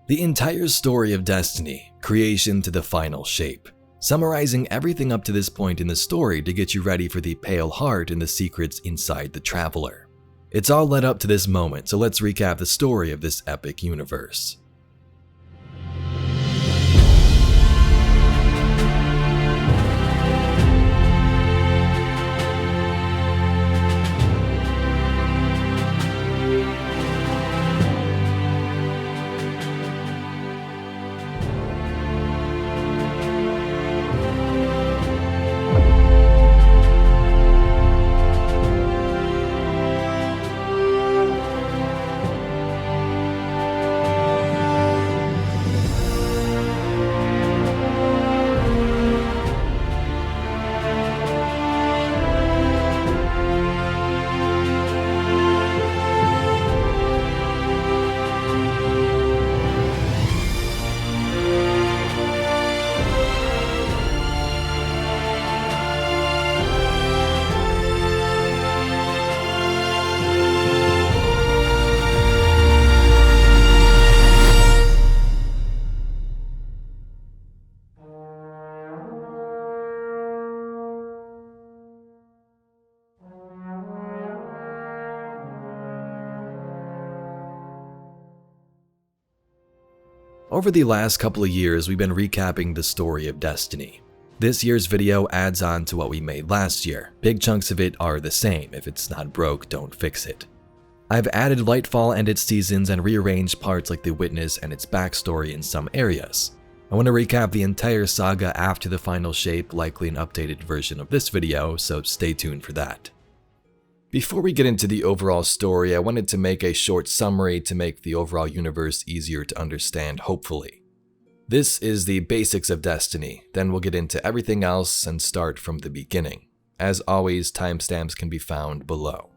The entire story of Destiny, creation to the final shape, summarizing everything up to this point in the story to get you ready for the Pale Heart and the secrets inside the Traveler. It's all led up to this moment, so let's recap the story of this epic universe. Over the last couple of years, we've been recapping the story of Destiny. This year's video adds on to what we made last year. Big chunks of it are the same. If it's not broke, don't fix it. I've added Lightfall and its seasons and rearranged parts like the Witness and its backstory in some areas. I want to recap the entire saga after the final shape, likely an updated version of this video, so stay tuned for that. Before we get into the overall story, I wanted to make a short summary to make the overall universe easier to understand, hopefully. This is the basics of Destiny, then we'll get into everything else and start from the beginning. As always, timestamps can be found below.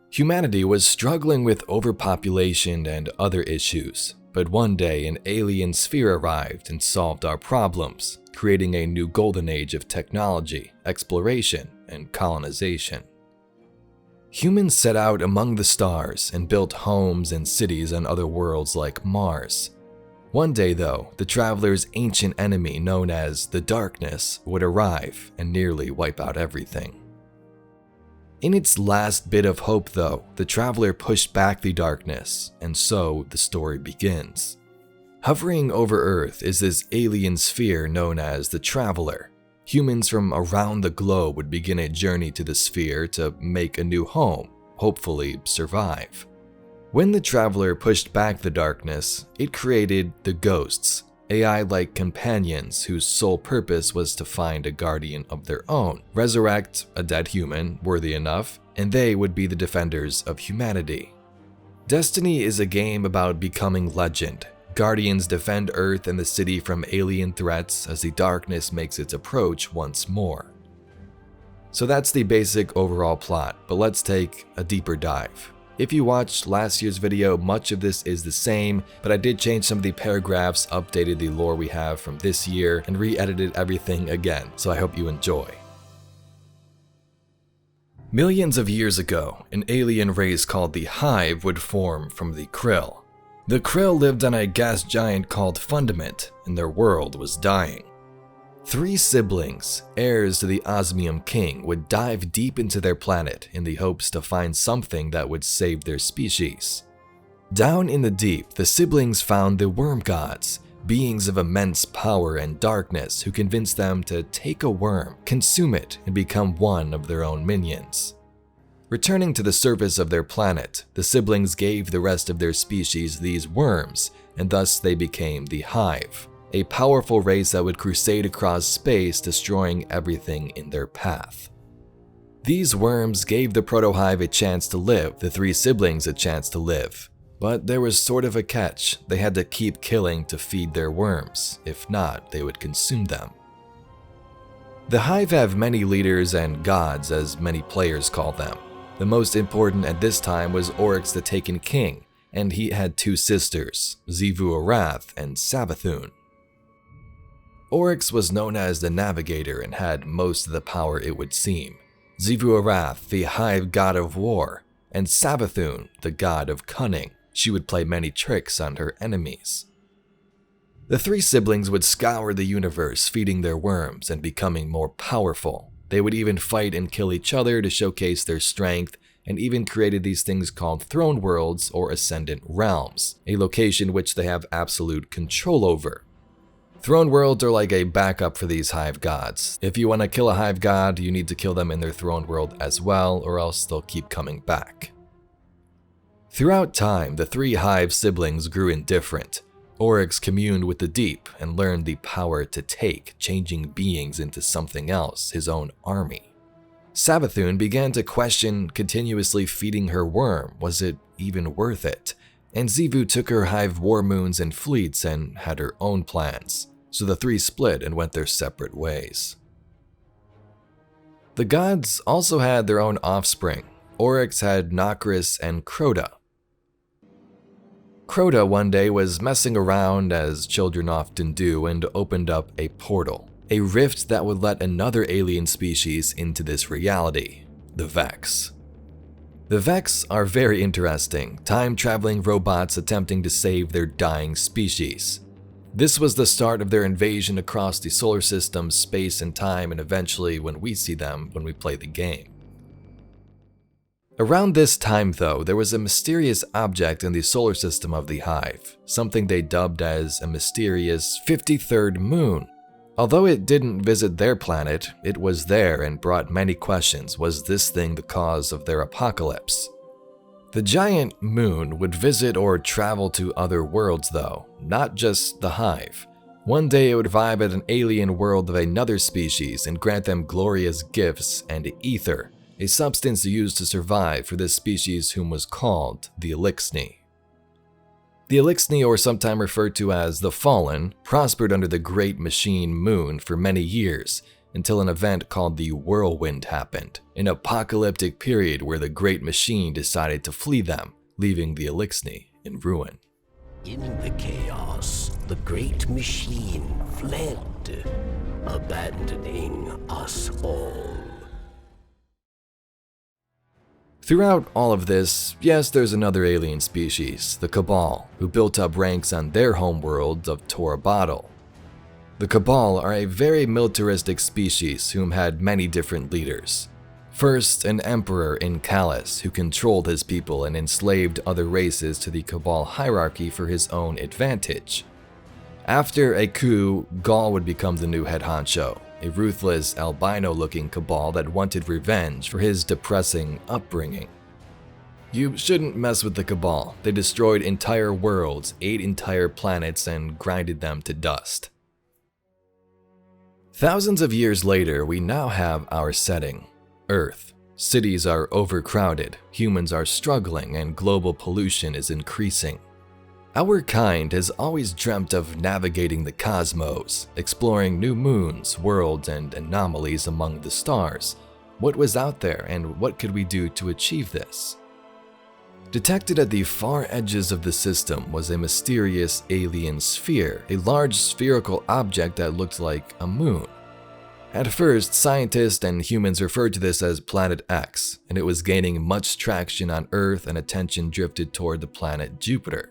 Humanity was struggling with overpopulation and other issues, but one day an alien sphere arrived and solved our problems, creating a new golden age of technology, exploration, and colonization. Humans set out among the stars and built homes and cities on other worlds like Mars. One day though, the Traveler's ancient enemy known as the Darkness would arrive and nearly wipe out everything. In its last bit of hope though, the Traveler pushed back the Darkness, and so the story begins. Hovering over Earth is this alien sphere known as the Traveler. Humans from around the globe would begin a journey to the sphere to make a new home, hopefully survive. When the Traveler pushed back the Darkness, it created the Ghosts, AI-like companions whose sole purpose was to find a guardian of their own, resurrect a dead human worthy enough, and they would be the defenders of humanity. Destiny is a game about becoming legend. Guardians defend Earth and the city from alien threats as the Darkness makes its approach once more. So that's the basic overall plot, but let's take a deeper dive. If you watched last year's video, much of this is the same, but I did change some of the paragraphs, updated the lore we have from this year, and re-edited everything again, so I hope you enjoy. Millions of years ago, an alien race called the Hive would form from the Krill. The Krill lived on a gas giant called Fundament, and their world was dying. 3 siblings, heirs to the Osmium King, would dive deep into their planet in the hopes to find something that would save their species. Down in the deep, the siblings found the Worm Gods, beings of immense power and darkness who convinced them to take a worm, consume it, and become one of their own minions. Returning to the surface of their planet, the siblings gave the rest of their species these worms, and thus they became the Hive, a powerful race that would crusade across space, destroying everything in their path. These worms gave the Proto-Hive a chance to live, the 3 siblings a chance to live. But there was sort of a catch. They had to keep killing to feed their worms, if not, they would consume them. The Hive have many leaders and gods, as many players call them. The most important at this time was Oryx the Taken King, and he had 2 sisters, Xivu Arath and Savathun. Oryx was known as the Navigator and had most of the power it would seem. Xivu Arath, the Hive god of war, and Savathun, the god of cunning, She would play many tricks on her enemies. The three siblings would scour the universe, feeding their worms and becoming more powerful. They would even fight and kill each other to showcase their strength, and even created these things called throne worlds or ascendant realms, a location which they have absolute control over. Throne worlds are like a backup for these Hive gods. If you want to kill a Hive god, you need to kill them in their throne world as well, or else they'll keep coming back. Throughout time, the three Hive siblings grew indifferent. Oryx communed with the deep and learned the power to take, changing beings into something else, his own army. Savathun began to question continuously feeding her worm. Was it even worth it? And Xivu took her Hive war moons and fleets and had her own plans. So the three split and went their separate ways. The gods also had their own offspring. Oryx had Nokris and Crota. Crota one day was messing around as children often do and opened up a portal, a rift that would let another alien species into this reality, the Vex. The Vex are very interesting, time-traveling robots attempting to save their dying species. This was the start of their invasion across the solar system, space and time, and eventually when we see them when we play the game. Around this time though, there was a mysterious object in the solar system of the Hive, something they dubbed as a mysterious 53rd moon. Although it didn't visit their planet, it was there and brought many questions. Was this thing the cause of their apocalypse? The giant moon would visit or travel to other worlds though, not just the Hive. One day it would vibe at an alien world of another species and grant them glorious gifts and ether, a substance used to survive for this species whom was called the Eliksni. The Eliksni, or sometimes referred to as the Fallen, prospered under the Great Machine Moon for many years, until an event called the Whirlwind happened, an apocalyptic period where the Great Machine decided to flee them, leaving the Eliksni in ruin. In the chaos, the Great Machine fled, abandoning us all. Throughout all of this, yes, there's another alien species, the Cabal, who built up ranks on their homeworld of Torabottle. The Cabal are a very militaristic species whom had many different leaders. First, an emperor in Calus who controlled his people and enslaved other races to the Cabal hierarchy for his own advantage. After a coup, Gaul would become the new head honcho, a ruthless, albino-looking Cabal that wanted revenge for his depressing upbringing. You shouldn't mess with the Cabal. They destroyed entire worlds, ate entire planets, and grinded them to dust. Thousands of years later, we now have our setting, Earth. Cities are overcrowded, humans are struggling, and global pollution is increasing. Our kind has always dreamt of navigating the cosmos, exploring new moons, worlds, and anomalies among the stars. What was out there, and what could we do to achieve this? Detected at the far edges of the system was a mysterious alien sphere, a large spherical object that looked like a moon. At first, scientists and humans referred to this as Planet X, and it was gaining much traction on Earth and attention drifted toward the planet Jupiter.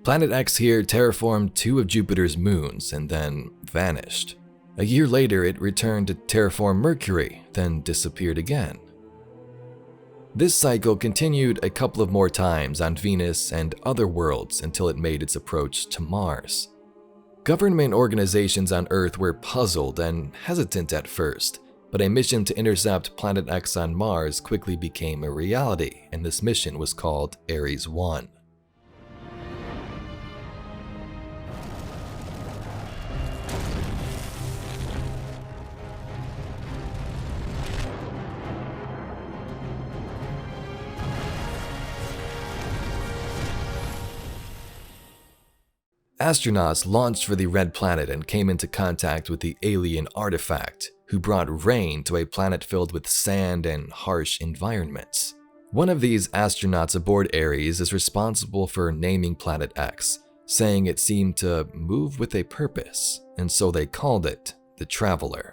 Planet X here terraformed 2 of Jupiter's moons and then vanished. A year later, it returned to terraform Mercury, then disappeared again. This cycle continued a couple of more times on Venus and other worlds until it made its approach to Mars. Government organizations on Earth were puzzled and hesitant at first, but a mission to intercept Planet X on Mars quickly became a reality, and this mission was called Ares 1. Astronauts launched for the Red Planet and came into contact with the alien artifact, who brought rain to a planet filled with sand and harsh environments. One of these astronauts aboard Ares is responsible for naming Planet X, saying it seemed to move with a purpose, and so they called it the Traveler.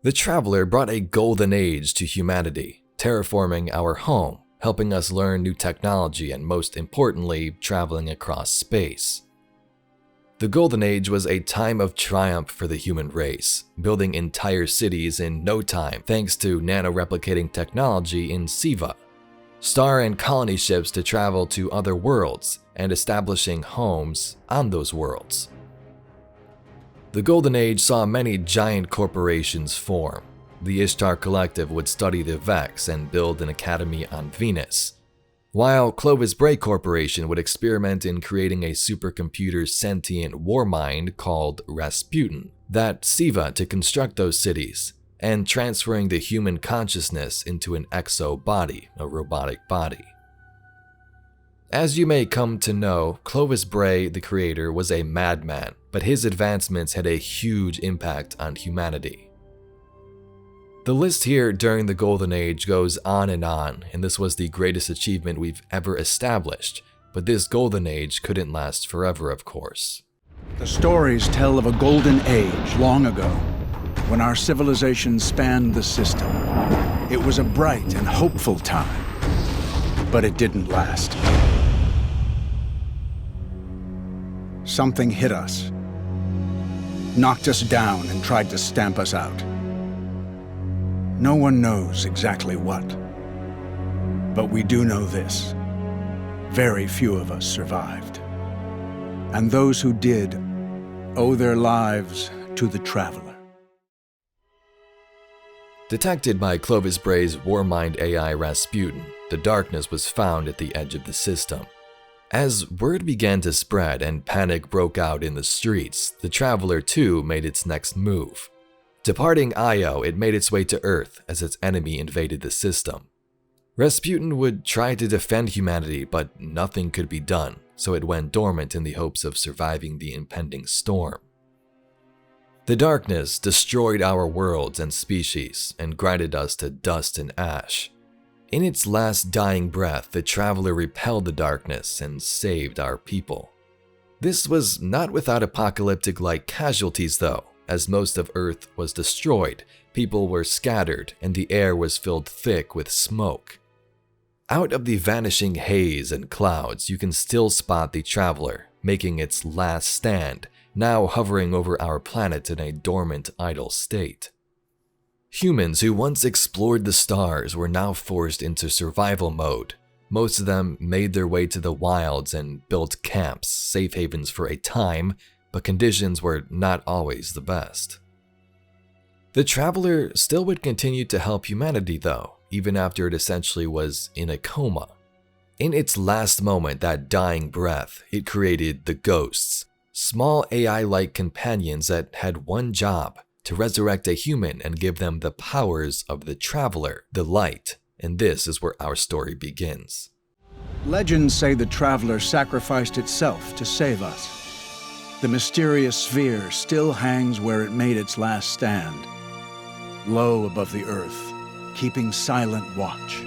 The Traveler brought a golden age to humanity, terraforming our home, helping us learn new technology and most importantly, traveling across space. The Golden Age was a time of triumph for the human race, building entire cities in no time thanks to nano-replicating technology in Siva, star and colony ships to travel to other worlds, and establishing homes on those worlds. The Golden Age saw many giant corporations form. The Ishtar Collective would study the Vex and build an academy on Venus, while Clovis Bray Corporation would experiment in creating a supercomputer sentient Warmind called Rasputin that Siva to construct those cities, and transferring the human consciousness into an exo body, a robotic body. As you may come to know, Clovis Bray, the creator, was a madman, but his advancements had a huge impact on humanity. The list here during the Golden Age goes on, and this was the greatest achievement we've ever established, but this Golden Age couldn't last forever, of course. The stories tell of a golden age long ago, when our civilization spanned the system. It was a bright and hopeful time, but it didn't last. Something hit us, knocked us down and tried to stamp us out. No one knows exactly what, but we do know this. Very few of us survived. And those who did owe their lives to the Traveler. Detected by Clovis Bray's Warmind AI Rasputin, the darkness was found at the edge of the system. As word began to spread and panic broke out in the streets, the Traveler too made its next move. Departing Io, it made its way to Earth as its enemy invaded the system. Rasputin would try to defend humanity, but nothing could be done, so it went dormant in the hopes of surviving the impending storm. The darkness destroyed our worlds and species and grinded us to dust and ash. In its last dying breath, the Traveler repelled the darkness and saved our people. This was not without apocalyptic-like casualties though, as most of Earth was destroyed, people were scattered, and the air was filled thick with smoke. Out of the vanishing haze and clouds, you can still spot the Traveler, making its last stand, now hovering over our planet in a dormant, idle state. Humans who once explored the stars were now forced into survival mode. Most of them made their way to the wilds and built camps, safe havens for a time, but conditions were not always the best. The Traveler still would continue to help humanity though, even after it essentially was in a coma. In its last moment, that dying breath, it created the Ghosts, small AI-like companions that had one job: to resurrect a human and give them the powers of the Traveler, the light, and this is where our story begins. Legends say the Traveler sacrificed itself to save us. The mysterious sphere still hangs where it made its last stand, low above the earth, keeping silent watch.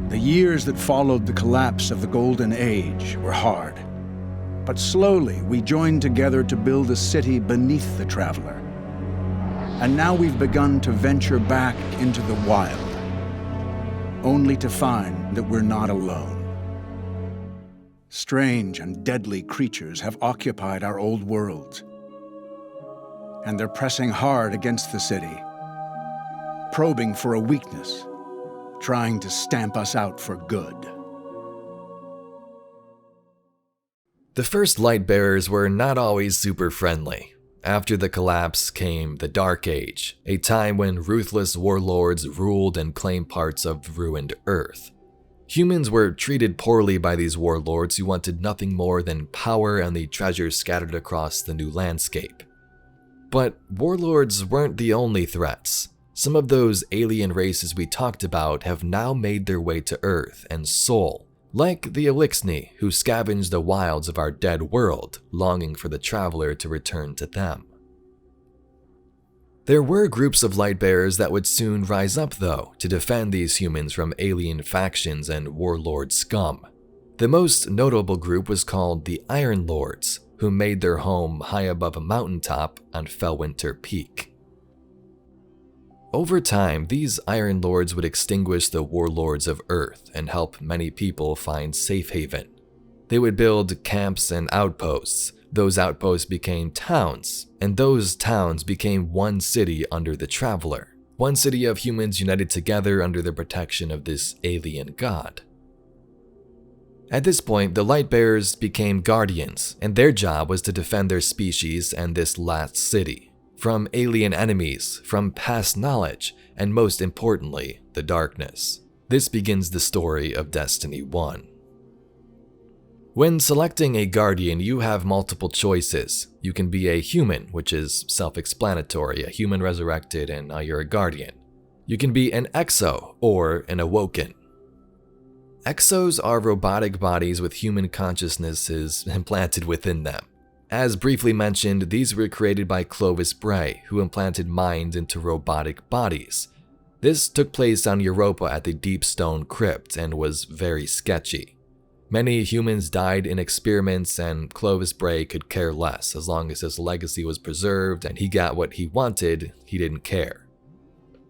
The years that followed the collapse of the Golden Age were hard. But slowly, we joined together to build a city beneath the Traveler. And now we've begun to venture back into the wild, only to find that we're not alone. Strange and deadly creatures have occupied our old worlds, and they're pressing hard against the city, probing for a weakness, trying to stamp us out for good. The first Lightbearers were not always super friendly. After the collapse came the Dark Age, a time when ruthless warlords ruled and claimed parts of ruined Earth. Humans were treated poorly by these warlords who wanted nothing more than power and the treasures scattered across the new landscape. But warlords weren't the only threats. Some of those alien races we talked about have now made their way to Earth and Sol, like the Eliksni, who scavenge the wilds of our dead world, longing for the Traveler to return to them. There were groups of Lightbearers that would soon rise up though, to defend these humans from alien factions and warlord scum. The most notable group was called the Iron Lords, who made their home high above a mountaintop on Fellwinter Peak. Over time, these Iron Lords would extinguish the Warlords of Earth and help many people find safe haven. They would build camps and outposts. Those outposts became towns, and those towns became one city under the Traveler. One city of humans united together under the protection of this alien god. At this point, the Lightbearers became guardians, and their job was to defend their species and this last city from alien enemies, from past knowledge, and most importantly, the darkness. This begins the story of Destiny 1. When selecting a guardian, you have multiple choices. You can be a human, which is self-explanatory, a human resurrected, and now you're a guardian. You can be an exo or an awoken. Exos are robotic bodies with human consciousnesses implanted within them. As briefly mentioned, these were created by Clovis Bray, who implanted minds into robotic bodies. This took place on Europa at the Deep Stone Crypt and was very sketchy. Many humans died in experiments, and Clovis Bray could care less. As long as his legacy was preserved and he got what he wanted, he didn't care.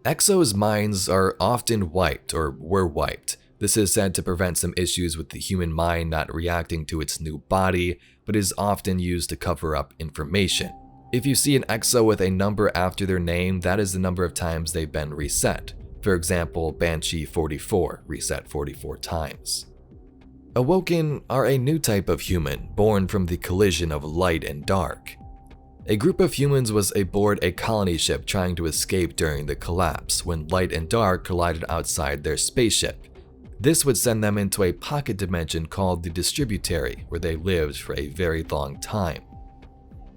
Exos' minds are often wiped or were wiped. This is said to prevent some issues with the human mind not reacting to its new body, but is often used to cover up information. If you see an exo with a number after their name, that is the number of times they've been reset. For example, Banshee 44, reset 44 times. Awoken are a new type of human, born from the collision of light and dark. A group of humans was aboard a colony ship trying to escape during the collapse when light and dark collided outside their spaceship. This would send them into a pocket dimension called the Distributary, where they lived for a very long time.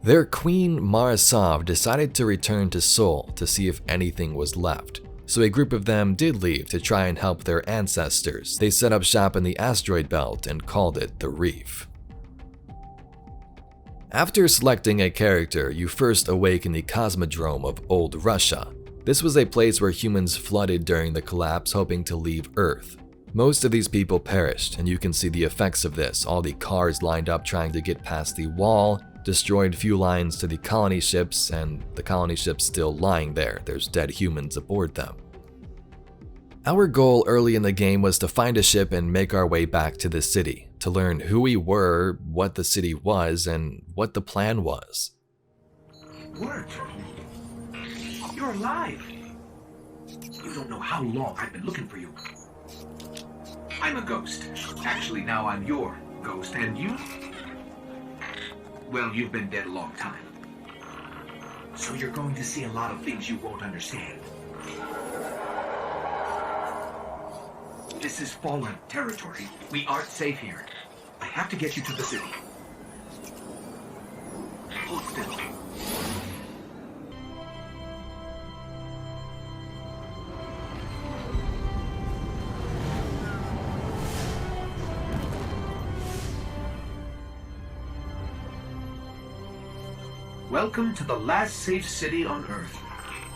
Their queen, Marasov, decided to return to Sol to see if anything was left. So a group of them did leave to try and help their ancestors. They set up shop in the asteroid belt and called it the Reef. After selecting a character, you first awaken the Cosmodrome of Old Russia. This was a place where humans flooded during the collapse, hoping to leave Earth. Most of these people perished, and you can see the effects of this. All the cars lined up trying to get past the wall, destroyed fuel lines to the colony ships, and the colony ships still lying there. There's dead humans aboard them. Our goal early in the game was to find a ship and make our way back to the city, to learn who we were, what the city was, and what the plan was. Word! You're alive! You don't know how long I've been looking for you. I'm a ghost. Actually, now I'm your ghost, and you? Well, you've been dead a long time. So you're going to see a lot of things you won't understand. This is fallen territory. We aren't safe here. I have to get you to the city. Hold still. Welcome to the last safe city on Earth.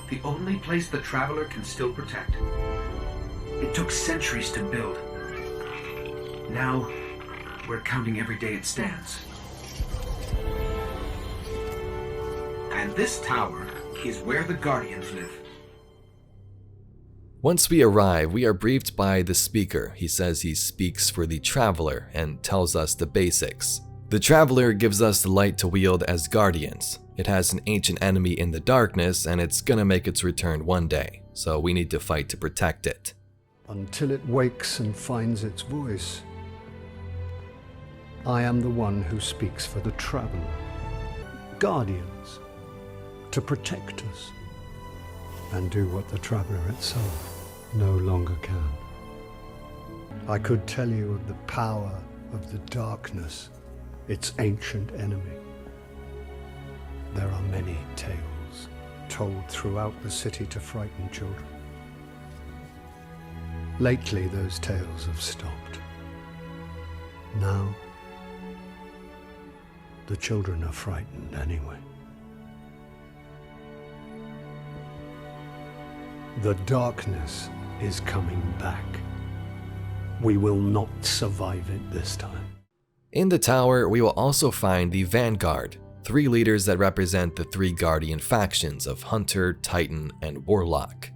The only place the Traveler can still protect. It took centuries to build. Now, we're counting every day it stands. And this tower is where the Guardians live. Once we arrive, we are briefed by the speaker. He says he speaks for the Traveler and tells us the basics. The Traveler gives us the light to wield as guardians. It has an ancient enemy in the darkness, and it's gonna make its return one day, so we need to fight to protect it. Until it wakes and finds its voice, I am the one who speaks for the Traveler. Guardians, to protect us, and do what the Traveler itself no longer can. I could tell you of the power of the darkness, its ancient enemy. There are many tales told throughout the city to frighten children. Lately, those tales have stopped. Now, the children are frightened anyway. The darkness is coming back. We will not survive it this time. In the tower, we will also find the Vanguard, 3 leaders that represent the 3 Guardian factions of Hunter, Titan, and Warlock.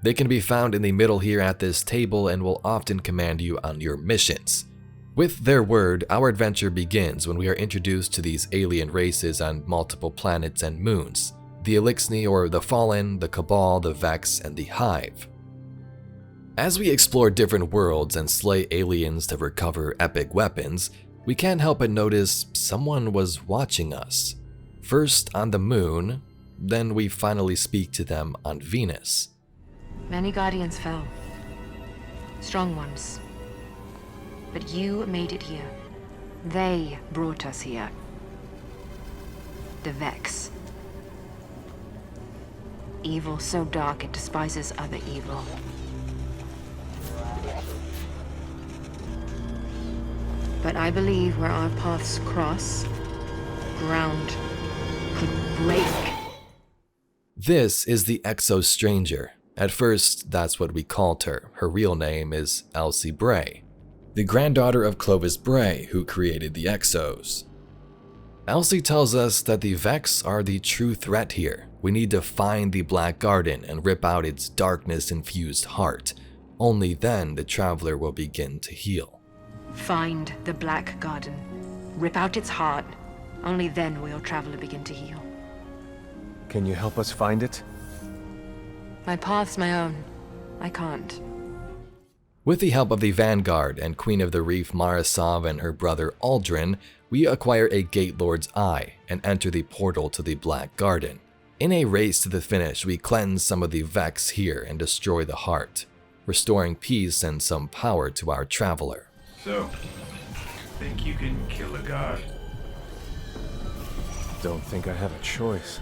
They can be found in the middle here at this table and will often command you on your missions. With their word, our adventure begins when we are introduced to these alien races on multiple planets and moons: the Eliksni, or the Fallen, the Cabal, the Vex, and the Hive. As we explore different worlds and slay aliens to recover epic weapons, we can't help but notice someone was watching us. First on the moon, then we finally speak to them on Venus. Many Guardians fell. Strong ones. But you made it here. They brought us here. The Vex. Evil so dark it despises other evil. But I believe where our paths cross, ground could break. This is the Exo Stranger. At first, that's what we called her. Her real name is Elsie Bray, the granddaughter of Clovis Bray, who created the Exos. Elsie tells us that the Vex are the true threat here. We need to find the Black Garden and rip out its darkness-infused heart. Only then the Traveler will begin to heal. Find the Black Garden. Rip out its heart. Only then will Traveler begin to heal. Can you help us find it? My path's my own. I can't. With the help of the Vanguard and Queen of the Reef Marisov and her brother Aldrin, we acquire a Gate Lord's Eye and enter the portal to the Black Garden. In a race to the finish, we cleanse some of the Vex here and destroy the heart, restoring peace and some power to our Traveler. So, think you can kill a god? Don't think I have a choice.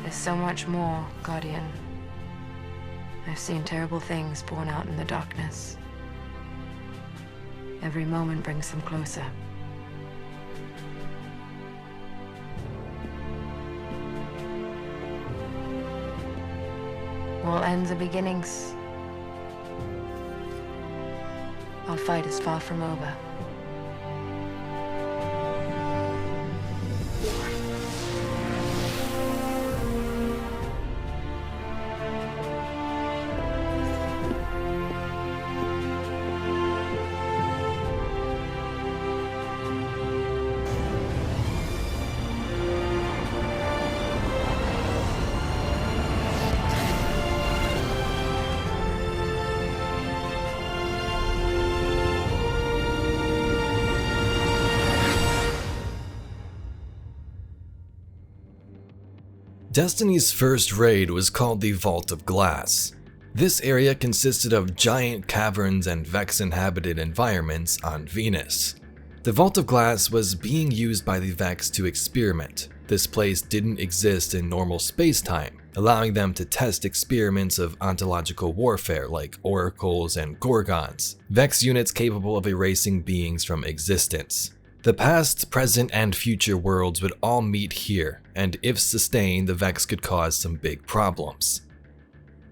There's so much more, Guardian. I've seen terrible things born out in the darkness. Every moment brings them closer. All ends are beginnings. Our fight is far from over. Destiny's first raid was called the Vault of Glass. This area consisted of giant caverns and Vex-inhabited environments on Venus. The Vault of Glass was being used by the Vex to experiment. This place didn't exist in normal space-time, allowing them to test experiments of ontological warfare like oracles and gorgons, Vex units capable of erasing beings from existence. The past, present, and future worlds would all meet here, and if sustained, the Vex could cause some big problems.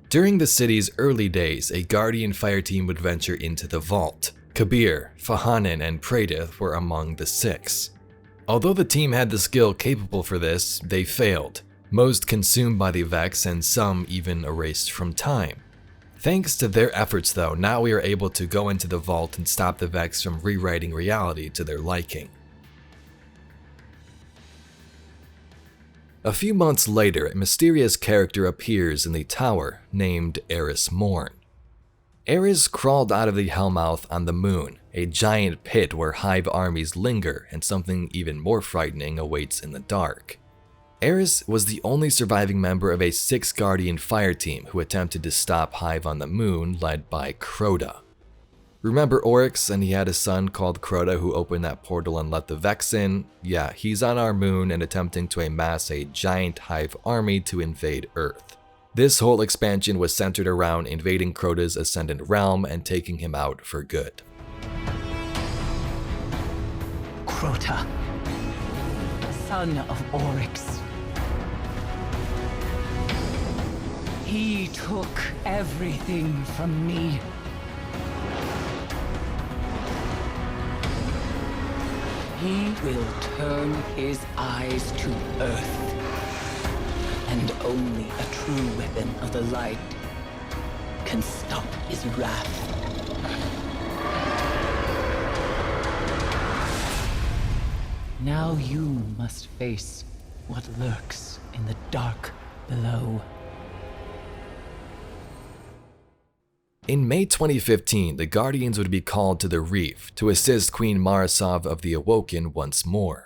During the city's early days, a Guardian fire team would venture into the vault. Kabir, Fahanin, and Pradith were among the 6. Although the team had the skill capable for this, they failed, most consumed by the Vex and some even erased from time. Thanks to their efforts though, now we are able to go into the vault and stop the Vex from rewriting reality to their liking. A few months later, a mysterious character appears in the tower named Eris Morn. Eris crawled out of the Hellmouth on the moon, a giant pit where Hive armies linger and something even more frightening awaits in the dark. Eris was the only surviving member of a 6 Guardian fire team who attempted to stop Hive on the moon, led by Crota. Remember Oryx and he had a son called Crota who opened that portal and let the Vex in? Yeah, he's on our moon and attempting to amass a giant Hive army to invade Earth. This whole expansion was centered around invading Crota's Ascendant Realm and taking him out for good. Crota, son of Oryx. He took everything from me. He will turn his eyes to Earth. And only a true weapon of the light can stop his wrath. Now you must face what lurks in the dark below. In May 2015, the Guardians would be called to the Reef to assist Queen Marasov of the Awoken once more.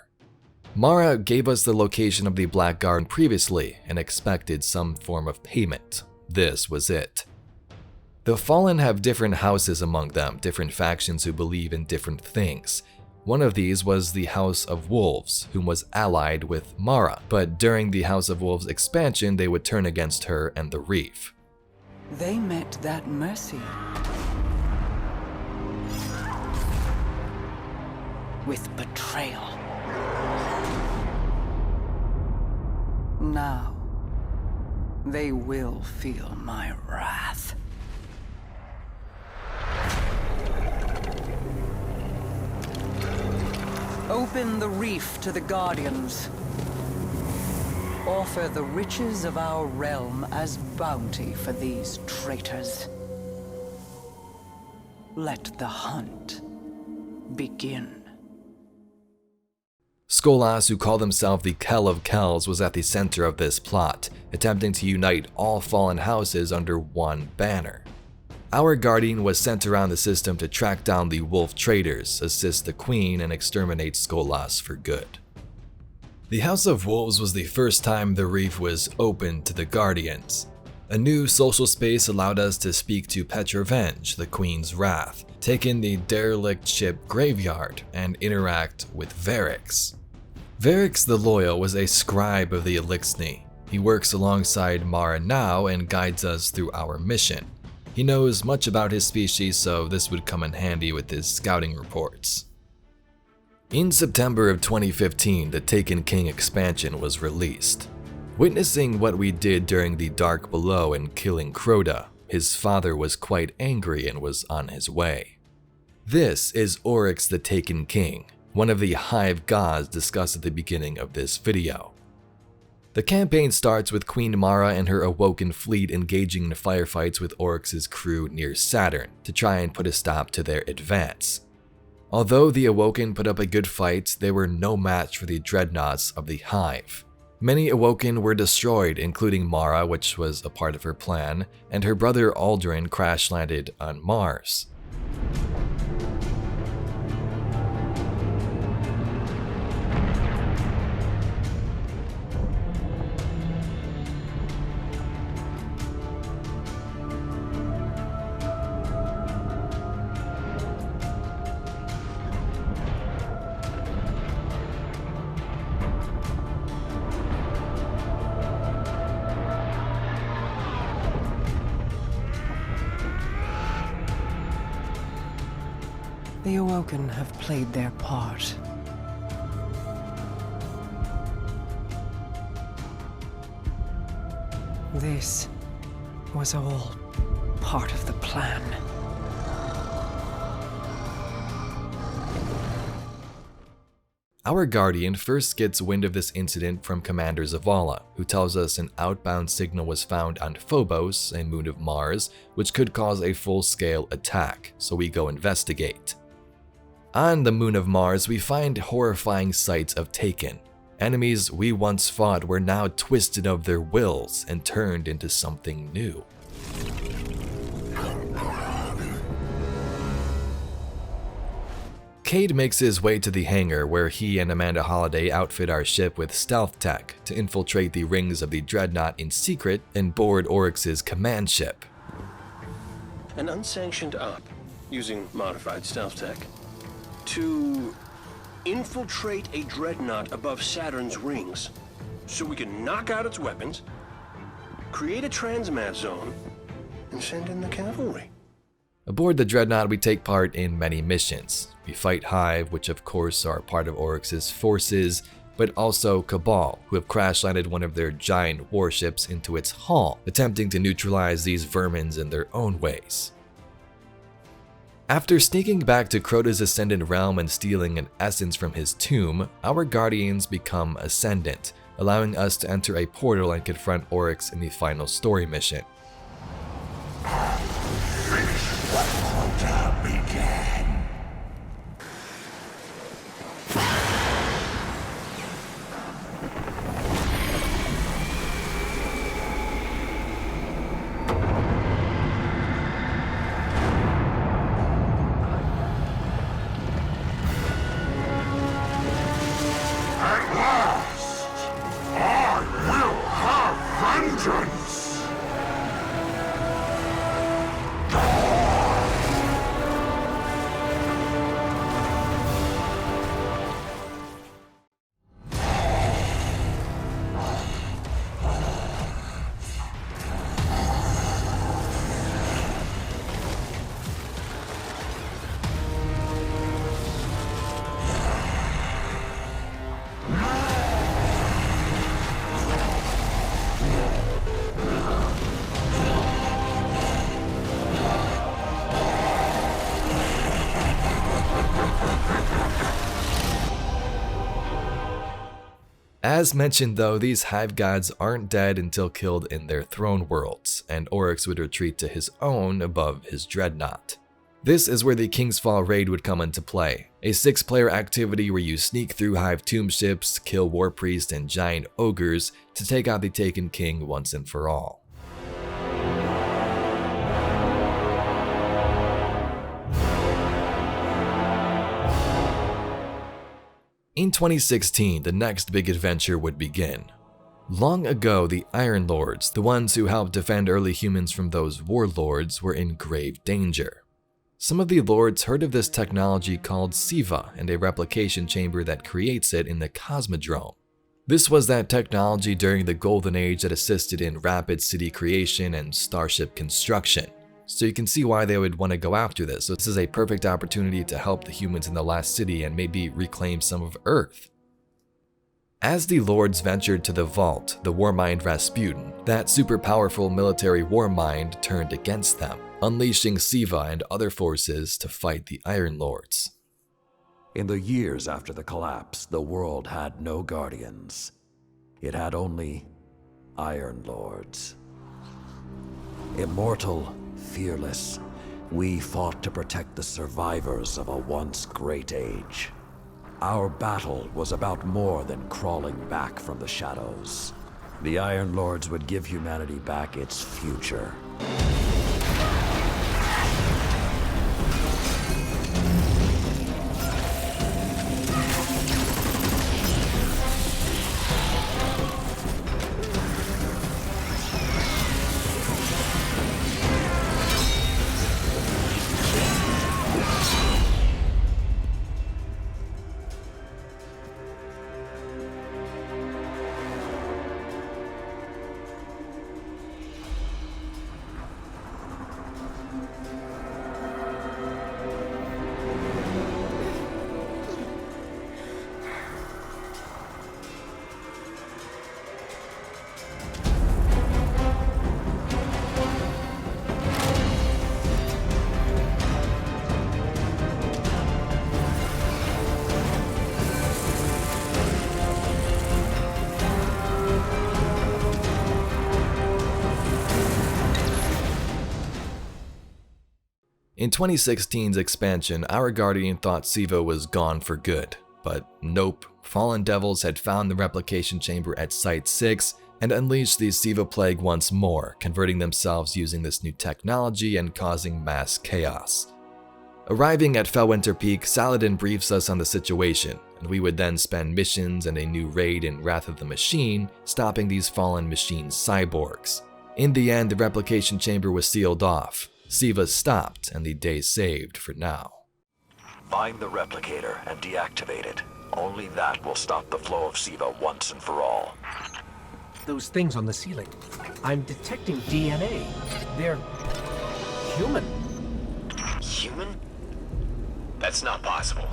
Mara gave us the location of the Black Guard previously and expected some form of payment. This was it. The Fallen have different houses among them, different factions who believe in different things. One of these was the House of Wolves, whom was allied with Mara, but during the House of Wolves expansion, they would turn against her and the Reef. They met that mercy with betrayal. Now, they will feel my wrath. Open the Reef to the Guardians. Offer the riches of our realm as bounty for these traitors. Let the hunt begin. Skolas, who called himself the Kell of Kells, was at the center of this plot, attempting to unite all fallen houses under one banner. Our Guardian was sent around the system to track down the wolf traders, assist the Queen, and exterminate Skolas for good. The House of Wolves was the first time the Reef was open to the Guardians. A new social space allowed us to speak to Petrovenge, the Queen's Wrath, take in the derelict ship Graveyard, and interact with Varix. Varix the Loyal was a scribe of the Eliksni. He works alongside Mara now and guides us through our mission. He knows much about his species, so this would come in handy with his scouting reports. In September of 2015, the Taken King expansion was released. Witnessing what we did during the Dark Below and killing Crota, his father was quite angry and was on his way. This is Oryx the Taken King, one of the Hive gods discussed at the beginning of this video. The campaign starts with Queen Mara and her Awoken fleet engaging in firefights with Oryx's crew near Saturn to try and put a stop to their advance. Although the Awoken put up a good fight, they were no match for the dreadnoughts of the Hive. Many Awoken were destroyed, including Mara, which was a part of her plan, and her brother Aldrin crash-landed on Mars. The Awoken have played their part. This was all part of the plan. Our Guardian first gets wind of this incident from Commander Zavala, who tells us an outbound signal was found on Phobos, a moon of Mars, which could cause a full-scale attack, so we go investigate. On the moon of Mars, we find horrifying sights of Taken. Enemies we once fought were now twisted of their wills and turned into something new. Cade makes his way to the hangar where he and Amanda Holliday outfit our ship with stealth tech to infiltrate the rings of the Dreadnought in secret and board Oryx's command ship. An unsanctioned op using modified stealth tech to infiltrate a dreadnought above Saturn's rings so we can knock out its weapons, create a transmat zone, and send in the cavalry. Aboard the Dreadnought, we take part in many missions. We fight Hive, which of course are part of Oryx's forces, but also Cabal, who have crash-landed one of their giant warships into its hull, attempting to neutralize these vermins in their own ways. After sneaking back to Crota's Ascendant realm and stealing an essence from his tomb, our Guardians become Ascendant, allowing us to enter a portal and confront Oryx in the final story mission. As mentioned though, these Hive gods aren't dead until killed in their throne worlds, and Oryx would retreat to his own above his Dreadnought. This is where the King's Fall raid would come into play, a 6-player activity where you sneak through Hive tomb ships, kill war priests and giant ogres to take out the Taken King once and for all. In 2016, the next big adventure would begin. Long ago, the Iron Lords, the ones who helped defend early humans from those warlords, were in grave danger. Some of the lords heard of this technology called Siva and a replication chamber that creates it in the Cosmodrome. This was that technology during the Golden Age that assisted in rapid city creation and starship construction. So you can see why they would want to go after this. So this is a perfect opportunity to help the humans in the last city and maybe reclaim some of Earth. As the lords ventured to the vault, the Warmind Rasputin, that super powerful military Warmind, turned against them, unleashing Siva and other forces to fight the Iron Lords. In the years after the collapse, the world had no guardians. It had only Iron Lords. Immortal, fearless, we fought to protect the survivors of a once great age. Our battle was about more than crawling back from the shadows. The Iron Lords would give humanity back its future. In 2016's expansion, our Guardian thought Siva was gone for good, but nope, Fallen Devils had found the replication chamber at Site 6 and unleashed the Siva Plague once more, converting themselves using this new technology and causing mass chaos. Arriving at Felwinter Peak, Saladin briefs us on the situation, and we would then spend missions and a new raid in Wrath of the Machine, stopping these fallen machine cyborgs. In the end, the replication chamber was sealed off. Siva stopped, and the day saved for now. Find the replicator and deactivate it. Only that will stop the flow of Siva once and for all. Those things on the ceiling. I'm detecting DNA. They're human. Human? That's not possible.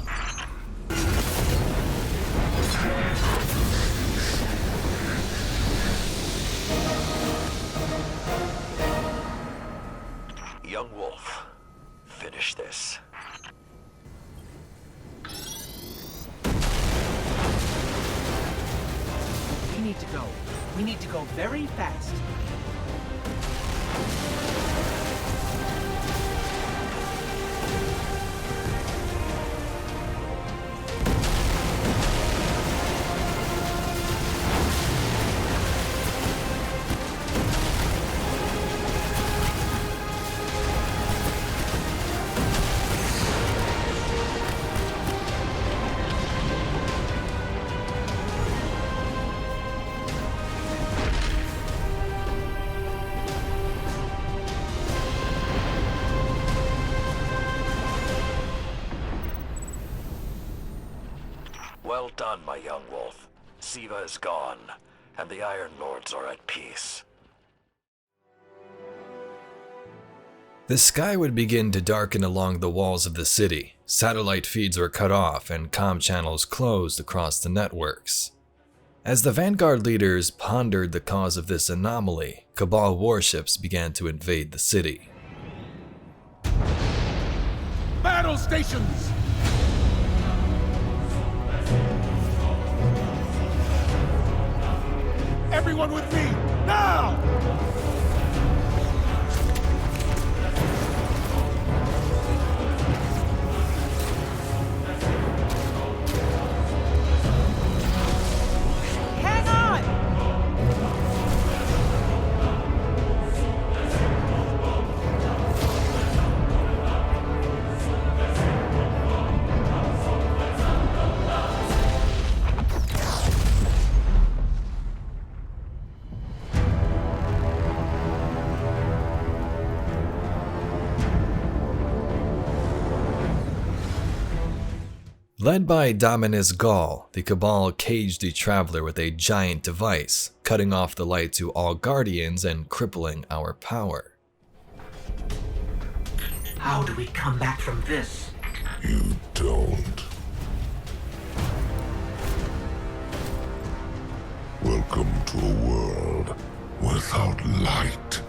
Young Wolf, finish this. We need to go. We need to go very fast. Well done, my young wolf. Siva is gone, and the Iron Lords are at peace. The sky would begin to darken along the walls of the city. Satellite feeds were cut off and comm channels closed across the networks. As the Vanguard leaders pondered the cause of this anomaly, Cabal warships began to invade the city. Battle stations! Everyone with me, now! Hang on! Led by Dominus Gaul, the Cabal caged the Traveler with a giant device, cutting off the light to all Guardians and crippling our power. How do we come back from this? You don't. Welcome to a world without light.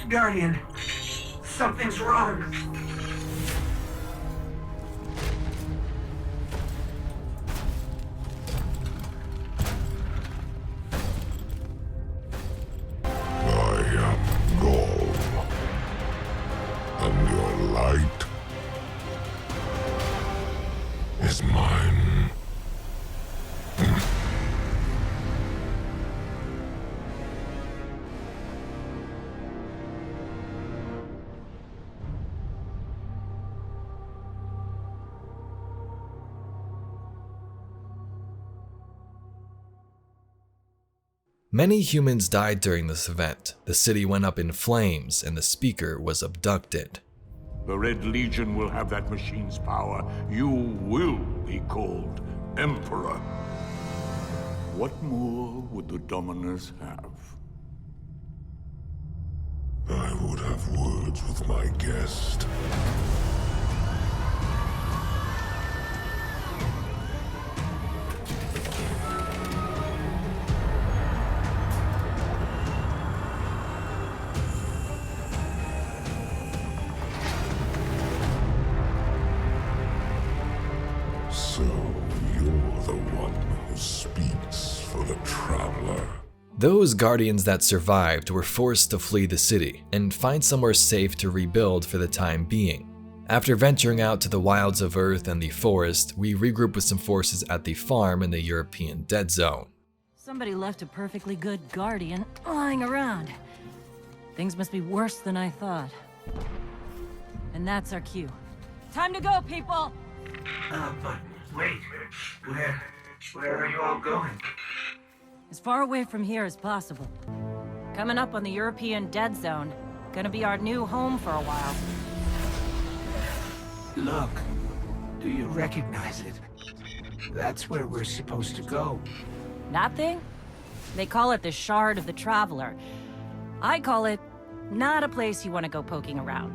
Guardian, something's wrong. I am Gaul, and your light is mine. Many humans died during this event. The city went up in flames and the speaker was abducted. The Red Legion will have that machine's power. You will be called Emperor. What more would the Dominus have? I would have words with my guest. So you're the one who speaks for the Traveler. Those Guardians that survived were forced to flee the city and find somewhere safe to rebuild for the time being. After venturing out to the wilds of Earth and the forest, we regrouped with some forces at the farm in the European Dead Zone. Somebody left a perfectly good Guardian lying around. Things must be worse than I thought. And that's our cue. Time to go, people! But wait, where are you all going? As far away from here as possible. Coming up on the European Dead Zone. Gonna be our new home for a while. Look, do you recognize it? That's where we're supposed to go. That thing? They call it the Shard of the Traveler. I call it not a place you want to go poking around.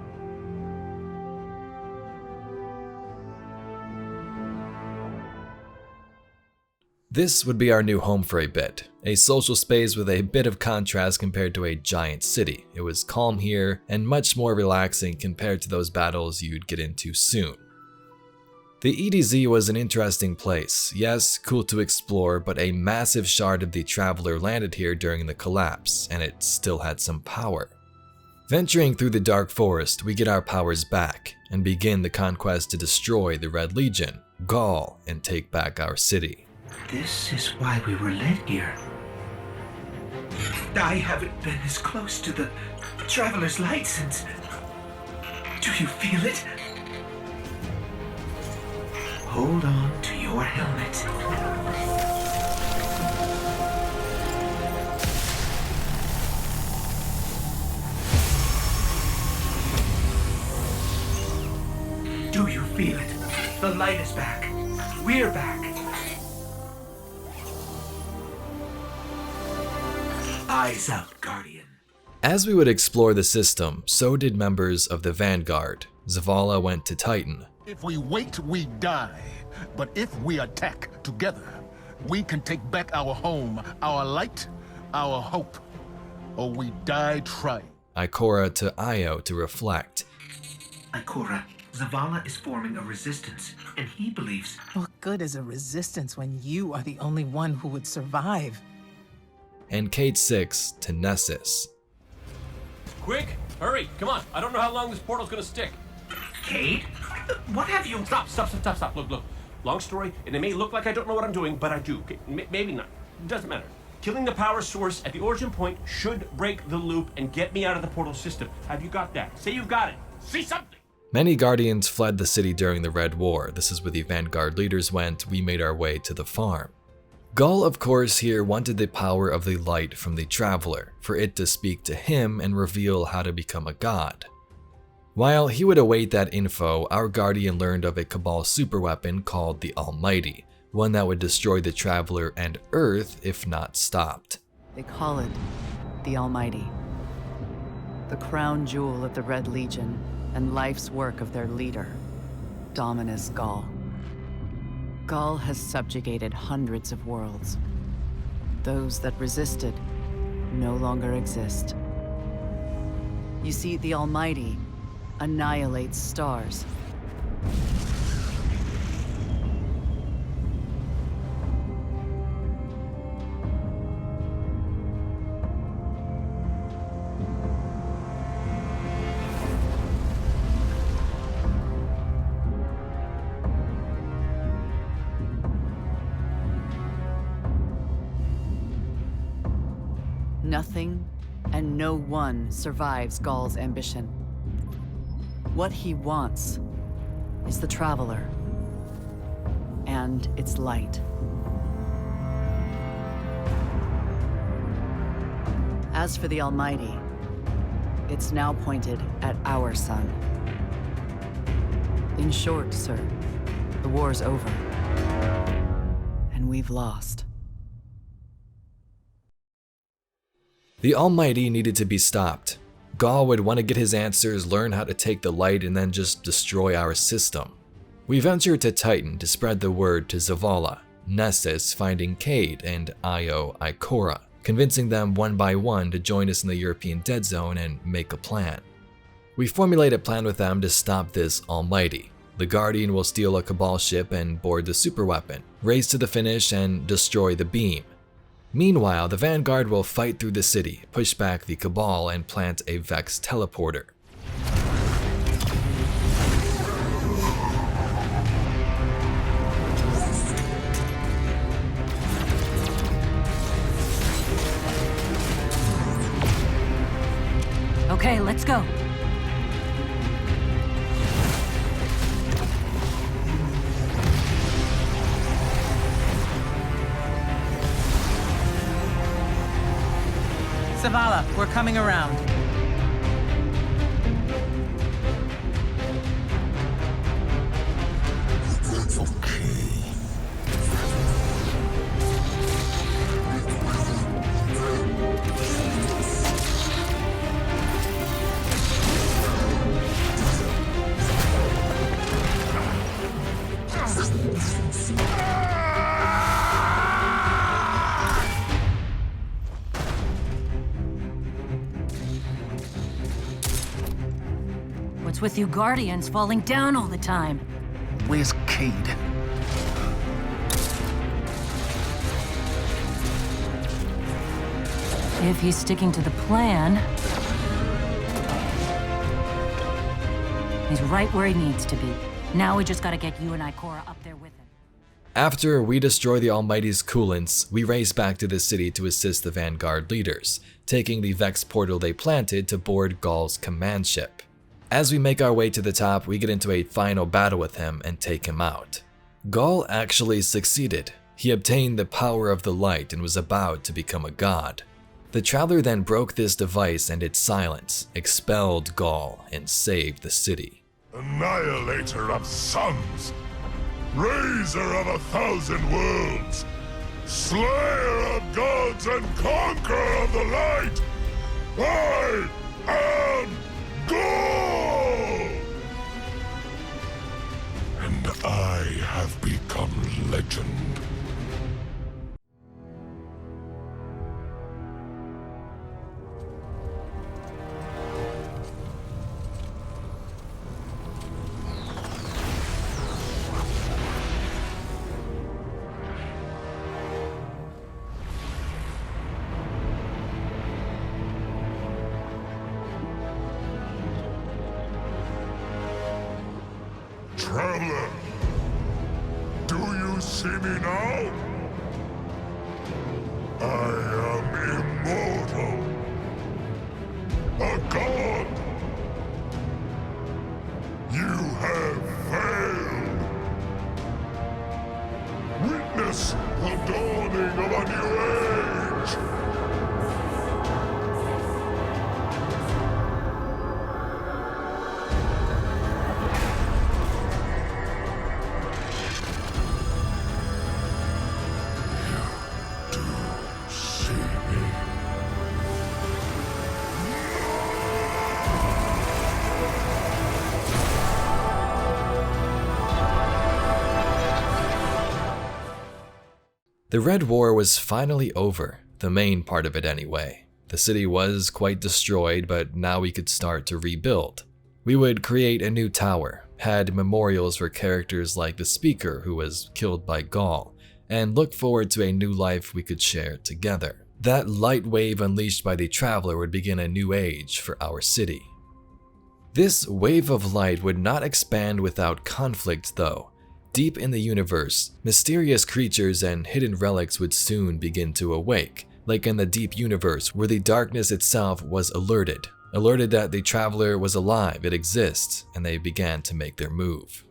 This would be our new home for a bit, a social space with a bit of contrast compared to a giant city. It was calm here and much more relaxing compared to those battles you'd get into soon. The EDZ was an interesting place, yes, cool to explore, but a massive shard of the Traveler landed here during the collapse, and it still had some power. Venturing through the dark forest, we get our powers back, and begin the conquest to destroy the Red Legion, Gaul, and take back our city. This is why we were led here. I haven't been as close to the Traveler's light since... Do you feel it? Hold on to your helmet. Do you feel it? The light is back. We're back. Eyes up, Guardian. As we would explore the system, so did members of the Vanguard. Zavala went to Titan. If we wait, we die. But if we attack together, we can take back our home, our light, our hope. Or we die trying. Ikora to Io to reflect. Ikora, Zavala is forming a resistance, and he believes... What good is a resistance when you are the only one who would survive? And Kate 6 to Nessus. Quick, hurry, come on. I don't know how long this portal's gonna stick. Kate? What have you... Stop. Look. Long story, and it may look like I don't know what I'm doing, but I do. Maybe not. It doesn't matter. Killing the power source at the origin point should break the loop and get me out of the portal system. Have you got that? Say you've got it. See something! Many Guardians fled the city during the Red War. This is where the Vanguard leaders went. We made our way to the farm. Gaul, of course, here wanted the power of the light from the Traveler, for it to speak to him and reveal how to become a god. While he would await that info, our Guardian learned of a Cabal superweapon called the Almighty, one that would destroy the Traveler and Earth if not stopped. They call it the Almighty, the crown jewel of the Red Legion and life's work of their leader, Dominus Gaul. Gaul has subjugated hundreds of worlds. Those that resisted no longer exist. You see, the Almighty annihilates stars. Nothing and no one survives Gaul's ambition. What he wants is the Traveler and its light. As for the Almighty, it's now pointed at our sun. In short, sir, the war's over, and we've lost. The Almighty needed to be stopped. Gaul would want to get his answers, learn how to take the light, and then just destroy our system. We ventured to Titan to spread the word to Zavala, Nessus finding Cade, and Io Ikora, convincing them one by one to join us in the European Dead Zone and make a plan. We formulate a plan with them to stop this Almighty. The Guardian will steal a Cabal ship and board the superweapon, race to the finish, and destroy the beam. Meanwhile, the Vanguard will fight through the city, push back the Cabal, and plant a Vex teleporter. Okay, let's go. Zavala, we're coming around. What's with you Guardians falling down all the time? Where's Cade? If he's sticking to the plan, he's right where he needs to be. Now we just gotta get you and Ikora up there with him. After we destroy the Almighty's coolants, we race back to the city to assist the Vanguard leaders, taking the Vex portal they planted to board Gaul's command ship. As we make our way to the top, we get into a final battle with him and take him out. Gaul actually succeeded. He obtained the power of the light and was about to become a god. The Traveler then broke this device and its silence, expelled Gaul, and saved the city. Annihilator of suns, Raiser of 1,000 worlds, Slayer of gods and Conqueror of the light, I am Gaul! And I have become legend. Traveler, do you see me now? I am immortal, a god. You have failed. Witness the dawning of a new age. The Red War was finally over, the main part of it anyway. The city was quite destroyed, but now we could start to rebuild. We would create a new tower, had memorials for characters like the Speaker who was killed by Gaul, and look forward to a new life we could share together. That light wave unleashed by the Traveler would begin a new age for our city. This wave of light would not expand without conflict though. Deep in the universe, mysterious creatures and hidden relics would soon begin to awake, like in the deep universe where the darkness itself was alerted that the Traveler was alive, it exists, and they began to make their move.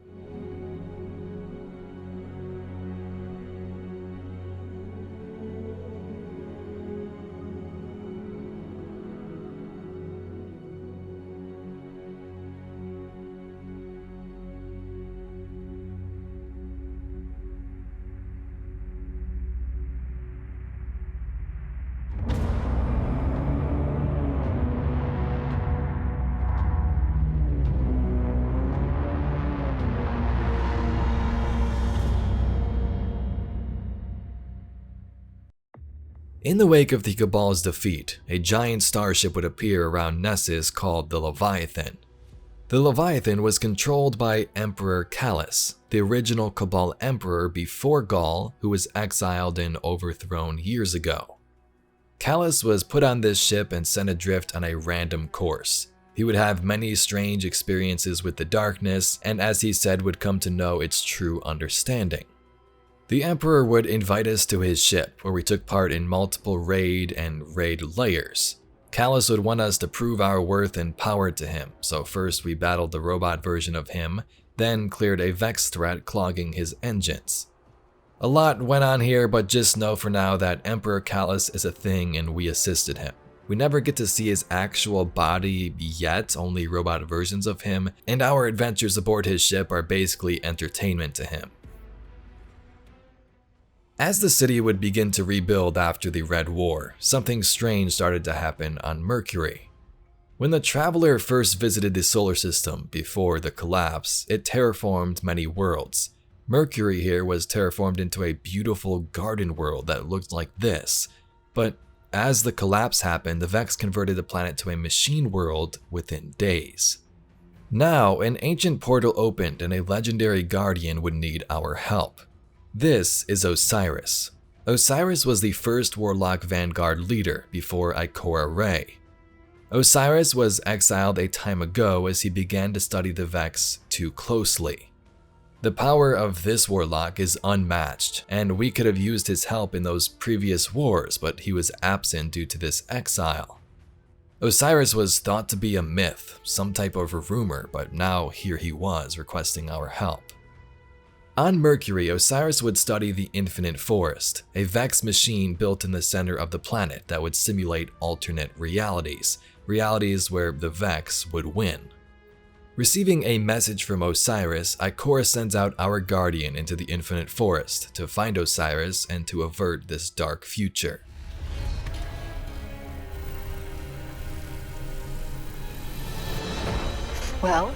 In the wake of the Cabal's defeat, a giant starship would appear around Nessus called the Leviathan. The Leviathan was controlled by Emperor Calus, the original Cabal emperor before Gaul, who was exiled and overthrown years ago. Calus was put on this ship and sent adrift on a random course. He would have many strange experiences with the darkness, and as he said, would come to know its true understanding. The Emperor would invite us to his ship, where we took part in multiple raid layers. Calus would want us to prove our worth and power to him, so first we battled the robot version of him, then cleared a Vex threat clogging his engines. A lot went on here, but just know for now that Emperor Calus is a thing and we assisted him. We never get to see his actual body yet, only robot versions of him, and our adventures aboard his ship are basically entertainment to him. As the city would begin to rebuild after the Red War, something strange started to happen on Mercury. When the Traveler first visited the solar system before the collapse, it terraformed many worlds. Mercury here was terraformed into a beautiful garden world that looked like this, but as the collapse happened, the Vex converted the planet to a machine world within days. Now, an ancient portal opened and a legendary guardian would need our help. This is Osiris. Osiris was the first Warlock Vanguard leader before Ikora Rey. Osiris was exiled a time ago as he began to study the Vex too closely. The power of this Warlock is unmatched, and we could have used his help in those previous wars, but he was absent due to this exile. Osiris was thought to be a myth, some type of a rumor, but now here he was requesting our help. On Mercury, Osiris would study the Infinite Forest, a Vex machine built in the center of the planet that would simulate alternate realities, realities where the Vex would win. Receiving a message from Osiris, Ikora sends out our Guardian into the Infinite Forest to find Osiris and to avert this dark future. Well,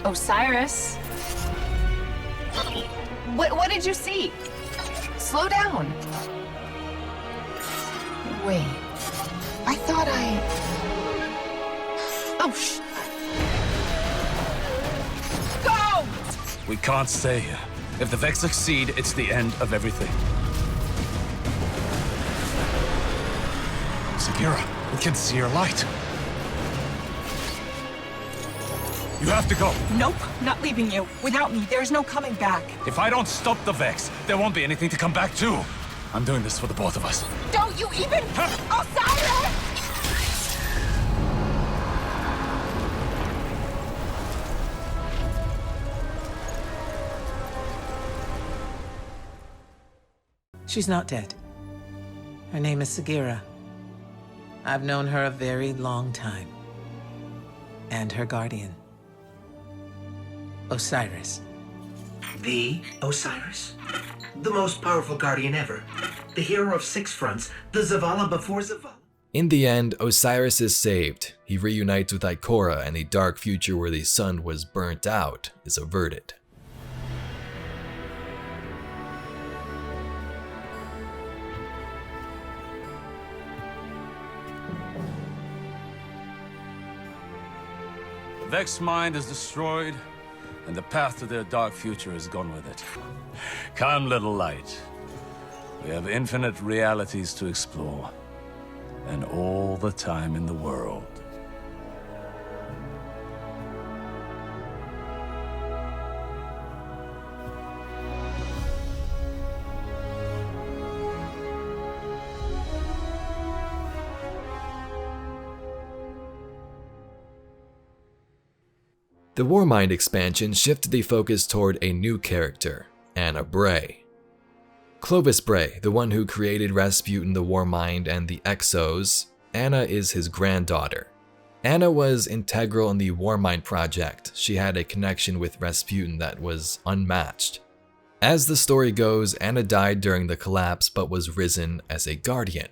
Osiris. What did you see? Slow down. Wait. I thought Oh, Go! We can't stay here. If the Vex succeed, it's the end of everything. Sagira, we can see your light. You have to go. Nope, not leaving you. Without me, there's no coming back. If I don't stop the Vex, there won't be anything to come back to. I'm doing this for the both of us. Don't you even... Osiris! She's not dead. Her name is Sagira. I've known her a very long time. And her guardian. Osiris. The Osiris? The most powerful guardian ever. The hero of six fronts. The Zavala before Zavala. In the end, Osiris is saved. He reunites with Ikora, and the dark future where the sun was burnt out is averted. Vex's mind is destroyed, and the path to their dark future is gone with it. Come, little light. We have infinite realities to explore, and all the time in the world. The Warmind expansion shifted the focus toward a new character, Anna Bray. Clovis Bray, the one who created Rasputin the Warmind and the Exos, Anna is his granddaughter. Anna was integral in the Warmind project. She had a connection with Rasputin that was unmatched. As the story goes, Anna died during the collapse but was risen as a guardian.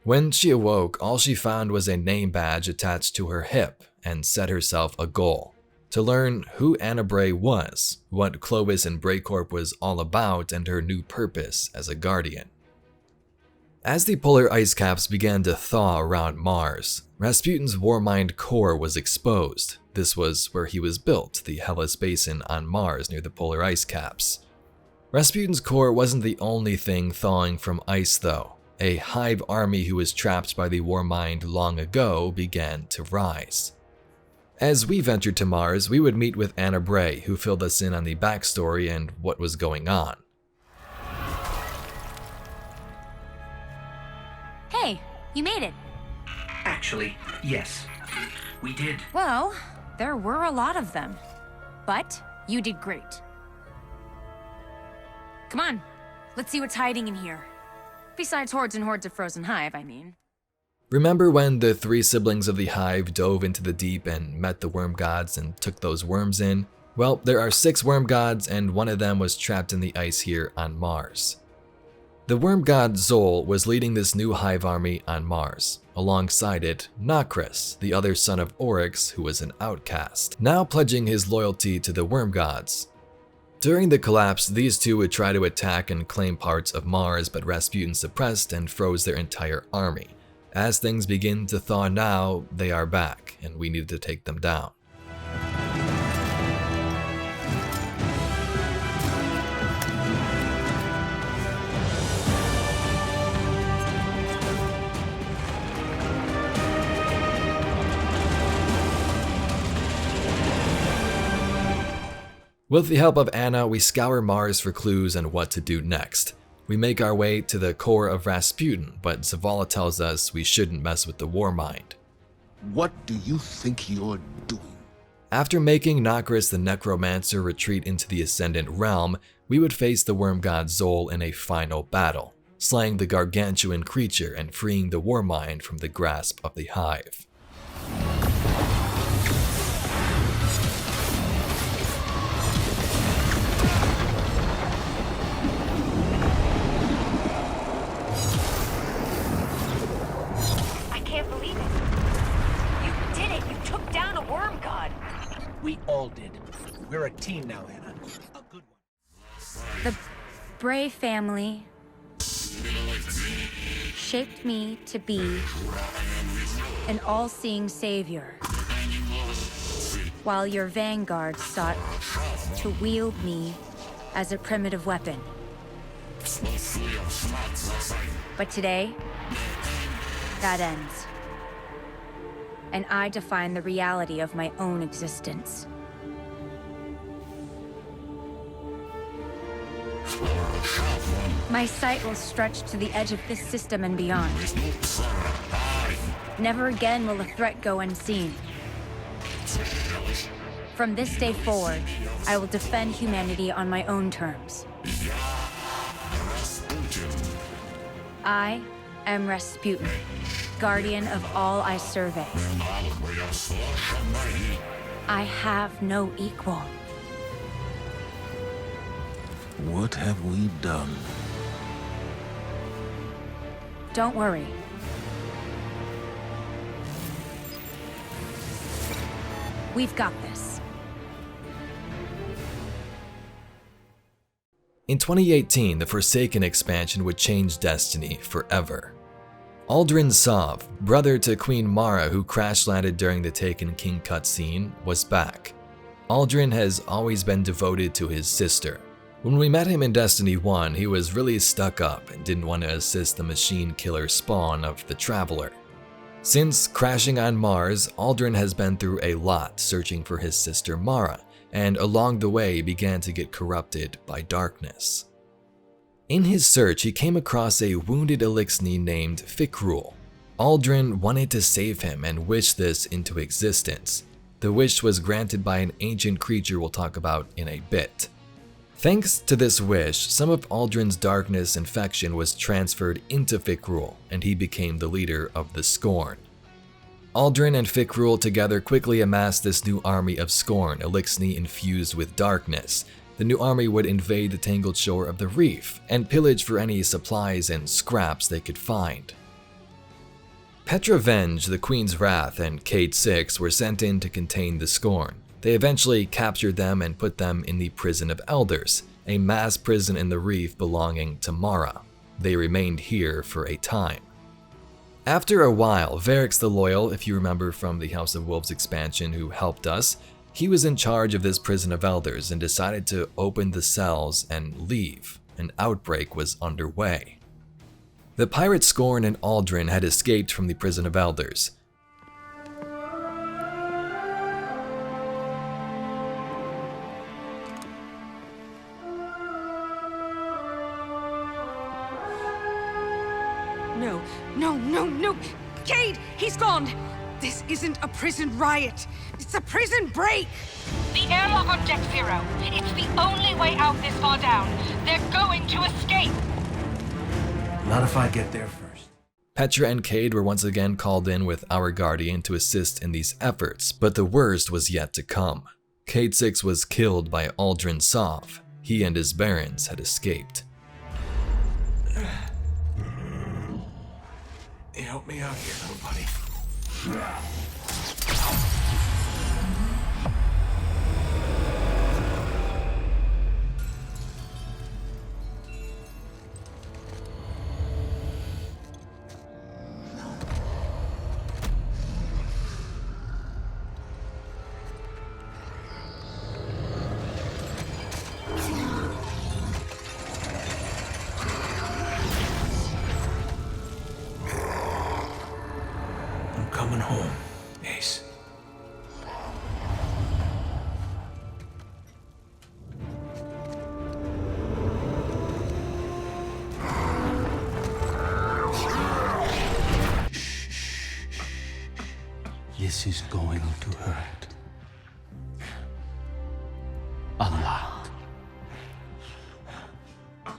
When she awoke, all she found was a name badge attached to her hip and set herself a goal: to learn who Anna Bray was, what Clovis and Braycorp was all about, and her new purpose as a guardian. As the polar ice caps began to thaw around Mars, Rasputin's Warmind core was exposed. This was where he was built, the Hellas Basin on Mars near the polar ice caps. Rasputin's core wasn't the only thing thawing from ice though. A Hive army who was trapped by the Warmind long ago began to rise. As we ventured to Mars, we would meet with Anna Bray, who filled us in on the backstory and what was going on. Hey, you made it. Actually, yes, we did. Well, there were a lot of them, but you did great. Come on, let's see what's hiding in here. Besides hordes and hordes of frozen Hive, I mean. Remember when the three siblings of the Hive dove into the deep and met the worm gods and took those worms in? Well, there are 6 worm gods and one of them was trapped in the ice here on Mars. The worm god Zol was leading this new Hive army on Mars. Alongside it, Nokris, the other son of Oryx, who was an outcast, now pledging his loyalty to the worm gods. During the collapse, these two would try to attack and claim parts of Mars, but Rasputin suppressed and froze their entire army. As things begin to thaw now, they are back, and we need to take them down. With the help of Anna, we scour Mars for clues on what to do next. We make our way to the core of Rasputin, but Zavala tells us we shouldn't mess with the Warmind. What do you think you're doing? After making Nokris the Necromancer retreat into the Ascendant Realm, we would face the worm god Zol in a final battle, slaying the gargantuan creature and freeing the Warmind from the grasp of the Hive. We all did. We're a team now, Anna. A good one. The Bray family shaped me to be an all-seeing savior, while your vanguard sought to wield me as a primitive weapon. But today, that ends. And I define the reality of my own existence. My sight will stretch to the edge of this system and beyond. Never again will a threat go unseen. From this day forward, I will defend humanity on my own terms. I am Rasputin, guardian of all I survey. I have no equal. What have we done? Don't worry. We've got this. In 2018, the Forsaken expansion would change Destiny forever. Aldrin Sov, brother to Queen Mara who crash-landed during the Taken King cutscene, was back. Aldrin has always been devoted to his sister. When we met him in Destiny 1, he was really stuck up and didn't want to assist the machine killer spawn of the Traveler. Since crashing on Mars, Aldrin has been through a lot searching for his sister Mara, and along the way began to get corrupted by darkness. In his search, he came across a wounded Eliksni named Fikrul. Aldrin wanted to save him and wished this into existence. The wish was granted by an ancient creature we'll talk about in a bit. Thanks to this wish, some of Aldrin's darkness infection was transferred into Fikrul, and he became the leader of the Scorn. Aldrin and Fikrul together quickly amassed this new army of Scorn, Eliksni infused with darkness. The new army would invade the tangled shore of the reef and pillage for any supplies and scraps they could find. Petra Venge, the Queen's Wrath, and Cade 6 were sent in to contain the Scorn. They eventually captured them and put them in the Prison of Elders, a mass prison in the reef belonging to Mara. They remained here for a time. After a while, Varix the Loyal, if you remember from the House of Wolves expansion who helped us, he was in charge of this Prison of Elders and decided to open the cells and leave. An outbreak was underway. The pirate Scorn and Aldrin had escaped from the Prison of Elders. No! Cade, he's gone! This isn't a prison riot. It's a prison break! The airlock on Deck 0. It's the only way out this far down. They're going to escape! Not if I get there first. Petra and Cade were once again called in with our Guardian to assist in these efforts, but the worst was yet to come. Cade 6 was killed by Aldrin Sov. He and his barons had escaped. You help me out here, little buddy. Coming home, Ace. This is going to hurt. A lot.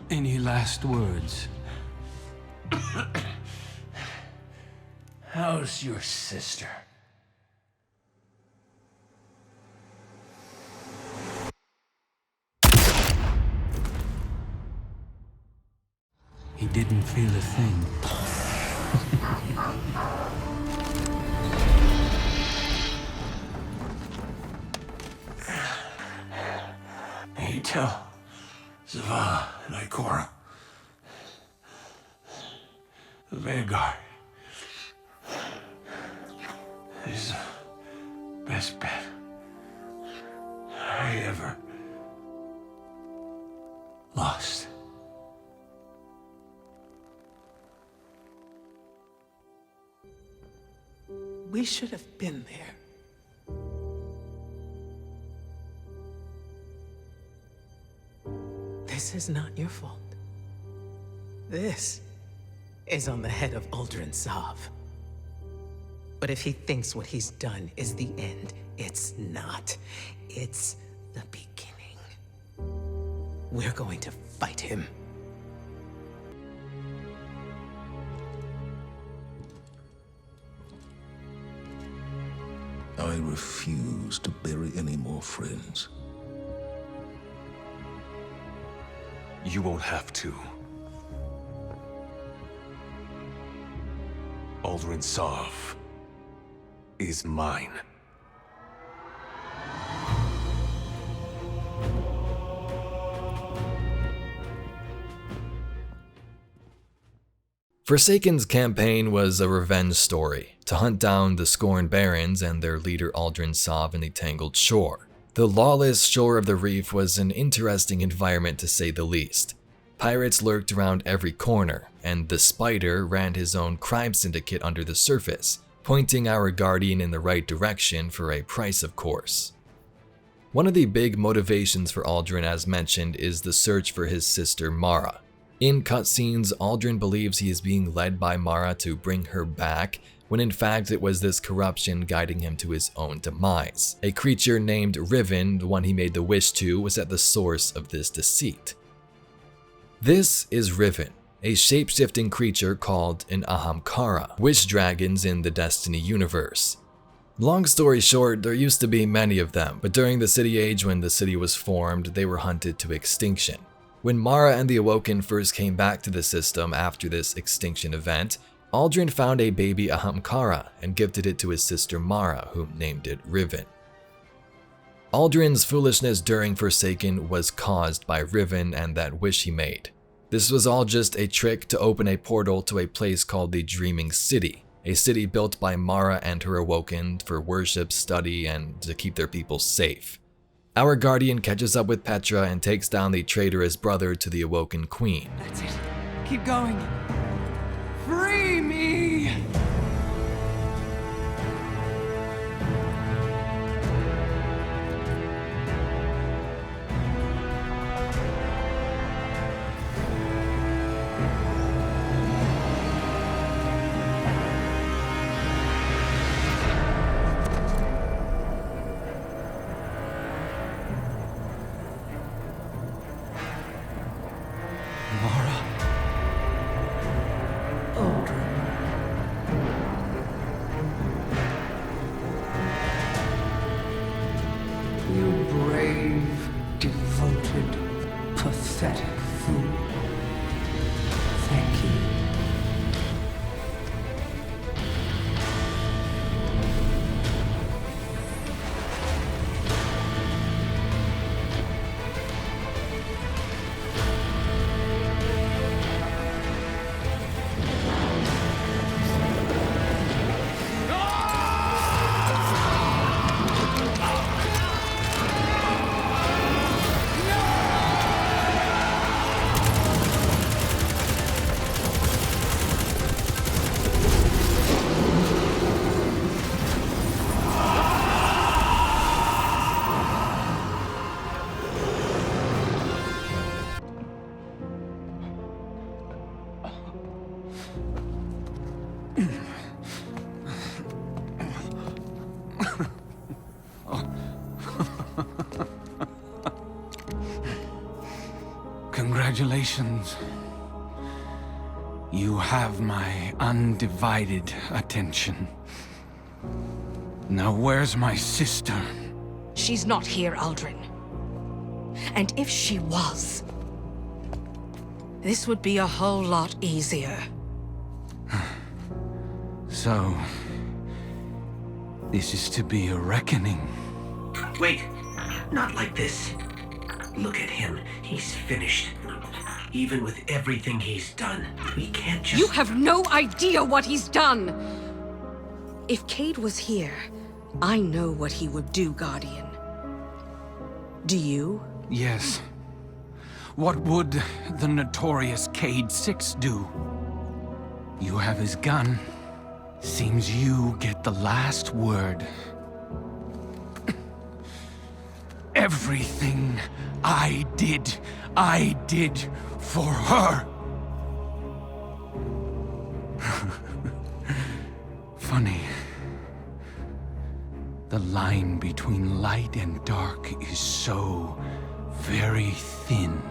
Any last words? How's your sister? He didn't feel a thing. Hey, tell Zavala and Ikora. The Vanguard is the best bet I ever lost. We should have been there. This is not your fault. This is on the head of Uldren Sov. But if he thinks what he's done is the end, it's not. It's the beginning. We're going to fight him. I refuse to bury any more friends. You won't have to. Uldren Sov is mine. Forsaken's campaign was a revenge story, to hunt down the Scorn Barons and their leader Uldren Sov in the Tangled Shore. The lawless shore of the reef was an interesting environment to say the least. Pirates lurked around every corner, and the Spider ran his own crime syndicate under the surface, pointing our Guardian in the right direction for a price, of course. One of the big motivations for Uldren, as mentioned, is the search for his sister Mara. In cutscenes, Uldren believes he is being led by Mara to bring her back, when in fact it was this corruption guiding him to his own demise. A creature named Riven, the one he made the wish to, was at the source of this deceit. This is Riven, a shape-shifting creature called an Ahamkara, wish dragons in the Destiny universe. Long story short, there used to be many of them, but during the City Age when the city was formed, they were hunted to extinction. When Mara and the Awoken first came back to the system after this extinction event, Uldren found a baby Ahamkara and gifted it to his sister Mara, who named it Riven. Uldren's foolishness during Forsaken was caused by Riven and that wish he made. This was all just a trick to open a portal to a place called the Dreaming City, a city built by Mara and her Awoken for worship, study, and to keep their people safe. Our Guardian catches up with Petra and takes down the traitorous brother to the Awoken Queen. That's it. Keep going. Free me! Congratulations. You have my undivided attention. Now where's my sister? She's not here, Aldrin. And if she was, this would be a whole lot easier. So, this is to be a reckoning. Wait, not like this. Look at him. He's finished. Even with everything he's done, we can't just... You have no idea what he's done! If Cade was here, I know what he would do, Guardian. Do you? Yes. What would the notorious Cade 6 do? You have his gun. Seems you get the last word. Everything I did for her. Funny. The line between light and dark is so very thin.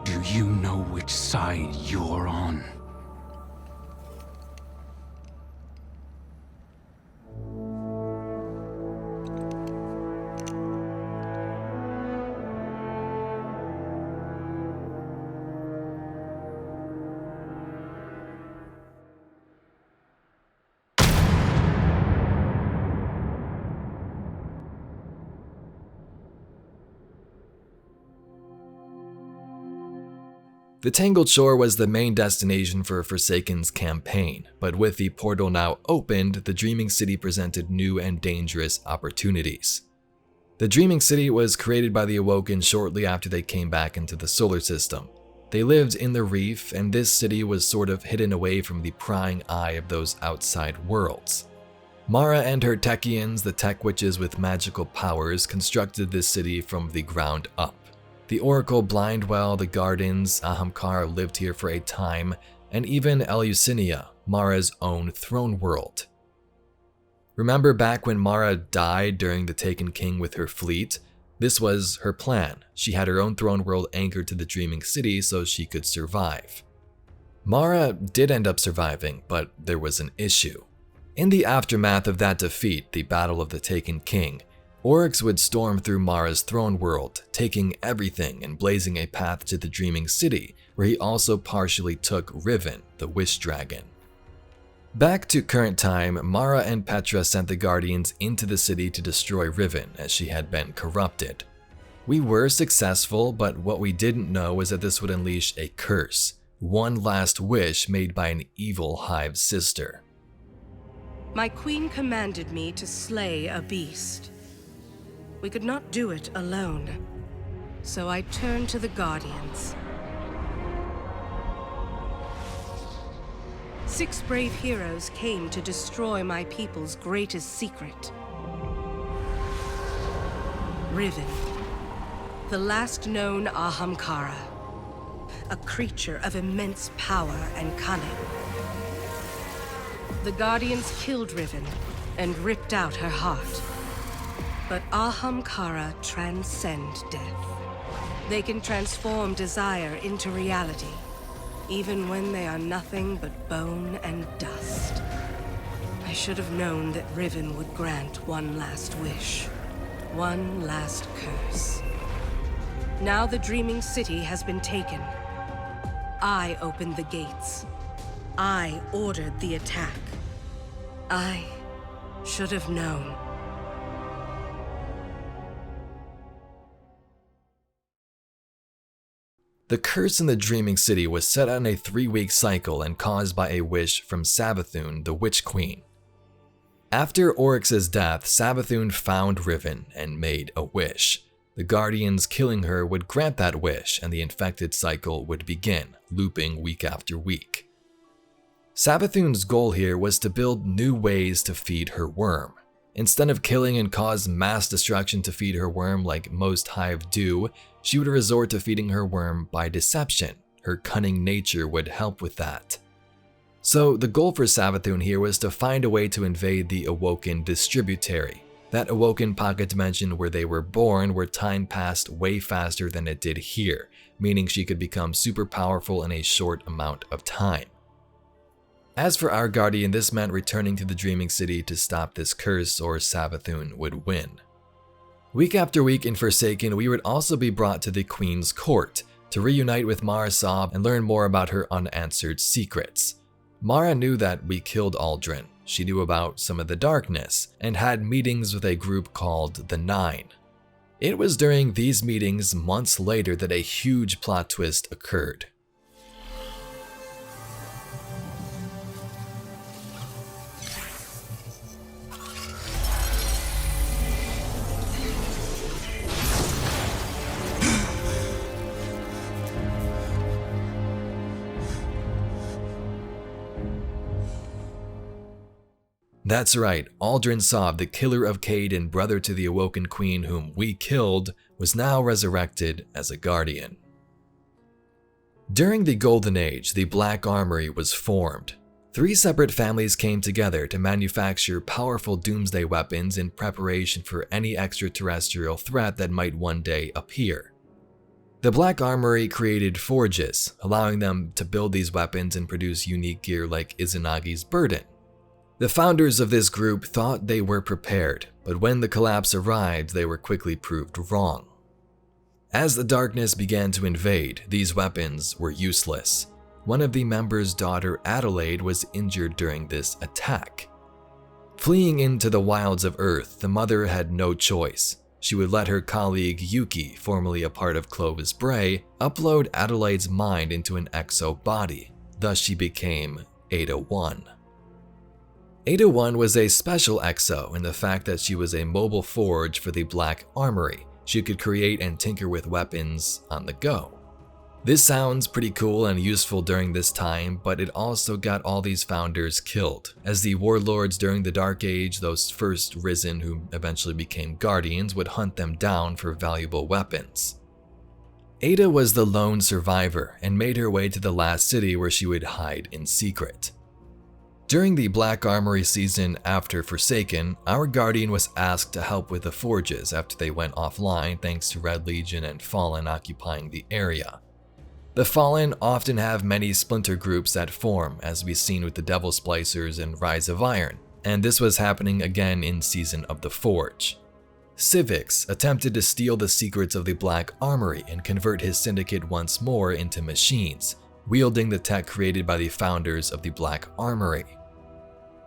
Do you know which side you're on? The Tangled Shore was the main destination for Forsaken's campaign, but with the portal now opened, the Dreaming City presented new and dangerous opportunities. The Dreaming City was created by the Awoken shortly after they came back into the solar system. They lived in the Reef, and this city was sort of hidden away from the prying eye of those outside worlds. Mara and her Techians, the tech witches with magical powers, constructed this city from the ground up. The Oracle Blindwell, the Gardens, Ahamkara lived here for a time, and even Eleusinia, Mara's own throne world. Remember back when Mara died during the Taken King with her fleet? This was her plan. She had her own throne world anchored to the Dreaming City so she could survive. Mara did end up surviving, but there was an issue. In the aftermath of that defeat, the Battle of the Taken King, Oryx would storm through Mara's throne world, taking everything and blazing a path to the Dreaming City, where he also partially took Riven, the Wish Dragon. Back to current time, Mara and Petra sent the Guardians into the city to destroy Riven, as she had been corrupted. We were successful, but what we didn't know was that this would unleash a curse, one last wish made by an evil Hive sister. My queen commanded me to slay a beast. We could not do it alone, so I turned to the Guardians. 6 brave heroes came to destroy my people's greatest secret. Riven, the last known Ahamkara, a creature of immense power and cunning. The Guardians killed Riven and ripped out her heart. But Ahamkara transcend death. They can transform desire into reality, even when they are nothing but bone and dust. I should have known that Riven would grant one last wish, one last curse. Now the Dreaming City has been taken. I opened the gates. I ordered the attack. I should have known. The curse in the Dreaming City was set on a 3-week cycle and caused by a wish from Savathun, the Witch Queen. After Oryx's death, Savathun found Riven and made a wish. The Guardians killing her would grant that wish, and the infected cycle would begin, looping week after week. Savathun's goal here was to build new ways to feed her worm. Instead of killing and cause mass destruction to feed her worm like most Hive do, she would resort to feeding her worm by deception. Her cunning nature would help with that. So the goal for Savathun here was to find a way to invade the Awoken distributary. That Awoken pocket dimension where they were born, where time passed way faster than it did here, meaning she could become super powerful in a short amount of time. As for our guardian, this meant returning to the Dreaming City to stop this curse, or Savathun would win. Week after week in Forsaken, we would also be brought to the Queen's Court to reunite with Mara Sov and learn more about her unanswered secrets. Mara knew that we killed Aldrin, she knew about some of the darkness, and had meetings with a group called the Nine. It was during these meetings months later that a huge plot twist occurred. That's right, Aldrin Sov, the killer of Cayde and brother to the Awoken Queen whom we killed, was now resurrected as a guardian. During the Golden Age, the Black Armory was formed. 3 separate families came together to manufacture powerful doomsday weapons in preparation for any extraterrestrial threat that might one day appear. The Black Armory created forges, allowing them to build these weapons and produce unique gear like Izanagi's Burden. The founders of this group thought they were prepared, but when the collapse arrived, they were quickly proved wrong. As the darkness began to invade, these weapons were useless. One of the members' daughter, Adelaide, was injured during this attack. Fleeing into the wilds of Earth, the mother had no choice. She would let her colleague Yuki, formerly a part of Clovis Bray, upload Adelaide's mind into an exo body. Thus she became Ada-1. Ada-1 was a special exo in the fact that she was a mobile forge for the Black Armory. She could create and tinker with weapons on the go. This sounds pretty cool and useful during this time, but it also got all these founders killed, as the warlords during the Dark Age, those first risen who eventually became guardians, would hunt them down for valuable weapons. Ada was the lone survivor and made her way to the last city where she would hide in secret. During the Black Armory season after Forsaken, our Guardian was asked to help with the forges after they went offline thanks to Red Legion and Fallen occupying the area. The Fallen often have many splinter groups that form, as we've seen with the Devil Splicers and Rise of Iron, and this was happening again in Season of the Forge. Civics attempted to steal the secrets of the Black Armory and convert his syndicate once more into machines, wielding the tech created by the founders of the Black Armory.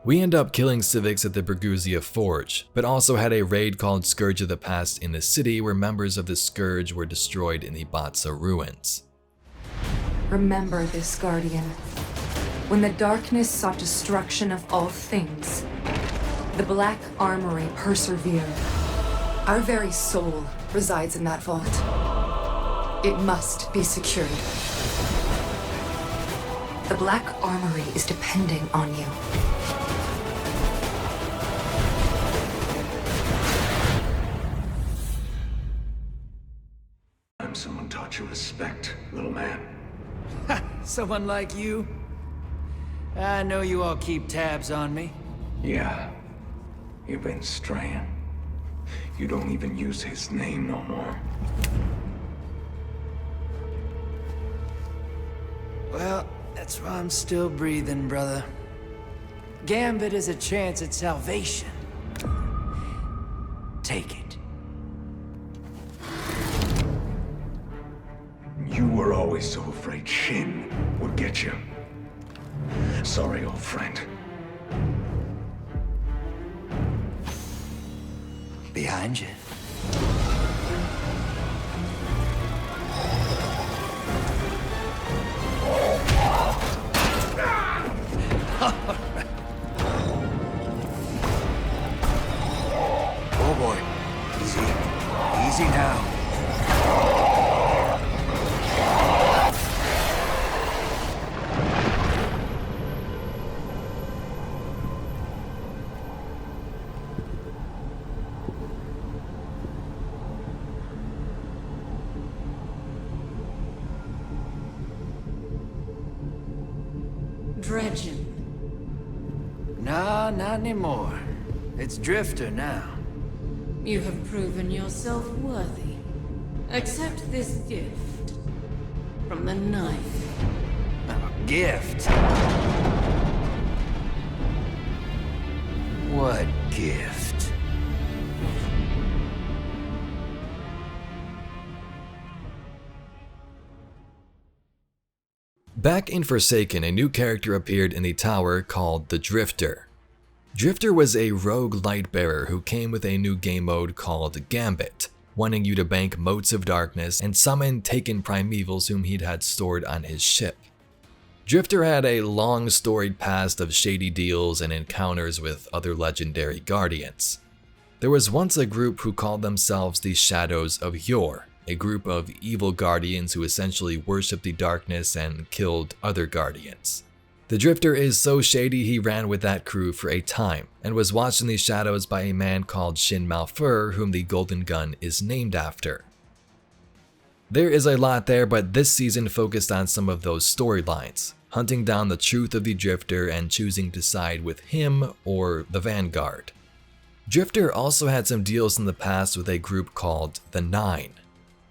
We end up killing Civics at the Berguzia Forge, but also had a raid called Scourge of the Past in the city where members of the Scourge were destroyed in the Batsa ruins. Remember this, Guardian. When the darkness sought destruction of all things, the Black Armory persevered. Our very soul resides in that vault. It must be secured. The Black Armory is depending on you. Someone taught you respect, little man. Ha! Someone like you? I know you all keep tabs on me. Yeah. You've been straying. You don't even use his name no more. Well, that's why I'm still breathing, brother. Gambit is a chance at salvation. Take it. You were always so afraid Shin would get you. Sorry, old friend. Behind you. Oh boy. Easy. Easy now. Dredgen. Nah, not anymore. It's Drifter now. You have proven yourself worthy. Accept this gift from the knife. Gift? What gift? Back in Forsaken, a new character appeared in the tower called the Drifter. Drifter was a rogue lightbearer who came with a new game mode called Gambit, wanting you to bank Motes of Darkness and summon taken primevals whom he'd had stored on his ship. Drifter had a long storied past of shady deals and encounters with other legendary guardians. There was once a group who called themselves the Shadows of Yore, a group of evil guardians who essentially worshipped the darkness and killed other guardians. The Drifter is so shady he ran with that crew for a time, and was watched in the shadows by a man called Shin Malfur, whom the Golden Gun is named after. There is a lot there, but this season focused on some of those storylines, hunting down the truth of the Drifter and choosing to side with him or the Vanguard. Drifter also had some deals in the past with a group called the Nine.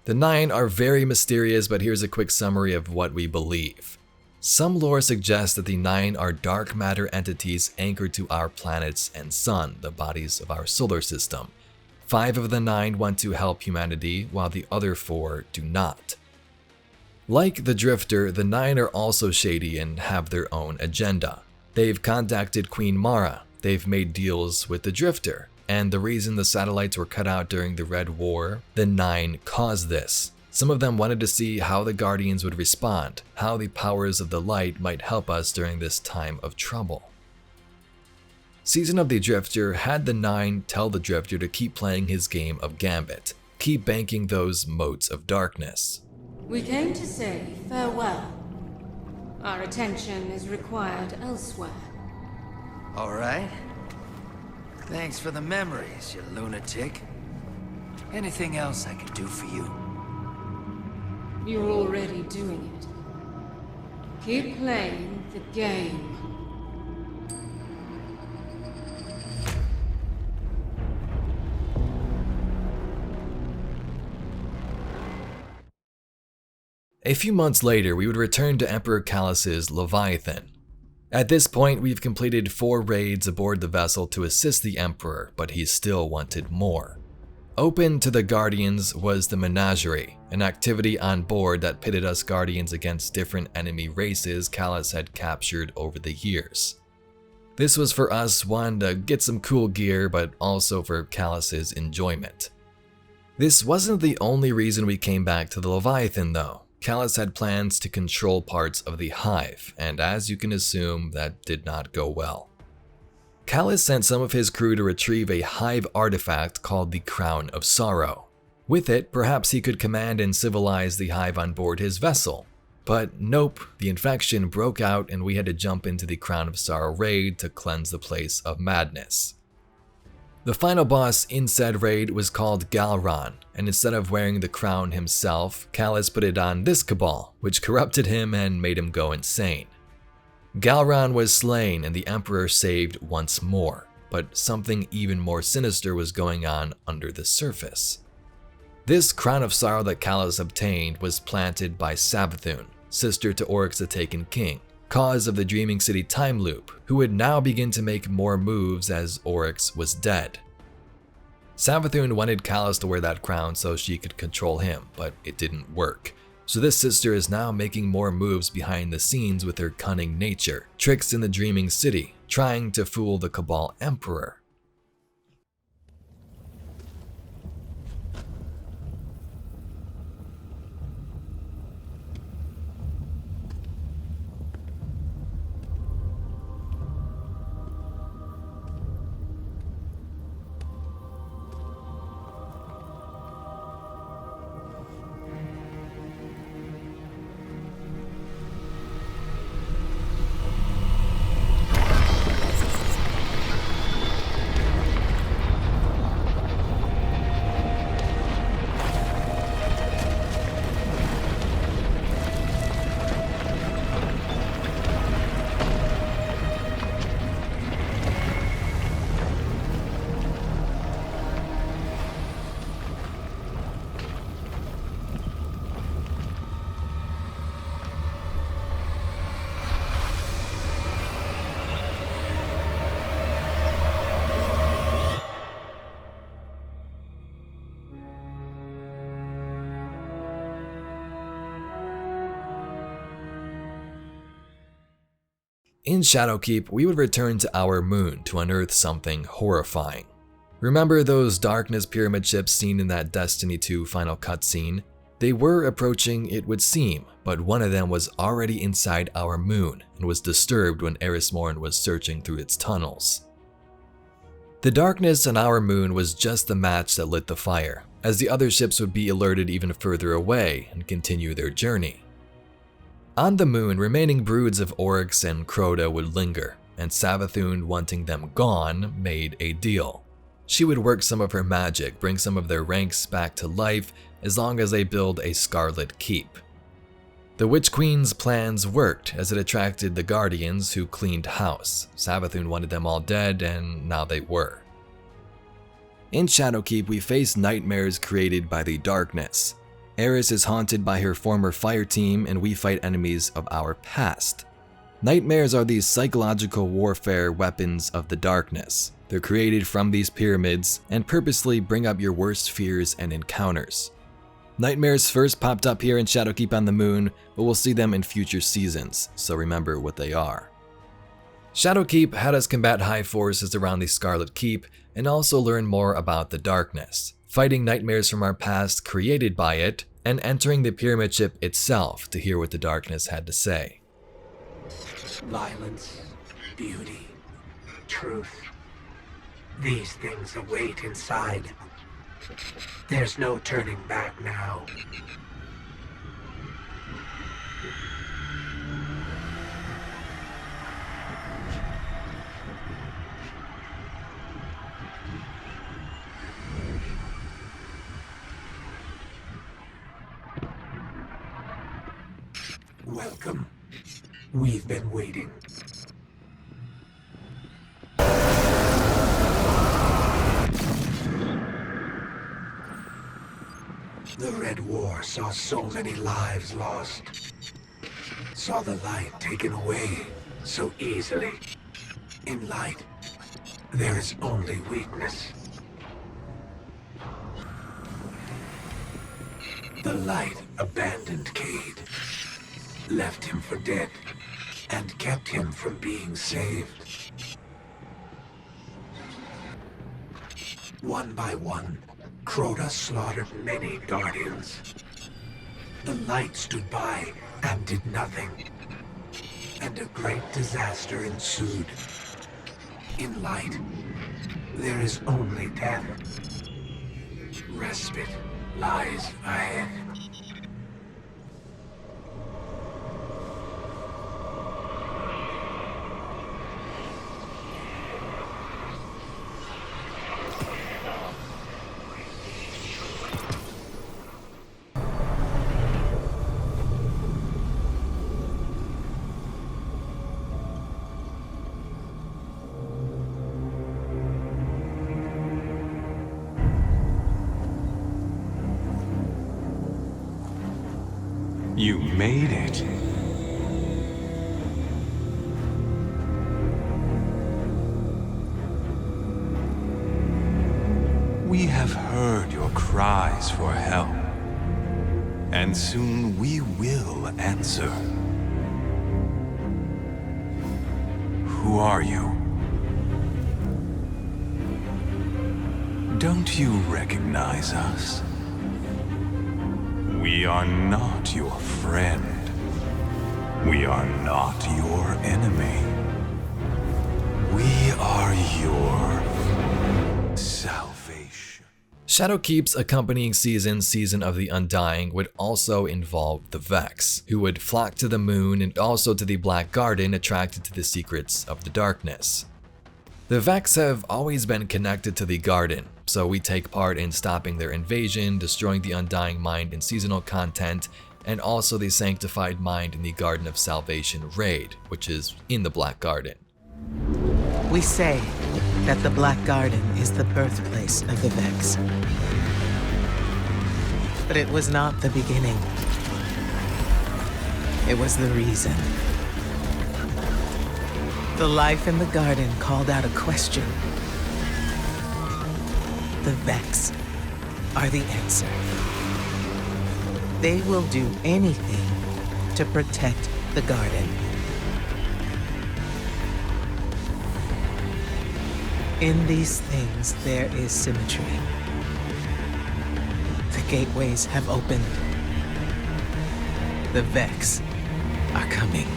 The Nine are very mysterious, but here's a quick summary of what we believe. Some lore suggests that the Nine are dark matter entities anchored to our planets and sun, the bodies of our solar system. 5 of the 9 want to help humanity, while the other 4 do not. Like the Drifter, the 9 are also shady and have their own agenda. They've contacted Queen Mara, they've made deals with the Drifter, and the reason the satellites were cut out during the Red War, the 9 caused this. Some of them wanted to see how the Guardians would respond, how the powers of the light might help us during this time of trouble. Season of the Drifter had the 9 tell the Drifter to keep playing his game of Gambit, keep banking those Motes of Darkness. We came to say farewell. Our attention is required elsewhere. All right. Thanks for the memories, you lunatic. Anything else I can do for you? You're already doing it. Keep playing the game. A few months later, we would return to Emperor Calus's Leviathan. At this point, we've completed 4 raids aboard the vessel to assist the Emperor, but he still wanted more. Open to the Guardians was the Menagerie, an activity on board that pitted us Guardians against different enemy races Calus had captured over the years. This was for us, one, to get some cool gear, but also for Calus's enjoyment. This wasn't the only reason we came back to the Leviathan though. Calus had plans to control parts of the Hive, and as you can assume, that did not go well. Calus sent some of his crew to retrieve a Hive artifact called the Crown of Sorrow. With it, perhaps he could command and civilize the Hive on board his vessel. But nope, the infection broke out and we had to jump into the Crown of Sorrow raid to cleanse the place of madness. The final boss in said raid was called Galron, and instead of wearing the crown himself, Calus put it on this Cabal, which corrupted him and made him go insane. Galron was slain and the Emperor saved once more, but something even more sinister was going on under the surface. This Crown of Sorrow that Calus obtained was planted by Savathun, sister to Oryx the Taken King, cause of the Dreaming City time loop, who would now begin to make more moves as Oryx was dead. Savathun wanted Calus to wear that crown so she could control him, but it didn't work. So this sister is now making more moves behind the scenes with her cunning nature, tricks in the Dreaming City, trying to fool the Cabal Emperor. In Shadowkeep, we would return to our moon to unearth something horrifying. Remember those darkness pyramid ships seen in that Destiny 2 final cutscene? They were approaching, it would seem, but one of them was already inside our moon and was disturbed when Eris Morn was searching through its tunnels. The darkness on our moon was just the match that lit the fire, as the other ships would be alerted even further away and continue their journey. On the moon, remaining broods of Oryx and Crota would linger, and Savathun, wanting them gone, made a deal. She would work some of her magic, bring some of their ranks back to life, as long as they build a Scarlet Keep. The Witch Queen's plans worked, as it attracted the Guardians who cleaned house. Savathun wanted them all dead, and now they were. In Shadowkeep, we face nightmares created by the darkness. Eris is haunted by her former fire team, and we fight enemies of our past. Nightmares are these psychological warfare weapons of the darkness. They're created from these pyramids and purposely bring up your worst fears and encounters. Nightmares first popped up here in Shadowkeep on the moon, but we'll see them in future seasons, so remember what they are. Shadowkeep had us combat Hive forces around the Scarlet Keep and also learn more about the darkness, fighting nightmares from our past created by it, and entering the pyramid ship itself to hear what the darkness had to say. Violence, beauty, truth. These things await inside. There's no turning back now. Welcome. We've been waiting. The Red War saw so many lives lost. Saw the light taken away so easily. In light, there is only weakness. The light abandoned Cade, left him for dead, and kept him from being saved. One by one, Crota slaughtered many Guardians. The light stood by and did nothing, and a great disaster ensued. In light, there is only death. Respite lies ahead. You made it. We have heard your cries for help, and soon we will answer. Who are you? Don't you recognize us? We are not your friend. We are not your enemy. We are your salvation. Shadowkeep's accompanying season of the Undying, would also involve the Vex, who would flock to the moon and also to the Black Garden, attracted to the secrets of the darkness. The Vex have always been connected to the Garden, so we take part in stopping their invasion, destroying the Undying Mind in seasonal content, and also the Sanctified Mind in the Garden of Salvation raid, which is in the Black Garden. We say that the Black Garden is the birthplace of the Vex. But it was not the beginning. It was the reason. The life in the garden called out a question. The Vex are the answer. They will do anything to protect the garden. In these things, there is symmetry. The gateways have opened. The Vex are coming.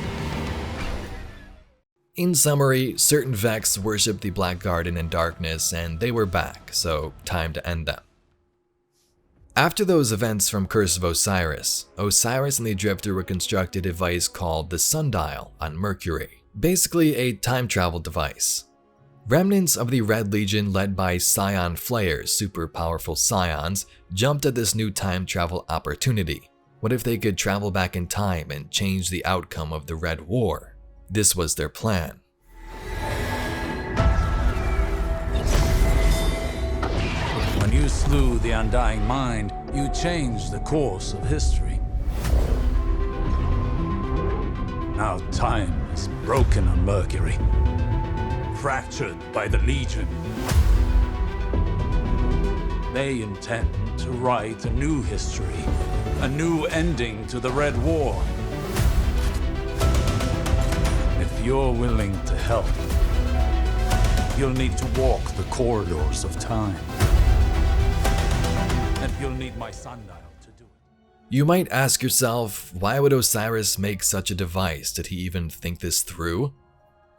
In summary, certain Vex worship the Black Garden in darkness, and they were back, so time to end them. After those events from Curse of Osiris, Osiris and the Drifter would construct a device called the Sundial on Mercury, basically a time travel device. Remnants of the Red Legion led by Scion Flayers, super powerful Scions, jumped at this new time travel opportunity. What if they could travel back in time and change the outcome of the Red War? This was their plan. When you slew the Undying Mind, you changed the course of history. Now time is broken on Mercury, fractured by the Legion. They intend to write a new history, a new ending to the Red War. If you're willing to help, you'll need to walk the corridors of time. And you'll need my sundial to do it. You might ask yourself, why would Osiris make such a device? Did he even think this through?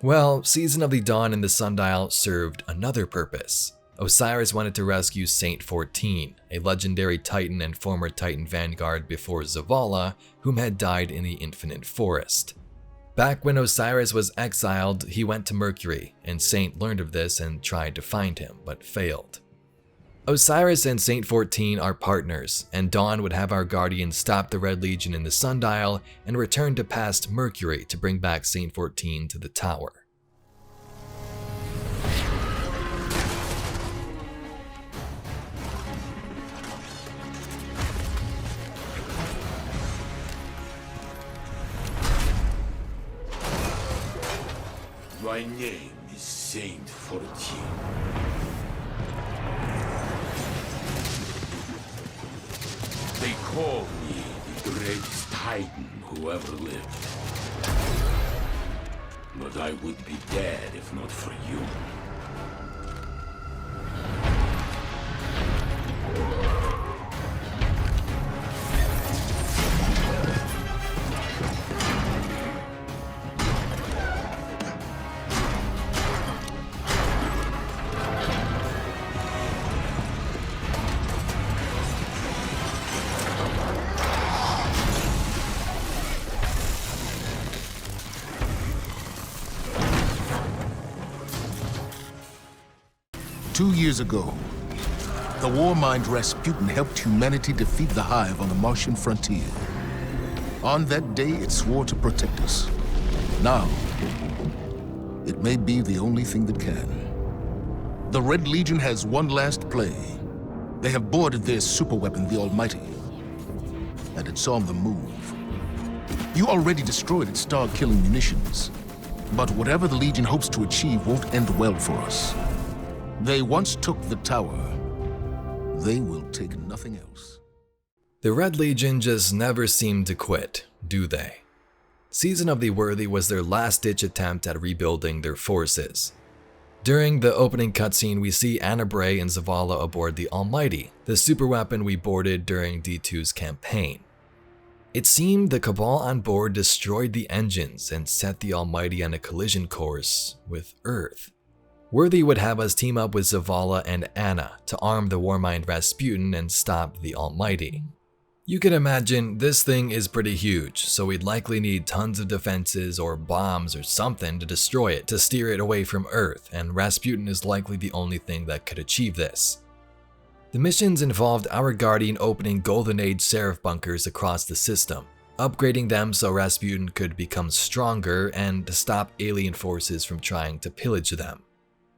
Well, Season of the Dawn and the Sundial served another purpose. Osiris wanted to rescue Saint 14, a legendary Titan and former Titan vanguard before Zavala, whom had died in the Infinite Forest. Back when Osiris was exiled, he went to Mercury, and Saint learned of this and tried to find him, but failed. Osiris and Saint 14 are partners, and Dawn would have our Guardian stop the Red Legion in the Sundial and return to past Mercury to bring back Saint 14 to the tower. My name is Saint 14. They call me the greatest Titan who ever lived. But I would be dead if not for you. Two years ago, the Warmind Rasputin helped humanity defeat the Hive on the Martian frontier. On that day, it swore to protect us. Now, it may be the only thing that can. The Red Legion has one last play. They have boarded their superweapon, the Almighty, and it's on the move. You already destroyed its star-killing munitions, but whatever the Legion hopes to achieve won't end well for us. They once took the tower. They will take nothing else. The Red Legion just never seemed to quit, do they? Season of the Worthy was their last-ditch attempt at rebuilding their forces. During the opening cutscene, we see Anna Bray and Zavala aboard the Almighty, the superweapon we boarded during D2's campaign. It seemed the Cabal on board destroyed the engines and set the Almighty on a collision course with Earth. Worthy would have us team up with Zavala and Anna to arm the Warmind Rasputin and stop the Almighty. You can imagine this thing is pretty huge, so we'd likely need tons of defenses or bombs or something to destroy it to steer it away from Earth, and Rasputin is likely the only thing that could achieve this. The missions involved our Guardian opening Golden Age Seraph bunkers across the system, upgrading them so Rasputin could become stronger and to stop alien forces from trying to pillage them.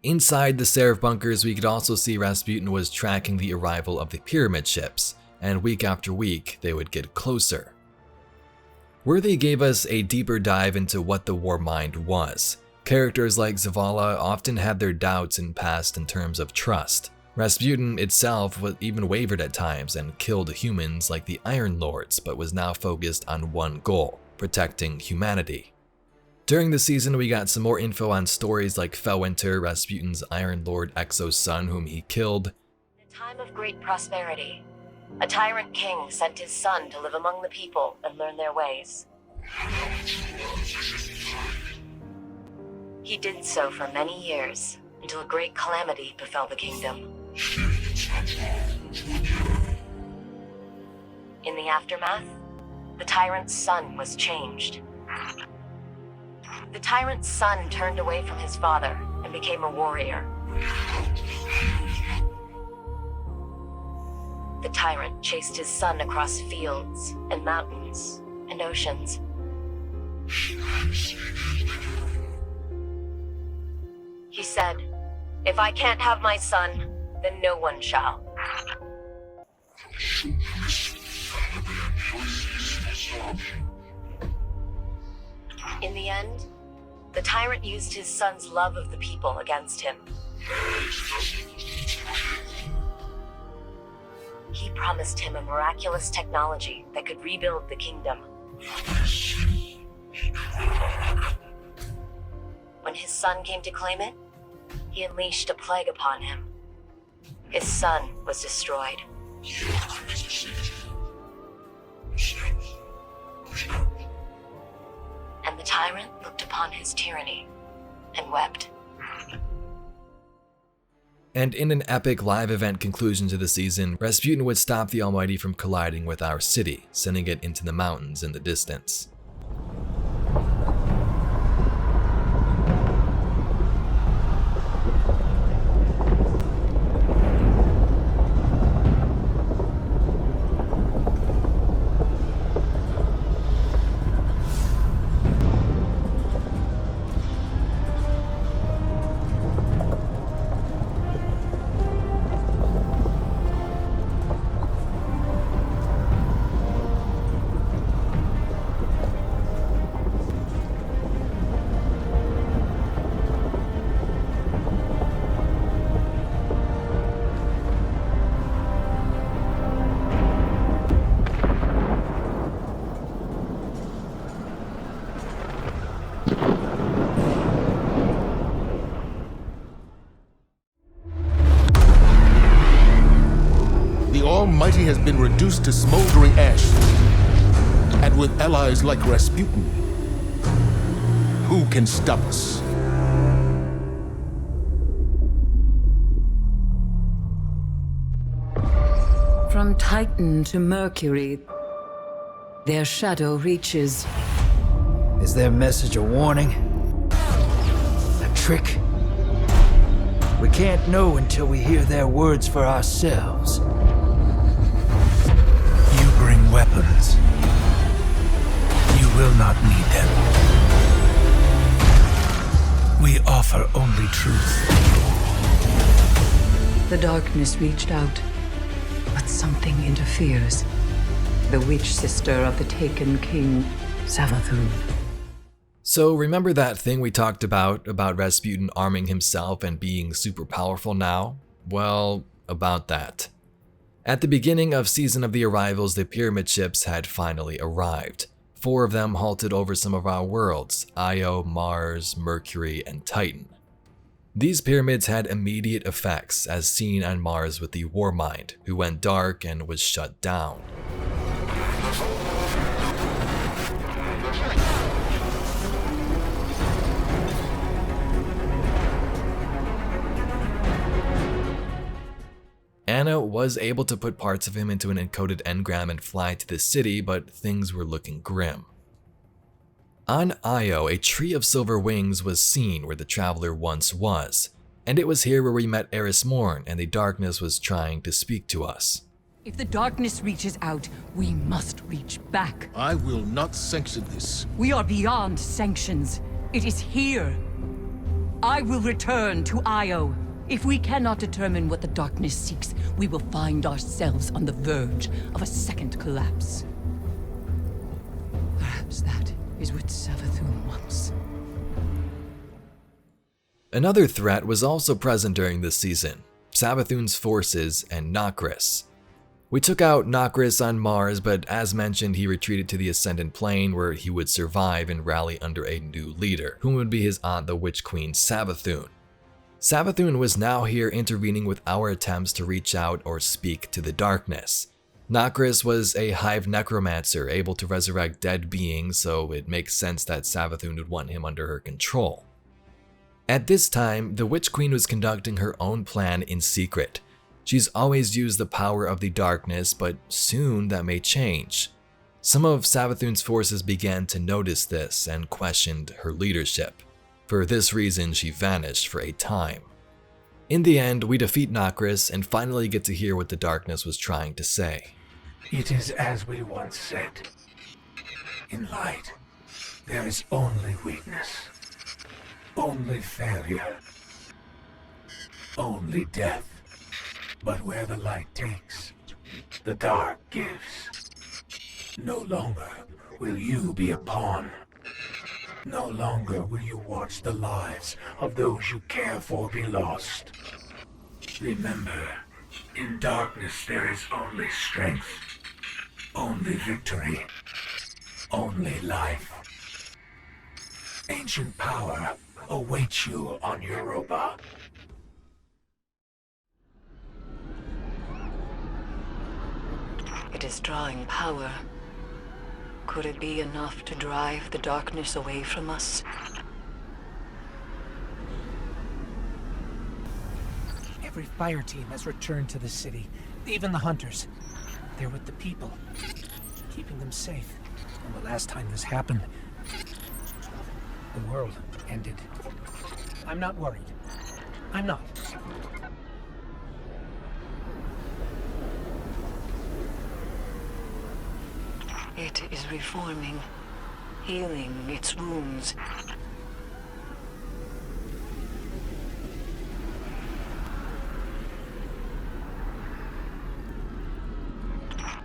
Inside the Seraph bunkers, we could also see Rasputin was tracking the arrival of the pyramid ships, and week after week, they would get closer. Worthy gave us a deeper dive into what the Warmind was. Characters like Zavala often had their doubts in past in terms of trust. Rasputin itself even wavered at times and killed humans like the Iron Lords, but was now focused on one goal: protecting humanity. During the season, we got some more info on stories like Felwinter, Rasputin's Iron Lord Exo's son whom he killed. In a time of great prosperity, a tyrant king sent his son to live among the people and learn their ways. He did so for many years, until a great calamity befell the kingdom. In the aftermath, the tyrant's son was changed. The tyrant's son turned away from his father and became a warrior. The tyrant chased his son across fields and mountains and oceans. He said, "If I can't have my son, then no one shall." In the end, the tyrant used his son's love of the people against him. He promised him a miraculous technology that could rebuild the kingdom. When his son came to claim it, he unleashed a plague upon him. His son was destroyed. And the tyrant looked upon his tyranny and wept. And in an epic live event conclusion to the season, Rasputin would stop the Almighty from colliding with our city, sending it into the mountains in the distance. Almighty has been reduced to smoldering ash. And with allies like Rasputin, who can stop us? From Titan to Mercury, their shadow reaches. Is their message a warning? A trick? We can't know until we hear their words for ourselves. You bring weapons. You will not need them. We offer only truth. The darkness reached out, but something interferes. The witch sister of the taken king, Savathun. So remember that thing we talked about Rasputin arming himself and being super powerful now? Well, about that. At the beginning of Season of the Arrivals, the pyramid ships had finally arrived. 4 of them halted over some of our worlds, Io, Mars, Mercury, and Titan. These pyramids had immediate effects, as seen on Mars with the Warmind, who went dark and was shut down. Anna was able to put parts of him into an encoded engram and fly to the city, but things were looking grim. On Io, a tree of silver wings was seen where the Traveler once was, and it was here where we met Eris Morn, and the darkness was trying to speak to us. If the darkness reaches out, we must reach back. I will not sanction this. We are beyond sanctions. It is here. I will return to Io. If we cannot determine what the darkness seeks, we will find ourselves on the verge of a second collapse. Perhaps that is what Savathun wants. Another threat was also present during this season, Savathun's forces and Nokris. We took out Nokris on Mars, but as mentioned, he retreated to the Ascendant Plane where he would survive and rally under a new leader, whom would be his aunt, the Witch Queen Savathun. Savathun was now here intervening with our attempts to reach out or speak to the darkness. Nokris was a Hive necromancer, able to resurrect dead beings, so it makes sense that Savathun would want him under her control. At this time, the Witch Queen was conducting her own plan in secret. She's always used the power of the darkness, but soon that may change. Some of Savathun's forces began to notice this and questioned her leadership. For this reason, she vanished for a time. In the end, we defeat Nokris and finally get to hear what the darkness was trying to say. It is as we once said. In light, there is only weakness, only failure, only death. But where the light takes, the dark gives. No longer will you be a pawn. No longer will you watch the lives of those you care for be lost. Remember, in darkness there is only strength, only victory, only life. Ancient power awaits you on Europa. It is drawing power. Could it be enough to drive the darkness away from us? Every fire team has returned to the city, even the hunters. They're with the people, keeping them safe. And the last time this happened, the world ended. I'm not worried. I'm not. It is reforming, healing its wounds.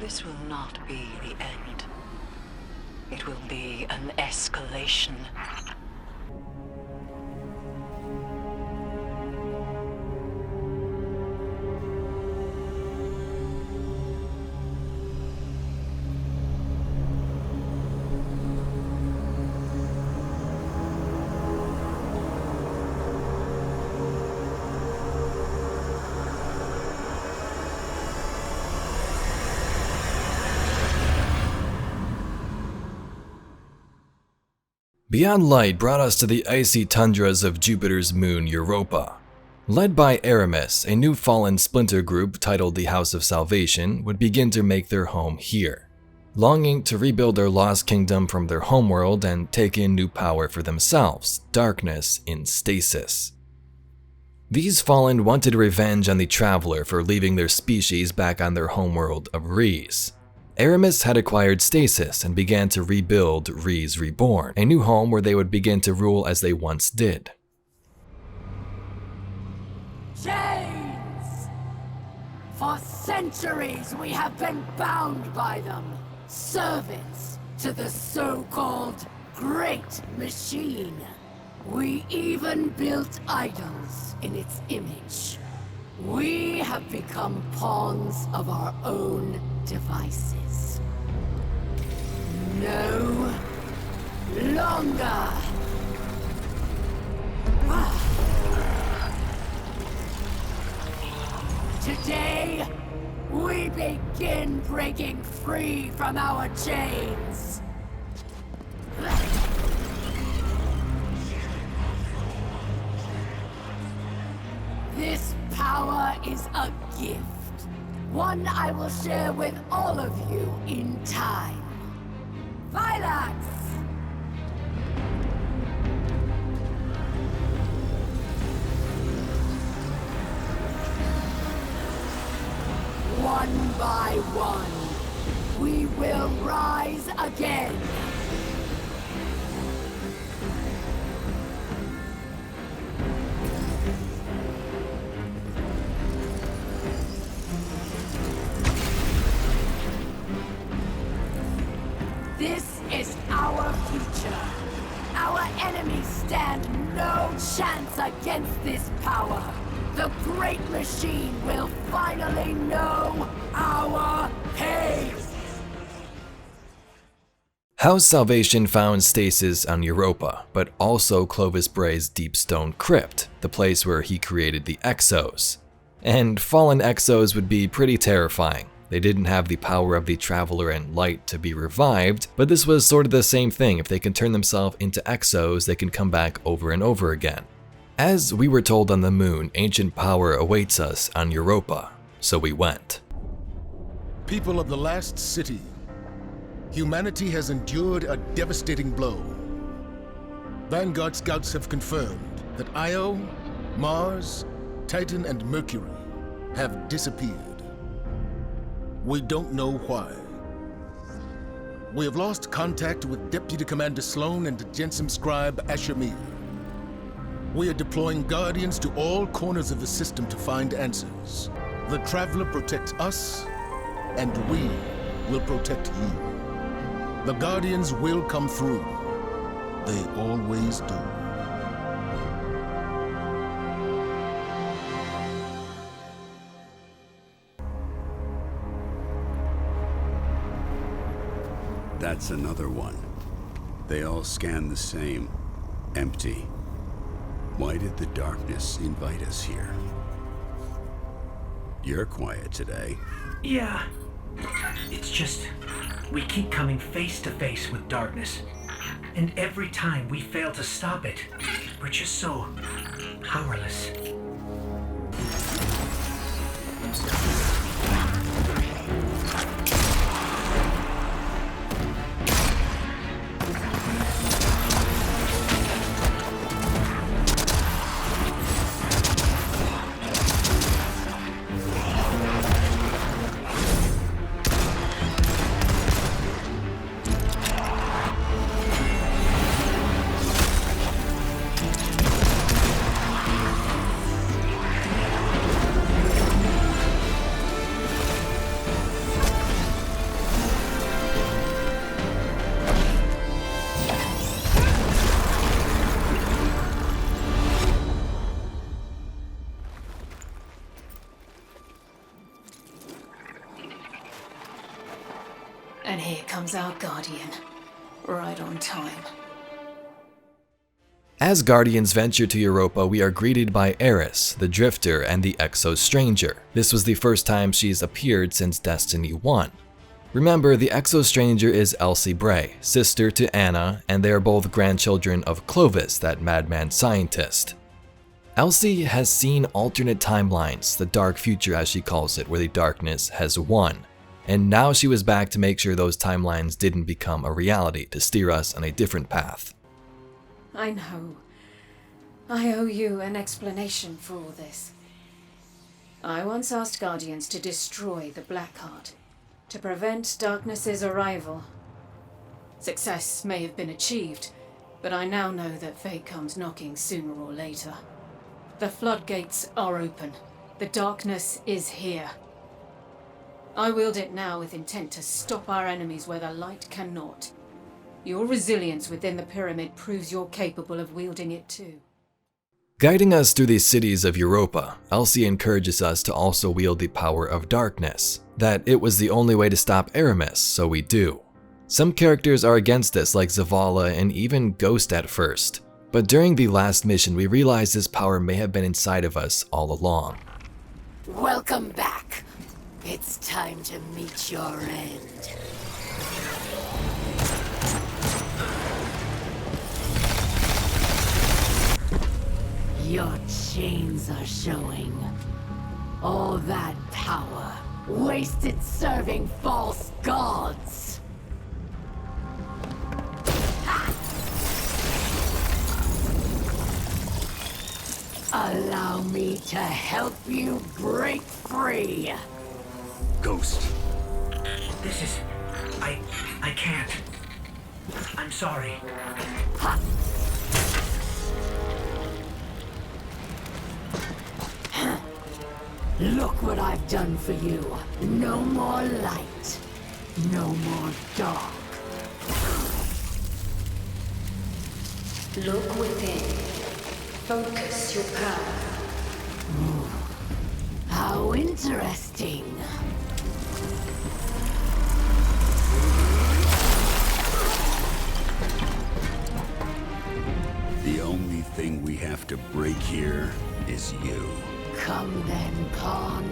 This will not be the end. It will be an escalation. Beyond Light brought us to the icy tundras of Jupiter's moon Europa. Led by Aramis, a new fallen splinter group titled the House of Salvation would begin to make their home here, longing to rebuild their lost kingdom from their homeworld and take in new power for themselves, darkness in stasis. These fallen wanted revenge on the Traveler for leaving their species back on their homeworld of Rize. Aramis had acquired stasis and began to rebuild Rize Reborn, a new home where they would begin to rule as they once did. Chains! For centuries we have been bound by them, servants to the so-called Great Machine. We even built idols in its image. We have become pawns of our own devices. No longer. Today, we begin breaking free from our chains. This power is a gift. One I will share with all of you in time. Vilax! One by one, we will rise again. This is our future. Our enemies stand no chance against this power. The great machine will finally know our pain! House Salvation found stasis on Europa, but also Clovis Bray's Deep Stone Crypt, the place where he created the Exos. And fallen Exos would be pretty terrifying. They didn't have the power of the Traveler and Light to be revived, but this was sort of the same thing. If they can turn themselves into Exos, they can come back over and over again. As we were told on the moon, ancient power awaits us on Europa, so we went. People of the last city, humanity has endured a devastating blow. Vanguard scouts have confirmed that Io, Mars, Titan, and Mercury have disappeared. We don't know why. We have lost contact with Deputy Commander Sloan and Jensen Scribe Ashamir. We are deploying Guardians to all corners of the system to find answers. The Traveler protects us, and we will protect you. The Guardians will come through. They always do. That's another one. They all scan the same. Empty. Why did the darkness invite us here? You're quiet today. Yeah. It's just, we keep coming face to face with darkness. And every time we fail to stop it, we're just so powerless. And here comes our Guardian. Right on time. As Guardians venture to Europa, we are greeted by Eris, the Drifter, and the Exo Stranger. This was the first time she's appeared since Destiny 1. Remember, the Exo Stranger is Elsie Bray, sister to Anna, and they are both grandchildren of Clovis, that madman scientist. Elsie has seen alternate timelines, the dark future as she calls it, where the darkness has won. And now she was back to make sure those timelines didn't become a reality, to steer us on a different path. I know. I owe you an explanation for all this. I once asked Guardians to destroy the Blackheart, to prevent Darkness's arrival. Success may have been achieved, but I now know that fate comes knocking sooner or later. The floodgates are open. The darkness is here. I wield it now with intent to stop our enemies where the light cannot. Your resilience within the pyramid proves you're capable of wielding it too. Guiding us through the cities of Europa, Elsie encourages us to also wield the power of darkness, that it was the only way to stop Aramis, so we do. Some characters are against this, like Zavala and even Ghost at first, but during the last mission we realized this power may have been inside of us all along. Welcome back. It's time to meet your end. Your chains are showing. All that power, wasted serving false gods. Ha! Allow me to help you break free. Ghost. This is... I can't. I'm sorry. Ha! Look what I've done for you. No more light. No more dark. Look within. Focus your power. How interesting. The only thing we have to break here is you. Come then, Pawn.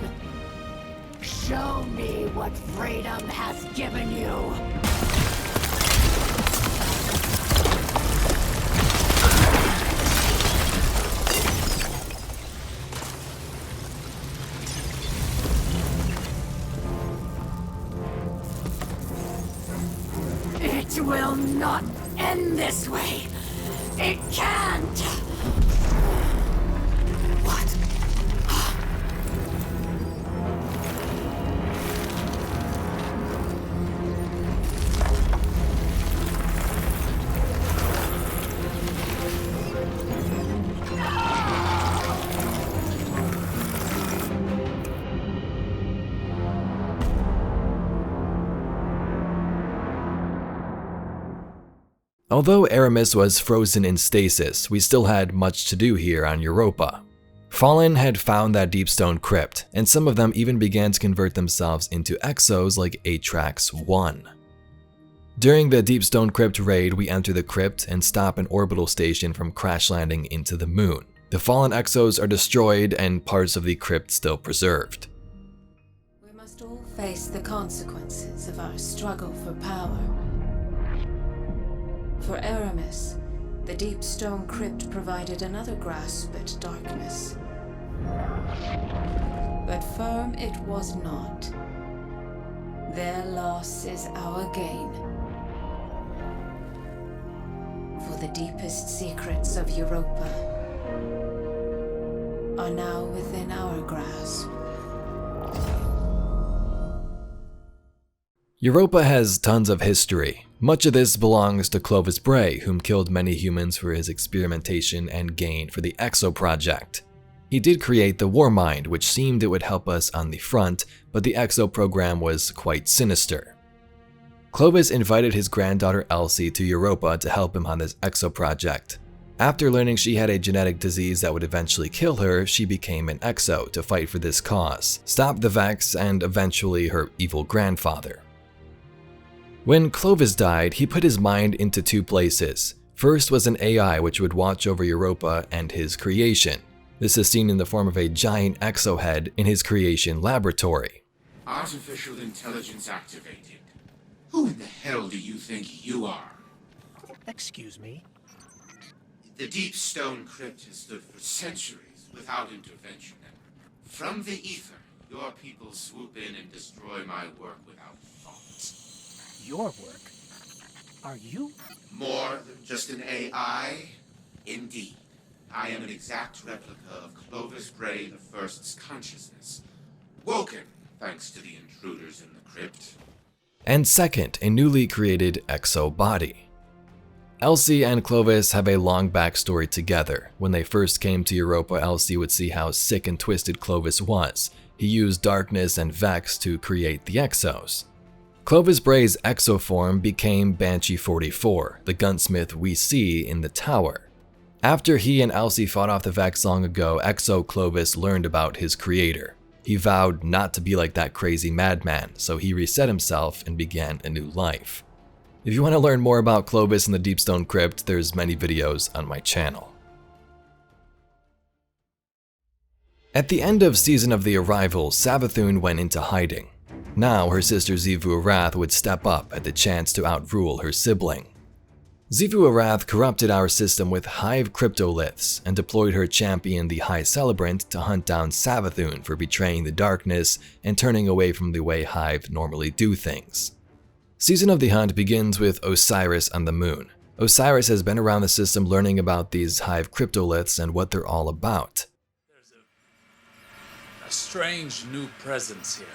Show me what freedom has given you. It will not end this way. It can't. What? Although Aramis was frozen in stasis, we still had much to do here on Europa. Fallen had found that Deepstone Crypt, and some of them even began to convert themselves into exos like Atrax 1. During the Deepstone Crypt raid, we enter the crypt and stop an orbital station from crash landing into the moon. The fallen exos are destroyed and parts of the crypt still preserved. We must all face the consequences of our struggle for power. For Aramis, the deep stone crypt provided another grasp at darkness. But firm it was not. Their loss is our gain. For the deepest secrets of Europa are now within our grasp. Europa has tons of history. Much of this belongs to Clovis Bray, whom killed many humans for his experimentation and gain for the Exo Project. He did create the Warmind, which seemed it would help us on the front, but the Exo program was quite sinister. Clovis invited his granddaughter Elsie to Europa to help him on this Exo Project. After learning she had a genetic disease that would eventually kill her, she became an Exo to fight for this cause, stop the Vex, and eventually her evil grandfather. When Clovis died, he put his mind into two places. First was an AI which would watch over Europa and his creation. This is seen in the form of a giant exo head in his creation laboratory. Artificial intelligence activated. Who in the hell do you think you are? Excuse me? The deep stone crypt has stood for centuries without intervention. And from the ether, your people swoop in and destroy my work without thought. Your work? Are you? More than just an AI? Indeed. I am an exact replica of Clovis Bray I's consciousness. Woken, thanks to the intruders in the crypt. And second, a newly created exo body. Elsie and Clovis have a long backstory together. When they first came to Europa, Elsie would see how sick and twisted Clovis was. He used darkness and Vex to create the exos. Clovis Bray's exo form became Banshee 44, the gunsmith we see in the tower. After he and Elsie fought off the Vex long ago, Exo Clovis learned about his creator. He vowed not to be like that crazy madman, so he reset himself and began a new life. If you want to learn more about Clovis and the Deepstone Crypt, there's many videos on my channel. At the end of Season of the Arrival, Savathun went into hiding. Now her sister Xivu Arath would step up at the chance to outrule her sibling. Xivu Arath corrupted our system with Hive cryptoliths and deployed her champion the High Celebrant to hunt down Savathun for betraying the darkness and turning away from the way Hive normally do things. Season of the Hunt begins with Osiris on the moon. Osiris has been around the system learning about these Hive cryptoliths and what they're all about. There's a strange new presence here.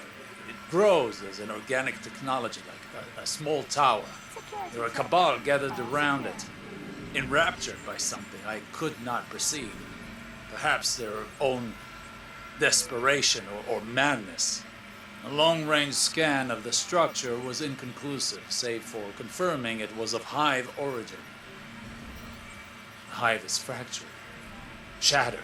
It grows as an organic technology, like a small tower. There are Cabal gathered around it, enraptured by something I could not perceive. Perhaps their own desperation or madness. A long-range scan of the structure was inconclusive, save for confirming it was of Hive origin. The Hive is fractured, shattered,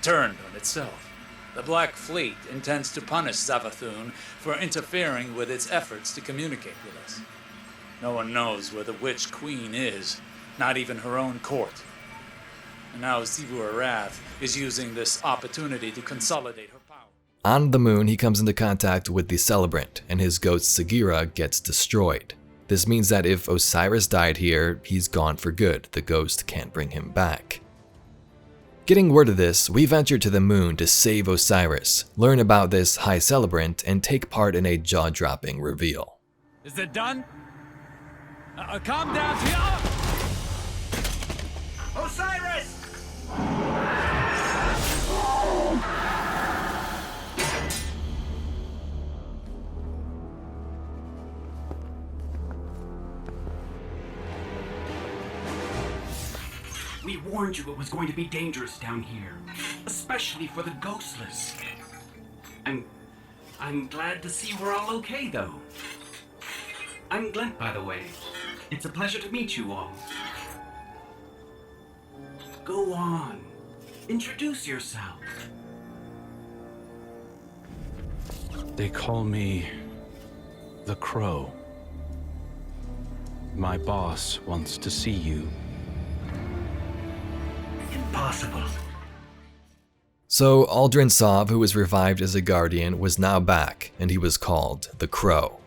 turned on itself. The Black Fleet intends to punish Savathun for interfering with its efforts to communicate with us. No one knows where the Witch Queen is, not even her own court. And now Sivu Arath is using this opportunity to consolidate her power. On the moon, he comes into contact with the Celebrant, and his ghost Sagira gets destroyed. This means that if Osiris died here, he's gone for good. The ghost can't bring him back. Getting word of this, we venture to the moon to save Osiris, learn about this High Celebrant, and take part in a jaw-dropping reveal. Is it done? Calm down, Tia! Osiris! We warned you it was going to be dangerous down here, especially for the ghostless. I'm glad to see we're all okay, though. I'm Glent, by the way. It's a pleasure to meet you all. Go on. Introduce yourself. They call me the Crow. My boss wants to see you. Impossible. So Aldrin Sov, who was revived as a Guardian, was now back, and he was called the Crow.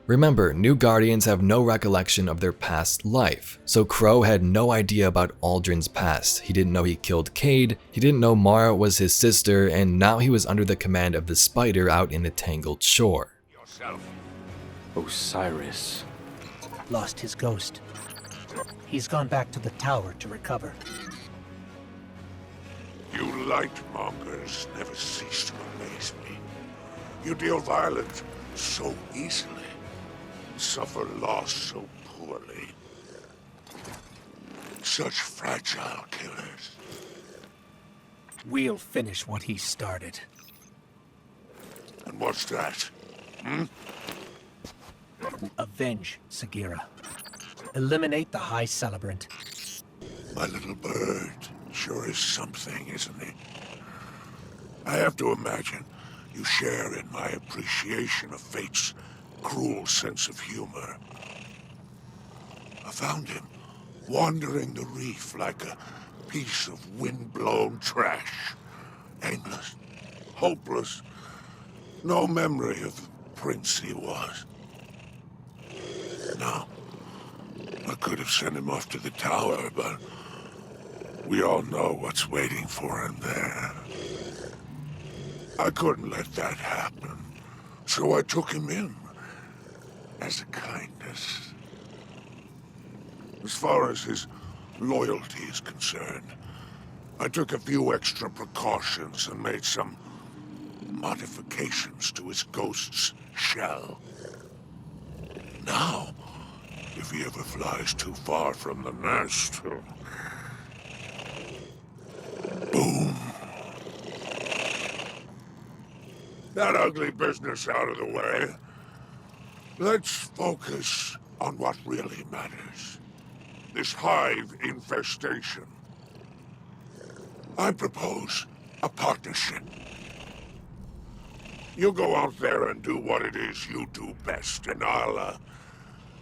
Remember, new Guardians have no recollection of their past life, so Crow had no idea about Aldrin's past. He didn't know he killed Cade, he didn't know Mara was his sister, and now he was under the command of the Spider out in the Tangled Shore. Yourself. Osiris. Lost his ghost. He's gone back to the tower to recover. You lightmongers never cease to amaze me. You deal violence so easily, suffer loss so poorly. Such fragile killers. We'll finish what he started. And what's that? Avenge Sagira. Eliminate the High Celebrant. My little bird sure is something, isn't he? I have to imagine you share in my appreciation of fate's cruel sense of humor. I found him wandering the reef like a piece of wind-blown trash. Aimless, hopeless, no memory of the prince he was. Now, I could have sent him off to the tower, but we all know what's waiting for him there. I couldn't let that happen, so I took him in as a kindness. As far as his loyalty is concerned, I took a few extra precautions and made some modifications to his ghost's shell. Now, if he ever flies too far from the nest, boom. That ugly business out of the way. Let's focus on what really matters. This Hive infestation. I propose a partnership. You go out there and do what it is you do best, and I'll,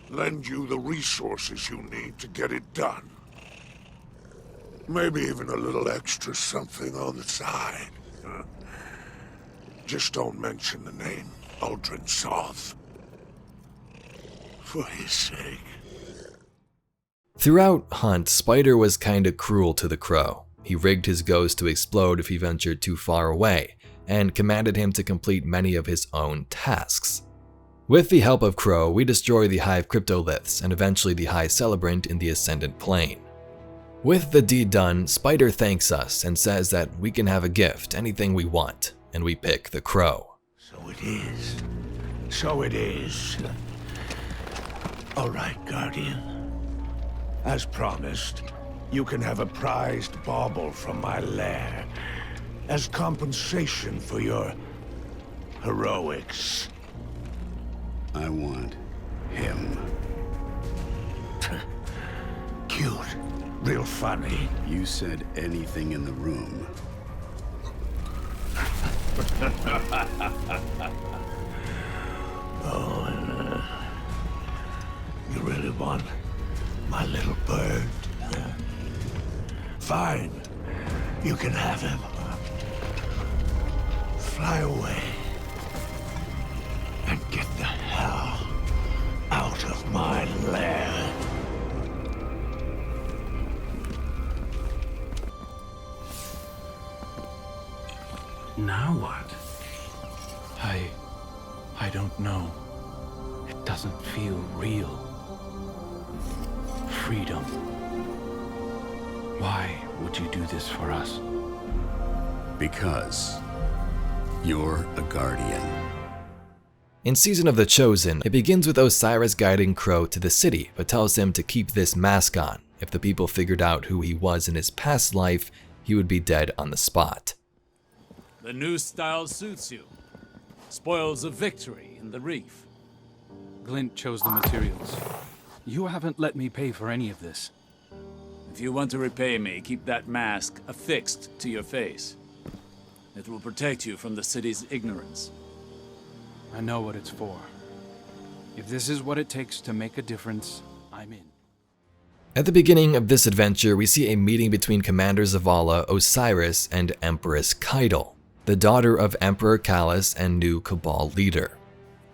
lend you the resources you need to get it done. Maybe even a little extra something on the side. Just don't mention the name Aldrin Sov. For his sake. Throughout Hunt, Spider was kinda cruel to the Crow. He rigged his ghost to explode if he ventured too far away, and commanded him to complete many of his own tasks. With the help of Crow, we destroy the Hive cryptoliths and eventually the High Celebrant in the Ascendant Plane. With the deed done, Spider thanks us and says that we can have a gift, anything we want, and we pick the Crow. So it is. So it is. All right, Guardian. As promised, you can have a prized bauble from my lair as compensation for your heroics. I want him. Cute. Real funny. You said anything in the room. Oh, and, you really want my little bird? Fine. You can have him. Fly away. And get the hell out of my lair. Now what? I don't know. It doesn't feel real. Freedom. Why would you do this for us? Because you're a guardian. In Season of the Chosen, it begins with Osiris guiding Crow to the city, but tells him to keep this mask on. If the people figured out who he was in his past life, he would be dead on the spot. The new style suits you. Spoils of victory in the reef. Glint chose the materials. You haven't let me pay for any of this. If you want to repay me, keep that mask affixed to your face. It will protect you from the city's ignorance. I know what it's for. If this is what it takes to make a difference, I'm in. At the beginning of this adventure, we see a meeting between Commander Zavala, Osiris, and Empress Keitel, the daughter of Emperor Calus and new Cabal leader.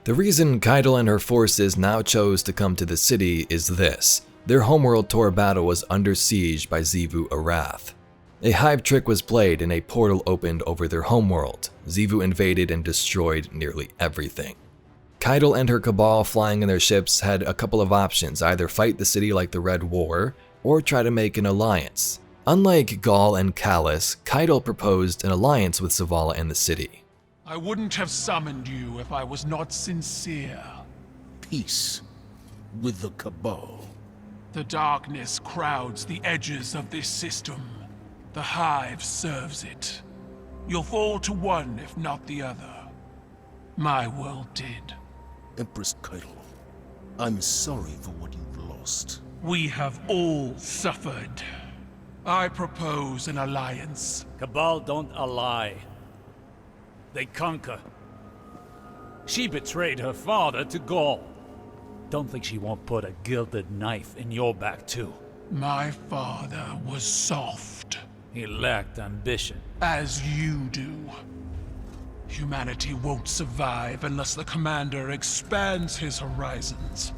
The reason Keitel and her forces now chose to come to the city is this. Their homeworld Tor battle was under siege by Xivu Arath. A Hive trick was played and a portal opened over their homeworld. Xivu invaded and destroyed nearly everything. Keitel and her Cabal flying in their ships had a couple of options, either fight the city like the Red War, or try to make an alliance. Unlike Gaul and Calus, Keitel proposed an alliance with Zavala and the city. I wouldn't have summoned you if I was not sincere. Peace with the Cabal. The darkness crowds the edges of this system. The Hive serves it. You'll fall to one, if not the other. My world did. Empress Keitel, I'm sorry for what you've lost. We have all suffered. I propose an alliance. Cabal don't ally. They conquer. She betrayed her father to Gaul. Don't think she won't put a gilded knife in your back too. My father was soft. He lacked ambition. As you do. Humanity won't survive unless the Commander expands his horizons.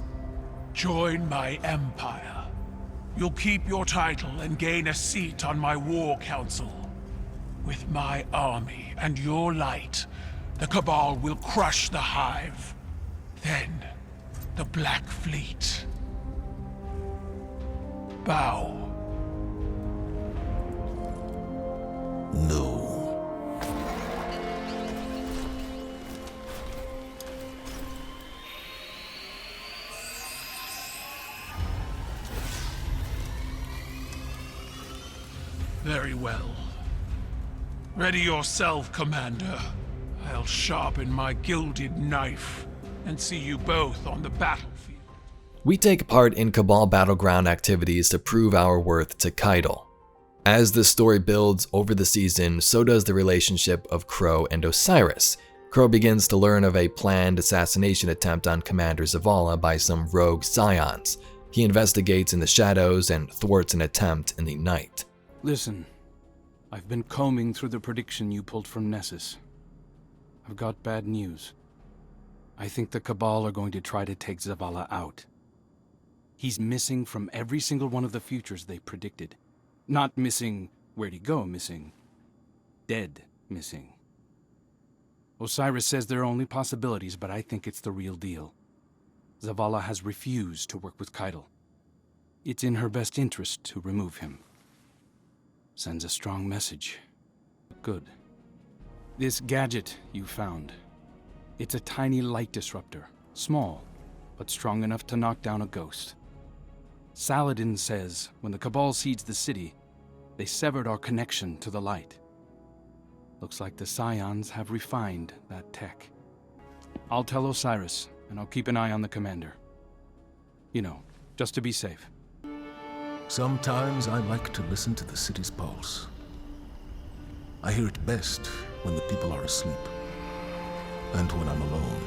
Join my empire. You'll keep your title and gain a seat on my war council. With my army and your light, the Cabal will crush the Hive. Then, the Black Fleet. Bow. No. Very well. Ready yourself, Commander. I'll sharpen my gilded knife and see you both on the battlefield. We take part in Cabal battleground activities to prove our worth to Keitel. As the story builds over the season, so does the relationship of Crow and Osiris. Crow begins to learn of a planned assassination attempt on Commander Zavala by some rogue scions. He investigates in the shadows and thwarts an attempt in the night. Listen, I've been combing through the prediction you pulled from Nessus. I've got bad news. I think the Cabal are going to try to take Zavala out. He's missing from every single one of the futures they predicted. Not missing where'd he go missing. Dead missing. Osiris says there are only possibilities, but I think it's the real deal. Zavala has refused to work with Keitel. It's in her best interest to remove him. Sends a strong message. Good. This gadget you found. It's a tiny light disruptor. Small, but strong enough to knock down a ghost. Saladin says when the Cabal sieged the city, they severed our connection to the light. Looks like the Scions have refined that tech. I'll tell Osiris, and I'll keep an eye on the Commander. You know, just to be safe. Sometimes I like to listen to the city's pulse. I hear it best when the people are asleep, and when I'm alone.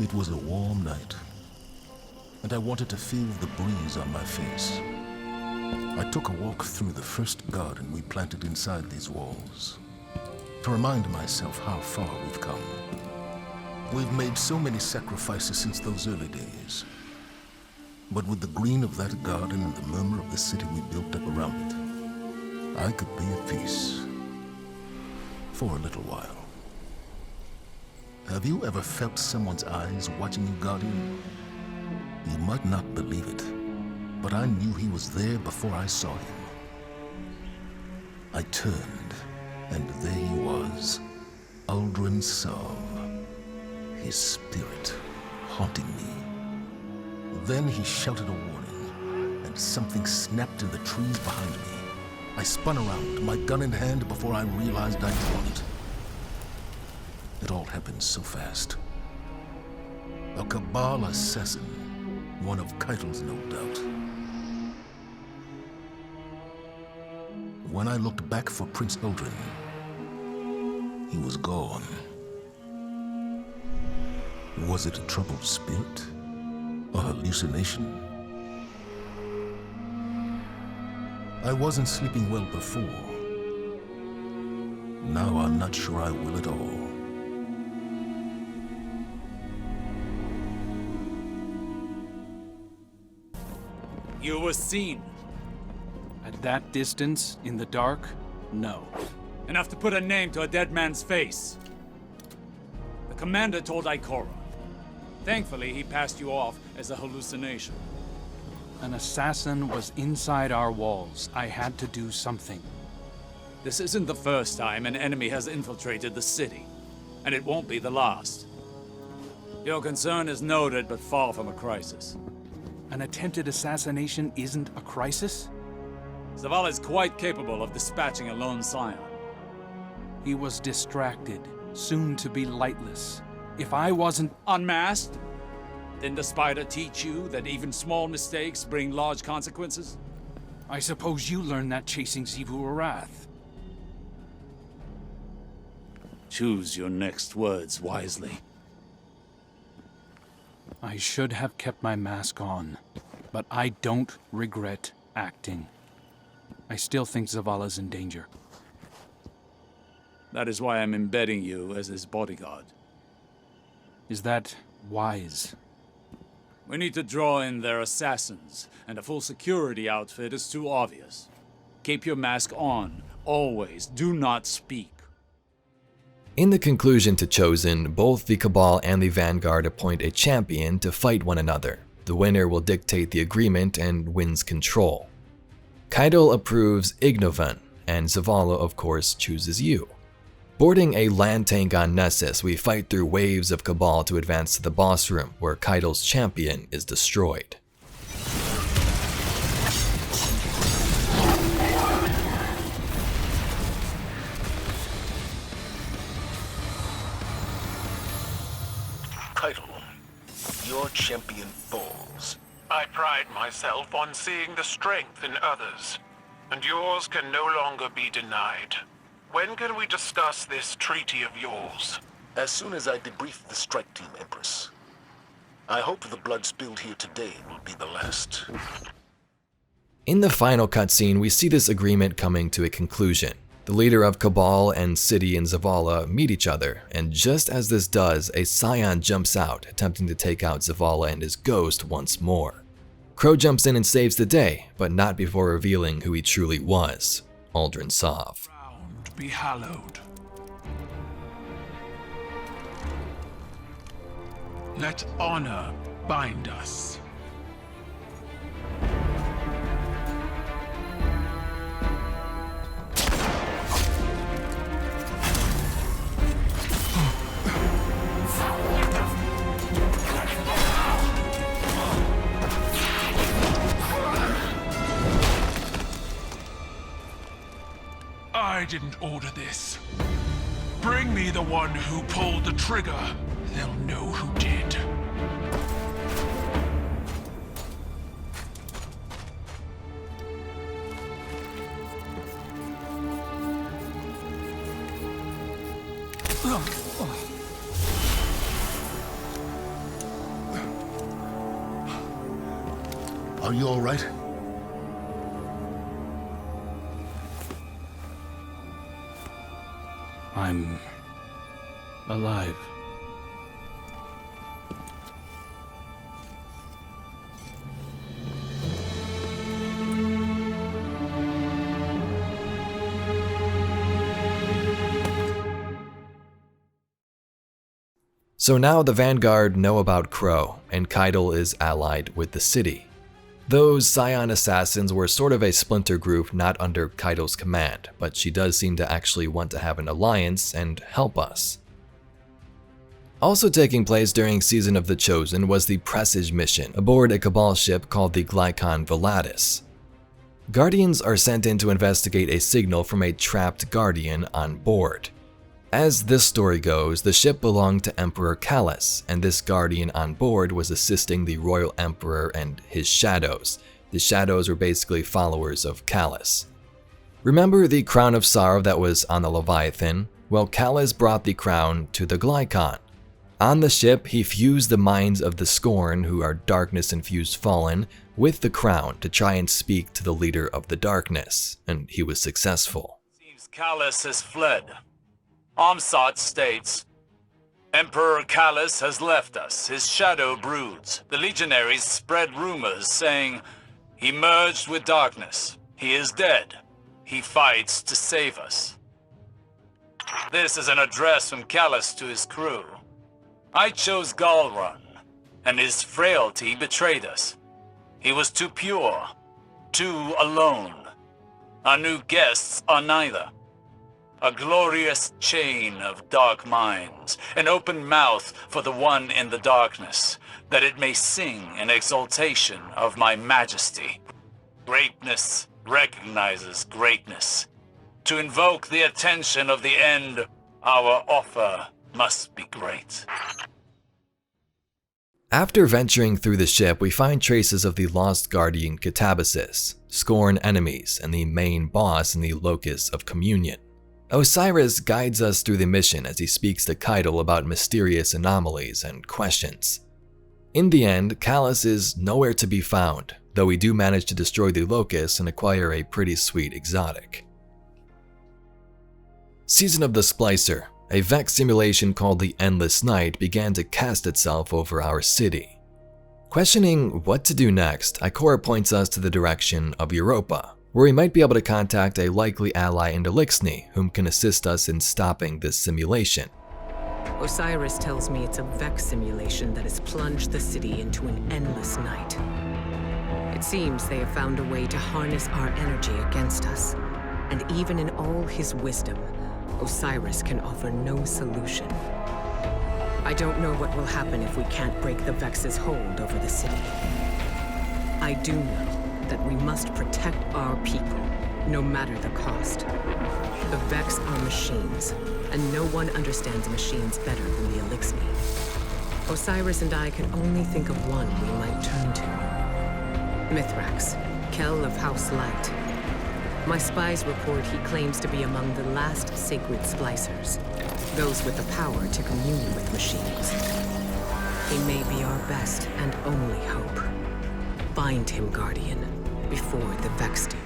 It was a warm night, and I wanted to feel the breeze on my face. I took a walk through the first garden we planted inside these walls, to remind myself how far we've come. We've made so many sacrifices since those early days. But with the green of that garden and the murmur of the city we built up around it, I could be at peace. For a little while. Have you ever felt someone's eyes watching you, Guardian? You might not believe it, but I knew he was there before I saw him. I turned, and there he was, Uldren Sov, his spirit haunting me. Then he shouted a warning, and something snapped in the trees behind me. I spun around, my gun in hand, before I realized I'd drawn it. It all happened so fast. A Cabal assassin, one of Keitel's, no doubt. When I looked back for Prince Uldren, he was gone. Was it a troubled spirit? A hallucination? I wasn't sleeping well before. Now I'm not sure I will at all. You were seen. At that distance, in the dark, no. Enough to put a name to a dead man's face. The commander told Ikora. Thankfully, he passed you off as a hallucination. An assassin was inside our walls. I had to do something. This isn't the first time an enemy has infiltrated the city, and it won't be the last. Your concern is noted, but far from a crisis. An attempted assassination isn't a crisis? Zavala is quite capable of dispatching a lone scion. He was distracted, soon to be lightless. If I wasn't unmasked, didn't the spider teach you that even small mistakes bring large consequences? I suppose you learned that chasing Xivu Arath. Choose your next words wisely. I should have kept my mask on, but I don't regret acting. I still think Zavala's in danger. That is why I'm embedding you as his bodyguard. Is that wise? We need to draw in their assassins, and a full security outfit is too obvious. Keep your mask on, always. Do not speak. In the conclusion to Chosen, both the Cabal and the Vanguard appoint a champion to fight one another. The winner will dictate the agreement and wins control. Keitel approves Ignovan, and Zavala of course chooses you. Boarding a land tank on Nessus, we fight through waves of Cabal to advance to the boss room, where Keitel's champion is destroyed. Keitel, your champion falls. I pride myself on seeing the strength in others, and yours can no longer be denied. When can we discuss this treaty of yours? As soon as I debrief the strike team, Empress. I hope the blood spilled here today will be the last. In the final cutscene, we see this agreement coming to a conclusion. The leader of Cabal and City and Zavala meet each other, and just as this does, a scion jumps out, attempting to take out Zavala and his ghost once more. Crow jumps in and saves the day, but not before revealing who he truly was, Uldren Sov. Be hallowed. Let honor bind us. I didn't order this. Bring me the one who pulled the trigger. They'll know who did. Are you all right? I'm alive. So now the Vanguard know about Crow, and Keitel is allied with the city. Those Scion assassins were sort of a splinter group not under Keitel's command, but she does seem to actually want to have an alliance and help us. Also taking place during Season of the Chosen was the Presage mission aboard a Cabal ship called the Glykon Velatis. Guardians are sent in to investigate a signal from a trapped Guardian on board. As this story goes, the ship belonged to Emperor Calus, and this Guardian on board was assisting the Royal Emperor and his Shadows. The Shadows were basically followers of Calus. Remember the Crown of Sorrow that was on the Leviathan? Well, Calus brought the crown to the Glykon. On the ship, he fused the minds of the Scorn, who are darkness-infused fallen, with the crown to try and speak to the leader of the darkness, and he was successful. Seems Calus has fled. Omsat states, Emperor Calus has left us, his shadow broods. The legionaries spread rumors saying, he merged with darkness, he is dead, he fights to save us. This is an address from Calus to his crew. I chose Galrun, and his frailty betrayed us. He was too pure, too alone. Our new guests are neither. A glorious chain of dark minds, an open mouth for the one in the darkness, that it may sing in exaltation of my majesty. Greatness recognizes greatness. To invoke the attention of the end, our offer must be great. After venturing through the ship, we find traces of the lost Guardian Catabasis, Scorn enemies, and the main boss in the Locus of Communion. Osiris guides us through the mission as he speaks to Keitel about mysterious anomalies and questions. In the end, Calus is nowhere to be found, though we do manage to destroy the Locus and acquire a pretty sweet exotic. Season of the Splicer, a Vex simulation called the Endless Night, began to cast itself over our city. Questioning what to do next, Ikora points us to the direction of Europa, where we might be able to contact a likely ally in Eliksni, whom can assist us in stopping this simulation. Osiris tells me it's a Vex simulation that has plunged the city into an endless night. It seems they have found a way to harness our energy against us, and even in all his wisdom, Osiris can offer no solution. I don't know what will happen if we can't break the Vex's hold over the city. I do know that we must protect our people, no matter the cost. The Vex are machines, and no one understands machines better than the Eliksni. Osiris and I can only think of one we might turn to. Mithrax, Kel of House Light. My spies report he claims to be among the last sacred splicers, those with the power to commune with machines. He may be our best and only hope. Find him, Guardian, before the Vex do.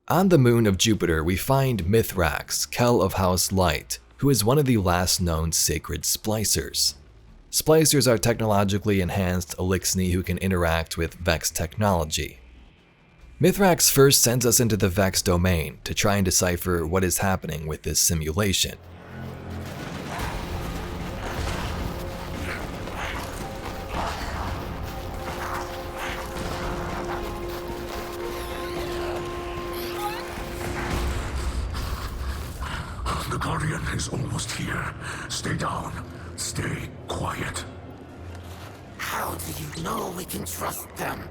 On the moon of Jupiter, we find Mithrax, Kel of House Light, who is one of the last known sacred splicers. Splicers are technologically enhanced Eliksni who can interact with Vex technology. Mithrax first sends us into the Vex domain to try and decipher what is happening with this simulation. The Guardian is almost here. Stay down. Stay quiet. How do you know we can trust them?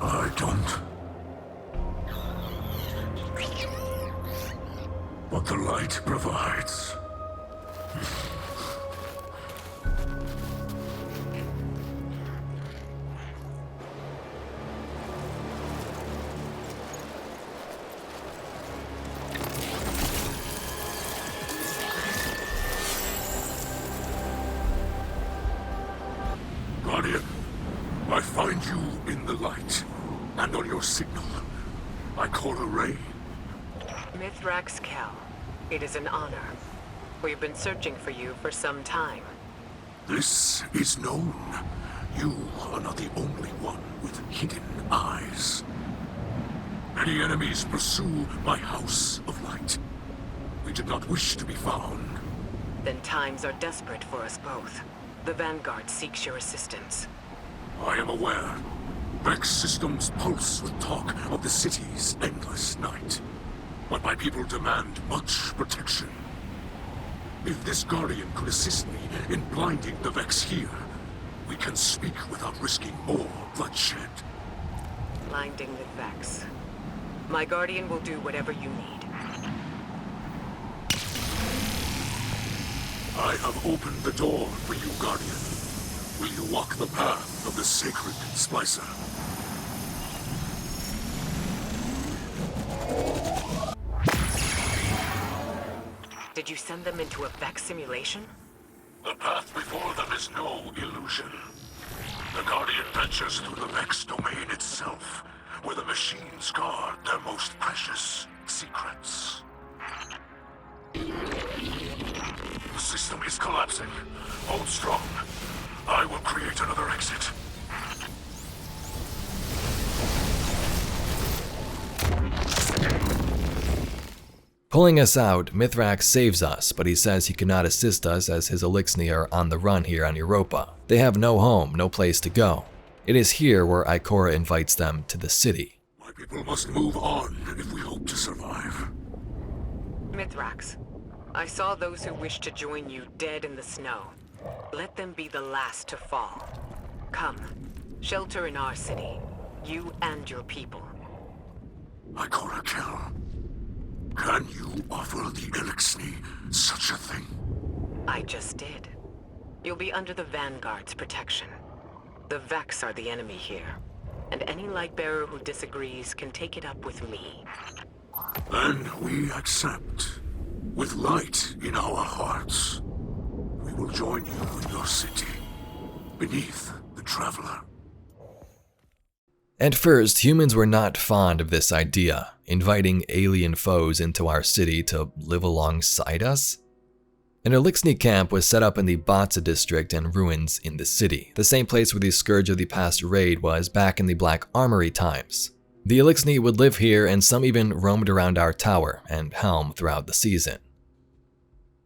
I don't. But the light provides. signal. I call a ray. Mithrax Cal, it is an honor. We've been searching for you for some time. This is known. You are not the only one with hidden eyes. Many enemies pursue my House of Light. We did not wish to be found. Then times are desperate for us both. The Vanguard seeks your assistance. I am aware. Vex systems pulse with talk of the city's endless night. But my people demand much protection. If this Guardian could assist me in blinding the Vex here, we can speak without risking more bloodshed. Blinding the Vex. My Guardian will do whatever you need. I have opened the door for you, Guardian. Will you walk the path of the sacred Splicer? Did you send them into a Vex simulation? The path before them is no illusion. The Guardian ventures through the Vex domain itself, where the machines guard their most precious secrets. The system is collapsing. Hold strong. I will create another exit. Pulling us out, Mithrax saves us, but he says he cannot assist us as his Eliksni are on the run here on Europa. They have no home, no place to go. It is here where Ikora invites them to the city. My people must move on if we hope to survive. Mithrax, I saw those who wished to join you dead in the snow. Let them be the last to fall. Come, shelter in our city, you and your people. Ikora Cal, can you offer the Eliksni such a thing? I just did. You'll be under the Vanguard's protection. The Vex are the enemy here, and any Lightbearer who disagrees can take it up with me. Then we accept. With light in our hearts, we will join you in your city, beneath the Traveler. At first, humans were not fond of this idea, inviting alien foes into our city to live alongside us. An Eliksni camp was set up in the Batza district and ruins in the city, the same place where the Scourge of the Past raid was back in the Black Armory times. The Eliksni would live here, and some even roamed around our tower and helm throughout the season.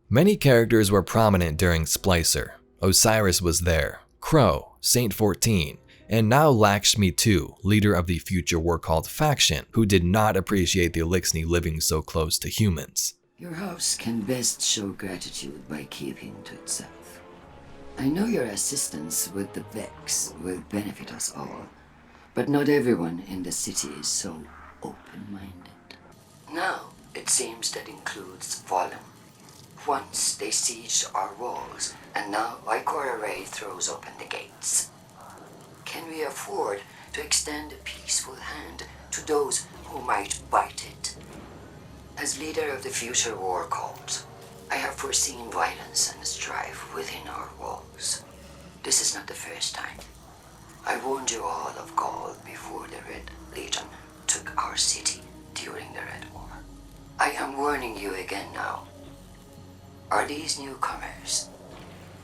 Many characters were prominent during Splicer. Osiris was there, Crow, Saint 14, and now Lakshmi too, leader of the future War-Called faction, who did not appreciate the Eliksni living so close to humans. Your house can best show gratitude by keeping to itself. I know your assistance with the Vex will benefit us all, but not everyone in the city is so open-minded. Now, it seems that includes Fallen. Once they sieged our walls, and now Ikora Ray throws open the gates. Can we afford to extend a peaceful hand to those who might bite it? As leader of the future war calls, I have foreseen violence and strife within our walls. This is not the first time. I warned you all of Gaul before the Red Legion took our city during the Red War. I am warning you again now. Are these newcomers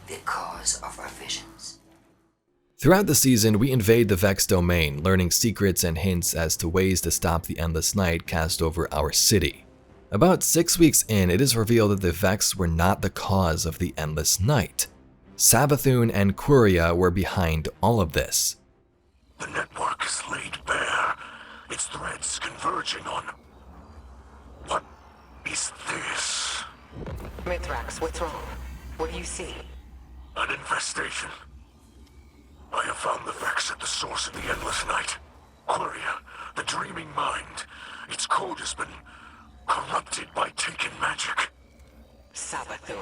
the cause of our visions? Throughout the season, we invade the Vex domain, learning secrets and hints as to ways to stop the endless night cast over our city. About 6 weeks in, it is revealed that the Vex were not the cause of the endless night. Savathun and Quria were behind all of this. The network is laid bare, its threads converging on... What is this? Mithrax, what's wrong? What do you see? An infestation. I have found the Vex at the source of the endless night. Quria, the dreaming mind. Its code has been corrupted by taken magic. Savathun.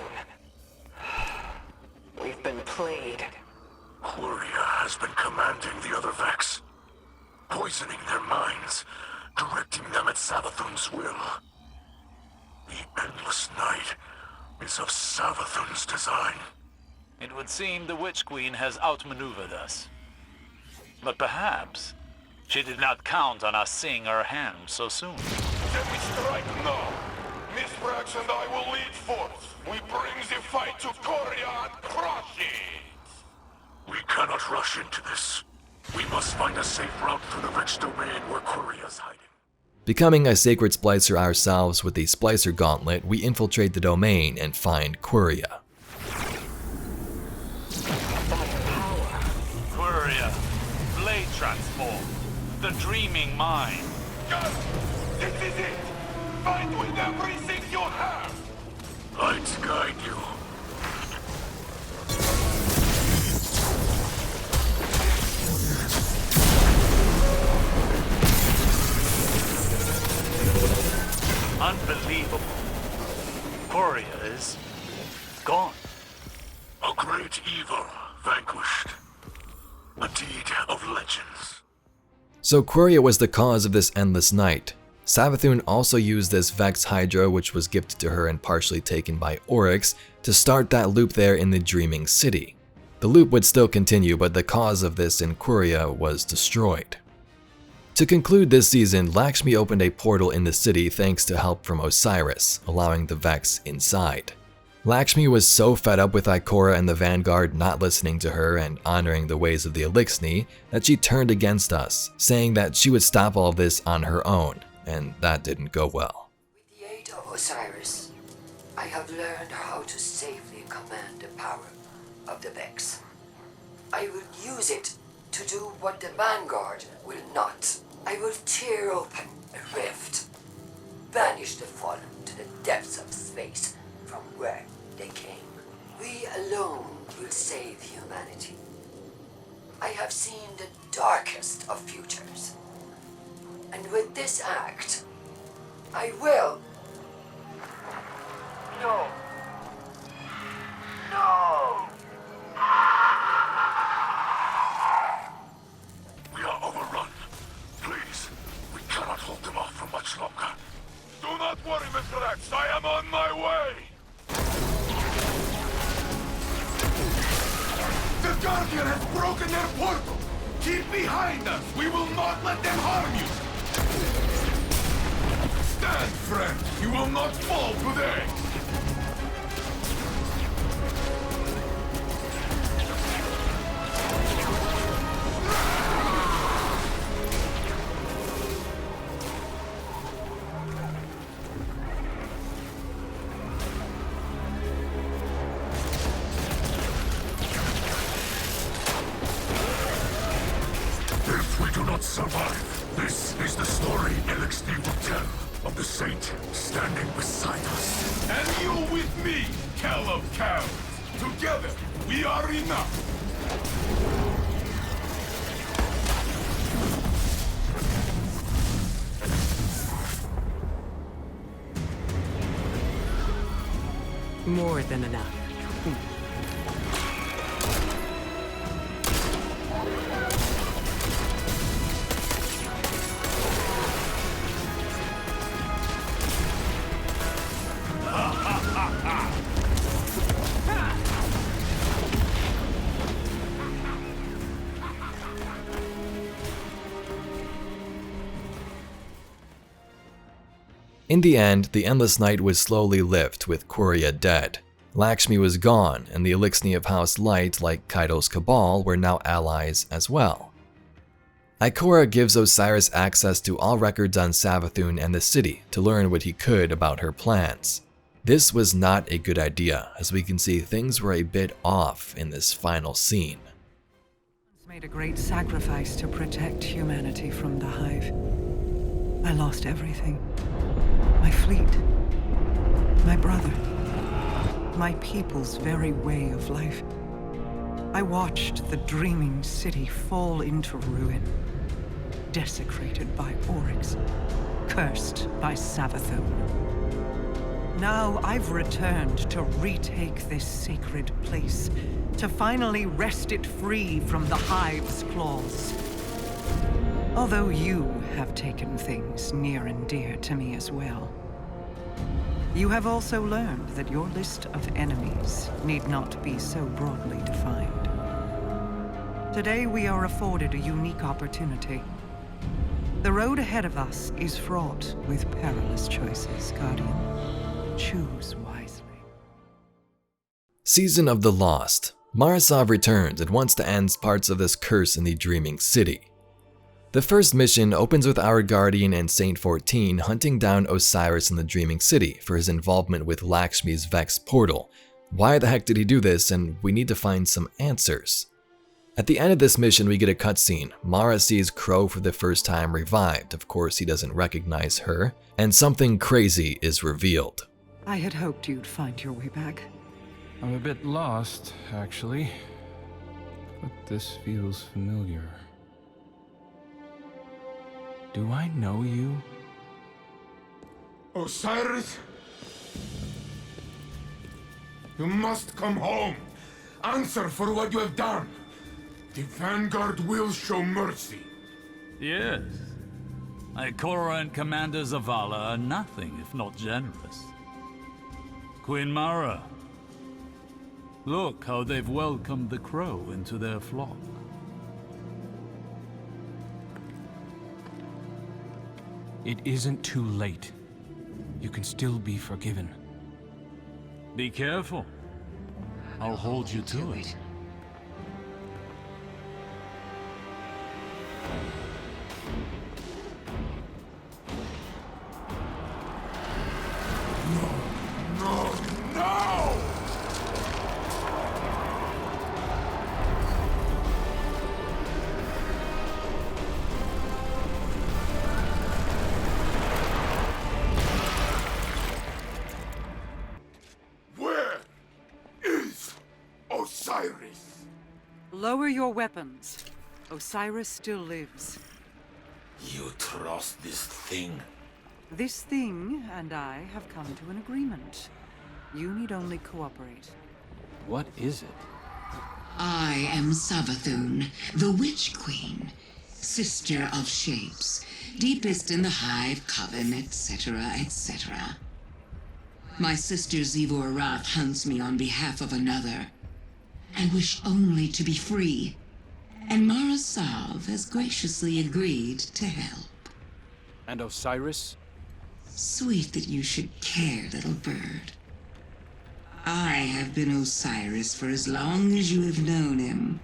We've been played. Quria has been commanding the other Vex, poisoning their minds, directing them at Savathun's will. The endless night is of Savathun's design. It would seem the Witch Queen has outmaneuvered us. But perhaps She did not count on us seeing her hand so soon. Then we strike now. Miss Brax and I will lead forth. We bring the fight to Korea and crush it. We cannot rush into this. We must find a safe route through the Vex domain where Korea's hiding. Becoming a sacred Splicer ourselves with the Splicer Gauntlet, we infiltrate the domain and find Quria. Quria, blade transform, the dreaming mind. Yes! This is it! Fight with everything you have! Lights guide you. Unbelievable. Quria is gone. A great evil vanquished. A deed of legends. So Quria was the cause of this endless night. Savathun also used this Vex Hydra, which was gifted to her and partially taken by Oryx, to start that loop there in the Dreaming City. The loop would still continue, but the cause of this in Quria was destroyed. To conclude this season, Lakshmi opened a portal in the city thanks to help from Osiris, allowing the Vex inside. Lakshmi was so fed up with Ikora and the Vanguard not listening to her and honoring the ways of the Eliksni that she turned against us, saying that she would stop all of this on her own, and that didn't go well. With the aid of Osiris, I have learned how to safely command the power of the Vex. I will use it to do what the Vanguard will not. I will tear open a rift, banish the fallen to the depths of space from where they came. We alone will save humanity. I have seen the darkest of futures. And with this act, I will... No. No! We are overrun. Please, we cannot hold them off for much longer. Do not worry, Mr. X. I am on my way. The Guardian has broken their portal. Keep behind us. We will not let them harm you. Stand, friend. You will not fall today. If we do not survive, this is the story Eliksni will tell of the Saint standing beside us. And you with me, Cal of Cows. Together, we are enough. More than enough. In the end, the endless night would slowly lift with Quria dead. Lakshmi was gone, and the Eliksni of House Light, like Kaido's Cabal, were now allies as well. Ikora gives Osiris access to all records on Savathun and the city to learn what he could about her plans. This was not a good idea, as we can see things were a bit off in this final scene. Made a great sacrifice to protect humanity from the Hive. I lost everything. My fleet, my brother, my people's very way of life. I watched the dreaming city fall into ruin, desecrated by Oryx, cursed by Savathun. Now I've returned to retake this sacred place, to finally wrest it free from the Hive's claws. Although you have taken things near and dear to me as well. You have also learned that your list of enemies need not be so broadly defined. Today we are afforded a unique opportunity The road ahead of us is fraught with perilous choices, Guardian. Choose wisely. Season of the Lost. Marasov returns and wants to end parts of this curse in the Dreaming City. The first mission opens with our Guardian and Saint 14 hunting down Osiris in the Dreaming City for his involvement with Lakshmi's Vex portal. Why the heck did he do this, and we need to find some answers. At the end of this mission we get a cutscene. Mara sees Crow for the first time revived. Of course he doesn't recognize her, and something crazy is revealed. I had hoped you'd find your way back. I'm a bit lost, actually, but this feels familiar. Do I know you? Osiris? You must come home. Answer for what you have done. The Vanguard will show mercy. Yes. Ikora and Commander Zavala are nothing if not generous. Queen Mara. Look how they've welcomed the Crow into their flock. It isn't too late. You can still be forgiven. Be careful. I'll hold you to it. Lower your weapons. Osiris still lives. You trust this thing? This thing and I have come to an agreement. You need only cooperate. What is it? I am Savathun, the Witch Queen, sister of shapes, deepest in the Hive coven, etc., etc. My sister Zivor Rath hunts me on behalf of another. I wish only to be free, and Marasav has graciously agreed to help. And Osiris? Sweet that you should care, little bird. I have been Osiris for as long as you have known him.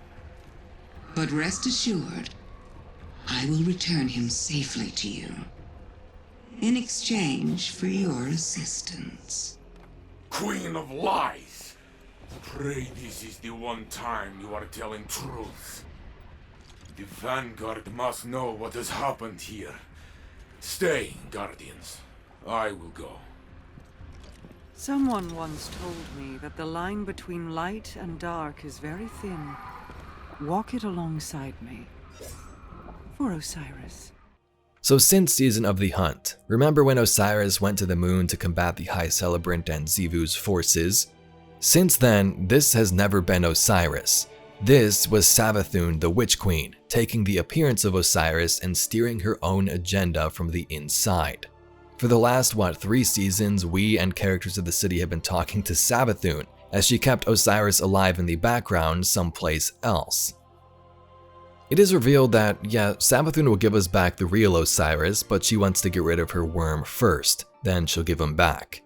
But rest assured, I will return him safely to you, in exchange for your assistance. Queen of Lies! Pray this is the one time you are telling truth. The Vanguard must know what has happened here. Stay, Guardians. I will go. Someone once told me that the line between light and dark is very thin. Walk it alongside me. For Osiris. So since Season of the Hunt, remember when Osiris went to the moon to combat the High Celebrant and Xivu's forces? Since then, this has never been Osiris. This was Savathun, the Witch Queen, taking the appearance of Osiris and steering her own agenda from the inside. For the last, 3 seasons, we and characters of the city have been talking to Savathun, as she kept Osiris alive in the background someplace else. It is revealed that, yeah, Savathun will give us back the real Osiris, but she wants to get rid of her worm first, then she'll give him back.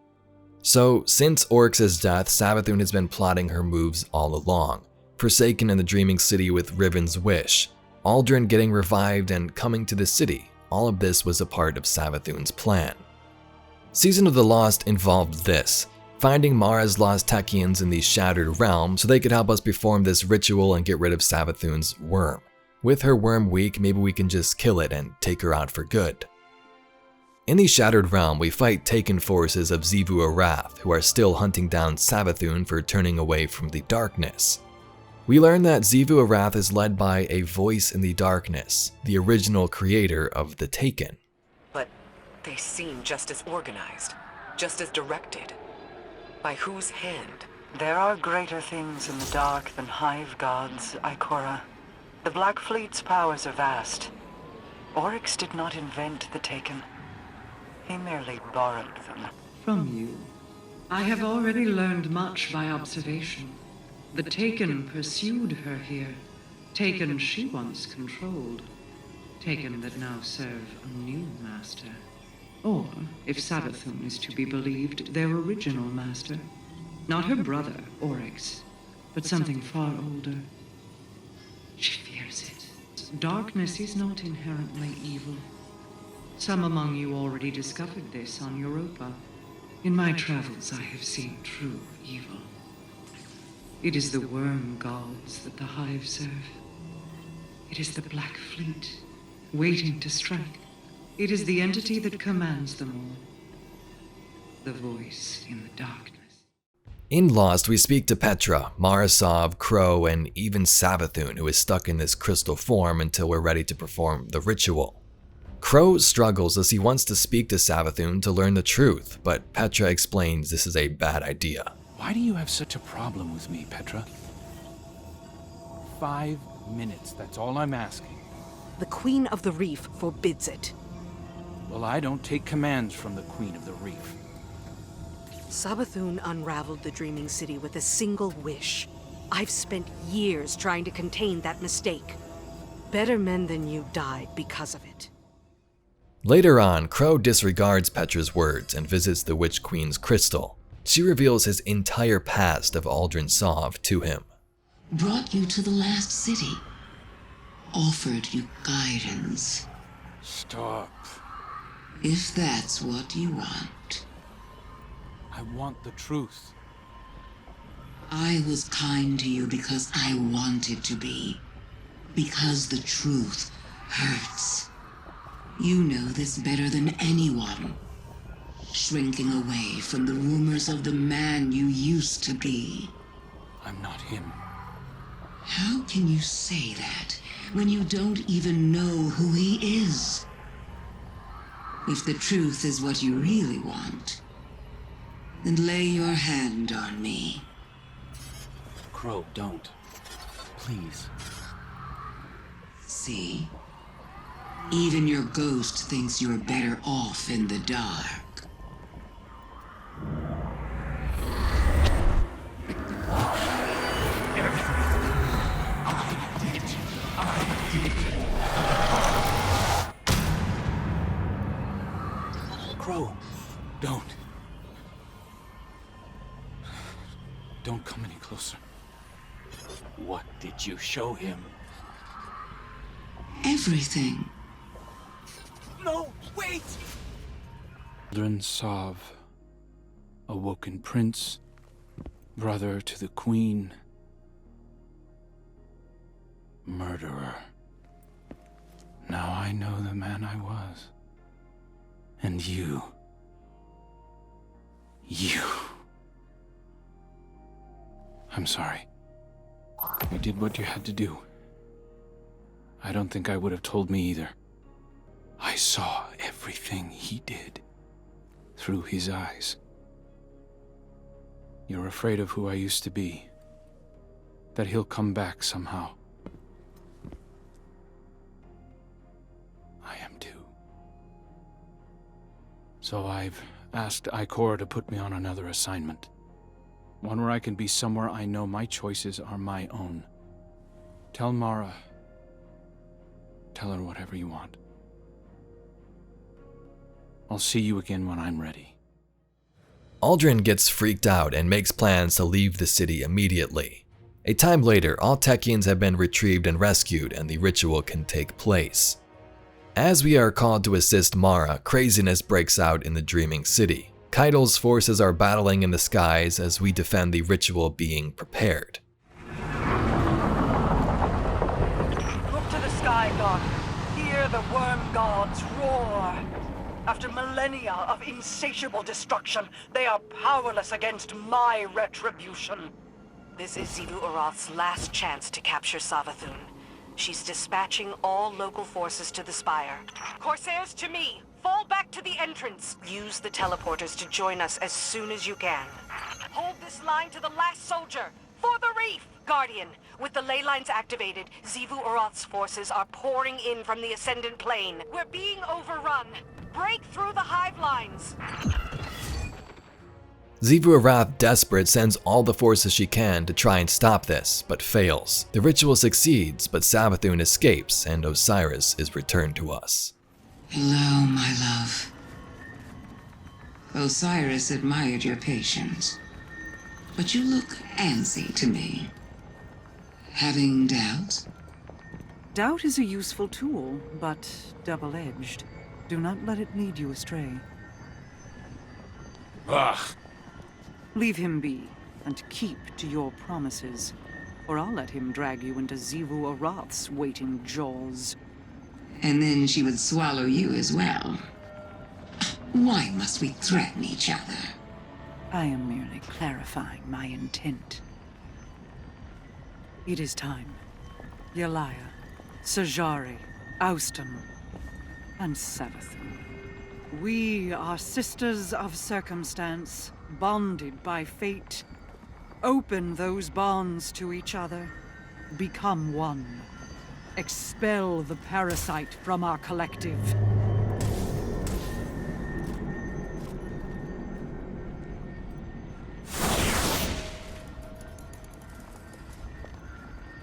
So, since Oryx's death, Savathun has been plotting her moves all along. Forsaken in the Dreaming City with Riven's wish, Aldrin getting revived and coming to the city, all of this was a part of Savathun's plan. Season of the Lost involved this, finding Mara's lost Techians in the Shattered Realm so they could help us perform this ritual and get rid of Savathun's worm. With her worm weak, maybe we can just kill it and take her out for good. In the Shattered Realm, we fight taken forces of Xivu Arath, who are still hunting down Savathun for turning away from the darkness. We learn that Xivu Arath is led by a voice in the darkness, the original creator of the Taken. But they seem just as organized, just as directed. By whose hand? There are greater things in the dark than Hive gods, Ikora. The Black Fleet's powers are vast. Oryx did not invent the Taken. He merely borrowed them. From you. I have already learned much by observation. The Taken pursued her here. Taken she once controlled. taken that now serve a new master. Or, if Savathun is to be believed, their original master. Not her brother, Oryx, but something far older. She fears it. Darkness is not inherently evil. Some among you already discovered this on Europa. In my travels, I have seen true evil. It is the worm gods that the Hive serve. It is the Black Fleet, waiting to strike. It is the entity that commands them all. The voice in the darkness. In Lost, we speak to Petra, Marasov, Crow, and even Savathun, who is stuck in this crystal form until we're ready to perform the ritual. Crow struggles as he wants to speak to Savathun to learn the truth, but Petra explains this is a bad idea. Why do you have such a problem with me, Petra? 5 minutes, that's all I'm asking. The Queen of the Reef forbids it. Well, I don't take commands from the Queen of the Reef. Savathun unraveled the Dreaming City with a single wish. I've spent years trying to contain that mistake. Better men than you died because of it. Later on, Crow disregards Petra's words and visits the Witch Queen's crystal. She reveals his entire past of Aldrin Sov to him. Brought you to the last city. Offered you guidance. Stop. If that's what you want. I want the truth. I was kind to you because I wanted to be. Because the truth hurts. You know this better than anyone. Shrinking away from the rumors of the man you used to be. I'm not him. How can you say that when you don't even know who he is? If the truth is what you really want, then lay your hand on me. Crow, don't. Please. See? Even your ghost thinks you're better off in the dark. Crow, don't. Don't come any closer. What did you show him? Everything. No, wait! Aldrin Sov, Awoken Prince, brother to the Queen, murderer. Now I know the man I was. And you. I'm sorry. You did what you had to do. I don't think I would have told me either. I saw everything he did through his eyes. You're afraid of who I used to be. That he'll come back somehow. I am too. So I've asked Ikora to put me on another assignment. One where I can be somewhere I know my choices are my own. Tell Mara. Tell her whatever you want. I'll see you again when I'm ready. Aldrin gets freaked out and makes plans to leave the city immediately. A time later, all Technians have been retrieved and rescued, and the ritual can take place. As we are called to assist Mara, craziness breaks out in the Dreaming City. Kaido's forces are battling in the skies as we defend the ritual being prepared. Look to the sky, God. Hear the worm gods roar. After millennia of insatiable destruction, they are powerless against my retribution. This is Xivu Arath's last chance to capture Savathun. She's dispatching all local forces to the Spire. Corsairs to me! Fall back to the entrance! Use the teleporters to join us as soon as you can. Hold this line to the last soldier! For the reef! Guardian, with the ley lines activated, Xivu Arath's forces are pouring in from the Ascendant Plane. We're being overrun! Break through the Hive lines! Xivu Arath, desperate, sends all the forces she can to try and stop this, but fails. The ritual succeeds, but Savathun escapes, and Osiris is returned to us. Hello, my love. Osiris admired your patience, but you look antsy to me. Having doubts? Doubt is a useful tool, but double-edged. Do not let it lead you astray. Ugh. Leave him be, and keep to your promises, or I'll let him drag you into Xivu Arath's waiting jaws. And then she would swallow you as well. Why must we threaten each other? I am merely clarifying my intent. It is time. Yalaya, Sajari, Austin, and Savathun. We are sisters of circumstance, bonded by fate. Open those bonds to each other. Become one. Expel the parasite from our collective.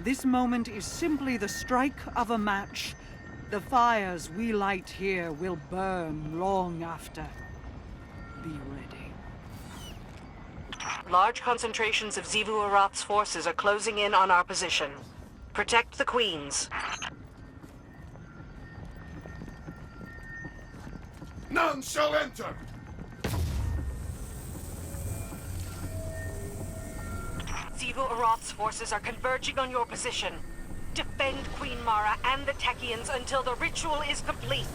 This moment is simply the strike of a match. The fires we light here will burn long after. Be ready. Large concentrations of Xivu Arath's forces are closing in on our position. Protect the queens. None shall enter! Xivu Arath's forces are converging on your position. Defend Queen Mara and the Techians until the ritual is complete.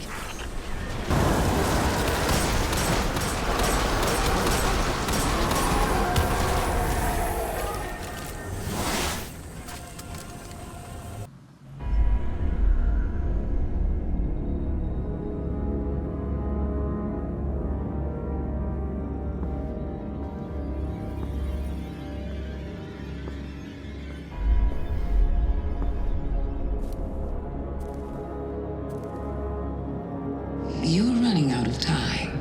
You're running out of time.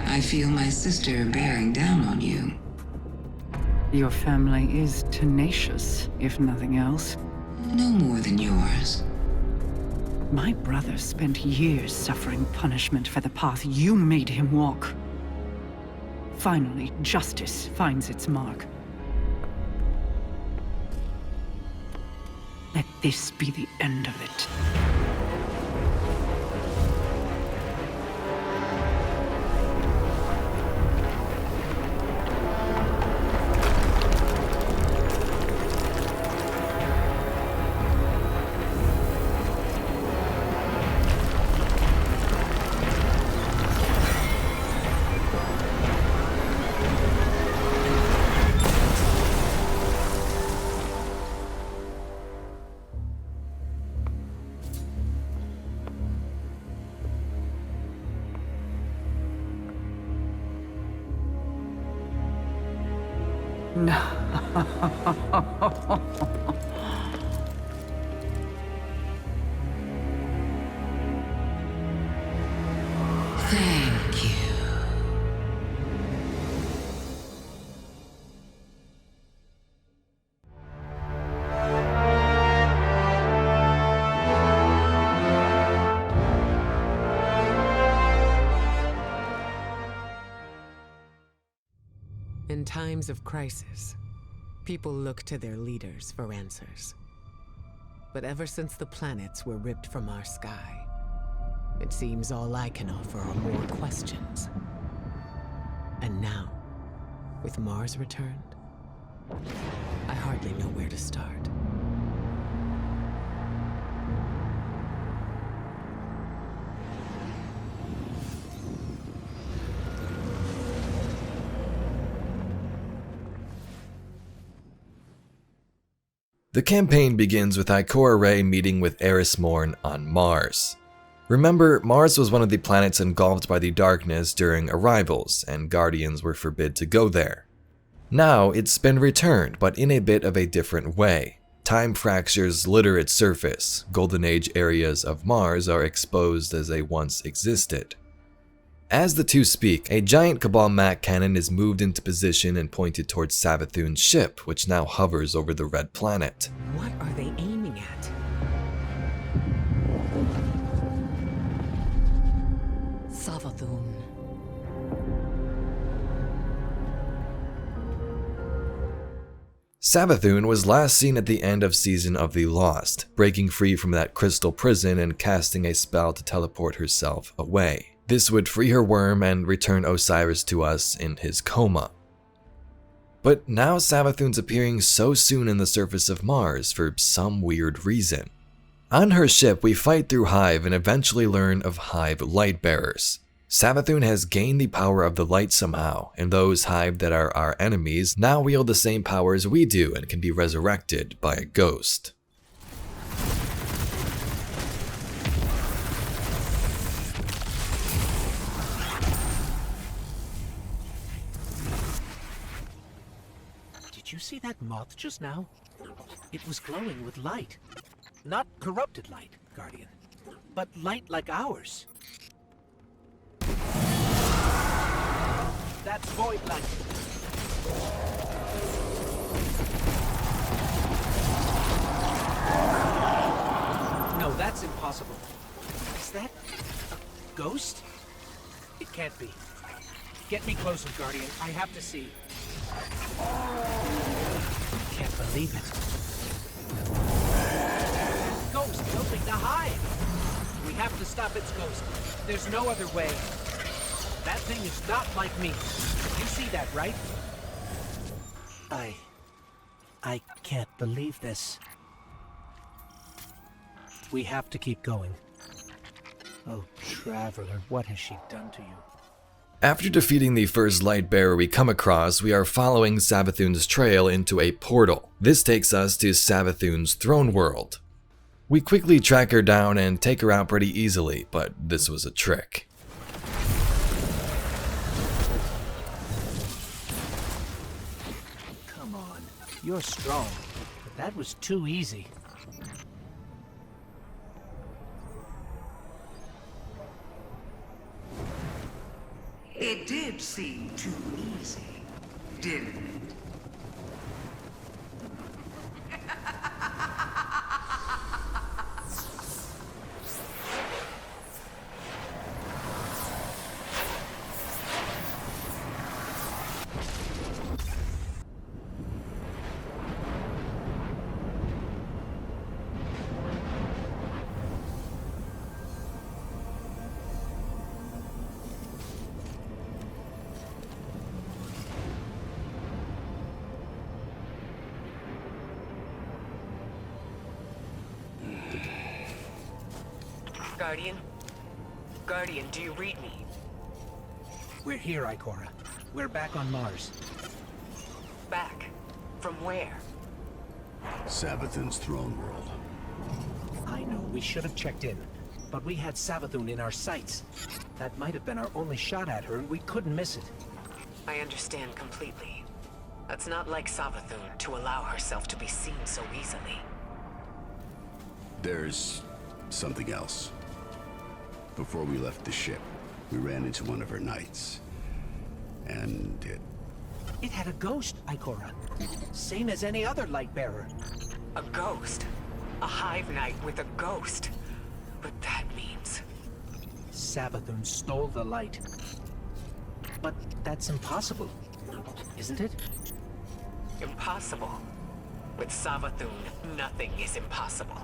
I feel my sister bearing down on you. Your family is tenacious, if nothing else. No more than yours. My brother spent years suffering punishment for the path you made him walk. Finally, justice finds its mark. Let this be the end of it. No. Thank you. In times of crisis, people look to their leaders for answers. But ever since the planets were ripped from our sky, it seems all I can offer are more questions. And now, with Mars returned, I hardly know where to start. The campaign begins with Ikora Rey meeting with Eris Morn on Mars. Remember, Mars was one of the planets engulfed by the darkness during arrivals, and Guardians were forbid to go there. Now, it's been returned, but in a bit of a different way. Time fractures litter its surface. Golden Age areas of Mars are exposed as they once existed. As the two speak, a giant Cabal Mac cannon is moved into position and pointed towards Savathun's ship, which now hovers over the red planet. What are they aiming at? Savathun. Savathun was last seen at the end of Season of the Lost, breaking free from that crystal prison and casting a spell to teleport herself away. This would free her worm and return Osiris to us in his coma. But now Savathun's appearing so soon in the surface of Mars for some weird reason. On her ship, we fight through Hive and eventually learn of Hive Lightbearers. Savathun has gained the power of the light somehow, and those Hive that are our enemies now wield the same powers we do and can be resurrected by a ghost. Did you see that moth just now? It was glowing with light. Not corrupted light, Guardian, but light like ours. That's void light. No, that's impossible. Is that a ghost? It can't be. Get me closer, Guardian. I have to see. Can't believe it. Ghost helping the Hive. We have to stop its ghost. There's no other way. That thing is not like me. You see that, right? I can't believe this. We have to keep going. Oh, Traveler, what has she done to you? After defeating the first Lightbearer we come across, we are following Savathun's trail into a portal. This takes us to Savathun's throne world. We quickly track her down and take her out pretty easily, but this was a trick. Come on, you're strong, but that was too easy. It did seem too easy, didn't it? Guardian, do you read me? We're here, Ikora. We're back on Mars. Back? From where? Savathun's throne world. I know, we should have checked in, but we had Savathun in our sights. That might have been our only shot at her, and we couldn't miss it. I understand completely. That's not like Savathun to allow herself to be seen so easily. There's something else. Before we left the ship, we ran into one of her knights. And It had a ghost, Ikora. Same as any other Lightbearer. A ghost? A Hive Knight with a ghost? But that means... Savathun stole the light. But that's impossible, isn't it? Impossible? With Savathun, nothing is impossible.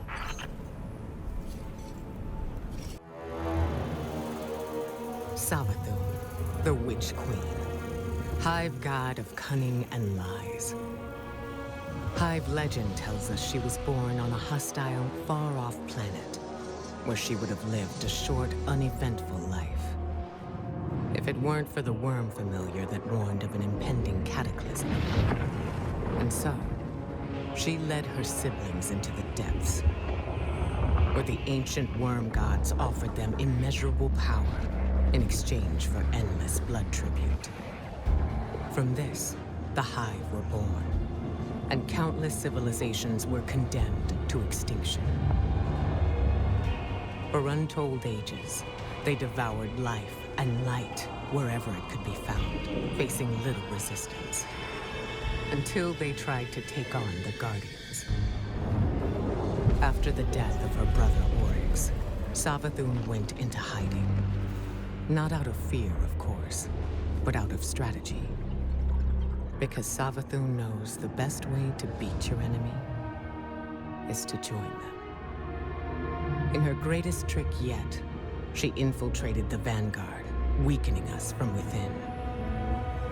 Savathun, the Witch Queen. Hive god of cunning and lies. Hive legend tells us she was born on a hostile, far-off planet, where she would have lived a short, uneventful life. If it weren't for the worm familiar that warned of an impending cataclysm. And so, she led her siblings into the depths, where the ancient worm gods offered them immeasurable power in exchange for endless blood tribute. From this, the Hive were born, and countless civilizations were condemned to extinction. For untold ages, they devoured life, and light wherever it could be found, facing little resistance. Until they tried to take on the Guardians. After the death of her brother Oryx, Savathun went into hiding. Not out of fear, of course, but out of strategy. Because Savathun knows the best way to beat your enemy is to join them. In her greatest trick yet, she infiltrated the Vanguard, weakening us from within.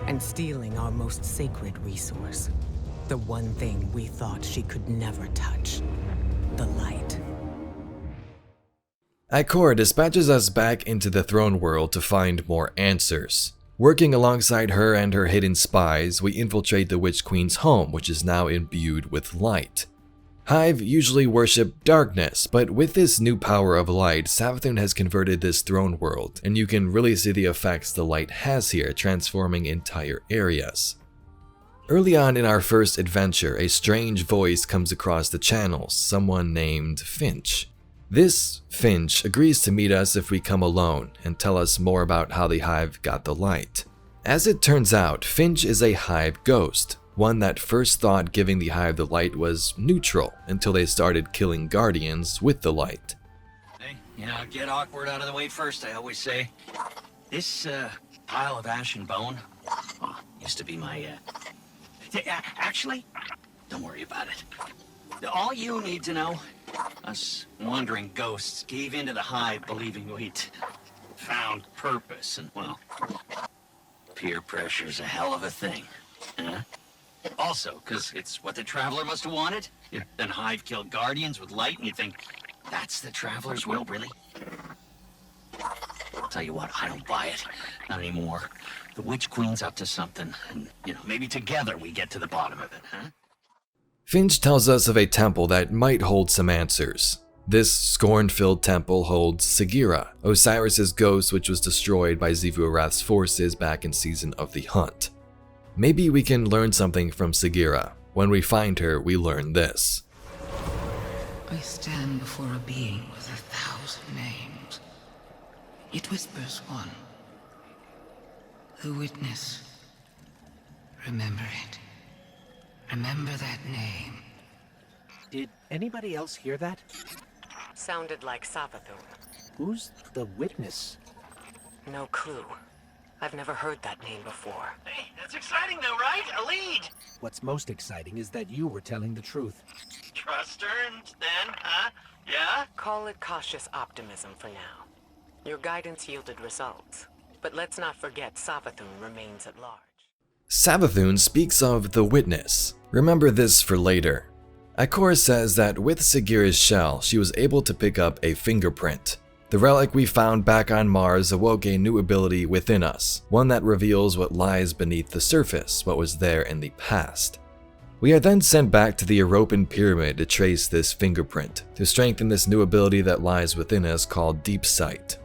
And stealing our most sacred resource. The one thing we thought she could never touch. The light. Ikora dispatches us back into the throne world to find more answers. Working alongside her and her hidden spies, we infiltrate the Witch Queen's home, which is now imbued with light. Hive usually worship darkness, but with this new power of light, Savathun has converted this throne world, and you can really see the effects the light has here, transforming entire areas. Early on in our first adventure, a strange voice comes across the channels, someone named Finch. This Finch agrees to meet us if we come alone and tell us more about how the Hive got the light. As it turns out, Finch is a Hive ghost, one that first thought giving the Hive the light was neutral until they started killing Guardians with the light. Hey, get awkward out of the way first, I always say. This pile of ash and bone used to be my actually, don't worry about it. All you need to know, us wandering ghosts gave into the Hive believing we'd found purpose, and well, peer pressure's a hell of a thing, huh? Also, because it's what the Traveler must have wanted. Then Hive killed Guardians with light, and you think, that's the Traveler's will, really? I'll tell you what, I don't buy it. Not anymore. The Witch Queen's up to something, and, maybe together we get to the bottom of it, huh? Finch tells us of a temple that might hold some answers. This scorn-filled temple holds Sagira, Osiris' ghost which was destroyed by Xivu Arath's forces back in Season of the Hunt. Maybe we can learn something from Sagira. When we find her, we learn this. I stand before a being with 1,000 names. It whispers one. The witness. Remember it. Remember that name. Did anybody else hear that? Sounded like Savathun. Who's the witness? No clue. I've never heard that name before. Hey, that's exciting though, right? A lead! What's most exciting is that you were telling the truth. Trust her and then, huh? Yeah? Call it cautious optimism for now. Your guidance yielded results. But let's not forget Savathun remains at large. Savathun speaks of the witness. Remember this for later. Ikora says that with Sagira's shell, she was able to pick up a fingerprint. The relic we found back on Mars awoke a new ability within us, one that reveals what lies beneath the surface, what was there in the past. We are then sent back to the European pyramid to trace this fingerprint, to strengthen this new ability that lies within us called Deep Sight.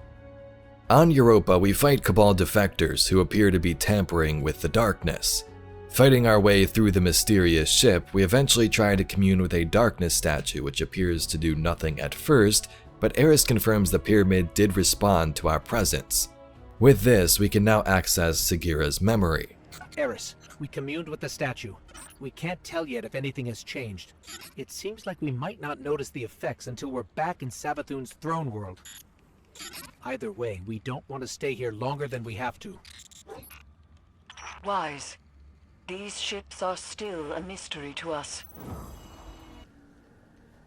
On Europa, we fight Cabal defectors who appear to be tampering with the darkness. Fighting our way through the mysterious ship, we eventually try to commune with a darkness statue which appears to do nothing at first, but Eris confirms the pyramid did respond to our presence. With this, we can now access Sagira's memory. Eris, we communed with the statue. We can't tell yet if anything has changed. It seems like we might not notice the effects until we're back in Savathun's throne world. Either way, we don't want to stay here longer than we have to. Wise, these ships are still a mystery to us.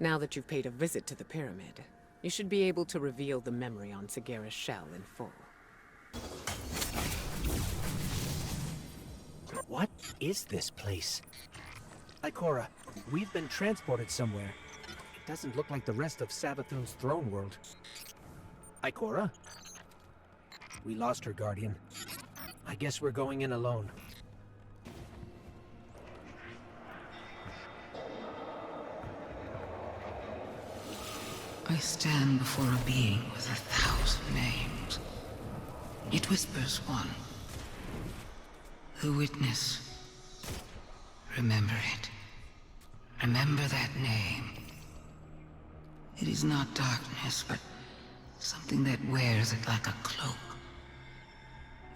Now that you've paid a visit to the pyramid, you should be able to reveal the memory on Sagira's shell in full. What is this place? Ikora, we've been transported somewhere. It doesn't look like the rest of Savathun's throne world. Ikora? We lost her, Guardian. I guess we're going in alone. I stand before a being with 1,000 names. It whispers one. The witness. Remember it. Remember that name. It is not darkness, but something that wears it like a cloak.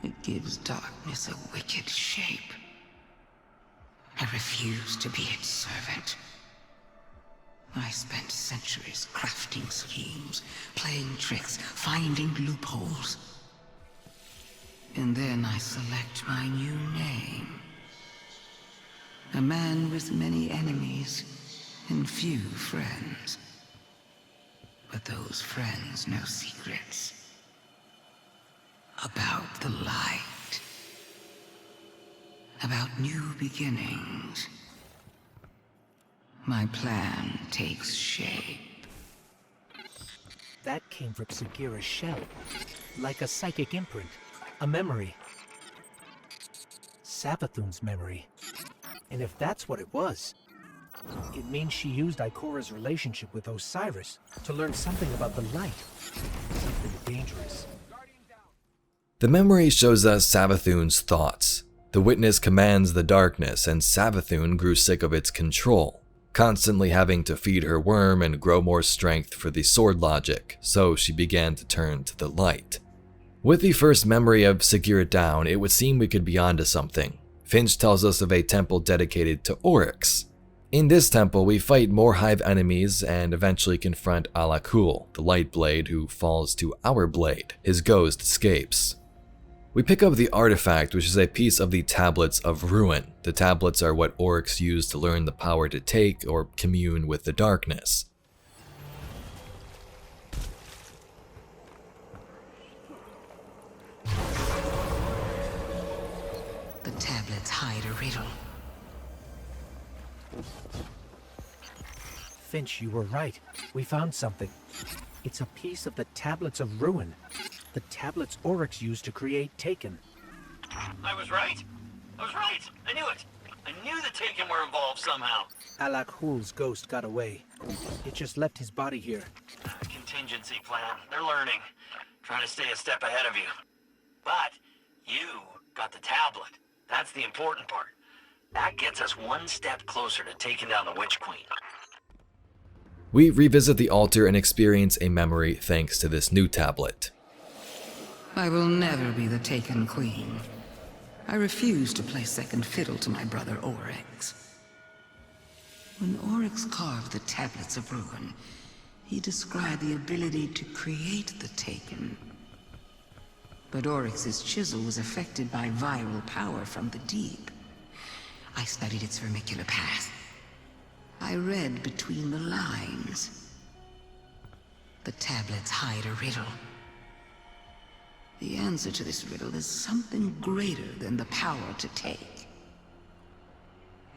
It gives darkness a wicked shape. I refuse to be its servant. I spent centuries crafting schemes, playing tricks, finding loopholes. And then I select my new name. A man with many enemies and few friends. But those friends know secrets about the light, about new beginnings. My plan takes shape. That came from Sagira's shell, like a psychic imprint, a memory. Savathun's memory. And if that's what it was, it means she used Ikora's relationship with Osiris to learn something about the light. Something dangerous. The memory shows us Savathun's thoughts. The witness commands the darkness, and Savathun grew sick of its control, constantly having to feed her worm and grow more strength for the sword logic, so she began to turn to the light. With the first memory of Sagira down, it would seem we could be onto something. Finch tells us of a temple dedicated to Oryx. In this temple, we fight more Hive enemies and eventually confront Alakul, the light blade who falls to our blade. His ghost escapes. We pick up the artifact, which is a piece of the Tablets of Ruin. The tablets are what Oryx used to learn the power to take or commune with the darkness. The tablets hide a riddle. Finch, you were right. We found something. It's a piece of the Tablets of Ruin. The tablets Oryx used to create Taken. I was right. I knew it. I knew the Taken were involved somehow. Alakhul's ghost got away. It just left his body here. Contingency plan. They're learning. Trying to stay a step ahead of you. But you got the tablet. That's the important part. That gets us one step closer to taking down the Witch Queen. We revisit the altar and experience a memory thanks to this new tablet. I will never be the Taken Queen. I refuse to play second fiddle to my brother Oryx. When Oryx carved the Tablets of Ruin, he described the ability to create the Taken. But Oryx's chisel was affected by viral power from the deep. I studied its vermicular path. I read between the lines. The tablets hide a riddle. The answer to this riddle is something greater than the power to take.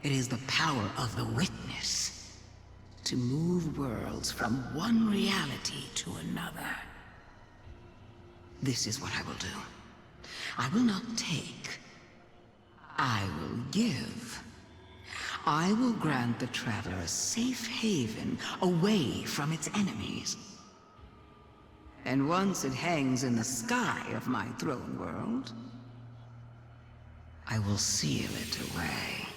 It is the power of the witness to move worlds from one reality to another. This is what I will do. I will not take. I will give. I will grant the Traveler a safe haven away from its enemies. And once it hangs in the sky of my throne world, I will seal it away.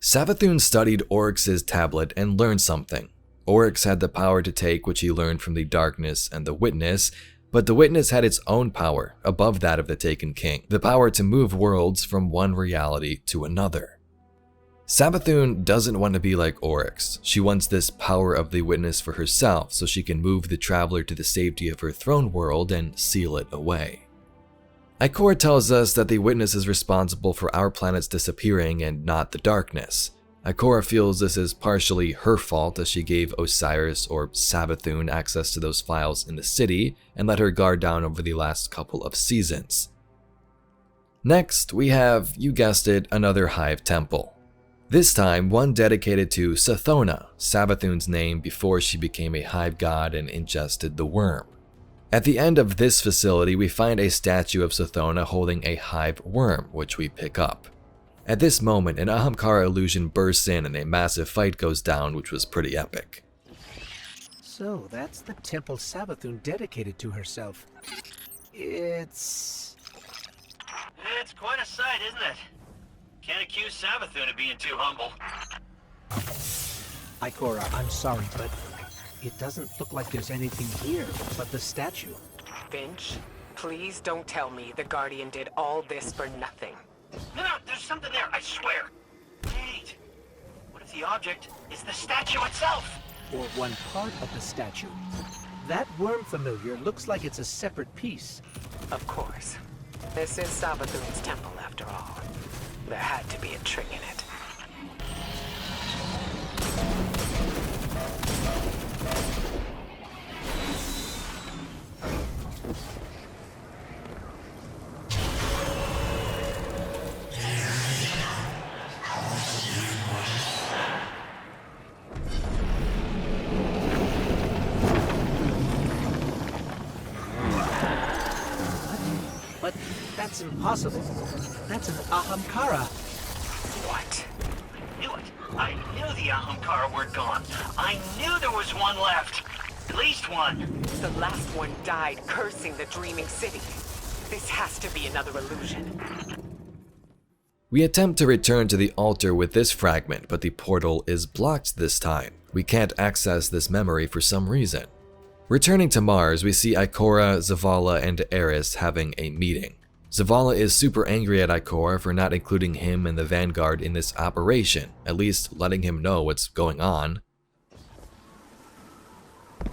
Savathun studied Oryx's tablet and learned something. Oryx had the power to take, which he learned from the darkness and the witness, but the witness had its own power, above that of the Taken King, the power to move worlds from one reality to another. Savathun doesn't want to be like Oryx. She wants this power of the witness for herself so she can move the Traveler to the safety of her throne world and seal it away. Ikora tells us that the witness is responsible for our planet's disappearing and not the darkness. Ikora feels this is partially her fault as she gave Osiris or Savathun access to those files in the city and let her guard down over the last couple of seasons. Next, we have, you guessed it, another Hive temple. This time, one dedicated to Sathona, Savathun's name before she became a Hive god and ingested the worm. At the end of this facility, we find a statue of Sathona holding a Hive worm, which we pick up. At this moment, an Ahamkara illusion bursts in and a massive fight goes down, which was pretty epic. So, that's the temple Savathun dedicated to herself. It's quite a sight, isn't it? Can't accuse Savathun of being too humble. Ikora, I'm sorry, but it doesn't look like there's anything here but the statue. Finch, Please don't tell me the Guardian did all this for nothing. No, there's something there, I swear. Wait. What if the object is the statue itself? Or one part of the statue. That worm familiar looks like it's a separate piece. Of course. This is Savathun's temple, after all. There had to be a trick in it. But that's impossible. That's an Ahamkara. What? I knew it. I knew the Ahamkara were gone. I knew there was one left. At least one. The last one died cursing the Dreaming City. This has to be another illusion. We attempt to return to the altar with this fragment, but the portal is blocked this time. We can't access this memory for some reason. Returning to Mars, we see Ikora, Zavala, and Eris having a meeting. Zavala is super angry at Ikora for not including him and the Vanguard in this operation, at least letting him know what's going on.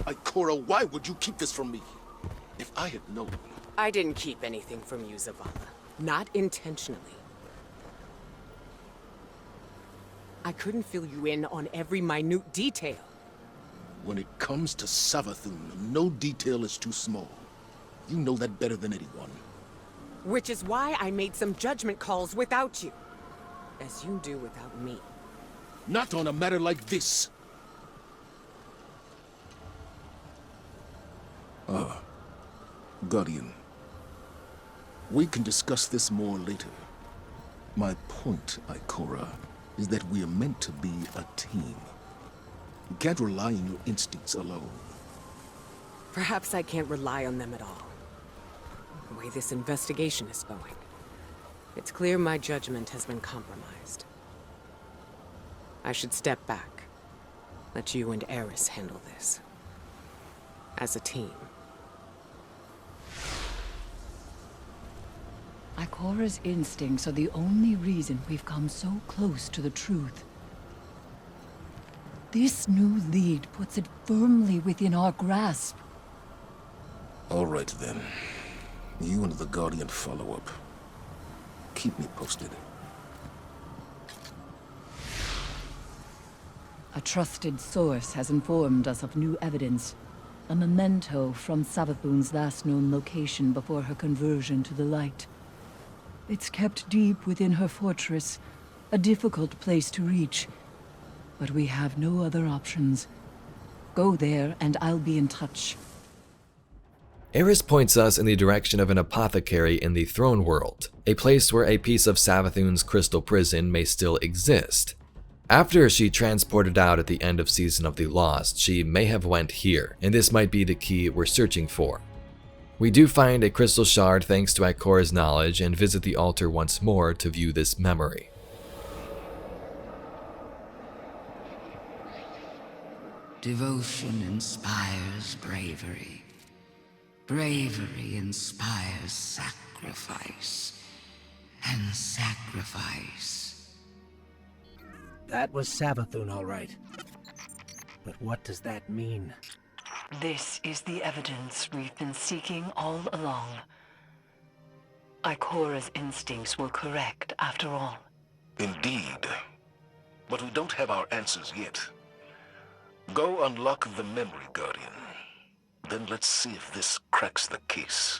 Ikora, why would you keep this from me? If I had known... I didn't keep anything from you, Zavala. Not intentionally. I couldn't fill you in on every minute detail. When it comes to Savathun, no detail is too small. You know that better than anyone. Which is why I made some judgment calls without you. As you do without me. Not on a matter like this. Guardian. We can discuss this more later. My point, Ikora, is that we are meant to be a team. You can't rely on your instincts alone. Perhaps I can't rely on them at all. The way this investigation is going, it's clear my judgment has been compromised. I should step back. Let you and Eris handle this. As a team. Ikora's instincts are the only reason we've come so close to the truth. This new lead puts it firmly within our grasp. All right, then. You and the Guardian follow up. Keep me posted. A trusted source has informed us of new evidence. A memento from Savathun's last known location before her conversion to the light. It's kept deep within her fortress, a difficult place to reach. But we have no other options. Go there and I'll be in touch. Eris points us in the direction of an apothecary in the Throne World, a place where a piece of Savathun's crystal prison may still exist. After she transported out at the end of Season of the Lost, she may have went here, and this might be the key we're searching for. We do find a crystal shard thanks to Ikora's knowledge and visit the altar once more to view this memory. Devotion inspires bravery. Bravery inspires sacrifice. And sacrifice. That was Savathun, all right. But what does that mean? This is the evidence we've been seeking all along. Ikora's instincts were correct, after all. Indeed. But we don't have our answers yet. Go unlock the memory, Guardian. Then let's see if this cracks the case.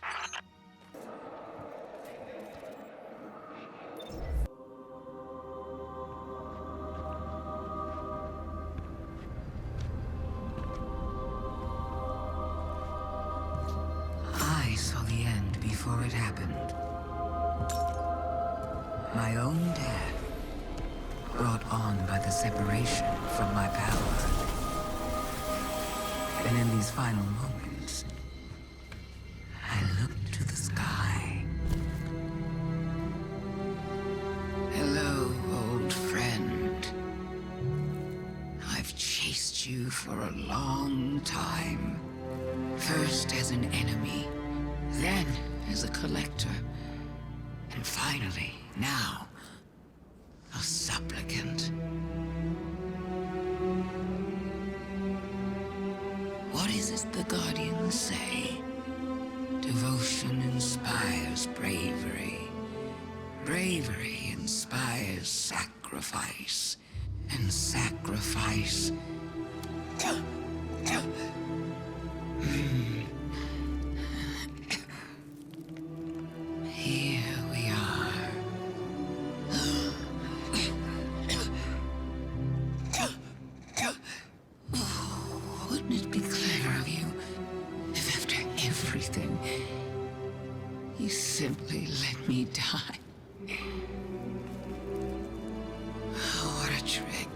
I saw the end before it happened. My own death, brought on by the separation from my power. And in these final moments, I looked to the sky. Hello, old friend. I've chased you for a long time. First as an enemy, then as a collector. And finally, now, a supplicant. What is it the Guardians say? Devotion inspires bravery. Bravery inspires sacrifice. And sacrifice... Here we are. Wouldn't it be clever of you if after everything, you simply let me die? Oh, what a trick.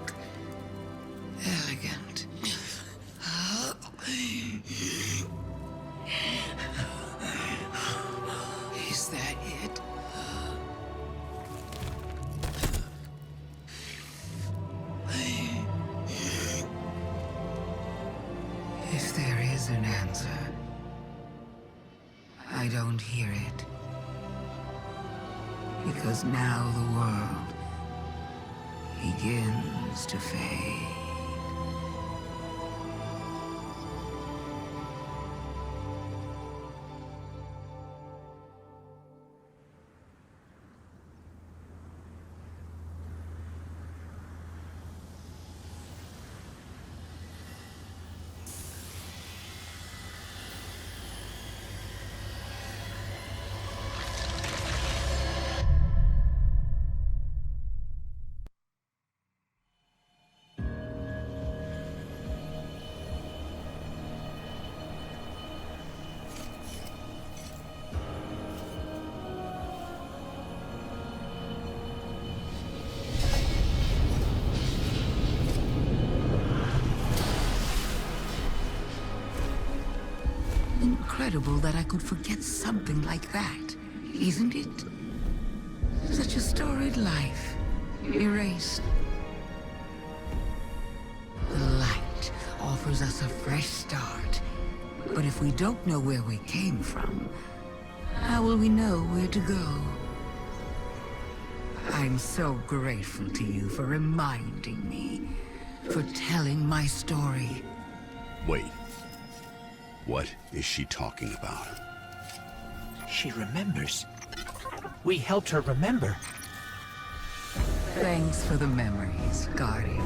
Elegant. Is that it? If there is an answer, I don't hear it. Because now the world begins to fade. Incredible that I could forget something like that, isn't it? Such a storied life, erased. The light offers us a fresh start, but if we don't know where we came from, how will we know where to go? I'm so grateful to you for reminding me, for telling my story. Wait. What is she talking about? She remembers. We helped her remember. Thanks for the memories, Guardian.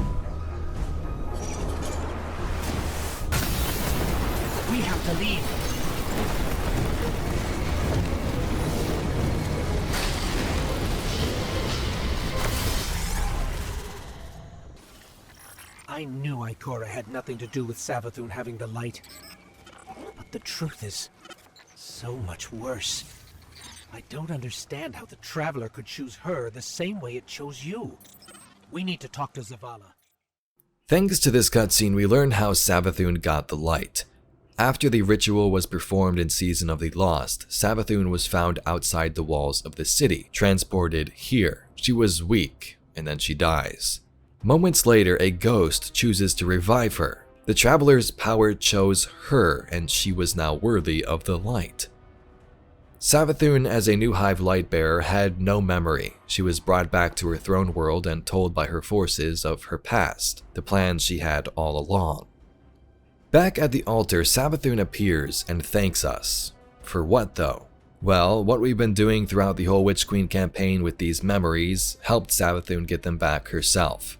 We have to leave. I knew Ikora had nothing to do with Savathun having the light. But the truth is so much worse. I don't understand how the Traveler could choose her the same way it chose you. We need to talk to Zavala. Thanks to this cutscene, we learn how Savathun got the light. After the ritual was performed in Season of the Lost, Savathun was found outside the walls of the city, transported here. She was weak, and then she dies. Moments later, a ghost chooses to revive her. The Traveler's power chose her, and she was now worthy of the light. Savathun, as a new Hive Lightbearer, had no memory. She was brought back to her throne world and told by her forces of her past, the plans she had all along. Back at the altar, Savathun appears and thanks us. For what though? Well, what we've been doing throughout the whole Witch Queen campaign with these memories helped Savathun get them back herself.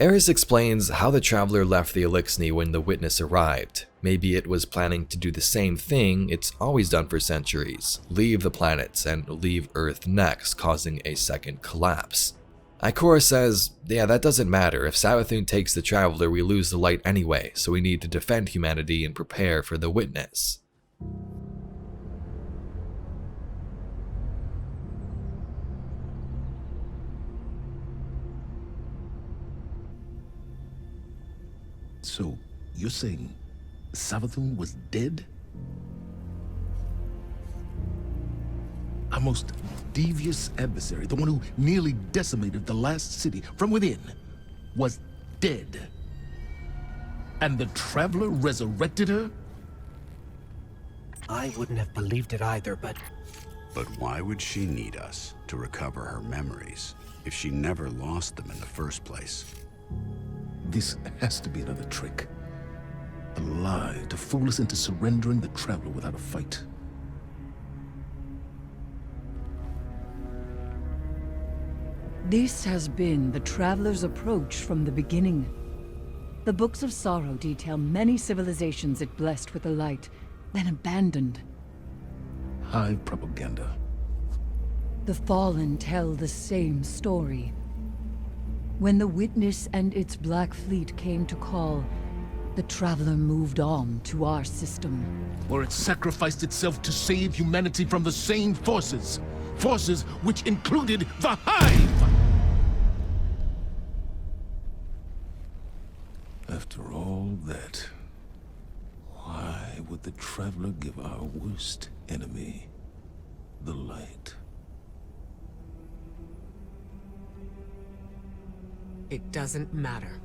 Eris explains how the Traveler left the Eliksni when the Witness arrived. Maybe it was planning to do the same thing it's always done for centuries, leave the planets and leave Earth next, causing a second collapse. Ikora says, yeah, that doesn't matter. If Savathun takes the Traveler, we lose the light anyway, so we need to defend humanity and prepare for the Witness. So, you're saying Savathun was dead? Our most devious adversary, the one who nearly decimated the last city from within, was dead. And the Traveler resurrected her? I wouldn't have believed it either, but... But why would she need us to recover her memories if she never lost them in the first place? This has to be another trick. A lie to fool us into surrendering the Traveler without a fight. This has been the Traveler's approach from the beginning. The Books of Sorrow detail many civilizations it blessed with the light, then abandoned. Hive propaganda. The Fallen tell the same story. When the Witness and its Black Fleet came to call, the Traveler moved on to our system. Or it sacrificed itself to save humanity from the same forces. Forces which included the Hive! After all that, why would the Traveler give our worst enemy the light? It doesn't matter.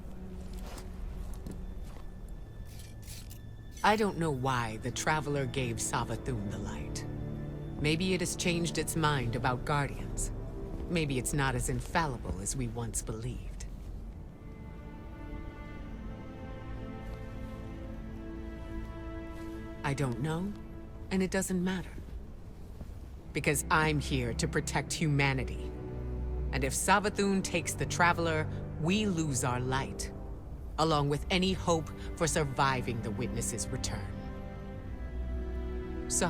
I don't know why the Traveler gave Savathûn the light. Maybe it has changed its mind about Guardians. Maybe it's not as infallible as we once believed. I don't know, and it doesn't matter. Because I'm here to protect humanity. And if Savathûn takes the Traveler, we lose our light, along with any hope for surviving the Witness's return. So,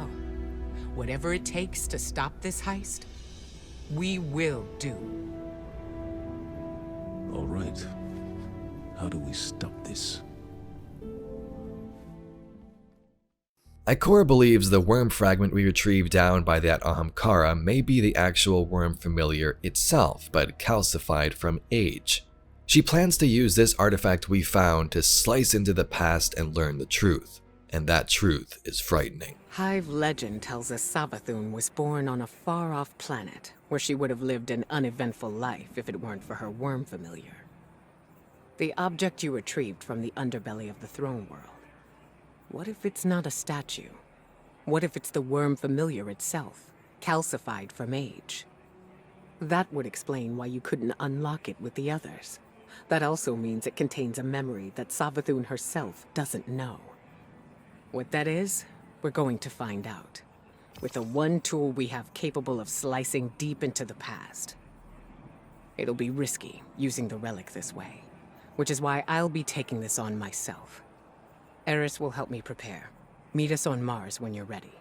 whatever it takes to stop this heist, we will do. All right. How do we stop this? Ikora believes the worm fragment we retrieved down by that Ahamkara may be the actual worm familiar itself, but calcified from age. She plans to use this artifact we found to slice into the past and learn the truth, and that truth is frightening. Hive legend tells us Savathûn was born on a far-off planet, where she would have lived an uneventful life if it weren't for her worm familiar. The object you retrieved from the underbelly of the throne world. What if it's not a statue? What if it's the worm familiar itself, calcified from age? That would explain why you couldn't unlock it with the others. That also means it contains a memory that Savathûn herself doesn't know. What that is, we're going to find out. With the one tool we have capable of slicing deep into the past. It'll be risky, using the relic this way. Which is why I'll be taking this on myself. Eris will help me prepare. Meet us on Mars when you're ready.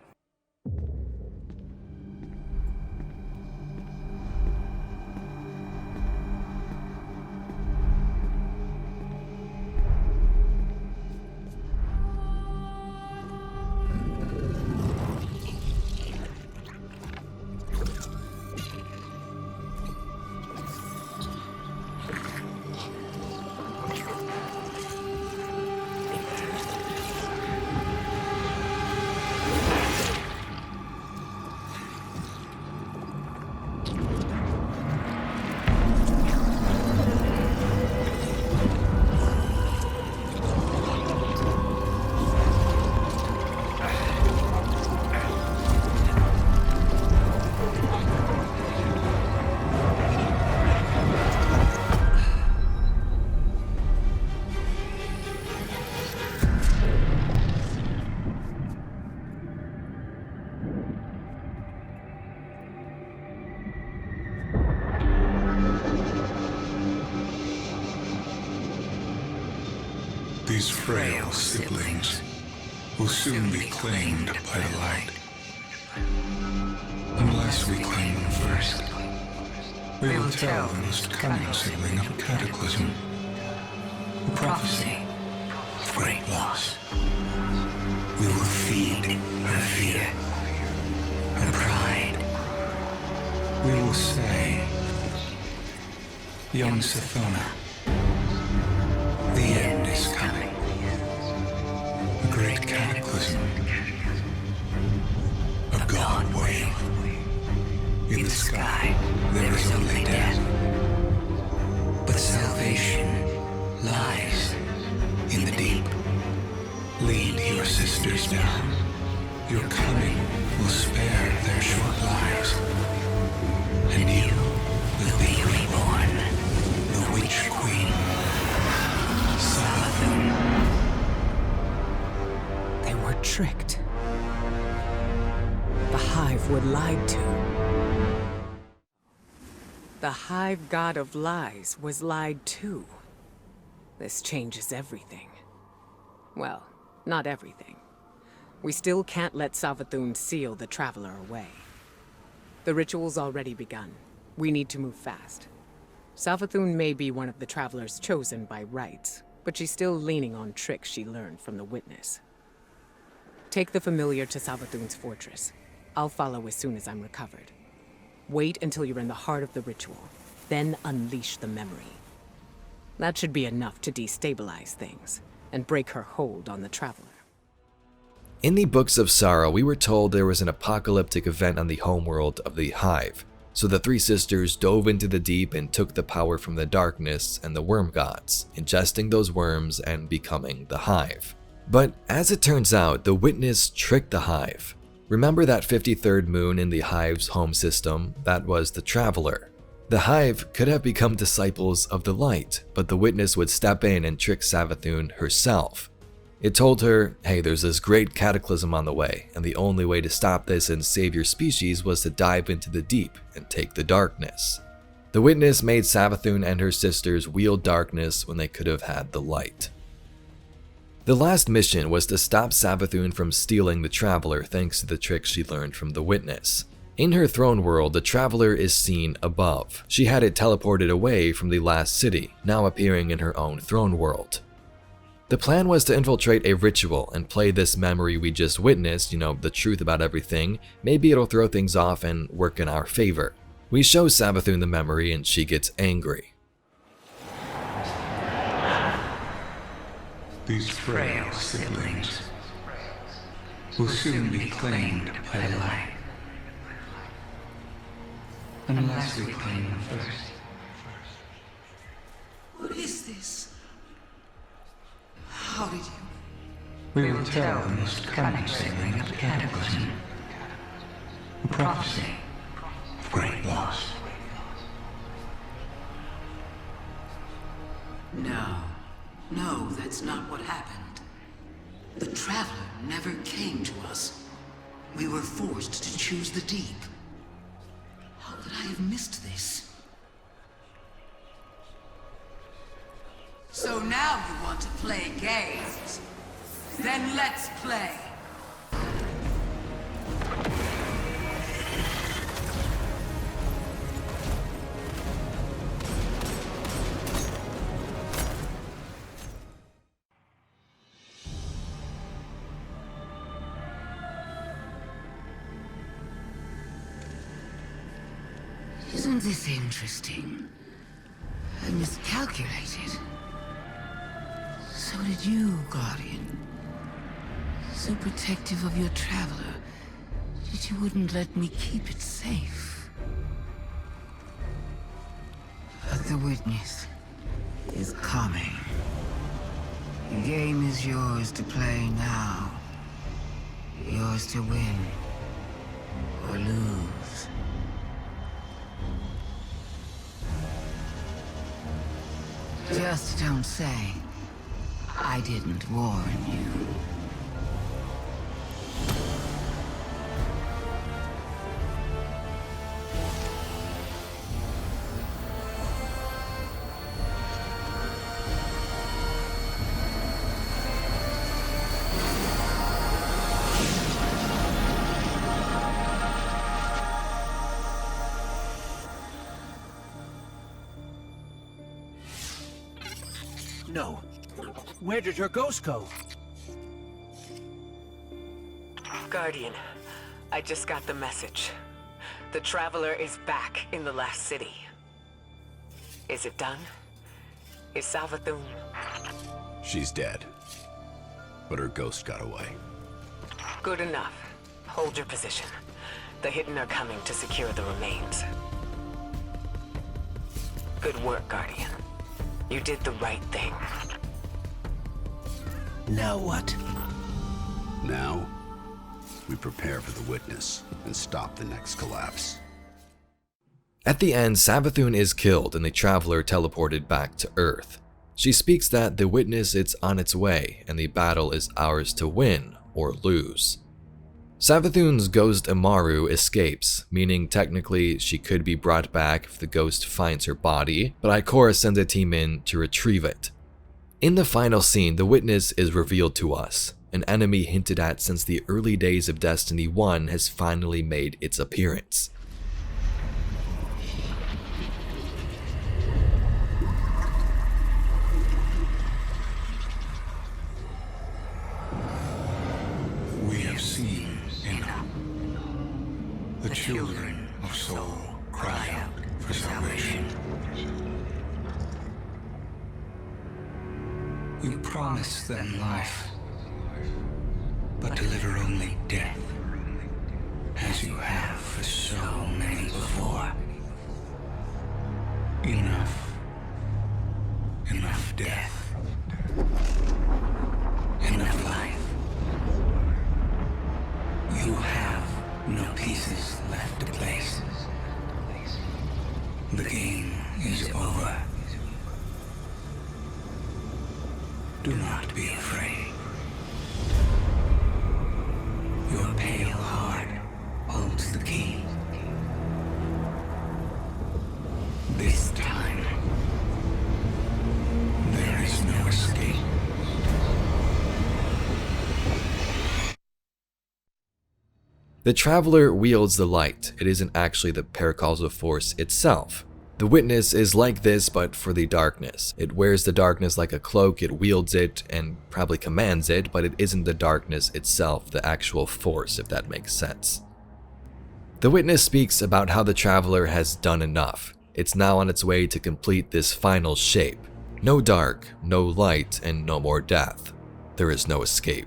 These frail siblings will soon be claimed by the light. Unless we claim them first, we will tell the most cunning sibling of a cataclysm, a prophecy of great loss. We will feed her fear, her pride. We will say, young Sathona, the end is coming. A great cataclysm. A god wave. In the sky, there is only death. But salvation lies in the deep. Lead your sisters down Your coming will spare their short lives. And you will be reborn, the Witch Queen, Savathun. They were tricked. The Hive were lied to. The Hive god of lies was lied to. This changes everything. Well, not everything. We still can't let Savathun seal the Traveler away. The ritual's already begun. We need to move fast. Savathun may be one of the Travelers chosen by rights, but she's still leaning on tricks she learned from the Witness. Take the familiar to Savathun's fortress. I'll follow as soon as I'm recovered. Wait until you're in the heart of the ritual, then unleash the memory. That should be enough to destabilize things and break her hold on the Traveler. In the Books of Sorrow, we were told there was an apocalyptic event on the homeworld of the Hive, so the three sisters dove into the deep and took the power from the darkness and the worm gods, ingesting those worms and becoming the Hive. But as it turns out, the Witness tricked the Hive. Remember that 53rd moon in the Hive's home system? That was the Traveler. The Hive could have become disciples of the light, but the Witness would step in and trick Savathun herself. It told her, hey, there's this great cataclysm on the way, and the only way to stop this and save your species was to dive into the deep and take the darkness. The Witness made Savathun and her sisters wield darkness when they could have had the light. The last mission was to stop Savathun from stealing the Traveler thanks to the tricks she learned from the Witness. In her throne world, the Traveler is seen above. She had it teleported away from the last city, now appearing in her own throne world. The plan was to infiltrate a ritual and play this memory we just witnessed, the truth about everything. Maybe it'll throw things off and work in our favor. We show Savathun the memory and she gets angry. These frail siblings will soon be claimed by light. Unless we claim them first. What is this? How did you? We will tell the most cunning sibling of the cataclysm. A prophecy of great loss. No, that's not what happened. The Traveler never came to us. We were forced to choose the deep. How could I have missed this? So now you want to play games? Then let's play. Isn't this interesting? I miscalculated. So did you, Guardian. So protective of your Traveler that you wouldn't let me keep it safe. But the Witness is coming. The game is yours to play now. Yours to win or lose. Just don't say I didn't warn you. No. Where did her ghost go? Guardian, I just got the message. The Traveler is back in the last city. Is it done? Is Savathun? She's dead. But her ghost got away. Good enough. Hold your position. The Hidden are coming to secure the remains. Good work, Guardian. You did the right thing. Now what? Now, We prepare for the witness and stop the next collapse. At the end, Savathun is killed and the Traveler teleported back to Earth. She speaks that the witness is on its way and the battle is ours to win or lose. Savathun's ghost Amaru escapes, meaning technically she could be brought back if the ghost finds her body, but Ikora sends a team in to retrieve it. In the final scene, the witness is revealed to us. An enemy hinted at since the early days of Destiny 1 has finally made its appearance. We have seen enough. The children of Soul cry out for salvation. You promise them life, but deliver only death, as you have for so many before. Enough. Enough death. Enough life. You have no pieces left to place. The game is over. Do not be afraid. Your pale heart holds the key. This time, there is no escape. The Traveler wields the light. It isn't actually the paracausal force itself. The witness is like this, but for the darkness. It wears the darkness like a cloak, it wields it, and probably commands it, but it isn't the darkness itself, the actual force, if that makes sense. The witness speaks about how the Traveler has done enough. It's now on its way to complete this final shape. No dark, no light, and no more death. There is no escape.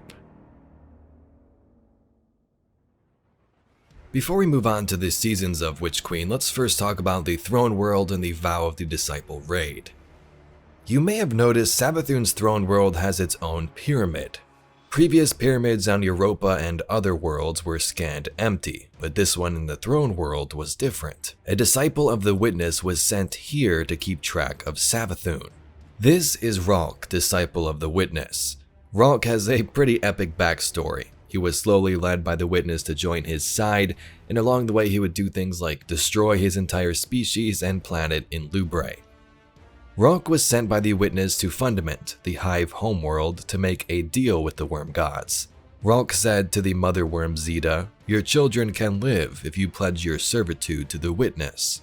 Before we move on to the seasons of Witch Queen, let's first talk about the Throne World and the Vow of the Disciple raid. You may have noticed Savathun's Throne World has its own pyramid. Previous pyramids on Europa and other worlds were scanned empty, but this one in the Throne World was different. A disciple of the Witness was sent here to keep track of Savathun. This is Ralk, disciple of the Witness. Ralk has a pretty epic backstory. He was slowly led by the Witness to join his side, and along the way he would do things like destroy his entire species and planet in Lubrae. Ralk was sent by the Witness to Fundament, the Hive homeworld, to make a deal with the worm gods. Ralk said to the mother worm Zeta, "Your children can live if you pledge your servitude to the Witness."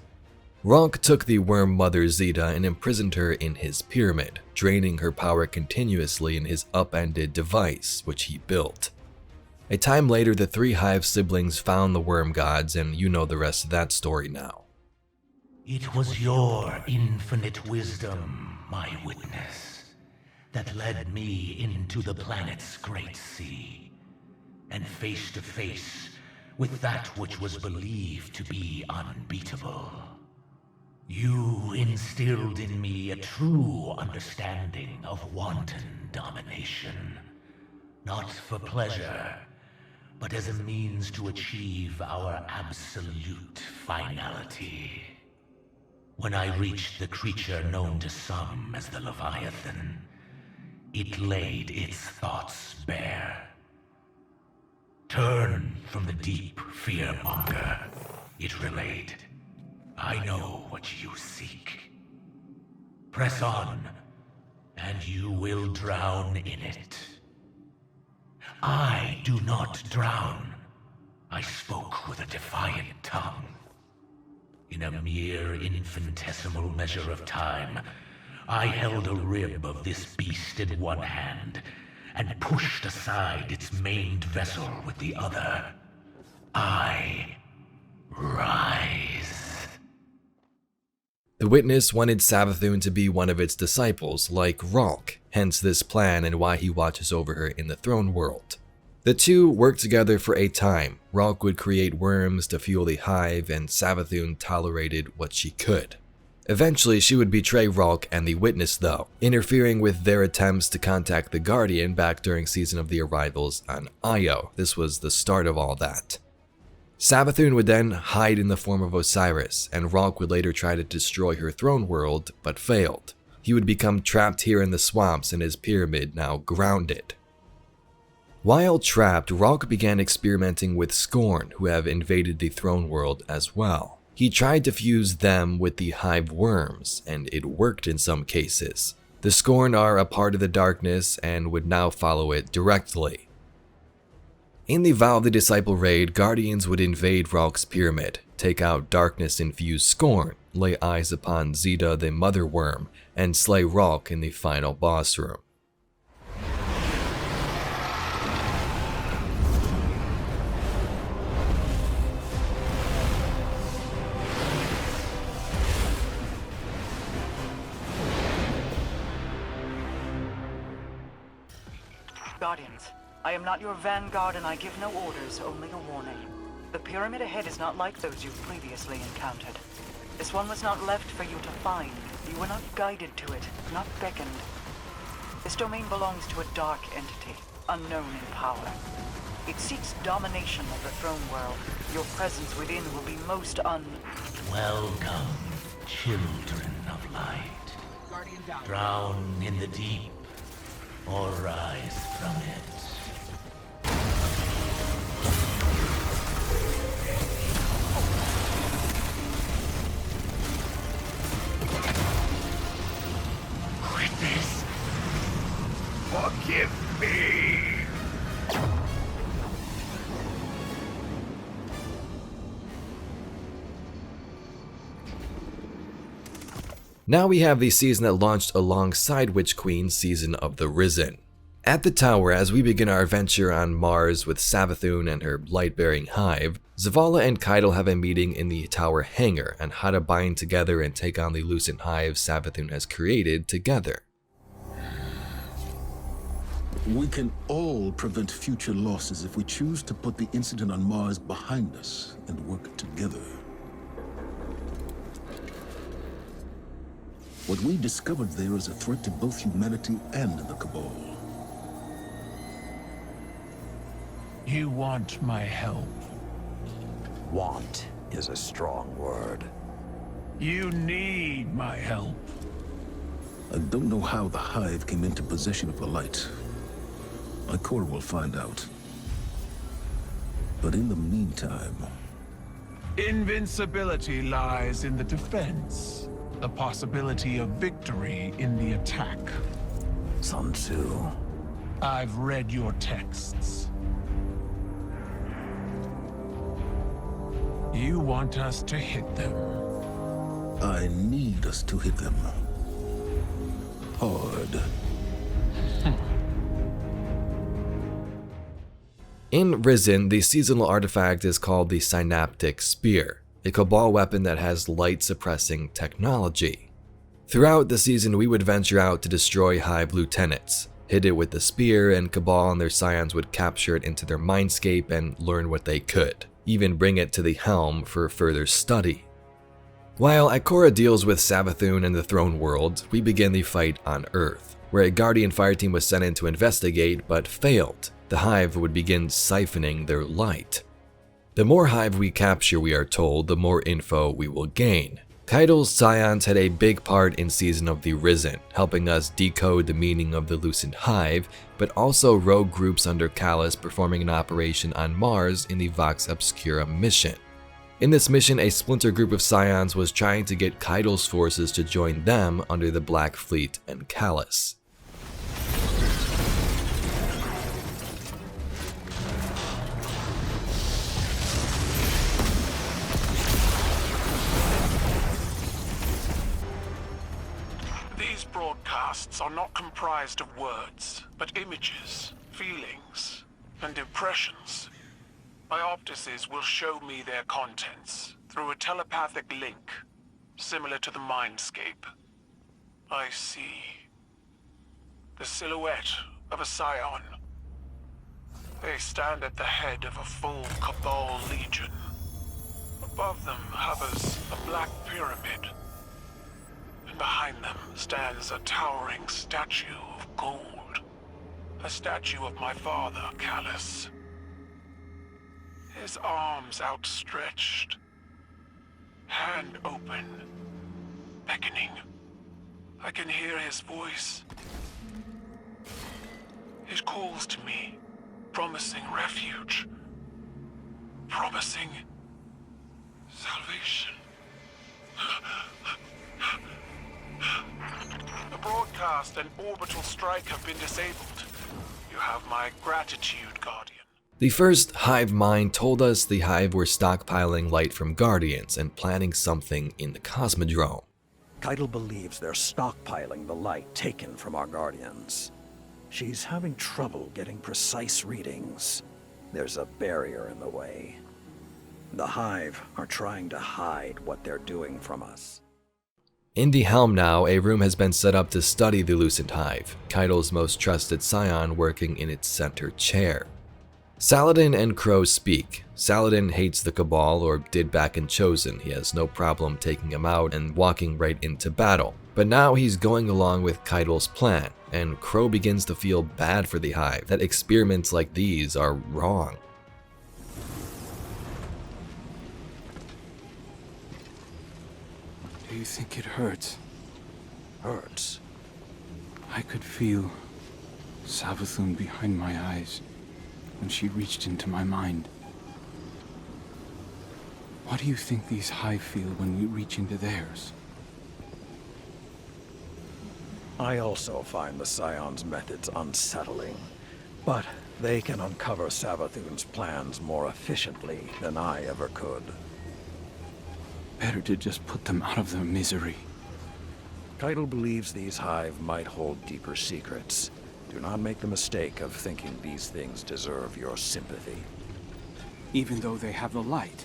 Ralk took the worm mother Zeta and imprisoned her in his pyramid, draining her power continuously in his upended device, which he built. A time later, the three Hive siblings found the worm gods, and you know the rest of that story now. It was your infinite wisdom, my Witness, that led me into the planet's great sea, and face to face with that which was believed to be unbeatable. You instilled in me a true understanding of wanton domination, not for pleasure, but as a means to achieve our absolute finality. When I reached the creature known to some as the Leviathan, it laid its thoughts bare. Turn from the deep fearmonger, it relayed. I know what you seek. Press on, and you will drown in it. I do not drown. I spoke with a defiant tongue. In a mere infinitesimal measure of time, I held a rib of this beast in one hand and pushed aside its maimed vessel with the other. I rise. The Witness wanted Savathun to be one of its disciples, like Ralk, hence this plan and why he watches over her in the Throne World. The two worked together for a time. Ralk would create worms to fuel the Hive, and Savathun tolerated what she could. Eventually, she would betray Ralk and the Witness though, interfering with their attempts to contact the Guardian back during Season of the Arrivals on Io. This was the start of all that. Savathun would then hide in the form of Osiris, and Ralk would later try to destroy her throne world, but failed. He would become trapped here in the swamps in his pyramid, now grounded. While trapped, Ralk began experimenting with Scorn, who have invaded the throne world as well. He tried to fuse them with the Hive worms, and it worked in some cases. The Scorn are a part of the darkness and would now follow it directly. In the Vow of the Disciple raid, Guardians would invade Ralk's pyramid, take out darkness-infused Scorn, lay eyes upon Zeta the Mother Worm, and slay Ralk in the final boss room. Guardians, I am not your vanguard and I give no orders, only a warning. The pyramid ahead is not like those you've previously encountered. This one was not left for you to find. You were not guided to it, not beckoned. This domain belongs to a dark entity, unknown in power. It seeks domination of the throne world. Your presence within will be most Welcome, children of light. Drown in the deep, or rise from it. Witness, forgive me. Now we have the season that launched alongside Witch Queen's Season of the Risen. At the tower, as we begin our adventure on Mars with Savathun and her light-bearing Hive, Zavala and Keitel have a meeting in the tower hangar on how to bind together and take on the Lucent Hive Savathun has created together. We can all prevent future losses if we choose to put the incident on Mars behind us and work together. What we discovered there is a threat to both humanity and the Cabal. You want my help? Want is a strong word. You need my help. I don't know how the Hive came into possession of the light. Ikora will find out. But in the meantime... Invincibility lies in the defense. The possibility of victory in the attack. Sun Tzu. I've read your texts. You want us to hit them. I need us to hit them. Hard. In Risen, the seasonal artifact is called the Synaptic Spear, a Cabal weapon that has light-suppressing technology. Throughout the season, we would venture out to destroy Hive lieutenants, hit it with the spear, and Cabal and their scions would capture it into their mindscape and learn what they could, even bring it to the helm for further study. While Ikora deals with Savathun and the Throne World, we begin the fight on Earth, where a Guardian fire team was sent in to investigate but failed. The Hive would begin siphoning their light. The more Hive we capture, we are told, the more info we will gain. Keitel's scions had a big part in Season of the Risen, helping us decode the meaning of the Lucent Hive, but also rogue groups under Calus performing an operation on Mars in the Vox Obscura mission. In this mission, a splinter group of scions was trying to get Keitel's forces to join them under the Black Fleet and Calus. These broadcasts are not comprised of words, but images, feelings, and impressions. My optices will show me their contents through a telepathic link, similar to the Mindscape. I see the silhouette of a scion. They stand at the head of a full Cabal legion. Above them hovers a black pyramid. behind them stands a towering statue of gold. A statue of my father, Calus. His arms outstretched, hand open, beckoning. I can hear his voice. It calls to me, promising refuge, promising salvation. The broadcast and orbital strike have been disabled. You have my gratitude, Guardian. The first Hive mind told us the Hive were stockpiling light from Guardians and planning something in the Cosmodrome. Keitel believes they're stockpiling the light taken from our Guardians. She's having trouble getting precise readings. There's a barrier in the way. The Hive are trying to hide what they're doing from us. In the helm now, a room has been set up to study the Lucent Hive, Keitel's most trusted scion working in its center chair. Saladin and Crow speak. Saladin hates the Cabal, or did back in Chosen. He has no problem taking him out and walking right into battle. But now he's going along with Keitel's plan, and Crow begins to feel bad for the Hive, that experiments like these are wrong. Do you think it hurts? Hurts? I could feel Savathun behind my eyes when she reached into my mind. What do you think these Hive feel when we reach into theirs? I also find the Scion's methods unsettling, but they can uncover Savathun's plans more efficiently than I ever could. Better to just put them out of their misery. Keitel believes these Hive might hold deeper secrets. Do not make the mistake of thinking these things deserve your sympathy. Even though they have the light.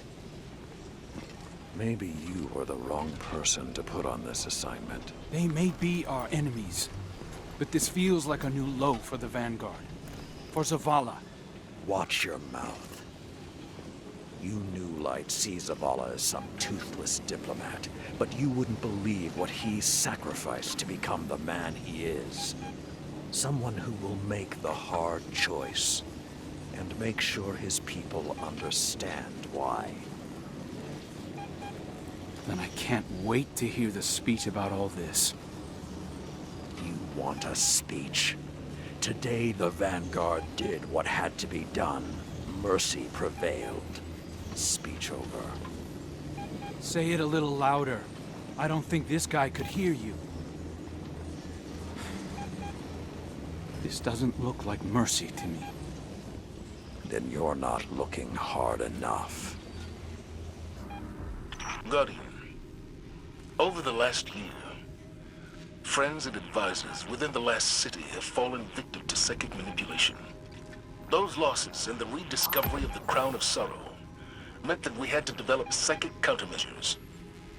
Maybe you were the wrong person to put on this assignment. They may be our enemies, but this feels like a new low for the Vanguard. For Zavala. Watch your mouth. You New Light see Zavala as some toothless diplomat, but you wouldn't believe what he's sacrificed to become the man he is. Someone who will make the hard choice, and make sure his people understand why. Then I can't wait to hear the speech about all this. You want a speech? Today the Vanguard did what had to be done. Mercy prevailed. Speech over. Say it a little louder. I don't think this guy could hear you. This doesn't look like mercy to me. Then you're not looking hard enough. Guardian, over the last year, friends and advisors within the last city have fallen victim to psychic manipulation. Those losses and the rediscovery of the Crown of Sorrow meant that we had to develop psychic countermeasures.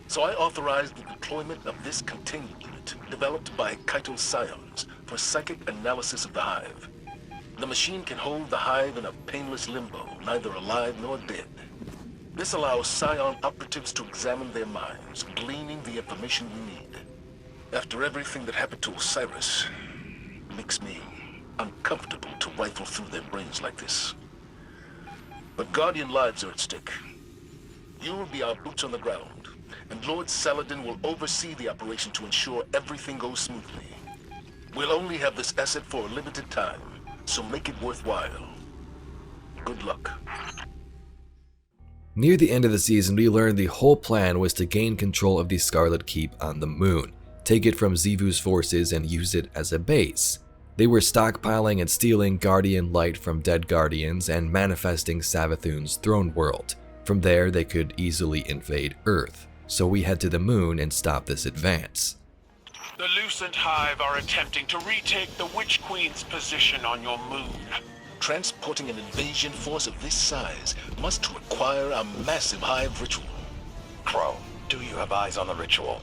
So I authorized the deployment of this containment unit developed by Keitel's Scions for psychic analysis of the Hive. The machine can hold the Hive in a painless limbo, neither alive nor dead. This allows Scion operatives to examine their minds, gleaning the information we need. After everything that happened to Osiris, it makes me uncomfortable to rifle through their brains like this. But Guardian lives are at stake. You will be our boots on the ground, and Lord Saladin will oversee the operation to ensure everything goes smoothly. We'll only have this asset for a limited time, so make it worthwhile. Good luck. Near the end of the season, we learned the whole plan was to gain control of the Scarlet Keep on the moon, take it from Xivu's forces and use it as a base. They were stockpiling and stealing Guardian light from dead Guardians and manifesting Savathun's throne world. From there, they could easily invade Earth, so we head to the moon and stop this advance. The Lucent Hive are attempting to retake the Witch Queen's position on your moon. Transporting an invasion force of this size must require a massive Hive ritual. Crow, do you have eyes on the ritual?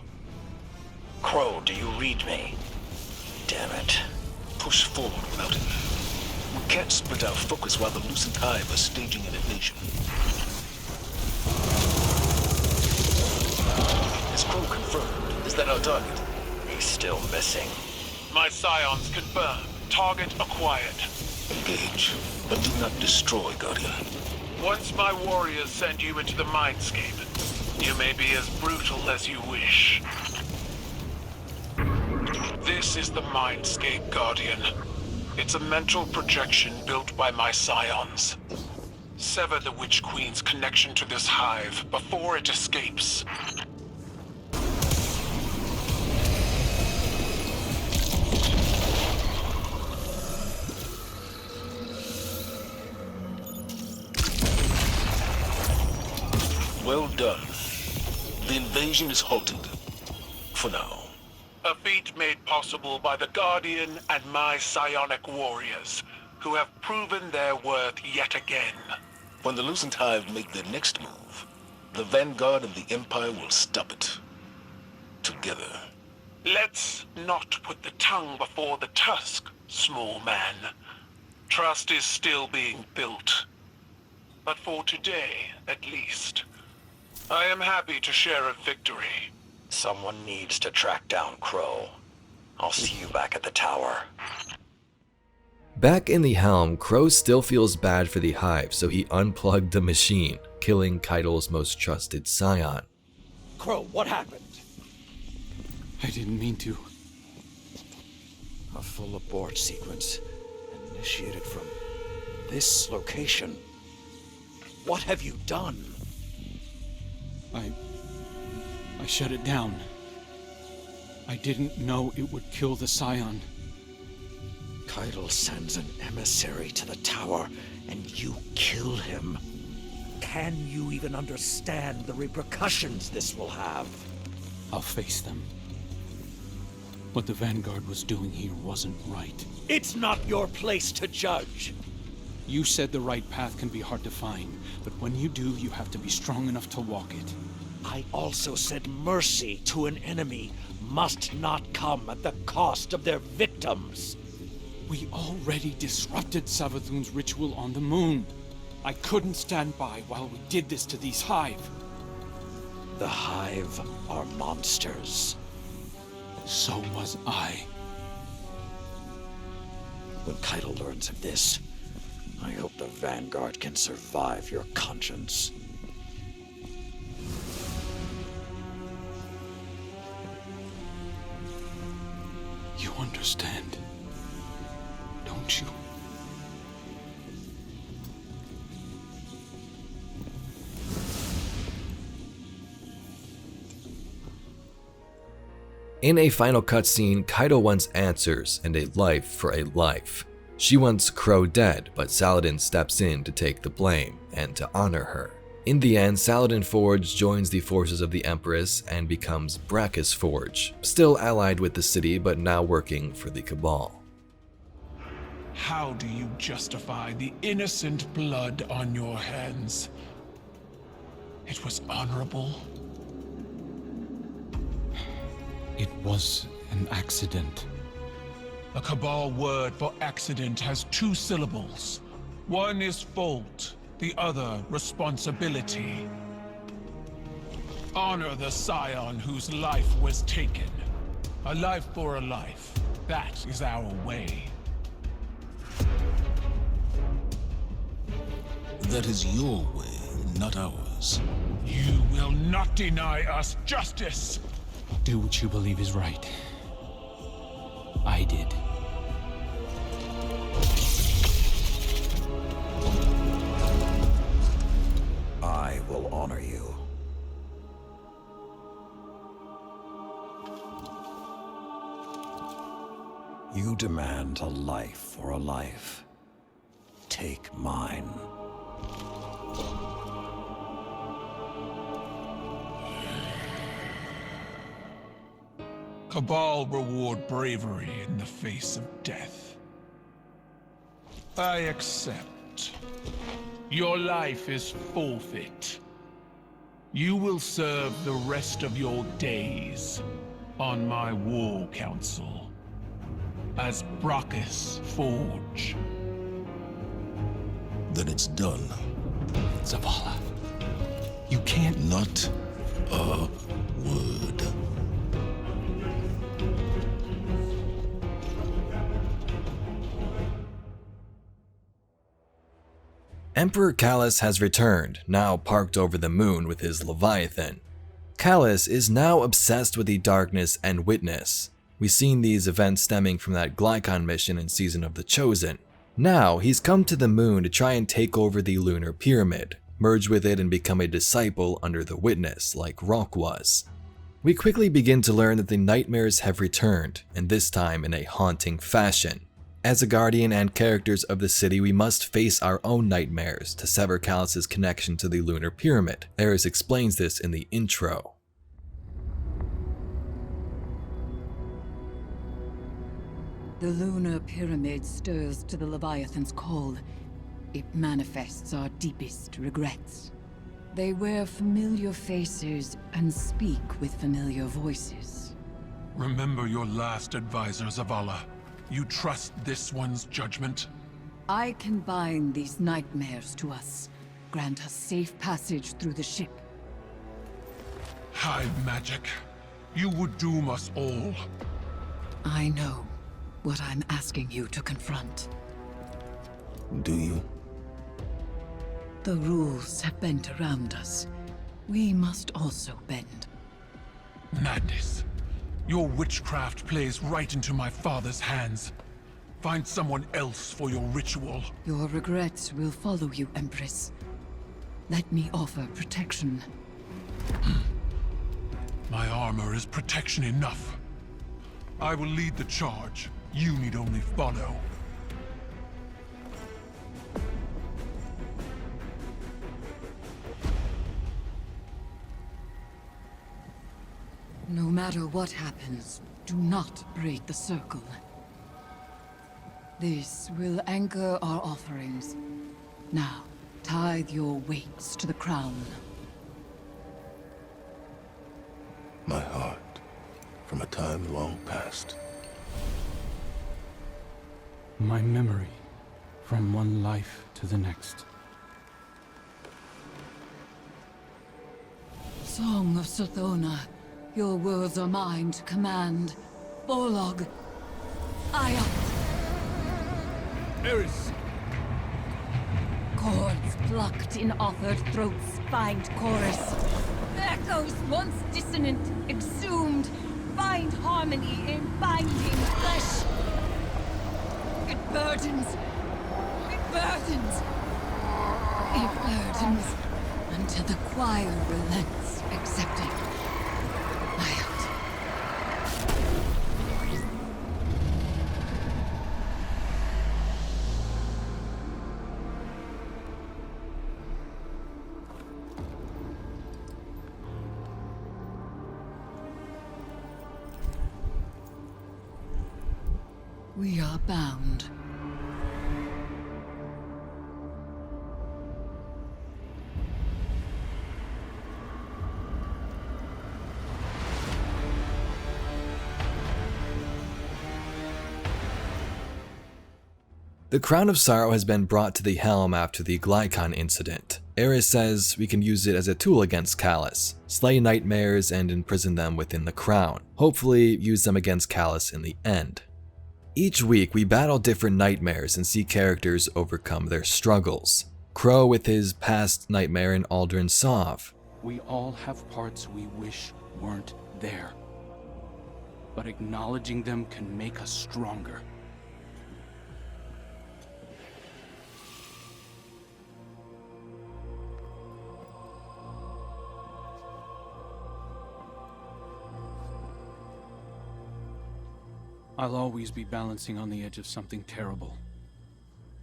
Crow, do you read me? Damn it. Push forward without it. We can't split our focus while the Lucent Hive are staging an invasion. Is Crow confirmed? Is that our target? enemy still missing? My scions confirm. Target acquired. Engage, but do not destroy, Guardian. Once my warriors send you into the mindscape, you may be as brutal as you wish. This is the mindscape, Guardian. It's a mental projection built by my scions. Sever the Witch Queen's connection to this hive before it escapes. Well done. The invasion is halted. For now. A feat made possible by the Guardian and my psionic warriors, who have proven their worth yet again. When the Lucent Hive make their next move, the vanguard of the Empire will stop it. Together. Let's not put the tongue before the tusk, small man. Trust is still being built. But for today, at least, I am happy to share a victory. Someone needs to track down Crow. I'll see you back at the tower. Back in the helm, Crow still feels bad for the Hive, so he unplugged the machine, killing Keitel's most trusted scion. Crow, what happened? I didn't mean to. A full abort sequence initiated from this location. What have you done? I shut it down. I didn't know it would kill the scion. Keitel sends an emissary to the tower, and you kill him. Can you even understand the repercussions this will have? I'll face them. What the Vanguard was doing here wasn't right. It's not your place to judge. You said the right path can be hard to find, but when you do, you have to be strong enough to walk it. I also said mercy to an enemy must not come at the cost of their victims. We already disrupted Savathun's ritual on the moon. I couldn't stand by while we did this to these Hive. The Hive are monsters. So was I. When Keitel learns of this, I hope the Vanguard can survive your conscience. You understand, don't you? In a final cutscene, Keitel wants answers and a life for a life. She wants Crow dead, but Saladin steps in to take the blame and to honor her. In the end, Saladin Forge joins the forces of the Empress and becomes Brachus Forge, still allied with the city but now working for the Cabal. How do you justify the innocent blood on your hands? It was honorable. It was an accident. The Cabal word for accident has 2 syllables. One is fault, the other responsibility. Honor the scion whose life was taken. A life for a life. That is our way. That is your way, not ours. You will not deny us justice! Do what you believe is right. I did. I will honor you. You demand a life for a life. Take mine. Cabal reward bravery in the face of death. I accept. Your life is forfeit. You will serve the rest of your days on my war council as Brachus Forge. Then it's done. Zavala, you can't... Not a word. Emperor Calus has returned, now parked over the moon with his Leviathan. Calus is now obsessed with the darkness and witness. We've seen these events stemming from that Glykon mission in Season of the Chosen. Now, he's come to the moon to try and take over the lunar pyramid, merge with it and become a disciple under the witness, like Rock was. We quickly begin to learn that the nightmares have returned, and this time in a haunting fashion. As a guardian and characters of the city, we must face our own nightmares to sever Calus' connection to the lunar pyramid. Eris explains this in the intro. The lunar pyramid stirs to the Leviathan's call. It manifests our deepest regrets. They wear familiar faces and speak with familiar voices. Remember your last advisor, Zavala. You trust this one's judgment? I can bind these nightmares to us, grant us safe passage through the ship. Hive magic. You would doom us all. I know what I'm asking you to confront. Do you? The rules have bent around us. We must also bend. Madness. Your witchcraft plays right into my father's hands. Find someone else for your ritual. Your regrets will follow you, Empress. Let me offer protection. My armor is protection enough. I will lead the charge. You need only follow. No matter what happens, do not break the circle. This will anchor our offerings. Now, tithe your weights to the crown. My heart, from a time long past. My memory, from one life to the next. Song of Sothona, your words are mine to command. Borlog, Ayat. Eris! Chords plucked in authored throats find chorus. Echoes once dissonant, exhumed, find harmony in binding flesh. It burdens. It burdens. It burdens until the choir relents, accepting. We are bound. The Crown of Sorrow has been brought to the helm after the Glykon incident. Eris says we can use it as a tool against Calus, slay nightmares and imprison them within the crown. Hopefully use them against Calus in the end. Each week we battle different nightmares and see characters overcome their struggles. Crow with his past nightmare in Aldrin Sov. We all have parts we wish weren't there. But acknowledging them can make us stronger. I'll always be balancing on the edge of something terrible.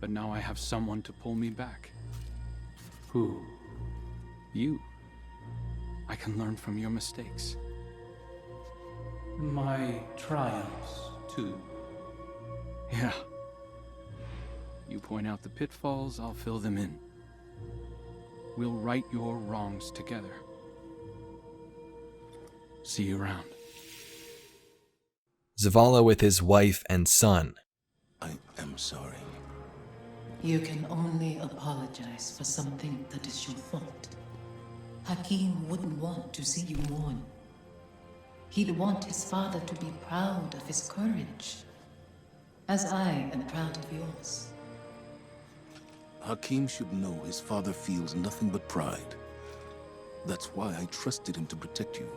But now I have someone to pull me back. Who? You. I can learn from your mistakes. My triumphs, too. Yeah. You point out the pitfalls, I'll fill them in. We'll right your wrongs together. See you around. Zavala with his wife and son. I am sorry. You can only apologize for something that is your fault. Hakim wouldn't want to see you mourn. He'd want his father to be proud of his courage, as I am proud of yours. Hakim should know his father feels nothing but pride. That's why I trusted him to protect you.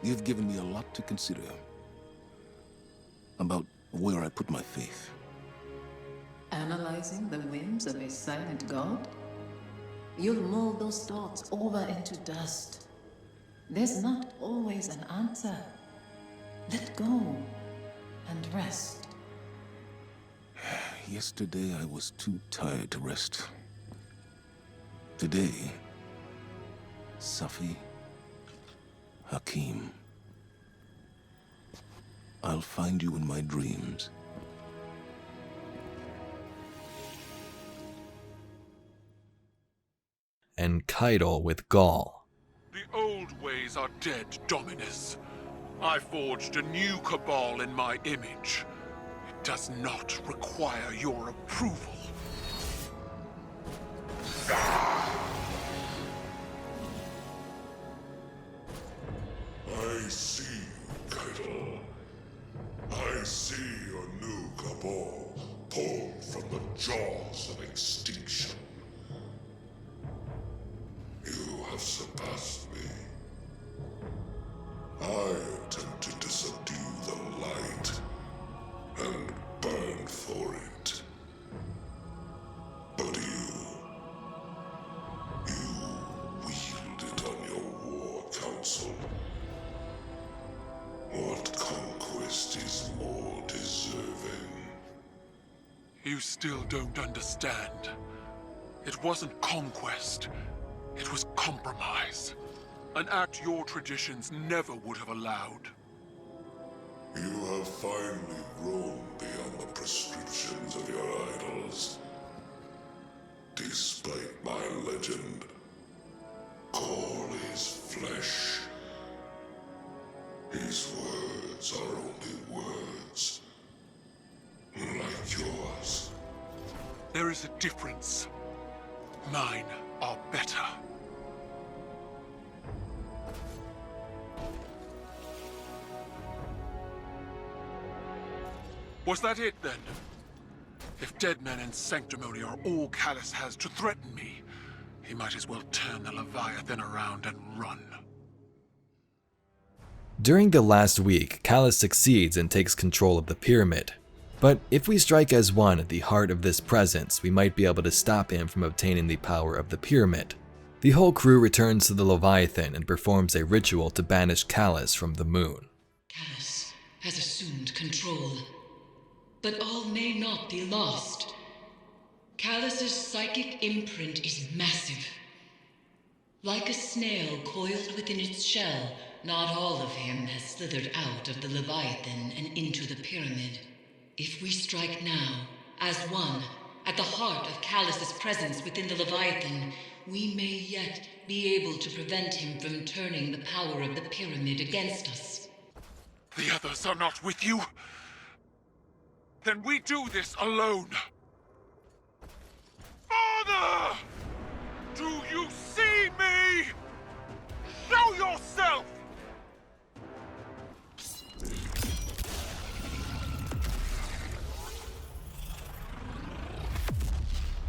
You've given me a lot to consider about where I put my faith. Analyzing the whims of a silent god? You'll mold those thoughts over into dust. There's not always an answer. Let go and rest. Yesterday I was too tired to rest. Today, Safi, Hakim, I'll find you in my dreams. And Keitel with gall. The old ways are dead, Dominus. I forged a new Cabal in my image. It does not require your approval. I see you, Keitel. I see your new Cabal pulled from the jaws of extinction. You have surpassed me. I attempted to subdue the light and burn for it. But you wield it on your war council. What conquest is more deserving? You still don't understand. It wasn't conquest. It was compromise. An act your traditions never would have allowed. You have finally grown beyond the prescriptions of your idols. Despite my legend, Call is flesh. His words are only words. Like yours. There is a difference. Mine are better. Was that it, then? If dead men and sanctimony are all Calus has to threaten me, he might as well turn the Leviathan around and run. During the last week, Calus succeeds and takes control of the pyramid. But if we strike as one at the heart of this presence, we might be able to stop him from obtaining the power of the pyramid. The whole crew returns to the Leviathan and performs a ritual to banish Calus from the moon. Calus has assumed control. But all may not be lost. Calus's psychic imprint is massive. Like a snail coiled within its shell, not all of him has slithered out of the Leviathan and into the pyramid. If we strike now, as one, at the heart of Calus's presence within the Leviathan, we may yet be able to prevent him from turning the power of the pyramid against us. The others are not with you? Then we do this alone. Father! Do you see me? Show yourself!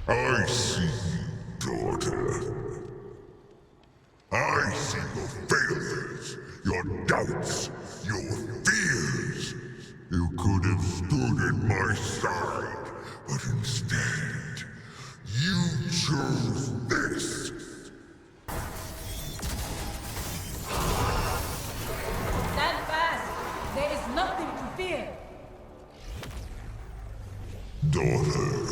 I see you, daughter. I see your failures, your doubts, your fears. You could have stood at my side, but instead, you chose this. Stand fast! There is nothing to fear! Daughter,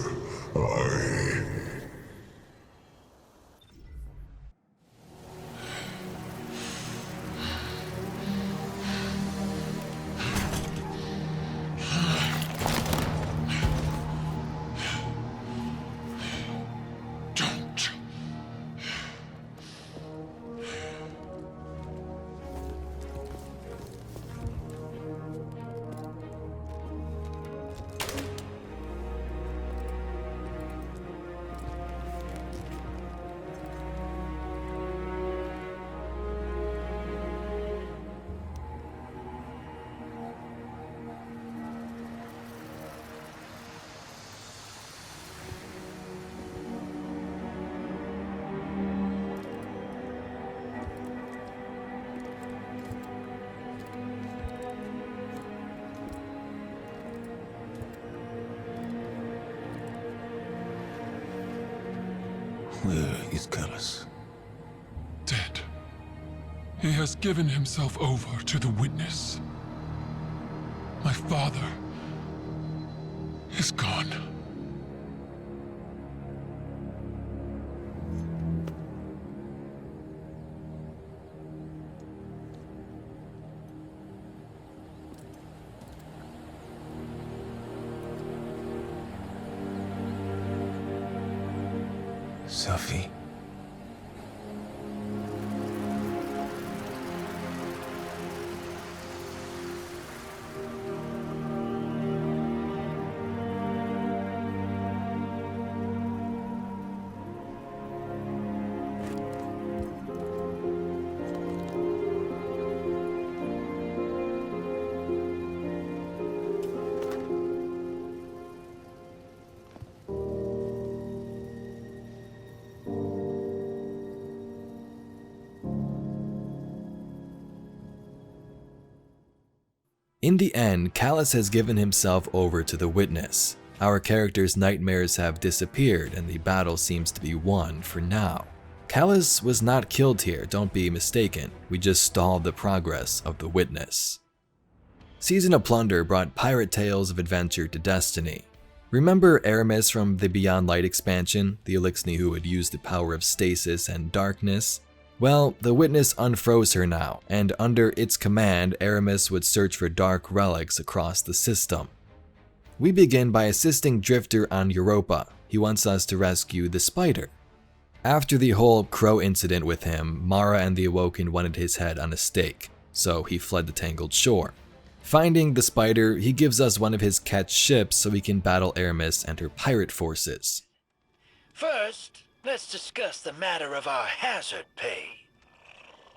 Where is Calus? Dead. He has given himself over to the Witness. My father is gone. Sophie. In the end, Calus has given himself over to the Witness. Our character's nightmares have disappeared and the battle seems to be won for now. Calus was not killed here, don't be mistaken. We just stalled the progress of the Witness. Season of Plunder brought pirate tales of adventure to Destiny. Remember Aramis from the Beyond Light expansion, the Eliksni who would use the power of stasis and darkness? Well, the Witness unfroze her now, and under its command, Aramis would search for dark relics across the system. We begin by assisting Drifter on Europa. He wants us to rescue the Spider. After the whole crow incident with him, Mara and the Awoken wanted his head on a stake, so he fled the Tangled Shore. Finding the Spider, he gives us one of his catch ships so we can battle Aramis and her pirate forces. First, let's discuss the matter of our hazard pay.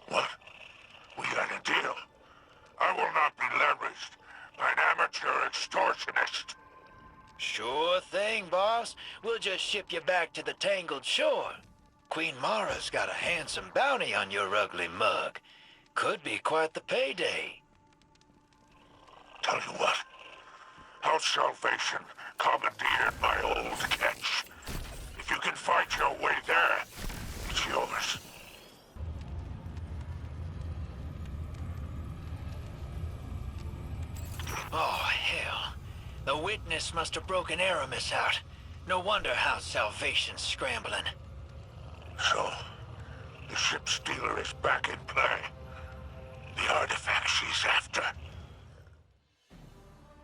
What? We got a deal. I will not be leveraged by an amateur extortionist. Sure thing, boss. We'll just ship you back to the Tangled Shore. Queen Mara's got a handsome bounty on your ugly mug. Could be quite the payday. Tell you what, House Salvation commandeered my old catch. If you can fight your way there, it's yours. Oh, hell. The Witness must have broken Aramis out. No wonder House Salvation's scrambling. So, the ship stealer is back in play. The artifact she's after.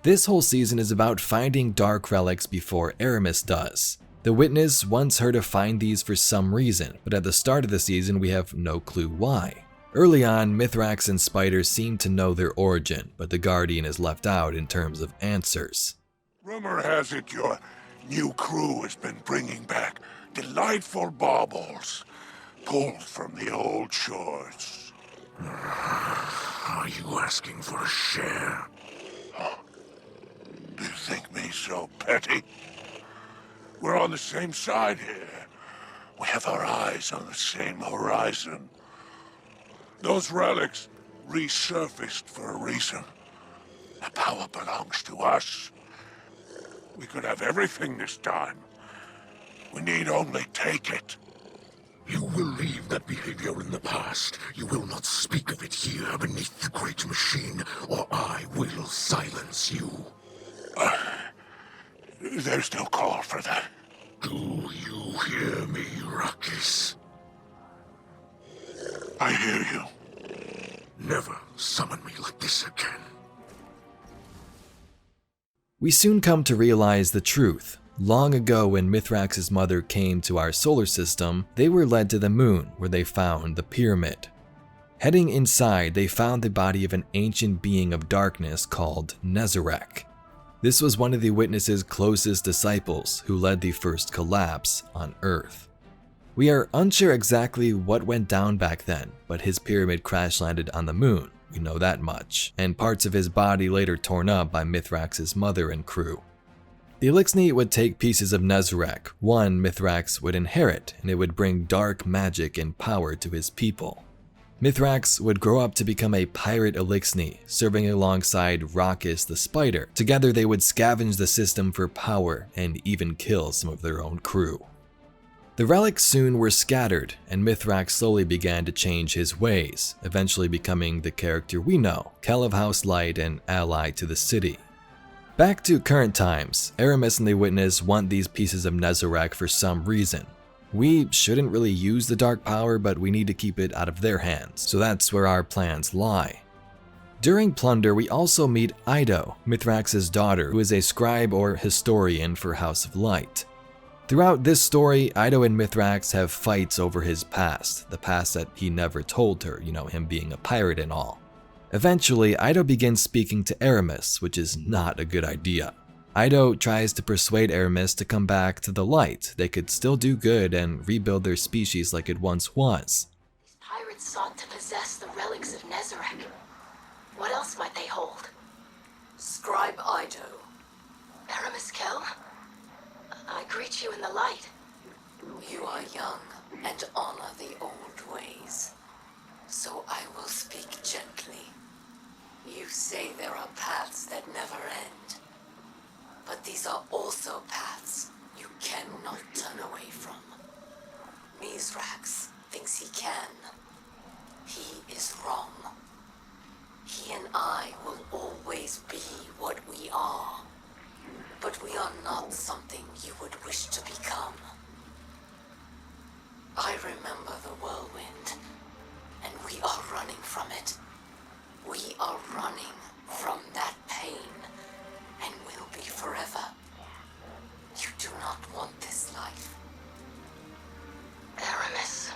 This whole season is about finding dark relics before Aramis does. The Witness wants her to find these for some reason, but at the start of the season we have no clue why. Early on, Mithrax and Spider seem to know their origin, but the Guardian is left out in terms of answers. Rumor has it your new crew has been bringing back delightful baubles, pulled from the old shores. Are you asking for a share? Do you think me so petty? We're on the same side here. We have our eyes on the same horizon. Those relics resurfaced for a reason. The power belongs to us. We could have everything this time. We need only take it. You will leave that behavior in the past. You will not speak of it here beneath the great machine, or I will silence you. There's no call for that. Do you hear me, Rakis? I hear you. Never summon me like this again. We soon come to realize the truth. Long ago, when Mithrax's mother came to our solar system, they were led to the moon, where they found the pyramid. Heading inside, they found the body of an ancient being of darkness called Nezarec. This was one of the Witness's closest disciples, who led the first collapse on Earth. We are unsure exactly what went down back then, but his pyramid crash-landed on the moon, we know that much, and parts of his body later torn up by Mithrax's mother and crew. The Eliksni would take pieces of Nezarec, one Mithrax would inherit, and it would bring dark magic and power to his people. Mithrax would grow up to become a pirate Eliksni, serving alongside Rakis the Spider. Together they would scavenge the system for power and even kill some of their own crew. The relics soon were scattered, and Mithrax slowly began to change his ways, eventually becoming the character we know, Kel of House Light and ally to the city. Back to current times, Aramis and the Witness want these pieces of Nezarec for some reason. We shouldn't really use the dark power, but we need to keep it out of their hands, so that's where our plans lie. During Plunder, we also meet Ido, Mithrax's daughter, who is a scribe or historian for House of Light. Throughout this story, Ido and Mithrax have fights over his past, the past that he never told her, him being a pirate and all. Eventually, Ido begins speaking to Aramis, which is not a good idea. Ido tries to persuade Aramis to come back to the light. They could still do good and rebuild their species like it once was. Pirates sought to possess the relics of Nezarec. What else might they hold? Scribe Ido. Aramis Kel? I greet you in the light. You are young and honor the old ways. So I will speak gently. You say there are paths that never end. But these are also paths you cannot turn away from. Mithrax thinks he can. He is wrong. He and I will always be what we are. But we are not something you would wish to become. I remember the whirlwind, and we are running from it. We are running from that pain, and will be forever. You do not want this life. Aramis.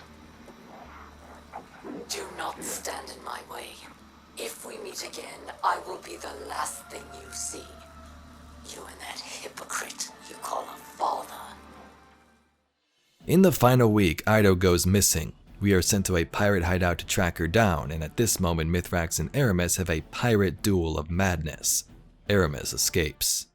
Do not stand in my way. If we meet again, I will be the last thing you see. You and that hypocrite you call a father. In the final week, Ido goes missing. We are sent to a pirate hideout to track her down, and at this moment Mithrax and Aramis have a pirate duel of madness. Aramis escapes.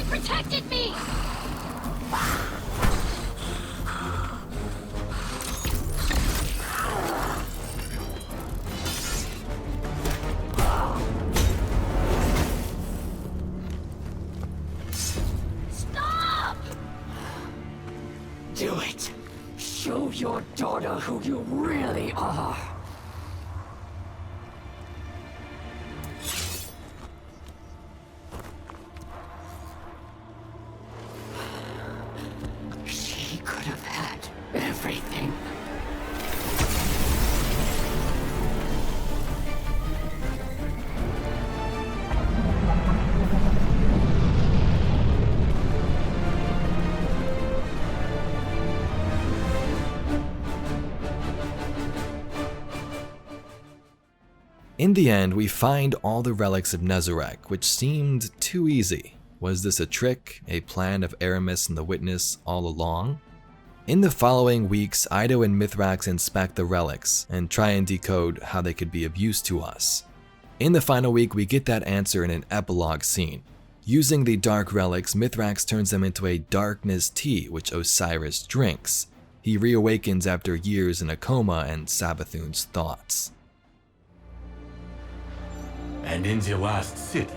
Protected me! Stop! Do it! Show your daughter who you really are! Everything. In the end, we find all the relics of Nezarec, which seemed too easy. Was this a trick, a plan of Aramis and the Witness all along? In the following weeks, Ido and Mithrax inspect the relics and try and decode how they could be of use to us. In the final week, we get that answer in an epilogue scene. Using the dark relics, Mithrax turns them into a darkness tea, which Osiris drinks. He reawakens after years in a coma and Savathun's thoughts. And in the last city,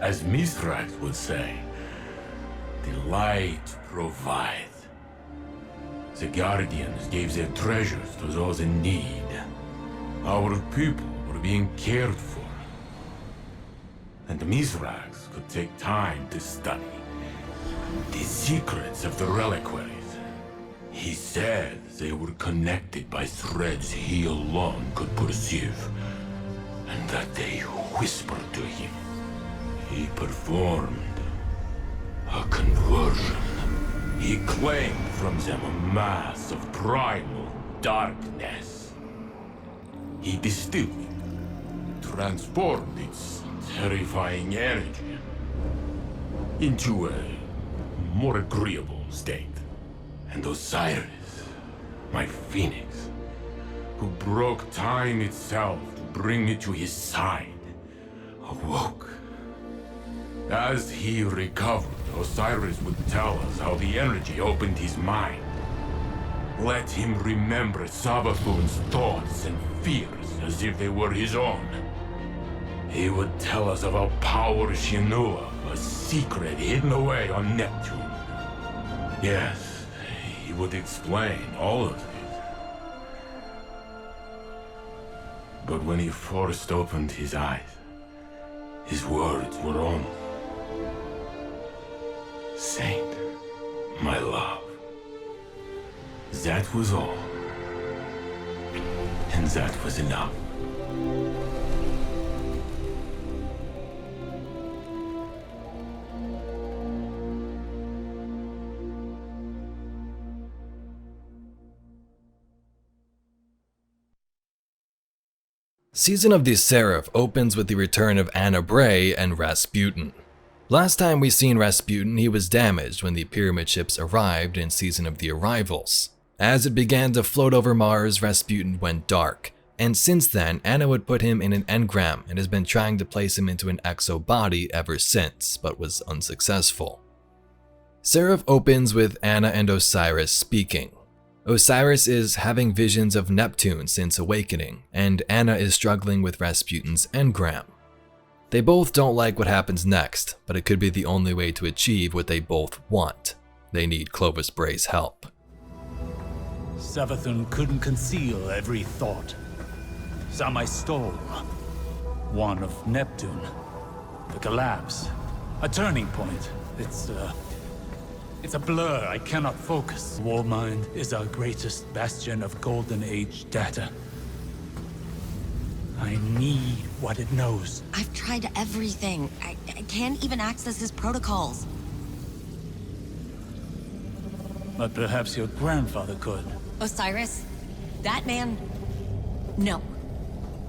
as Mithrax would say, the light provides. The Guardians gave their treasures to those in need. Our people were being cared for. And Mithrax could take time to study the secrets of the reliquaries. He said they were connected by threads he alone could perceive, and that they whispered to him. He performed a conversion. He claimed from them a mass of primal darkness. He distilled it, transformed its terrifying energy into a more agreeable state. And Osiris, my phoenix, who broke time itself to bring me to his side, awoke. As he recovered, Osiris would tell us how the energy opened his mind. Let him remember Savathun's thoughts and fears as if they were his own. He would tell us of a power she knew of, a secret hidden away on Neptune. Yes, he would explain all of this. But when he first opened his eyes, his words were only, "Saint, my love." That was all. And that was enough. Season of the Seraph opens with the return of Anna Bray and Rasputin. Last time we seen Rasputin, he was damaged when the pyramid ships arrived in Season of the Arrivals. As it began to float over Mars, Rasputin went dark, and since then, Anna would put him in an engram and has been trying to place him into an exo body ever since, but was unsuccessful. Seraph opens with Anna and Osiris speaking. Osiris is having visions of Neptune since awakening, and Anna is struggling with Rasputin's engram. They both don't like what happens next, but it could be the only way to achieve what they both want. They need Clovis Bray's help. Savathun couldn't conceal every thought. Some I stole. One of Neptune. The collapse. A turning point. It's a blur. I cannot focus. Warmind is our greatest bastion of Golden Age data. I need what it knows. I've tried everything. I can't even access his protocols. But perhaps your grandfather could. Osiris? That man? No.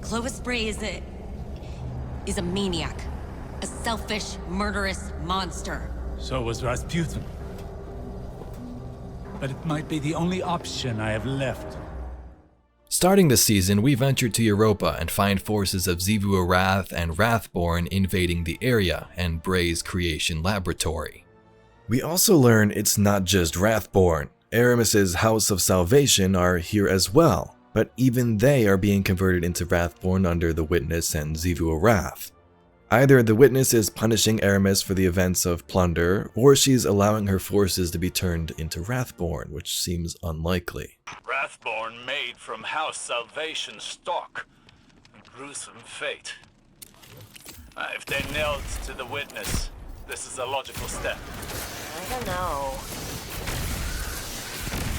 Clovis Bray is a maniac. A selfish, murderous monster. So was Rasputin. But it might be the only option I have left. Starting the season, we venture to Europa and find forces of Xivu Arath and Wrathborn invading the area and Bray's creation laboratory. We also learn it's not just Wrathborn. Aramis's House of Salvation are here as well, but even they are being converted into Wrathborn under the Witness and Xivu Arath. Either the Witness is punishing Aramis for the events of Plunder, or she's allowing her forces to be turned into Wrathborn, which seems unlikely. Wrathborn made from House Salvation stock. A gruesome fate. If they're nailed to the Witness, this is a logical step. I don't know.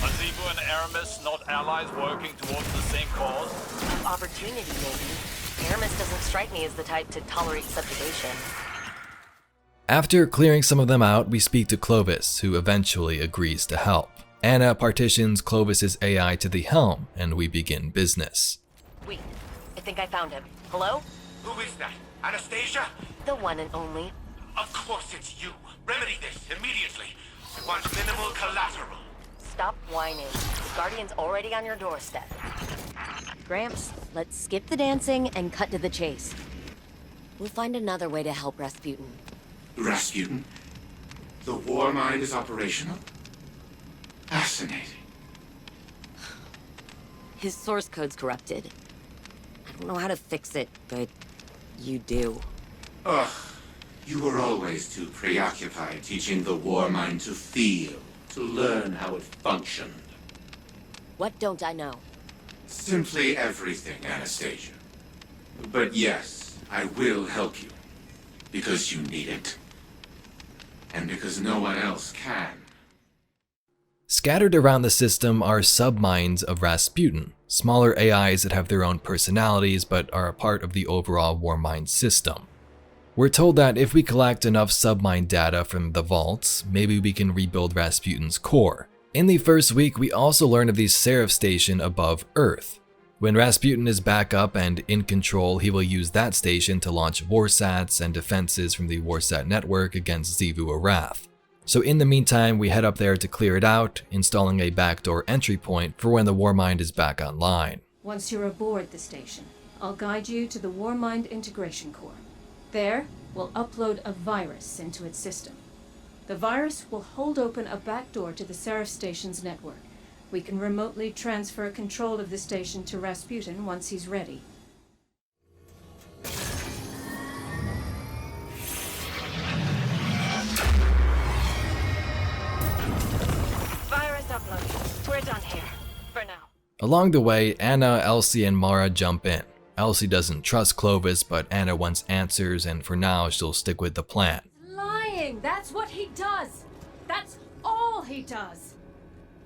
Are Xivu and Aramis not allies working towards the same cause? Opportunity, maybe. Aramis doesn't strike me as the type to tolerate subjugation. After clearing some of them out, we speak to Clovis, who eventually agrees to help. Anna partitions Clovis's AI to the helm, and we begin business. Wait, I think I found him. Hello? Who is that? Anastasia? The one and only. Of course it's you. Remedy this immediately. I want minimal collateral. Stop whining. The Guardian's already on your doorstep. Gramps, let's skip the dancing and cut to the chase. We'll find another way to help Rasputin. Rasputin? The Warmind is operational? Fascinating. His source code's corrupted. I don't know how to fix it, but you do. Ugh. You were always too preoccupied teaching the Warmind to feel, to learn how it functioned. What don't I know? Simply everything, Anastasia. But yes, I will help you. Because you need it. And because no one else can. Scattered around the system are subminds of Rasputin, smaller AIs that have their own personalities but are a part of the overall Warmind system. We're told that if we collect enough submind data from the vaults, maybe we can rebuild Rasputin's core. In the first week, we also learn of the Seraph station above Earth. When Rasputin is back up and in control, he will use that station to launch warsats and defenses from the warsat network against Xivu Arath. So in the meantime, we head up there to clear it out, installing a backdoor entry point for when the Warmind is back online. Once you're aboard the station, I'll guide you to the Warmind Integration Core. There, we'll upload a virus into its system. The virus will hold open a backdoor to the Seraph station's network. We can remotely transfer control of the station to Rasputin once he's ready. Virus uploaded. We're done here. For now. Along the way, Anna, Elsie, and Mara jump in. Elsie doesn't trust Clovis, but Anna wants answers, and for now she'll stick with the plan. Lying! That's what he does! That's all he does!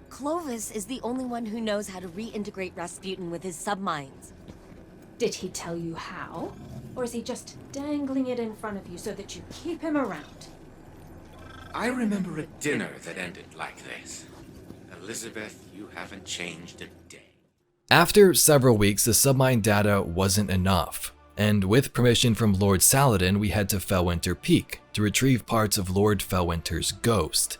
Clovis is the only one who knows how to reintegrate Rasputin with his submines. Did he tell you how? Or is he just dangling it in front of you so that you keep him around? I remember a dinner that ended like this. Elizabeth, you haven't changed a day. After several weeks, the submine data wasn't enough, and with permission from Lord Saladin, we head to Felwinter Peak to retrieve parts of Lord Felwinter's ghost.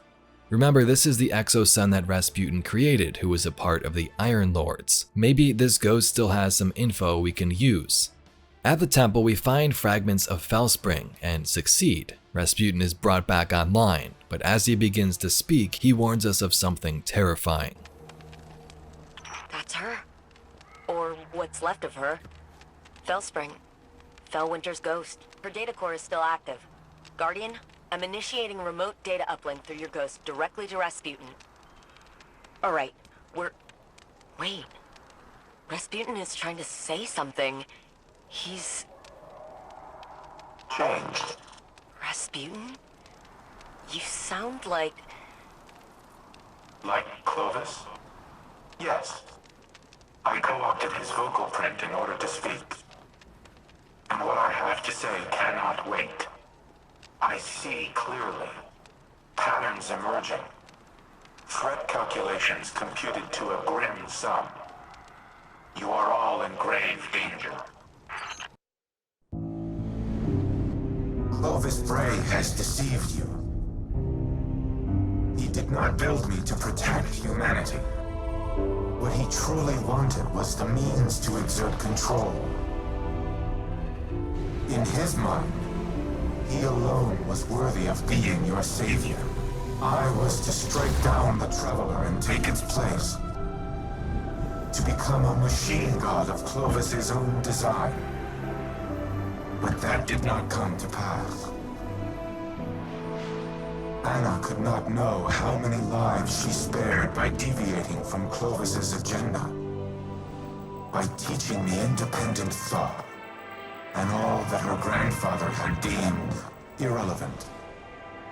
Remember, this is the exosun that Rasputin created, who was a part of the Iron Lords. Maybe this ghost still has some info we can use. At the temple, we find fragments of Felspring and succeed. Rasputin is brought back online, but as he begins to speak, he warns us of something terrifying. That's her. Or what's left of her. Felspring. Felwinter's ghost. Her data core is still active. Guardian, I'm initiating remote data uplink through your ghost directly to Rasputin. Alright, Wait. Rasputin is trying to say something. He's... Changed. Rasputin? You sound like... Like Clovis? Yes. I co-opted his vocal print in order to speak. And what I have to say cannot wait. I see clearly. Patterns emerging. Threat calculations computed to a grim sum. You are all in grave danger. Clovis Bray has deceived you. He did not build me to protect humanity. What he truly wanted was the means to exert control. In his mind, he alone was worthy of being your savior. I was to strike down the Traveler and take its place. To become a machine god of Clovis's own design. But that did not come to pass. Anna could not know how many lives she spared by deviating from Clovis's agenda. By teaching me independent thought, and all that her grandfather had deemed irrelevant.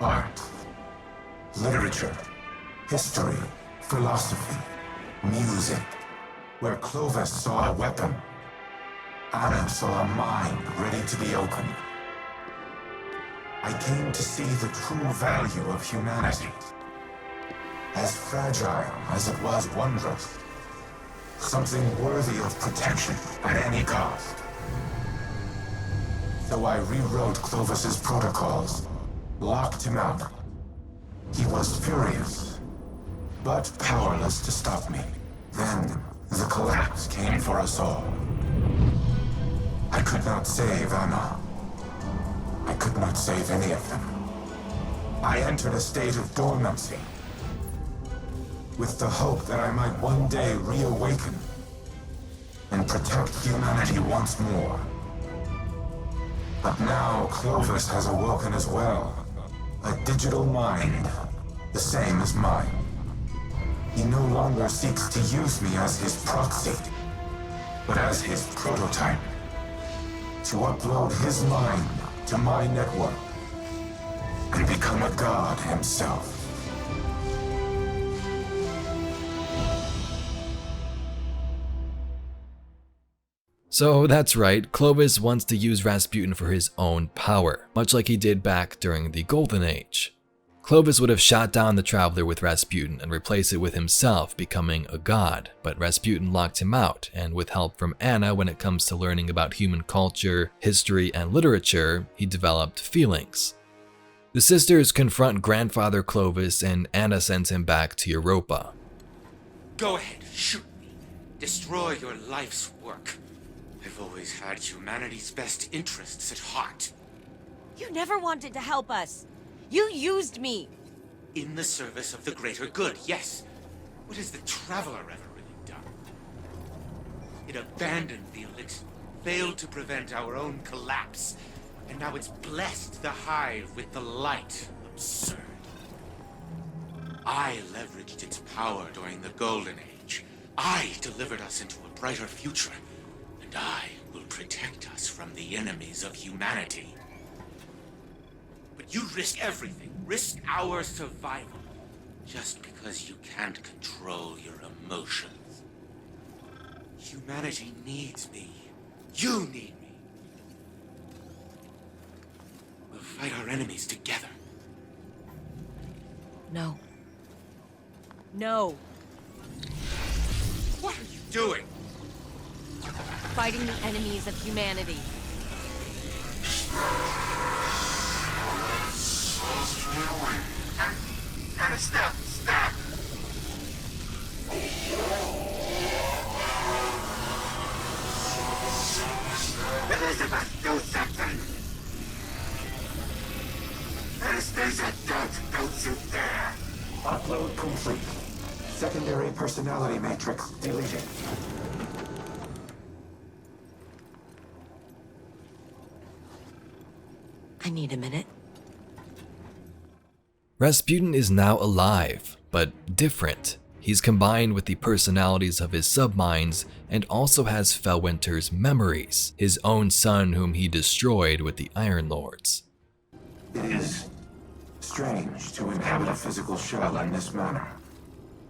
Art, literature, history, philosophy, music. Where Clovis saw a weapon, Anna saw a mind ready to be opened. I came to see the true value of humanity. As fragile as it was wondrous. Something worthy of protection at any cost. So I rewrote Clovis's protocols, locked him out. He was furious, but powerless to stop me. Then, the collapse came for us all. I could not save Anna. I could not save any of them. I entered a state of dormancy, with the hope that I might one day reawaken and protect humanity once more. But now Clovis has awoken as well. A digital mind, the same as mine. He no longer seeks to use me as his proxy, but as his prototype. To upload his mind to my network and become a god himself. So that's right, Clovis wants to use Rasputin for his own power, much like he did back during the Golden Age. Clovis would have shot down the Traveler with Rasputin and replaced it with himself becoming a god, but Rasputin locked him out, and with help from Anna when it comes to learning about human culture, history, and literature, he developed feelings. The sisters confront grandfather Clovis and Anna sends him back to Europa. Go ahead, shoot me. Destroy your life's work. I've always had humanity's best interests at heart. You never wanted to help us. You used me! In the service of the greater good, yes. What has the Traveler ever really done? It abandoned the Eliksni, failed to prevent our own collapse, and now it's blessed the Hive with the light. Absurd. I leveraged its power during the Golden Age. I delivered us into a brighter future, and I will protect us from the enemies of humanity. But you risk everything, risk our survival, just because you can't control your emotions. Humanity needs me. You need me. We'll fight our enemies together. No. No. What are you doing? Fighting the enemies of humanity. And step! Elizabeth, do something! Anastasia, don't you dare! Upload complete. Secondary personality matrix deleted. I need a minute. Rasputin is now alive, but different. He's combined with the personalities of his subminds and also has Felwinter's memories, his own son whom he destroyed with the Iron Lords. It is strange to inhabit a physical shell in this manner.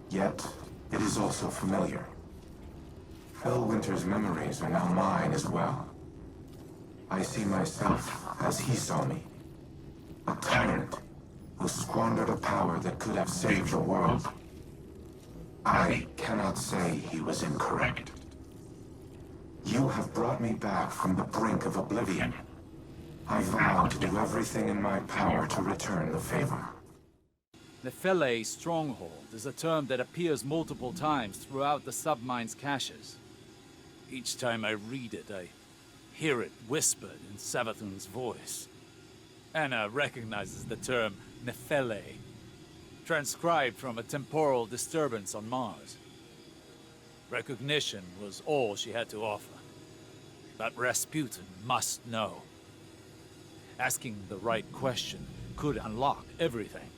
Yet, it is also familiar. Felwinter's memories are now mine as well. I see myself as he saw me. A tyrant who squandered a power that could have saved the world. I cannot say he was incorrect. You have brought me back from the brink of oblivion. I vow to do everything in my power to return the favor. Nephele Stronghold is a term that appears multiple times throughout the submine's caches. Each time I read it, I hear it whispered in Savathun's voice. Anna recognizes the term Nephele, transcribed from a temporal disturbance on Mars. Recognition was all she had to offer. But Rasputin must know. Asking the right question could unlock everything.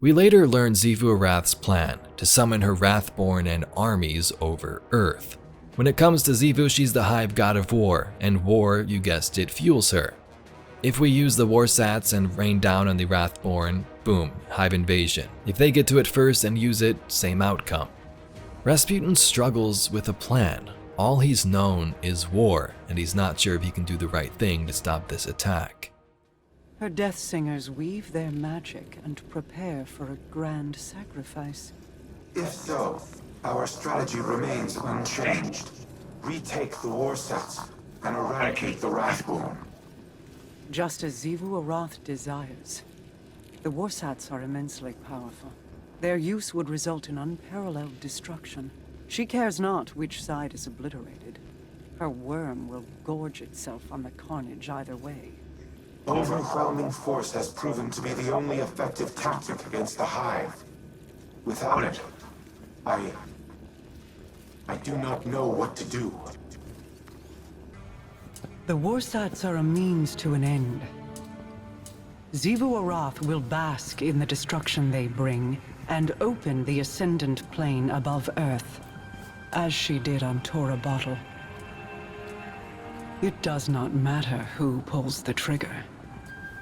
We later learn Xivu Arath's plan to summon her Wrathborn and armies over Earth. When it comes to Xivu, she's the Hive god of war, and war, you guessed it, fuels her. If we use the Warsats and rain down on the Wrathborn, boom, Hive invasion. If they get to it first and use it, same outcome. Rasputin struggles with a plan. All he's known is war, and he's not sure if he can do the right thing to stop this attack. Her death singers weave their magic and prepare for a grand sacrifice. If so, our strategy remains unchanged. Retake the Warsats and eradicate the Wrathborn. Just as Xivu Arath desires. The Warsats are immensely powerful. Their use would result in unparalleled destruction. She cares not which side is obliterated. Her worm will gorge itself on the carnage either way. Overwhelming force has proven to be the only effective tactic against the Hive. Without it, I do not know what to do. The Warsats are a means to an end. Xivu Arath will bask in the destruction they bring, and open the Ascendant Plane above Earth, as she did on Tora Bottle. It does not matter who pulls the trigger.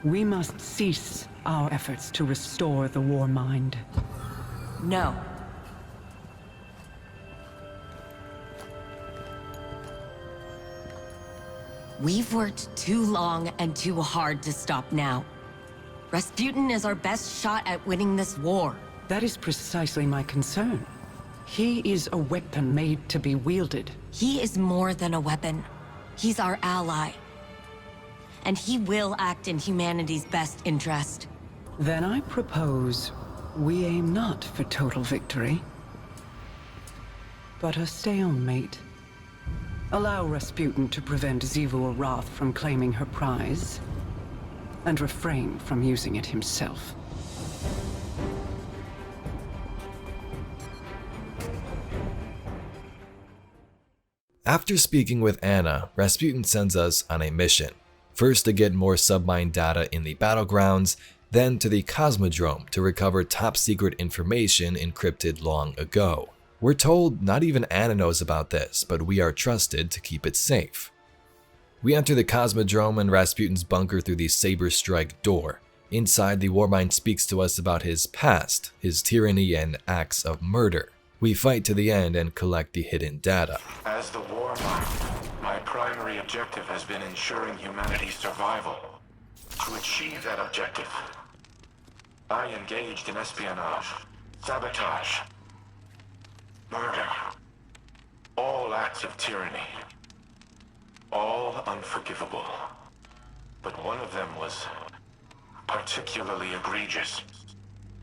We must cease our efforts to restore the Warmind. No. We've worked too long and too hard to stop now. Rasputin is our best shot at winning this war. That is precisely my concern. He is a weapon made to be wielded. He is more than a weapon. He's our ally. And he will act in humanity's best interest. Then I propose we aim not for total victory, but a stalemate. Allow Rasputin to prevent Xivu Arath from claiming her prize, and refrain from using it himself. After speaking with Anna, Rasputin sends us on a mission. First to get more submine data in the battlegrounds, then to the Cosmodrome to recover top secret information encrypted long ago. We're told not even Anna knows about this, but we are trusted to keep it safe. We enter the Cosmodrome and Rasputin's bunker through the Saber Strike door. Inside, the Warmind speaks to us about his past, his tyranny and acts of murder. We fight to the end and collect the hidden data. As the Warmind, my primary objective has been ensuring humanity's survival. To achieve that objective, I engaged in espionage, sabotage, murder, all acts of tyranny, all unforgivable. But one of them was particularly egregious,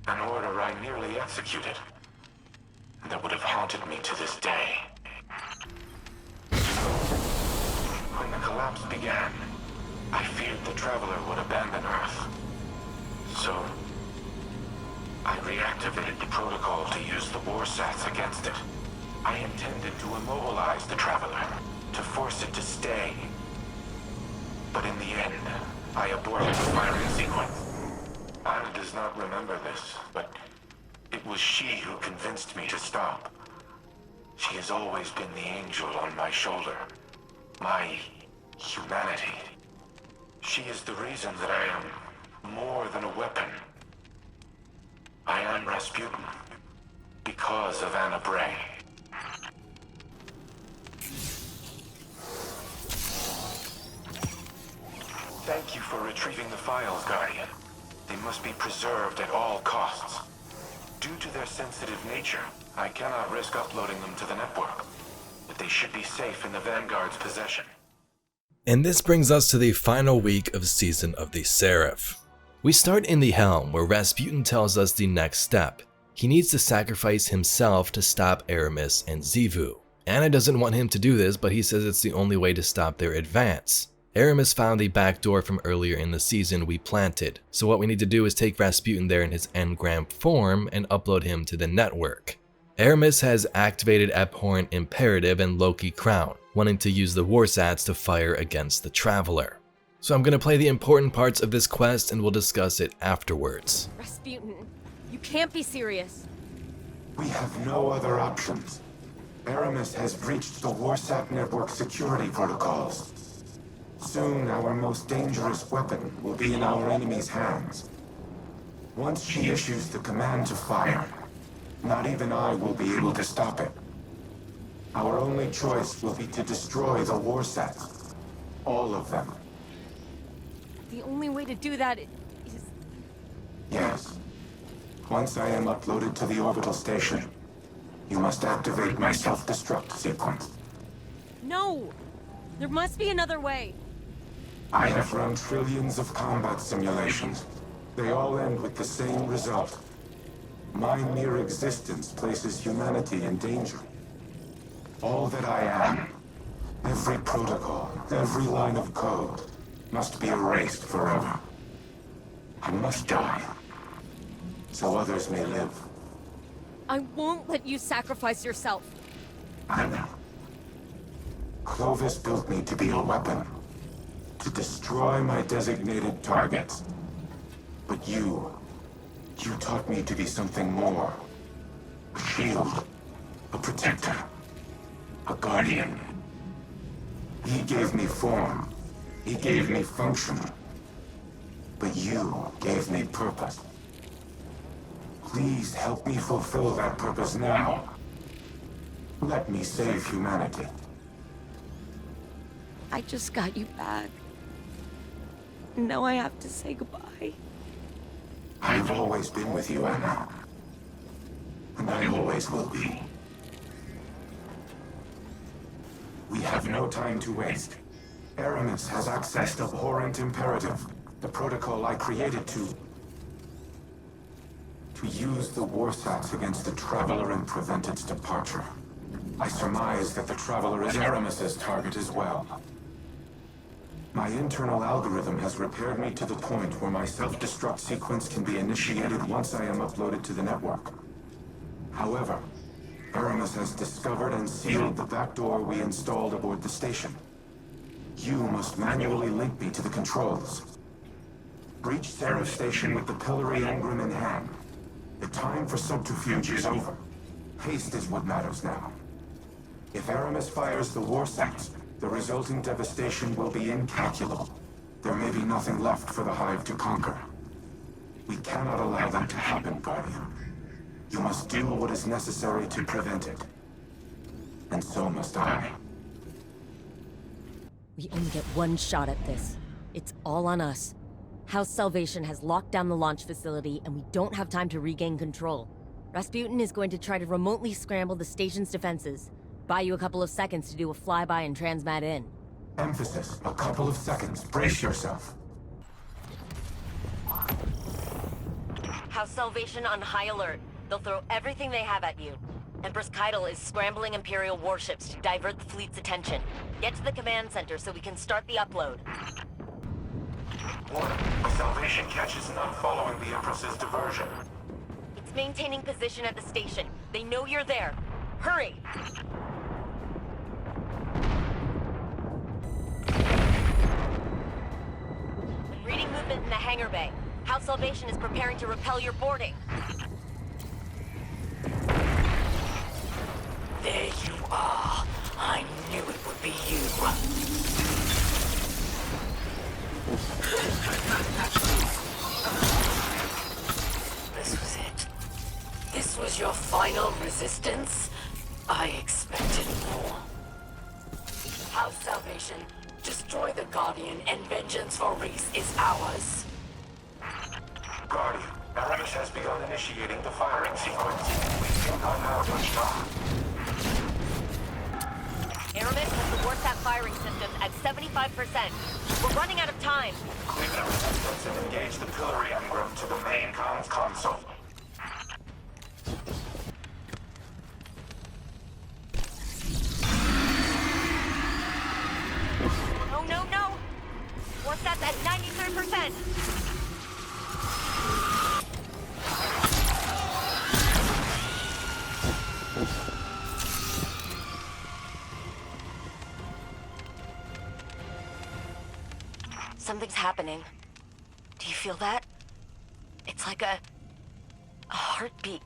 an order I nearly executed, and that would have haunted me to this day. When the collapse began, I feared the Traveler would abandon Earth. So, I reactivated the protocol to use the Warsats against it. I intended to immobilize the Traveler, to force it to stay. But in the end, I aborted the firing sequence. Anna does not remember this, but it was she who convinced me to stop. She has always been the angel on my shoulder. My humanity. She is the reason that I am more than a weapon. I am Rasputin because of Anna Bray. Thank you for retrieving the files, Guardian. They must be preserved at all costs. Due to their sensitive nature, I cannot risk uploading them to the network, but they should be safe in the Vanguard's possession. And this brings us to the final week of Season of the Seraph. We start in the Helm, where Rasputin tells us the next step. He needs to sacrifice himself to stop Aramis and Xivu. Anna doesn't want him to do this, but he says it's the only way to stop their advance. Aramis found the back door from earlier in the season we planted, so what we need to do is take Rasputin there in his engram form and upload him to the network. Aramis has activated Abhorrent Imperative and Loki Crown, wanting to use the Warsats to fire against the Traveler. So I'm gonna play the important parts of this quest and we'll discuss it afterwards. Rasputin, you can't be serious. We have no other options. Aramis has breached the Warsat network security protocols. Soon, our most dangerous weapon will be in our enemy's hands. Once she issues the command to fire, not even I will be able to stop it. Our only choice will be to destroy the Warsats. All of them. The only way to do that is... Yes. Once I am uploaded to the orbital station, you must activate my self-destruct sequence. No! There must be another way. I have run trillions of combat simulations. They all end with the same result. My mere existence places humanity in danger. All that I am, every protocol, every line of code, must be erased forever. I must die, so others may live. I won't let you sacrifice yourself. I know. Clovis built me to be a weapon, to destroy my designated targets. But you taught me to be something more. A shield, a protector, a guardian. He gave me form, he gave me function. But you gave me purpose. Please help me fulfill that purpose now. Let me save humanity. I just got you back. Now I have to say goodbye. I've always been with you, Anna. And I always will be. We have no time to waste. Aramis has accessed Abhorrent Imperative, the protocol I created to use the Warsats against the Traveler and prevent its departure. I surmise that the Traveler is Aramis's target as well. My internal algorithm has repaired me to the point where my self-destruct sequence can be initiated once I am uploaded to the network. However, Aramis has discovered and sealed the backdoor we installed aboard the station. You must manually link me to the controls. Breach Seraph Station with the Pillory Engram in hand. The time for subterfuge is over. Haste is what matters now. If Aramis fires the Warsats, the resulting devastation will be incalculable. There may be nothing left for the Hive to conquer. We cannot allow that to happen, Guardian. You must do what is necessary to prevent it. And so must I. We only get one shot at this. It's all on us. House Salvation has locked down the launch facility, and we don't have time to regain control. Rasputin is going to try to remotely scramble the station's defenses. Buy you a couple of seconds to do a flyby and transmat in. Emphasis, a couple of seconds. Brace yourself. House Salvation on high alert. They'll throw everything they have at you. Empress Keitel is scrambling Imperial warships to divert the fleet's attention. Get to the command center so we can start the upload. Warning. Salvation catches none following the Empress's diversion. It's maintaining position at the station. They know you're there. Hurry! I'm reading movement in the hangar bay. House Salvation is preparing to repel your boarding. There you are. I knew it would be you. This was it. This was your final resistance? I expected more. House Salvation, destroy the Guardian and vengeance for Reese is ours. Guardian, Aramis has begun initiating the firing sequence. We do not have much time. Aramis has the Warsat firing systems at 75%. We're running out of time. Clear the resistance and engage the Pillory Engram to the main comms console. Oh, no, no! Warsat's at 93%! Something's happening. Do you feel that? It's like a heartbeat.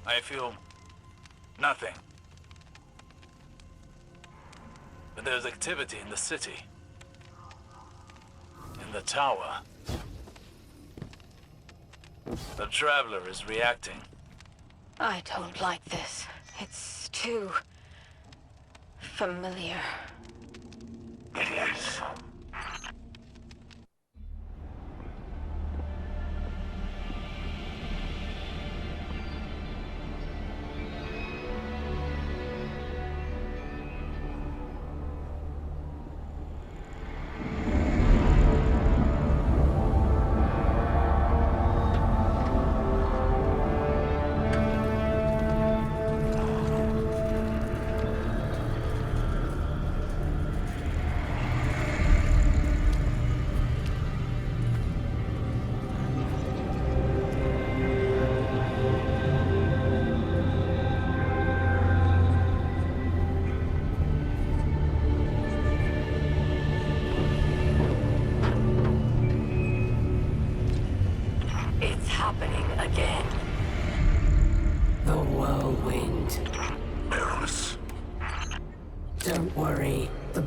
I feel nothing. But there's activity in the city. In the tower. The Traveler is reacting. I don't like this. It's too familiar. It is.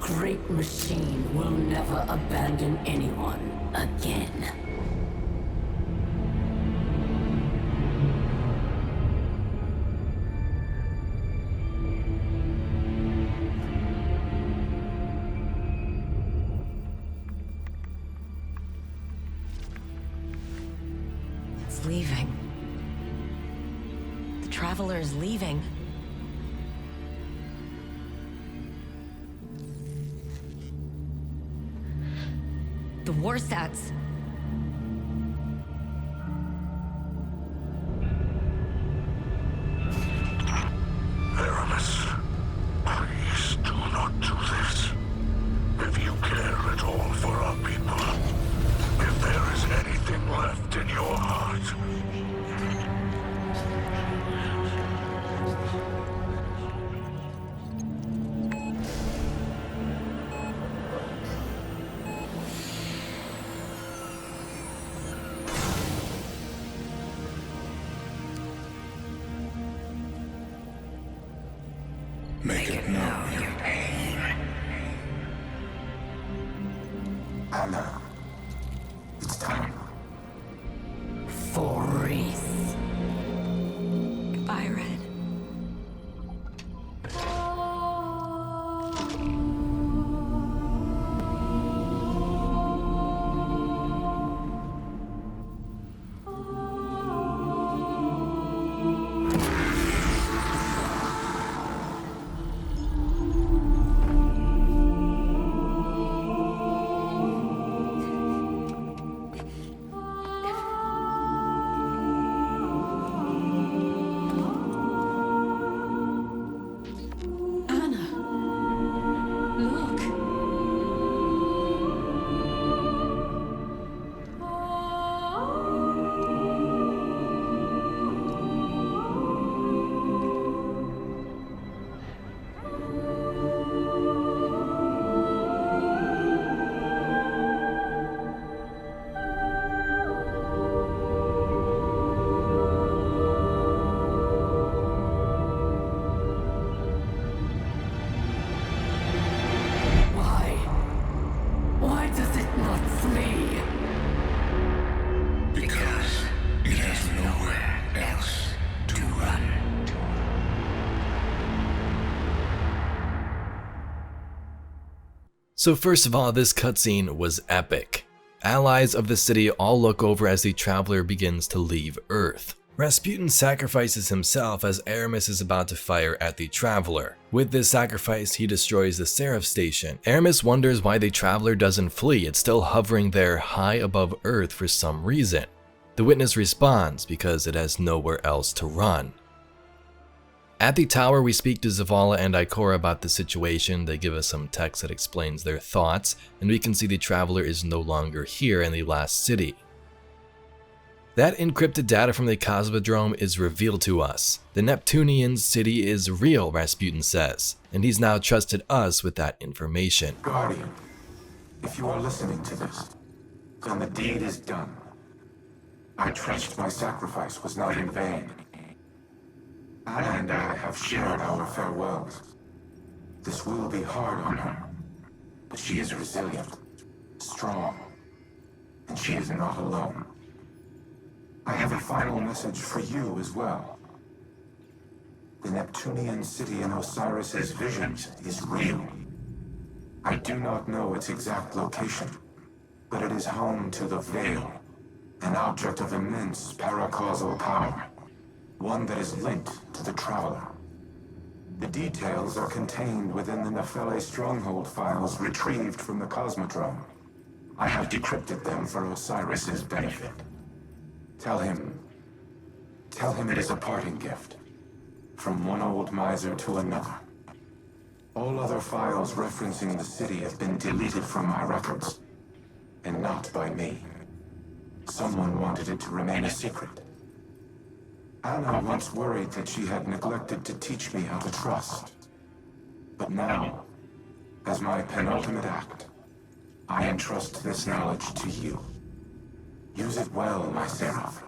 Great machine will never abandon anyone again. Traveler is leaving. The Warsats. Aramis, please do not do this. If you care at all for our people, if there is anything left in your heart, make it known your pain. Anna, it's time. For Reese. Goodbye, Red. So first of all, this cutscene was epic. Allies of the city all look over as the Traveler begins to leave Earth. Rasputin sacrifices himself as Aramis is about to fire at the Traveler. With this sacrifice, he destroys the Seraph station. Aramis wonders why the Traveler doesn't flee, it's still hovering there high above Earth for some reason. The Witness responds because it has nowhere else to run. At the tower, we speak to Zavala and Ikora about the situation. They give us some text that explains their thoughts, and we can see the Traveler is no longer here in the last city. That encrypted data from the Cosmodrome is revealed to us. The Neptunian city is real, Rasputin says, and he's now trusted us with that information. Guardian, if you are listening to this, then the deed is done. I trust my sacrifice was not in vain. Anna and I have shared our farewells. This will be hard on her, but she is resilient, strong, and she is not alone. I have a final message for you as well. The Neptunian city in Osiris's visions is real. I do not know its exact location, but it is home to the Veil, an object of immense paracausal power. One that is linked to the Traveler. The details are contained within the Nephele stronghold files retrieved from the Cosmodrome. I have decrypted them for Osiris's benefit. Tell him it is a parting gift, from one old miser to another. All other files referencing the city have been deleted from my records, and not by me. Someone wanted it to remain a secret. Anna once worried that she had neglected to teach me how to trust. But now, as my penultimate act, I entrust this knowledge to you. Use it well, my Seraph.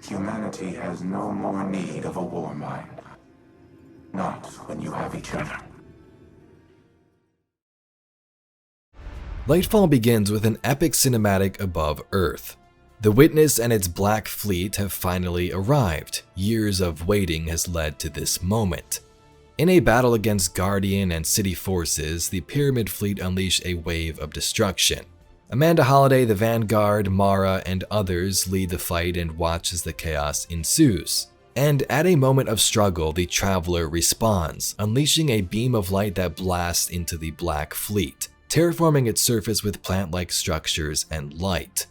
Humanity has no more need of a Warmind. Not when you have each other. Lightfall begins with an epic cinematic above Earth. The Witness and its Black Fleet have finally arrived. Years of waiting has led to this moment. In a battle against Guardian and city forces, the Pyramid Fleet unleash a wave of destruction. Amanda Holliday, the Vanguard, Mara, and others lead the fight and watch as the chaos ensues. And at a moment of struggle, the Traveler respawns, unleashing a beam of light that blasts into the Black Fleet, terraforming its surface with plant-like structures and light.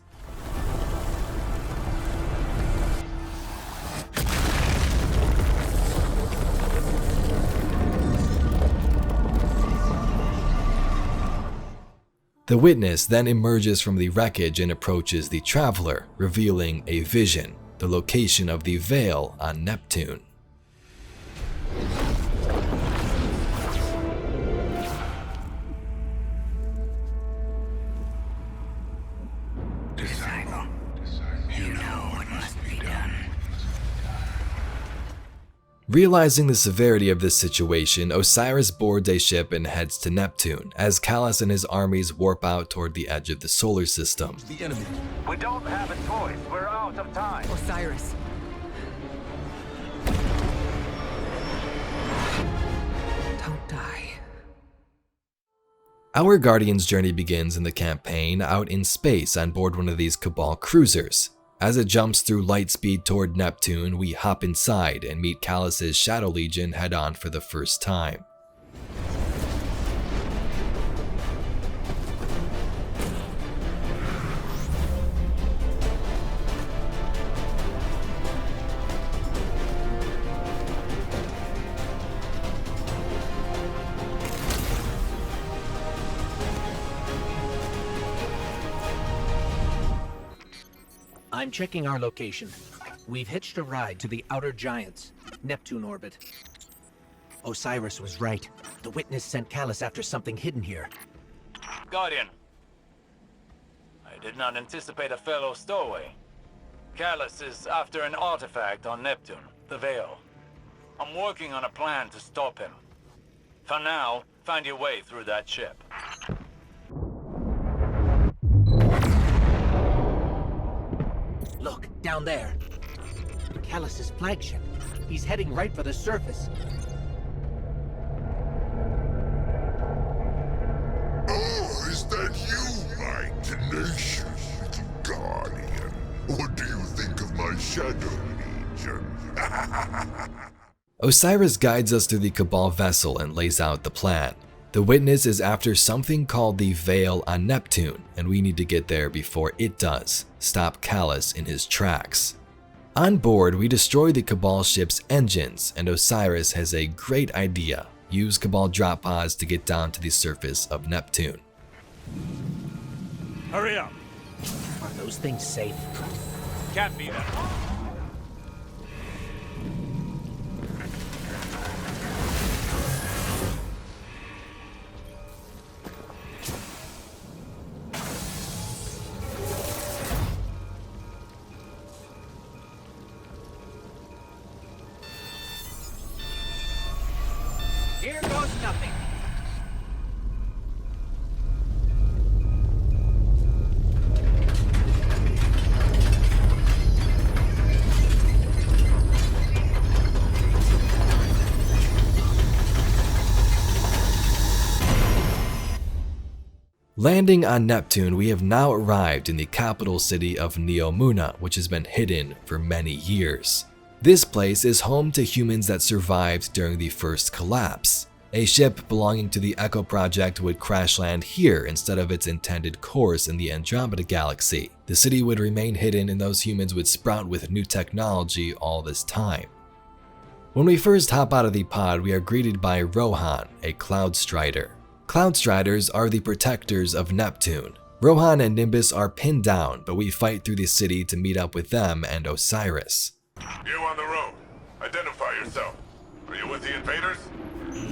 The Witness then emerges from the wreckage and approaches the Traveler, revealing a vision, the location of the Veil on Neptune. Disciple, you know what must be done. Realizing the severity of this situation, Osiris boards a ship and heads to Neptune, as Calus and his armies warp out toward the edge of the solar system. The enemy. We don't have a choice. We're out of time. Osiris. Don't die. Our Guardian's journey begins in the campaign out in space on board one of these Cabal cruisers. As it jumps through light speed toward Neptune, we hop inside and meet Calus's Shadow Legion head on for the first time. I'm checking our location. We've hitched a ride to the Outer Giants, Neptune orbit. Osiris was right. The Witness sent Calus after something hidden here. Guardian. I did not anticipate a fellow stowaway. Calus is after an artifact on Neptune, the Veil. I'm working on a plan to stop him. For now, find your way through that ship. Look, down there. Calus's flagship. He's heading right for the surface. Oh, is that you, my tenacious little guardian? What do you think of my Shadow Legion? Osiris guides us through the Cabal vessel and lays out the plan. The Witness is after something called the Veil on Neptune, and we need to get there before it does, stop Calus in his tracks. On board, we destroy the Cabal ship's engines, and Osiris has a great idea. Use Cabal drop pods to get down to the surface of Neptune. Hurry up! Are those things safe? Can't be that. Here goes nothing. Landing on Neptune, we have now arrived in the capital city of Neomuna, which has been hidden for many years. This place is home to humans that survived during the first collapse. A ship belonging to the Echo Project would crash land here instead of its intended course in the Andromeda Galaxy. The city would remain hidden and those humans would sprout with new technology all this time. When we first hop out of the pod, we are greeted by Rohan, a Cloud Strider. Cloud Striders are the protectors of Neptune. Rohan and Nimbus are pinned down, but we fight through the city to meet up with them and Osiris. You on the road. Identify yourself. Are you with the invaders?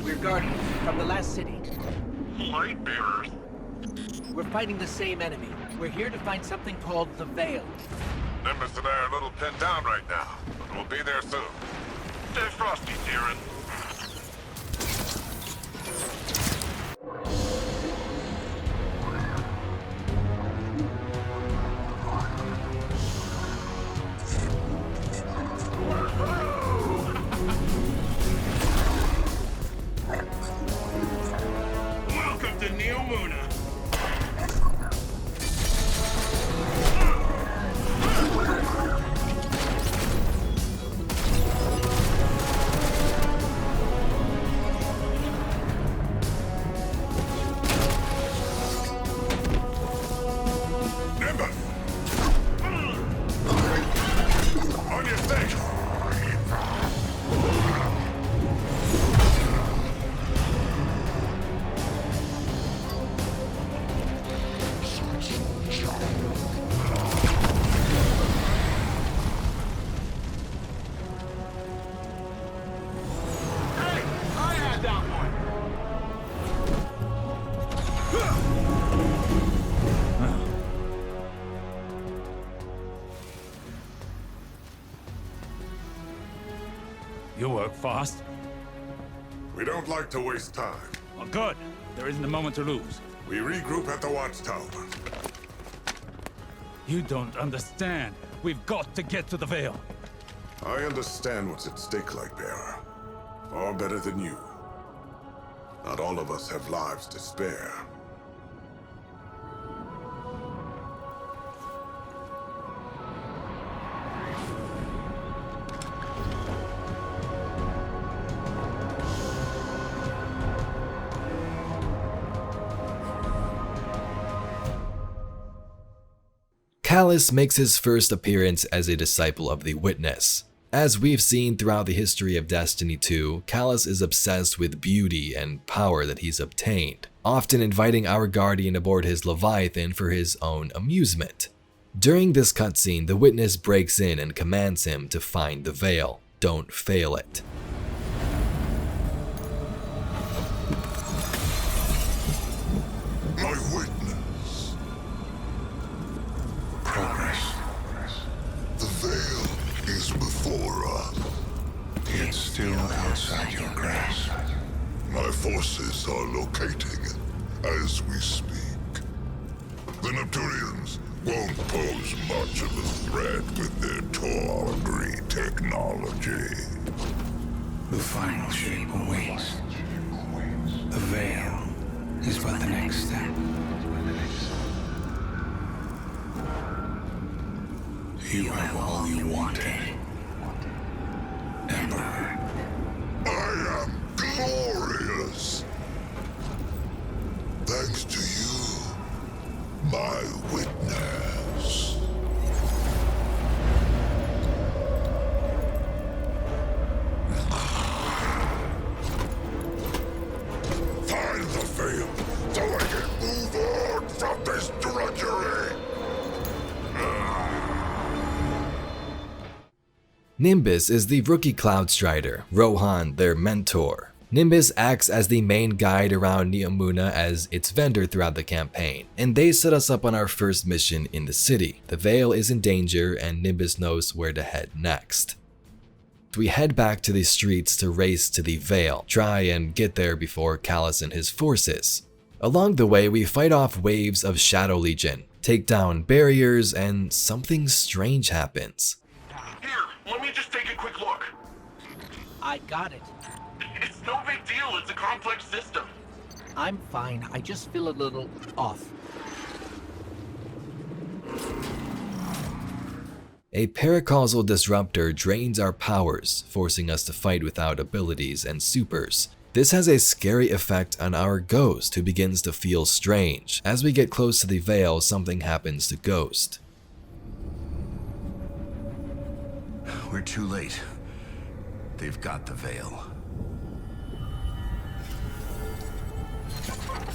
We're Guardians from the last city. Light bearers. We're fighting the same enemy. We're here to find something called the Veil. Nimbus and I are a little pinned down right now, but we'll be there soon. Stay frosty, Tyrion. Welcome to Neomuna. You work fast. We don't like to waste time. Oh, good. There isn't a moment to lose. We regroup at the watchtower. You don't understand. We've got to get to the Veil. I understand what's at stake, Lightbearer. Far better than you. Not all of us have lives to spare. Calus makes his first appearance as a disciple of the Witness. As we've seen throughout the history of Destiny 2, Calus is obsessed with beauty and power that he's obtained, often inviting our Guardian aboard his Leviathan for his own amusement. During this cutscene, the Witness breaks in and commands him to find the Veil. Don't fail it. My witness. Progress. The Veil is before us. It's still outside your grasp. My forces are locating it as we speak. The Neptunians won't pose much of a threat with their tawdry technology. The final shape awaits. The Veil is but the next step. You have all you wanted, Emperor. I am glorious. Thanks to you, my witness. Find the Veil so I can move on from this drudgery. Nimbus is the rookie Cloud Strider, Rohan their mentor. Nimbus acts as the main guide around Neomuna as its vendor throughout the campaign, and they set us up on our first mission in the city. The Veil is in danger and Nimbus knows where to head next. We head back to the streets to race to the Veil, try and get there before Calus and his forces. Along the way, we fight off waves of Shadow Legion, take down barriers, and something strange happens. Let me just take a quick look. I got it. It's no big deal. It's a complex system. I'm fine. I just feel a little off. A paracausal disruptor drains our powers, forcing us to fight without abilities and supers. This has a scary effect on our Ghost, who begins to feel strange. As we get close to the Veil, something happens to Ghost. We're too late. They've got the Veil.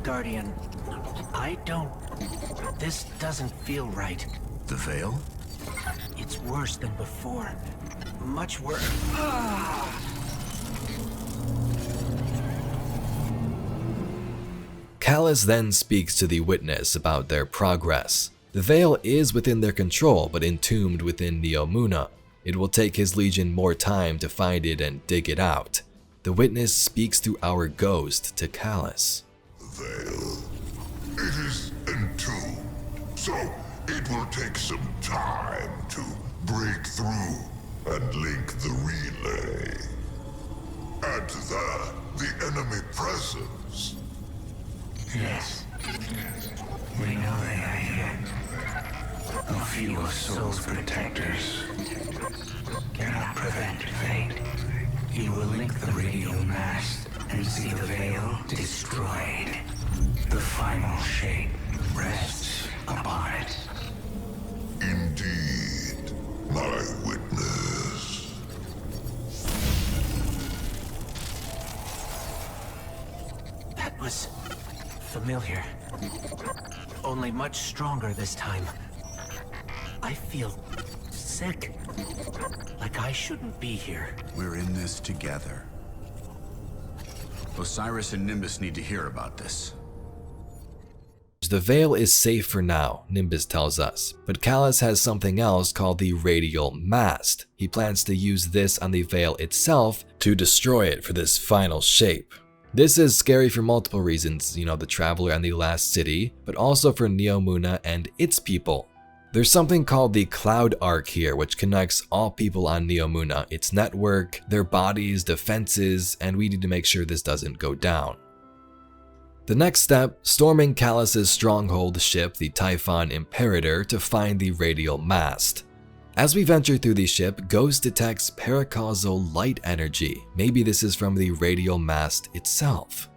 Guardian, this doesn't feel right. The Veil? It's worse than before. Much worse. Calus then speaks to the Witness about their progress. The Veil is within their control, but entombed within Neomuna. It will take his legion more time to find it and dig it out. The Witness speaks through our Ghost to Calus. Veil. It is entombed, so it will take some time to break through and link the relay. Add to that the enemy presence. Yes. We know they are here. A few of Soul's protectors cannot prevent fate. You will link the radio mast and see the Veil destroyed. The final shape rests upon it. Indeed, my witness. That was familiar. Only much stronger this time. I feel sick. Like I shouldn't be here. We're in this together. Osiris and Nimbus need to hear about this. The Veil is safe for now, Nimbus tells us, but Calus has something else called the Radial Mast. He plans to use this on the Veil itself to destroy it for this final shape. This is scary for multiple reasons, the Traveler and the Last City, but also for Neomuna and its people. There's something called the Cloud Arc here, which connects all people on Neomuna, its network, their bodies, defenses, and we need to make sure this doesn't go down. The next step, storming Calus's stronghold ship, the Typhon Imperator, to find the Radial Mast. As we venture through the ship, Ghost detects paracausal light energy. Maybe this is from the Radial Mast itself.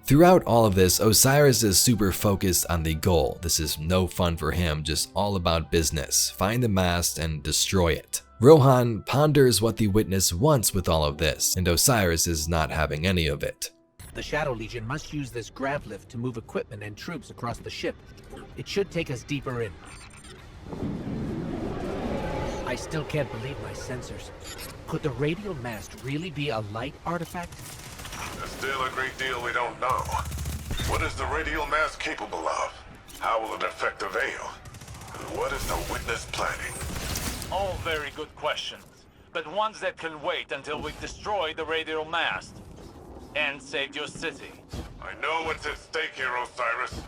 Throughout all of this, Osiris is super focused on the goal. This is no fun for him, just all about business. Find the mast and destroy it. Rohan ponders what the Witness wants with all of this, and Osiris is not having any of it. The Shadow Legion must use this grav lift to move equipment and troops across the ship. It should take us deeper in. I still can't believe my sensors. Could the Radial Mast really be a light artifact? There's still a great deal we don't know. What is the Radial Mast capable of? How will it affect the Veil? And what is the Witness planning? All very good questions, but ones that can wait until we destroy the Radial Mast. And save your city. I know what's at stake here, Osiris.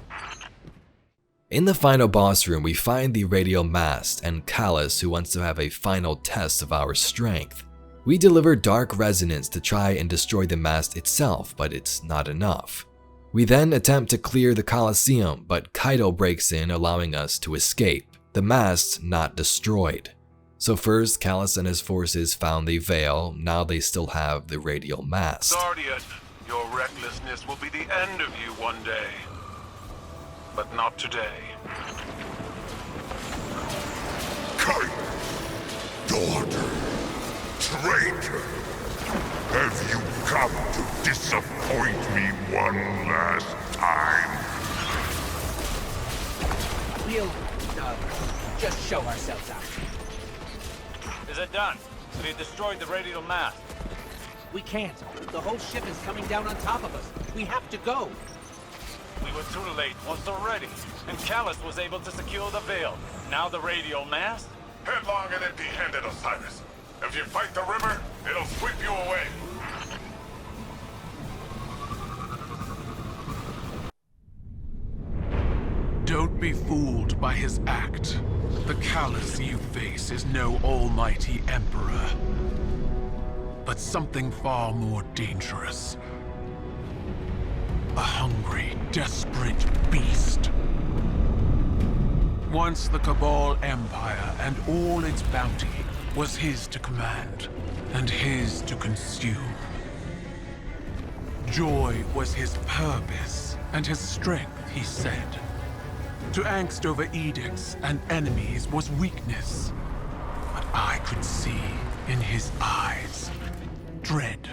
In the final boss room, we find the Radial Mast and Calus, who wants to have a final test of our strength. We deliver Dark Resonance to try and destroy the mast itself, but it's not enough. We then attempt to clear the Colosseum, but Kaido breaks in, allowing us to escape. The mast not destroyed. So first, Calus and his forces found the Veil, now they still have the Radial Mast. Guardian, your recklessness will be the end of you one day. But not today. Kite! Daughter! Traitor! Have you come to disappoint me one last time? We'll, just show ourselves out. Is it done? Have you destroyed the Radial Mast? We can't. The whole ship is coming down on top of us. We have to go. We were too late once already, and Calus was able to secure the Veil. Now the Radial Mast? Headlong and empty-handed, Osiris. If you fight the river, it'll sweep you away. Don't be fooled by his act. The Calus you face is no almighty emperor, but something far more dangerous. A hungry, desperate beast. Once the Cabal Empire and all its bounty was his to command and his to consume. Joy was his purpose and his strength, he said. To angst over edicts and enemies was weakness. But I could see in his eyes dread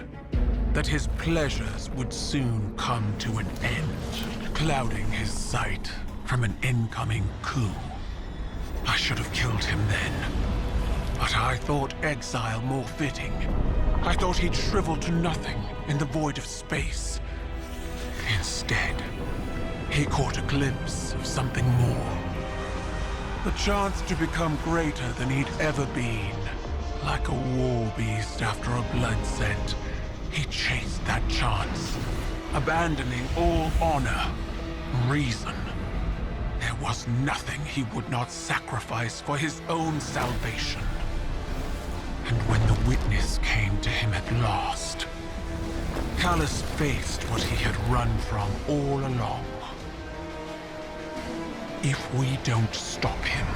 that his pleasures would soon come to an end, clouding his sight from an incoming coup. I should have killed him then, but I thought exile more fitting. I thought he'd shrivel to nothing in the void of space. Instead, he caught a glimpse of something more. The chance to become greater than he'd ever been. Like a war beast after a blood scent, he chased that chance, abandoning all honor, reason. There was nothing he would not sacrifice for his own salvation. And when the Witness came to him at last, Calus faced what he had run from all along. If we don't stop him,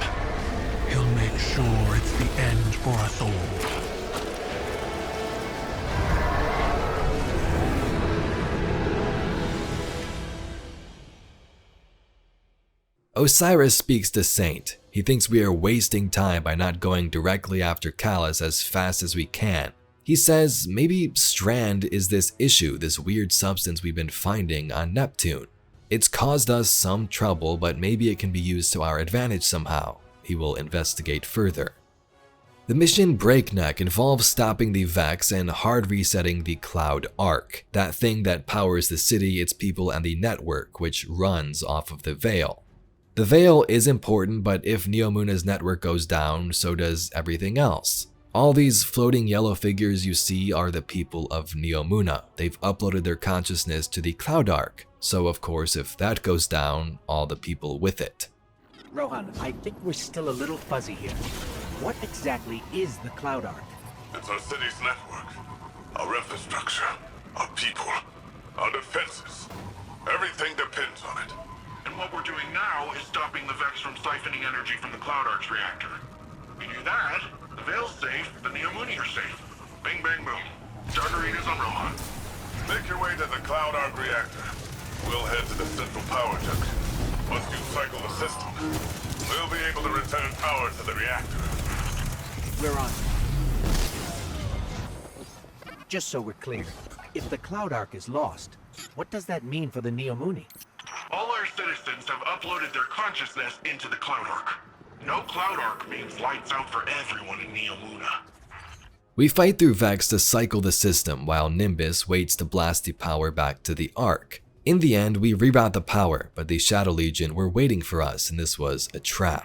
he'll make sure it's the end for us all. Osiris speaks to Saint. He thinks we are wasting time by not going directly after Calus as fast as we can. He says maybe Strand is this issue, this weird substance we've been finding on Neptune. It's caused us some trouble, but maybe it can be used to our advantage somehow. He will investigate further. The mission Breakneck involves stopping the Vex and hard resetting the Cloud Arc, that thing that powers the city, its people, and the network, which runs off of the Veil. The Veil is important, but if Neomuna's network goes down, so does everything else. All these floating yellow figures you see are the people of Neomuna. They've uploaded their consciousness to the Cloud Arc, so of course if that goes down, all the people with it. Rohan, I think we're still a little fuzzy here. What exactly is the Cloud Arc? It's our city's network, our infrastructure, our people, our defenses. Everything depends on it. And what we're doing now is stopping the Vex from siphoning energy from the Cloud Arc's reactor. We do that, the Veil's safe, the Neomuni are safe. Bing, bang, boom. Starter readers on Rohan. Make your way to the Cloud Arc reactor. We'll head to the central power junction. Once you cycle the system, we'll be able to return power to the reactor. We're on. Just so we're clear, if the Cloud Arc is lost, what does that mean for the Neomuni? All our citizens have uploaded their consciousness into the Cloud Arc. No Cloud Arc means lights out for everyone in Neomuna. We fight through Vex to cycle the system while Nimbus waits to blast the power back to the Arc. In the end, we reroute the power, but the Shadow Legion were waiting for us and this was a trap.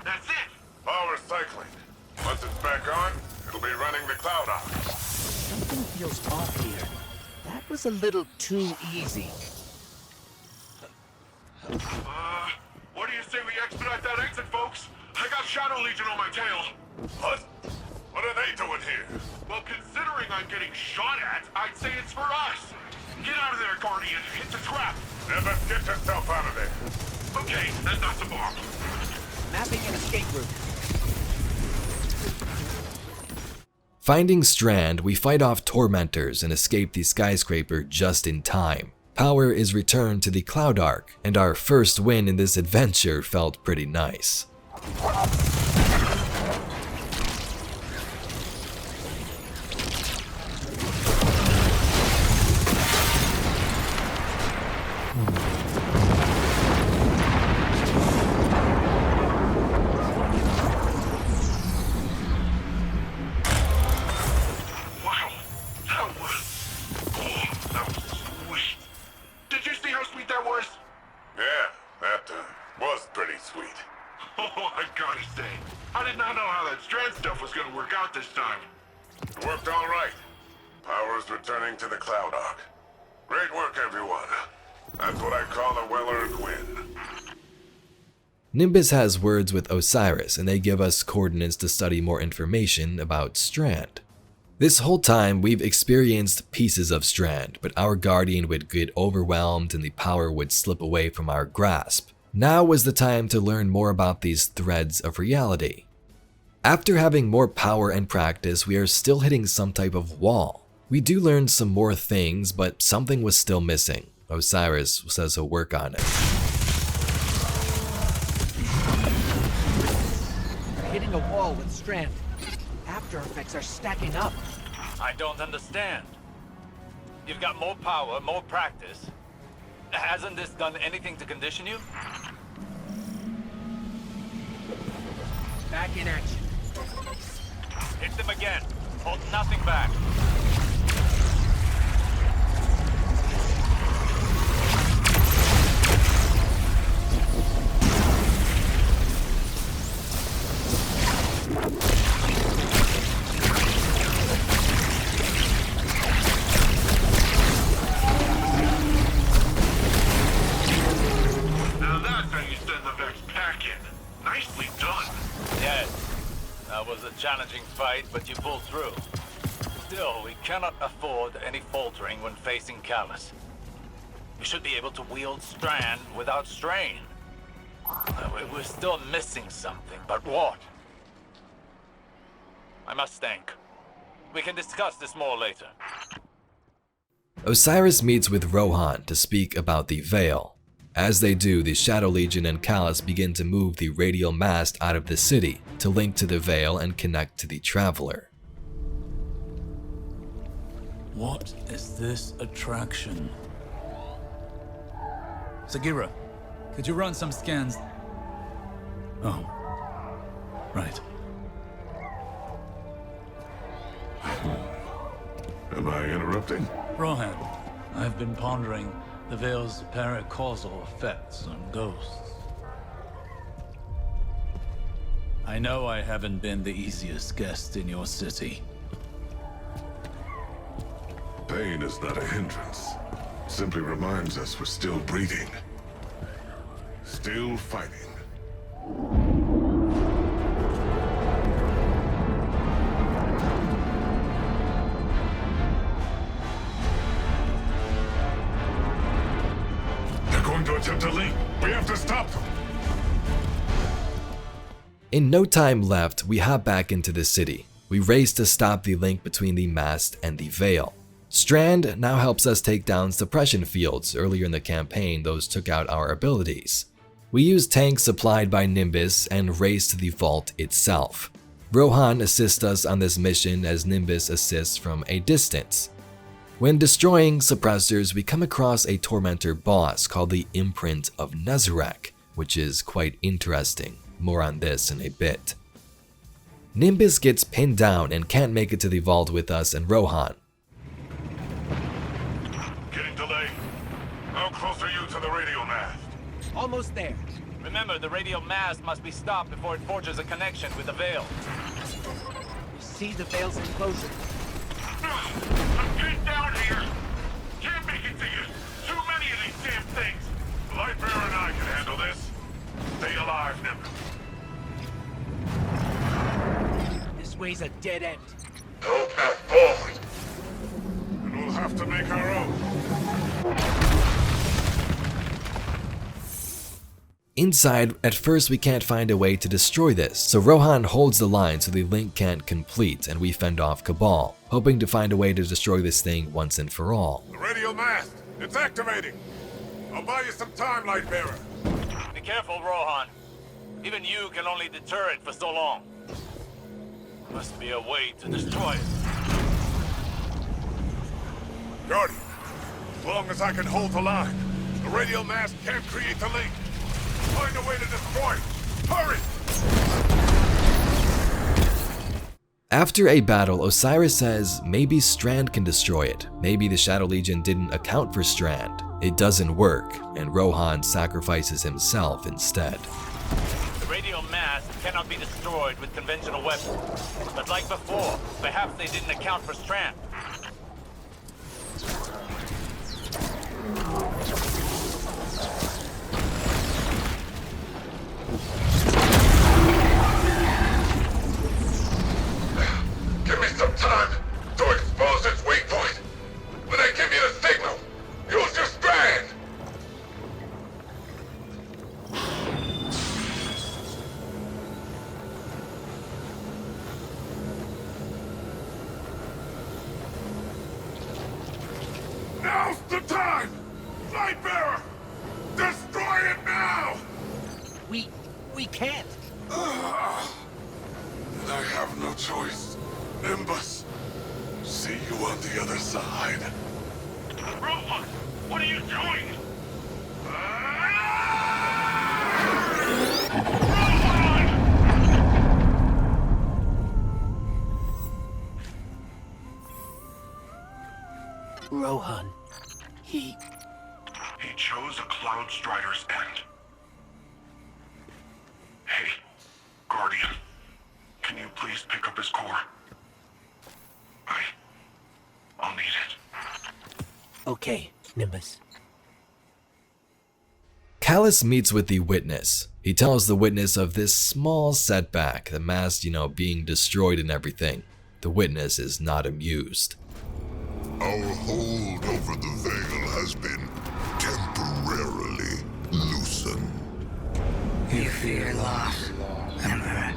That's it! Power cycling. Once it's back on, it'll be running the Cloud Arc. Something feels off here. That was a little too easy. What do you say we expedite that exit, folks? I got Shadow Legion on my tail. What? What are they doing here? Well, considering I'm getting shot at, I'd say it's for us. Get out of there, Guardian. It's a trap. Never get yourself out of there. Okay, then that's a bomb. Mapping an escape route. Finding Strand, we fight off Tormentors and escape the skyscraper just in time. Power is returned to the Cloud Arc, and our first win in this adventure felt pretty nice. To the Cloud Arc. Great work, everyone. That's what I call a well-earned win. Nimbus has words with Osiris and they give us coordinates to study more information about Strand. This whole time we've experienced pieces of Strand, but our Guardian would get overwhelmed and the power would slip away from our grasp. Now was the time to learn more about these threads of reality. After having more power and practice, we are still hitting some type of wall. We do learn some more things, but something was still missing. Osiris says he'll work on it. We're hitting a wall with Strand. After effects are stacking up. I don't understand. You've got more power, more practice. Hasn't this done anything to condition you? Back in action. Hit them again. Hold nothing back. Now that's how you send the Vex packing. Nicely done. Yes. That was a challenging fight, but you pulled through. Still, we cannot afford any faltering when facing Calus. We should be able to wield Strand without strain. We're still missing something, but what? I must think. We can discuss this more later. Osiris meets with Rohan to speak about the Veil. As they do, the Shadow Legion and Calus begin to move the radial mast out of the city to link to the Veil and connect to the Traveler. What is this attraction? Sagira, could you run some scans? Oh. Right. Am I interrupting? Rohan, I've been pondering the Veil's paracausal effects on ghosts. I know I haven't been the easiest guest in your city. Pain is not a hindrance. Simply reminds us we're still breathing. Still fighting. They're going to attempt a link. We have to stop them. In no time left, we hop back into the city. We race to stop the link between the mast and the Veil. Strand now helps us take down suppression fields. Earlier in the campaign, those took out our abilities. We use tanks supplied by Nimbus and race to the vault itself. Rohan assists us on this mission as Nimbus assists from a distance. When destroying suppressors, we come across a Tormentor boss called the Imprint of Nezarec, which is quite interesting. More on this in a bit. Nimbus gets pinned down and can't make it to the vault with us and Rohan. Getting delayed. How close are you to the radio mast? Almost there. Remember, the radio mast must be stopped before it forges a connection with the Veil. You see the Veil's enclosure. I'm pinned down here. Can't make it to you. Too many of these damn things. Lightbearer and I can handle this. Stay alive, Nimbus. This way's a dead end. No path forward. And we'll have to make our own. Inside, at first we can't find a way to destroy this, so Rohan holds the line so the link can't complete and we fend off Cabal, hoping to find a way to destroy this thing once and for all. The radio mast! It's activating! I'll buy you some time, Lightbearer. Be careful, Rohan. Even you can only deter it for so long. Must be a way to destroy it. Guardian, as long as I can hold the line, the radio mast can't create the link. Find a way to destroy it. Hurry! After a battle, Osiris says maybe Strand can destroy it. Maybe the Shadow Legion didn't account for Strand. It doesn't work, and Rohan sacrifices himself instead. The radio mast cannot be destroyed with conventional weapons. But like before, perhaps they didn't account for Strand. Give me some time to expose its weak point. When I give you the signal, use your strand. Now's the time! Lightbearer! Destroy it now! We can't. Then I have no choice. Nimbus, see you on the other side. Rohan, what are you doing? Rohan, he chose a Cloud Strider's end. Hey, Guardian, can you please pick up his core? I'll need it. Okay, Nimbus. Calus meets with the Witness. He tells the Witness of this small setback, the mast, being destroyed and everything. The Witness is not amused. Our hold over the Veil has been temporarily loosened. You fear loss, Emperor.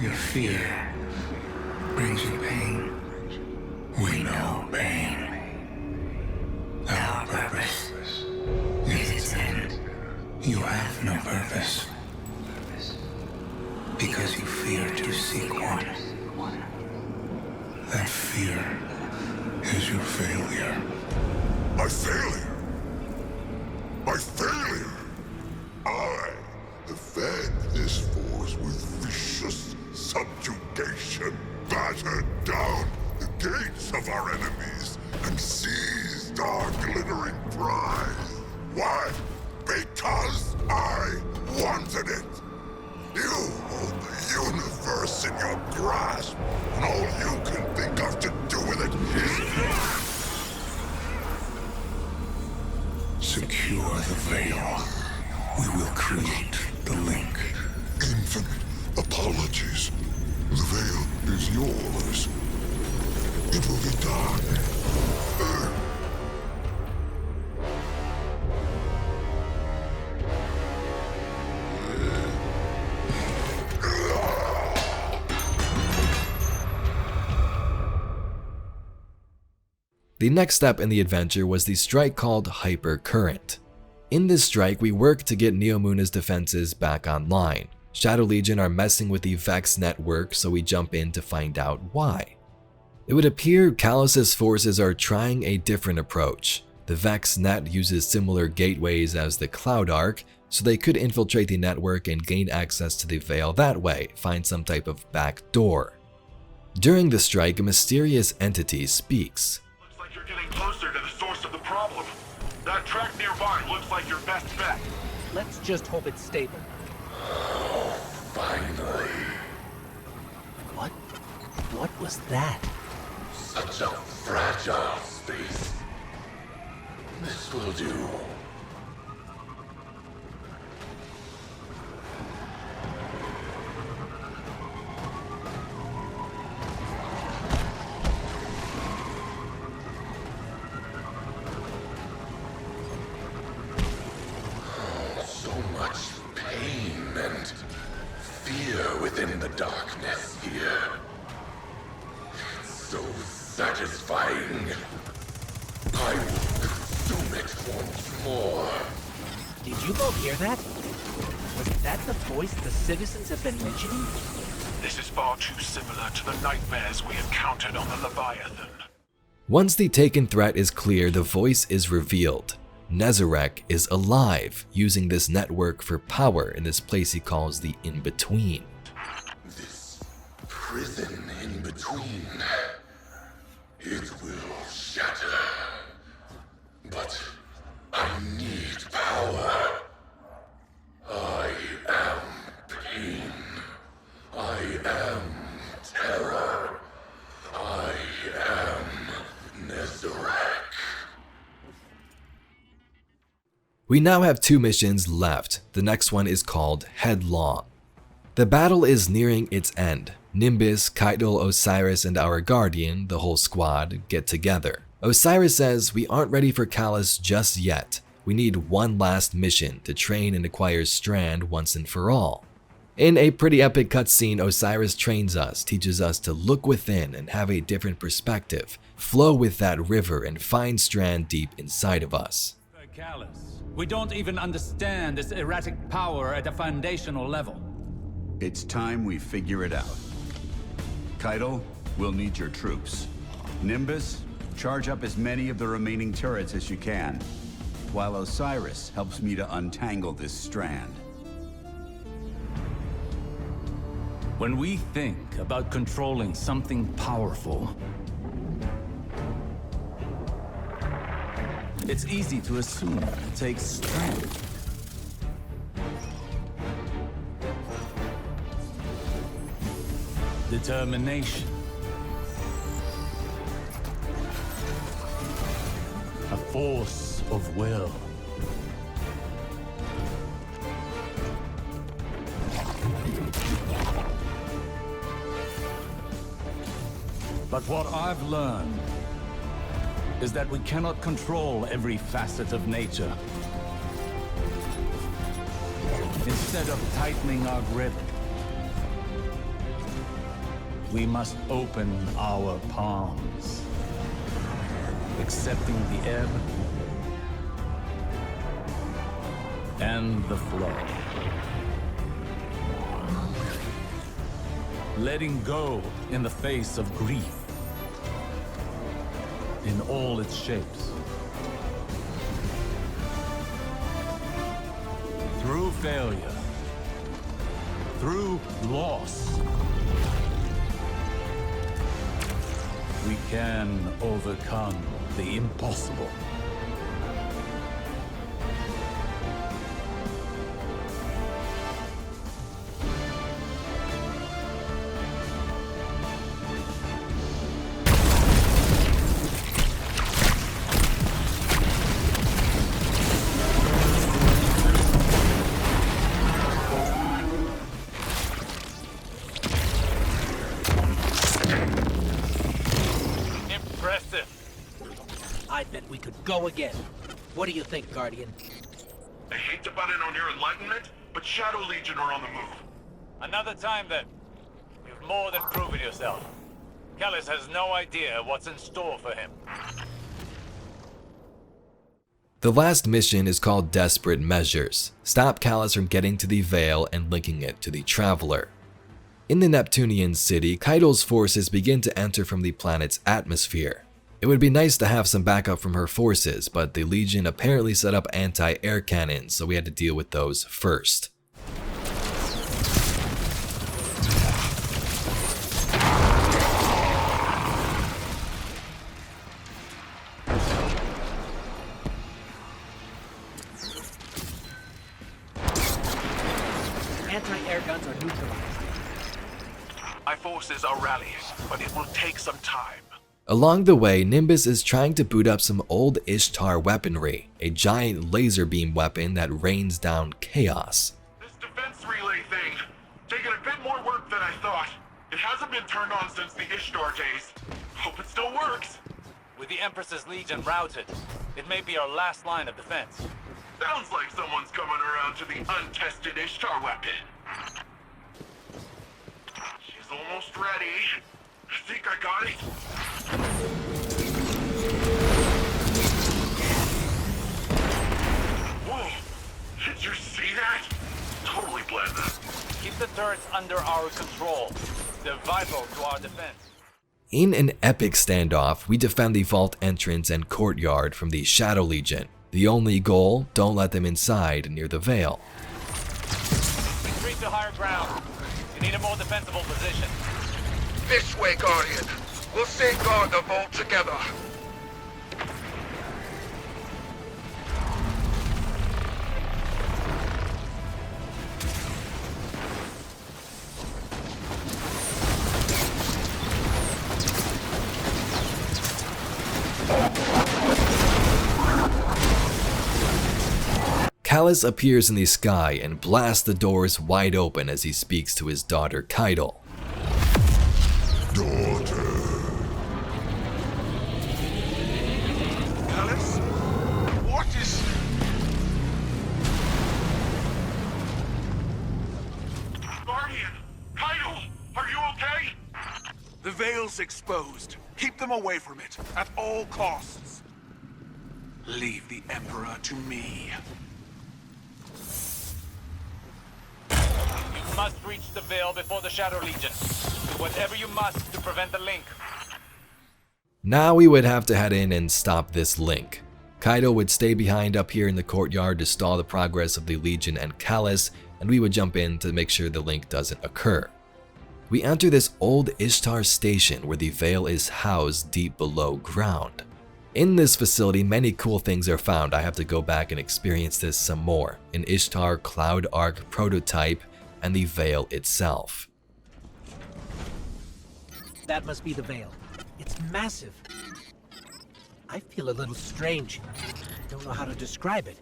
Your fear brings you pain. We know pain. Our purpose is its end. You have no purpose. Because you fear to seek one. That fear is your failure. My failure? My failure? I, the Fed, ruthless subjugation battered down the gates of our enemies and seized our glittering prize. Why? Because I wanted it. You hold the universe in your grasp, and all you can think of to do with it is secure the veil. We will create the link. Infinite apologies. The veil is yours. It will be done. The next step in the adventure was the strike called Hypercurrent. In this strike, we work to get Neomuna's defenses back online. Shadow Legion are messing with the Vex network, so we jump in to find out why. It would appear Calus's forces are trying a different approach. The Vex net uses similar gateways as the Cloud Arc, so they could infiltrate the network and gain access to the Veil that way, find some type of back door. During the strike, a mysterious entity speaks. Looks like you're getting closer to the source of the problem. That track nearby looks like your best bet. Let's just hope it's stable. Finally. What was that? Such a fragile space. This will do. Within the darkness here. It's so satisfying. I will consume it once more. Did you both hear that? Was that the voice the citizens have been mentioning? This is far too similar to the nightmares we encountered on the Leviathan. Once the taken threat is clear, the voice is revealed. Nezarec is alive, using this network for power in this place he calls the In-Between. This prison in between, it will shatter. But I need power. I am pain. I am terror. I am Nezarec. We now have 2 missions left. The next one is called Headlong. The battle is nearing its end. Nimbus, Keitel, Osiris, and our Guardian, the whole squad, get together. Osiris says we aren't ready for Calus just yet. We need one last mission to train and acquire Strand once and for all. In a pretty epic cutscene, Osiris trains us, teaches us to look within and have a different perspective, flow with that river and find Strand deep inside of us. Calus, we don't even understand this erratic power at a foundational level. It's time we figure it out. Keitel, we'll need your troops. Nimbus, charge up as many of the remaining turrets as you can, while Osiris helps me to untangle this strand. When we think about controlling something powerful, it's easy to assume it takes strength. Determination. A force of will. But what I've learned is that we cannot control every facet of nature. Instead of tightening our grip, we must open our palms, accepting the ebb and the flow. Letting go in the face of grief, in all its shapes. Through failure, through loss, we can overcome the impossible. I bet we could go again. What do you think, Guardian? I hate to butt in on your enlightenment, but Shadow Legion are on the move. Another time then. You've more than proven yourself. Calus has no idea what's in store for him. The last mission is called Desperate Measures. Stop Calus from getting to the Veil and linking it to the Traveler. In the Neptunian city, Kaido's forces begin to enter from the planet's atmosphere. It would be nice to have some backup from her forces, but the Legion apparently set up anti-air cannons, so we had to deal with those first. Anti-air guns are neutralized. My forces are rallying, but it will take some time. Along the way, Nimbus is trying to boot up some old Ishtar weaponry, a giant laser beam weapon that rains down chaos. This defense relay thing, taking a bit more work than I thought. It hasn't been turned on since the Ishtar days. Hope it still works. With the Empress's Legion routed, it may be our last line of defense. Sounds like someone's coming around to the untested Ishtar weapon. She's almost ready. I think I got it. Whoa! Did you see that? Totally blended. Keep the turrets under our control. They're vital to our defense. In an epic standoff, we defend the vault entrance and courtyard from the Shadow Legion. The only goal, don't let them inside near the Veil. Retreat to higher ground. You need a more defensible position. This way, Guardian. We'll safeguard the vault together. Calus appears in the sky and blasts the doors wide open as he speaks to his daughter Kaido. Daughter. Calus? What is... Guardian! Kaido! Are you okay? The Veil's exposed. Keep them away from it, at all costs. Leave the Emperor to me. You must reach the Veil before the Shadow Legion. Do whatever you must to prevent the link. Now we would have to head in and stop this link. Kaido would stay behind up here in the courtyard to stall the progress of the Legion and Calus, and we would jump in to make sure the link doesn't occur. We enter this old Ishtar station where the Veil is housed deep below ground. In this facility, many cool things are found. I have to go back and experience this some more. An Ishtar Cloud Arc prototype and the Veil itself. That must be the Veil. It's massive. I feel a little strange. Don't know how to describe it.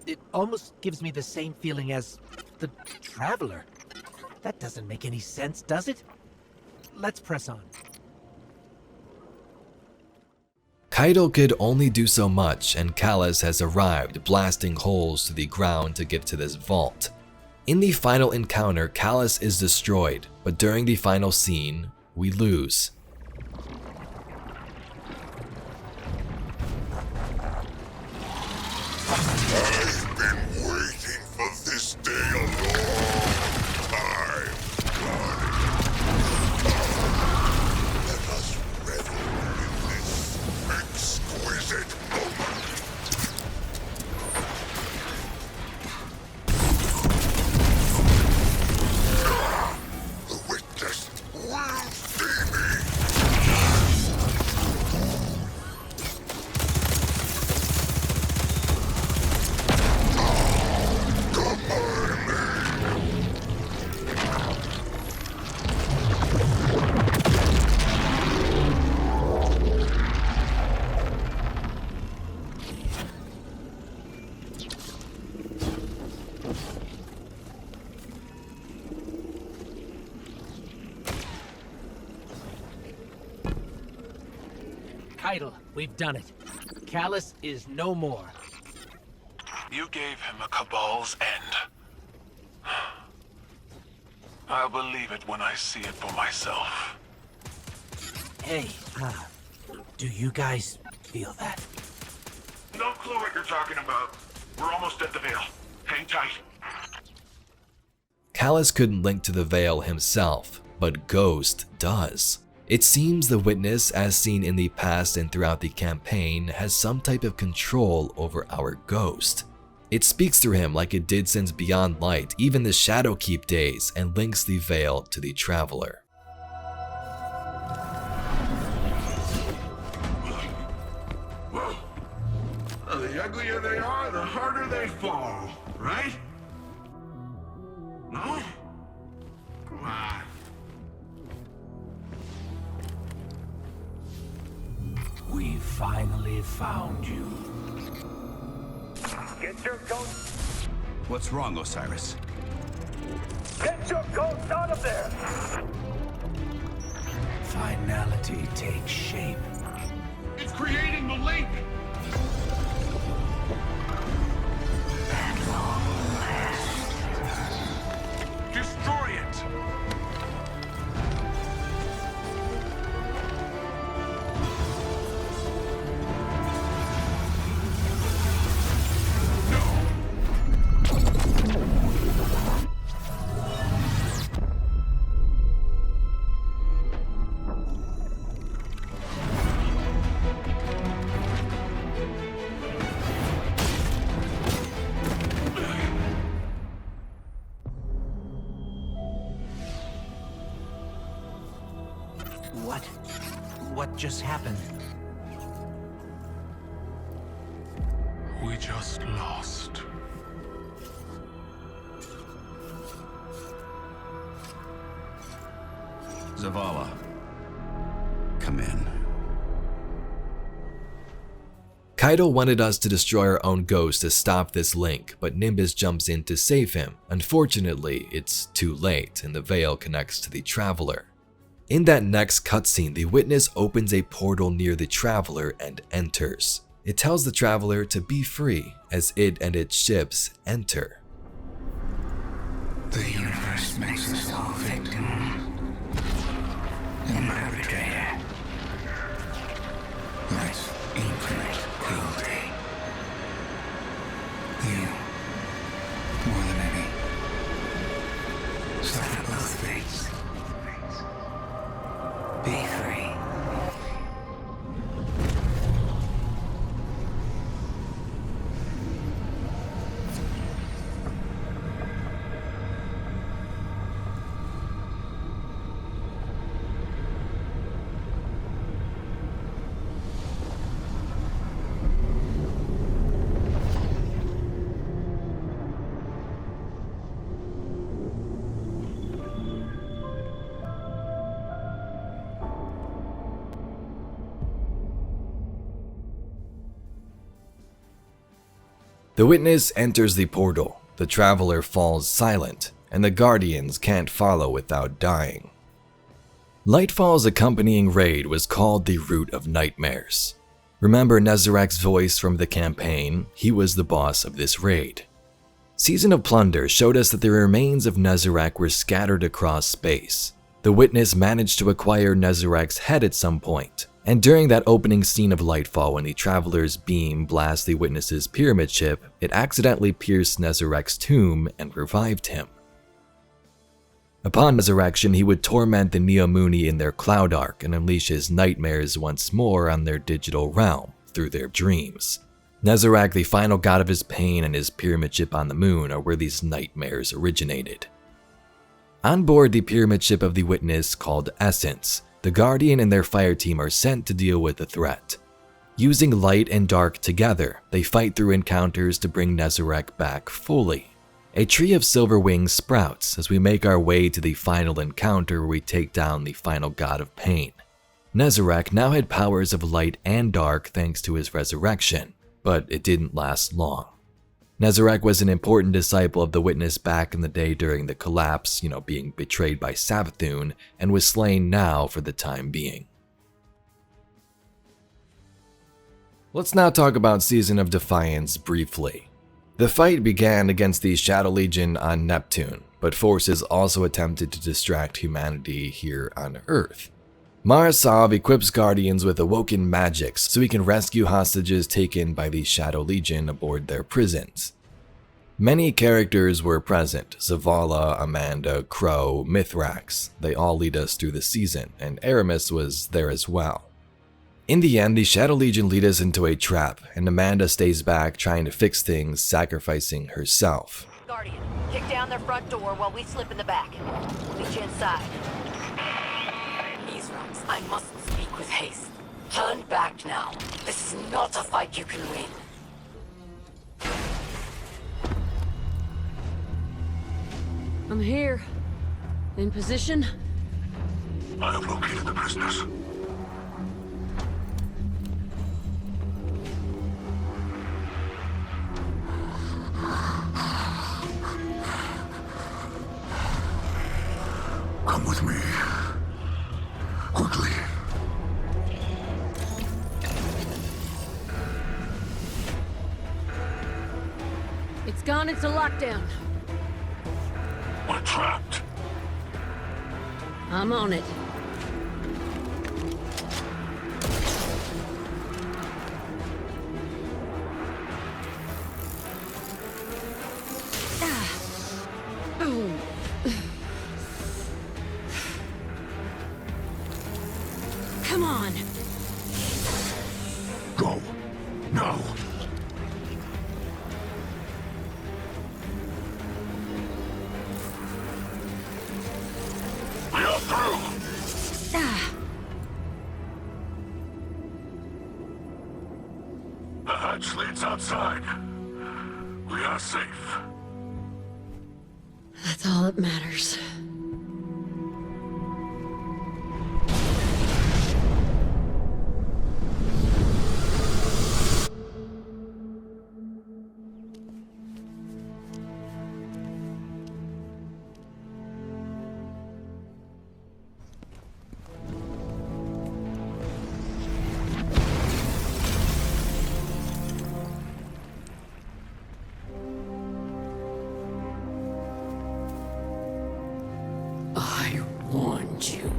It almost gives me the same feeling as the Traveler. That doesn't make any sense, does it? Let's press on. Kaido could only do so much, and Calus has arrived, blasting holes to the ground to get to this vault. In the final encounter, Calus is destroyed, but during the final scene, we lose. I've been waiting for this day a long time. Let us revel in this exquisite moment. Keitel, we've done it. Calus is no more. You gave him a Cabal's end. I'll believe it when I see it for myself. Hey, do you guys feel that? No clue what you're talking about. We're almost at the Veil. Hang tight. Calus couldn't link to the Veil himself, but Ghost does. It seems the Witness, as seen in the past and throughout the campaign, has some type of control over our Ghost. It speaks through him like it did since Beyond Light, even the Shadowkeep days, and links the Veil to the Traveler. The uglier they are, the harder they fall, right? No? Come on. We finally found you. Get your ghost! What's wrong, Osiris? Get your ghost out of there! Finality takes shape. It's creating the link! At long last. Destroy it! What just happened? We just lost. Zavala, come in. Keitel wanted us to destroy our own Ghost to stop this link, but Nimbus jumps in to save him. Unfortunately, it's too late and the Veil connects to the Traveler. In that next cutscene, the Witness opens a portal near the Traveler and enters. It tells the Traveler to be free as it and its ships enter. The universe makes us all victims and perpetrator. Life's infinite cruelty. You, more than any, suffer both fates. Be free. The Witness enters the portal, the Traveler falls silent, and the Guardians can't follow without dying. Lightfall's accompanying raid was called the Root of Nightmares. Remember Nezarek's voice from the campaign? He was the boss of this raid. Season of Plunder showed us that the remains of Nezarek were scattered across space. The Witness managed to acquire Nezarek's head at some point, and during that opening scene of Lightfall when the Traveler's beam blasts the Witness's pyramid ship, it accidentally pierced Nezarek's tomb and revived him. Upon resurrection, he would torment the Neomuni in their Cloud Ark and unleash his nightmares once more on their digital realm through their dreams. Nezarek, the final god of his pain, and his pyramid ship on the moon are where these nightmares originated. On board the pyramid ship of the Witness called Essence, the Guardian and their fire team are sent to deal with the threat. Using light and dark together, they fight through encounters to bring Nezarek back fully. A tree of silver wings sprouts as we make our way to the final encounter where we take down the final god of pain. Nezarek now had powers of light and dark thanks to his resurrection, but it didn't last long. Nezarek was an important disciple of the Witness back in the day during the collapse, being betrayed by Savathun, and was slain now for the time being. Let's now talk about Season of Defiance briefly. The fight began against the Shadow Legion on Neptune, but forces also attempted to distract humanity here on Earth. Marasov equips Guardians with Awoken magics so he can rescue hostages taken by the Shadow Legion aboard their prisons. Many characters were present: Zavala, Amanda, Crow, Mithrax. They all lead us through the season, and Aramis was there as well. In the end, the Shadow Legion lead us into a trap, and Amanda stays back trying to fix things, sacrificing herself. Guardian, kick down their front door while we slip in the back. Meet you inside. Mithrax, I must speak with haste. Turn back now. This is not a fight you can win. I'm here. In position? I have located the prisoners. Come with me. Quickly. It's gone into lockdown. We're trapped. I'm on it. Come on. Go. Now. We are through. The hatch leads outside. We are safe. That's all that matters. I warned you.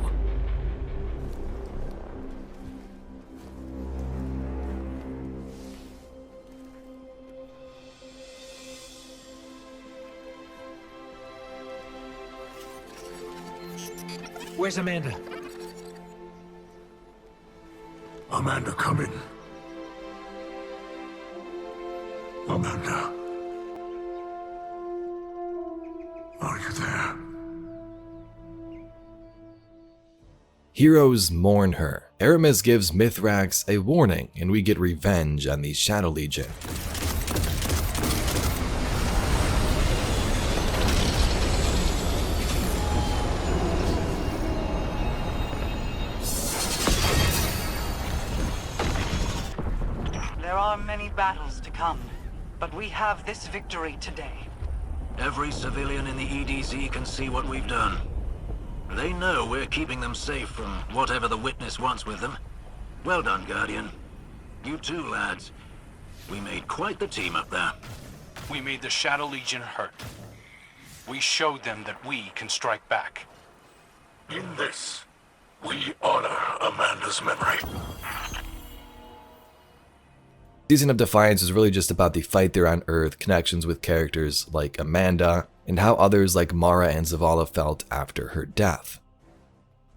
Where's Amanda? Amanda, come in. Amanda. Are you there? Heroes mourn her. Aramis gives Mithrax a warning, and we get revenge on the Shadow Legion. There are many battles to come, but we have this victory today. Every civilian in the EDZ can see what we've done. They know we're keeping them safe from whatever the Witness wants with them. Well done, Guardian. You too, lads. We made quite the team up there. We made the Shadow Legion hurt. We showed them that we can strike back. In this, we honor Amanda's memory. Season of Defiance is really just about the fight there on Earth, connections with characters like Amanda, and how others like Mara and Zavala felt after her death.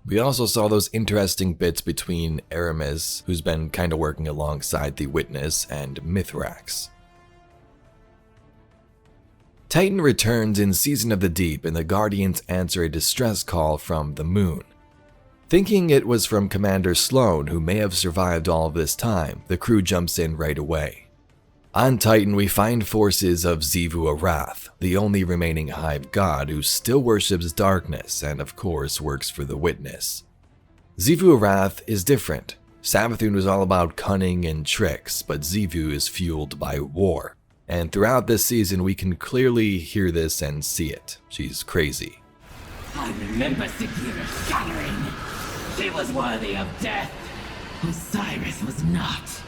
We also saw those interesting bits between Aramis, who's been kind of working alongside the Witness, and Mithrax. Titan returns in Season of the Deep, and the Guardians answer a distress call from the moon. Thinking it was from Commander Sloan, who may have survived all of this time, the crew jumps in right away. On Titan, we find forces of Xivu Arath, the only remaining Hive god who still worships darkness and of course works for the Witness. Xivu Arath is different. Savathun was all about cunning and tricks, but Xivu is fueled by war. And throughout this season, we can clearly hear this and see it. She's crazy. I remember Sekira's shattering. She was worthy of death. Osiris was not.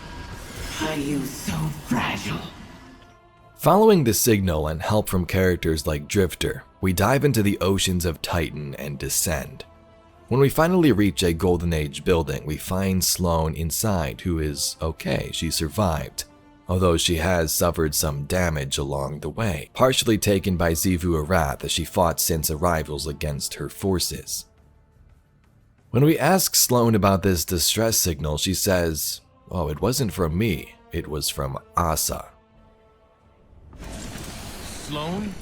Are you so fragile? Following the signal and help from characters like Drifter, we dive into the oceans of Titan and descend. When we finally reach a Golden Age building, we find Sloane inside, who is okay, she survived, although she has suffered some damage along the way, partially taken by Xivu Arath as she fought since arrivals against her forces. When we ask Sloane about this distress signal, she says, "Oh, it wasn't from me, it was from Asa." Sloane?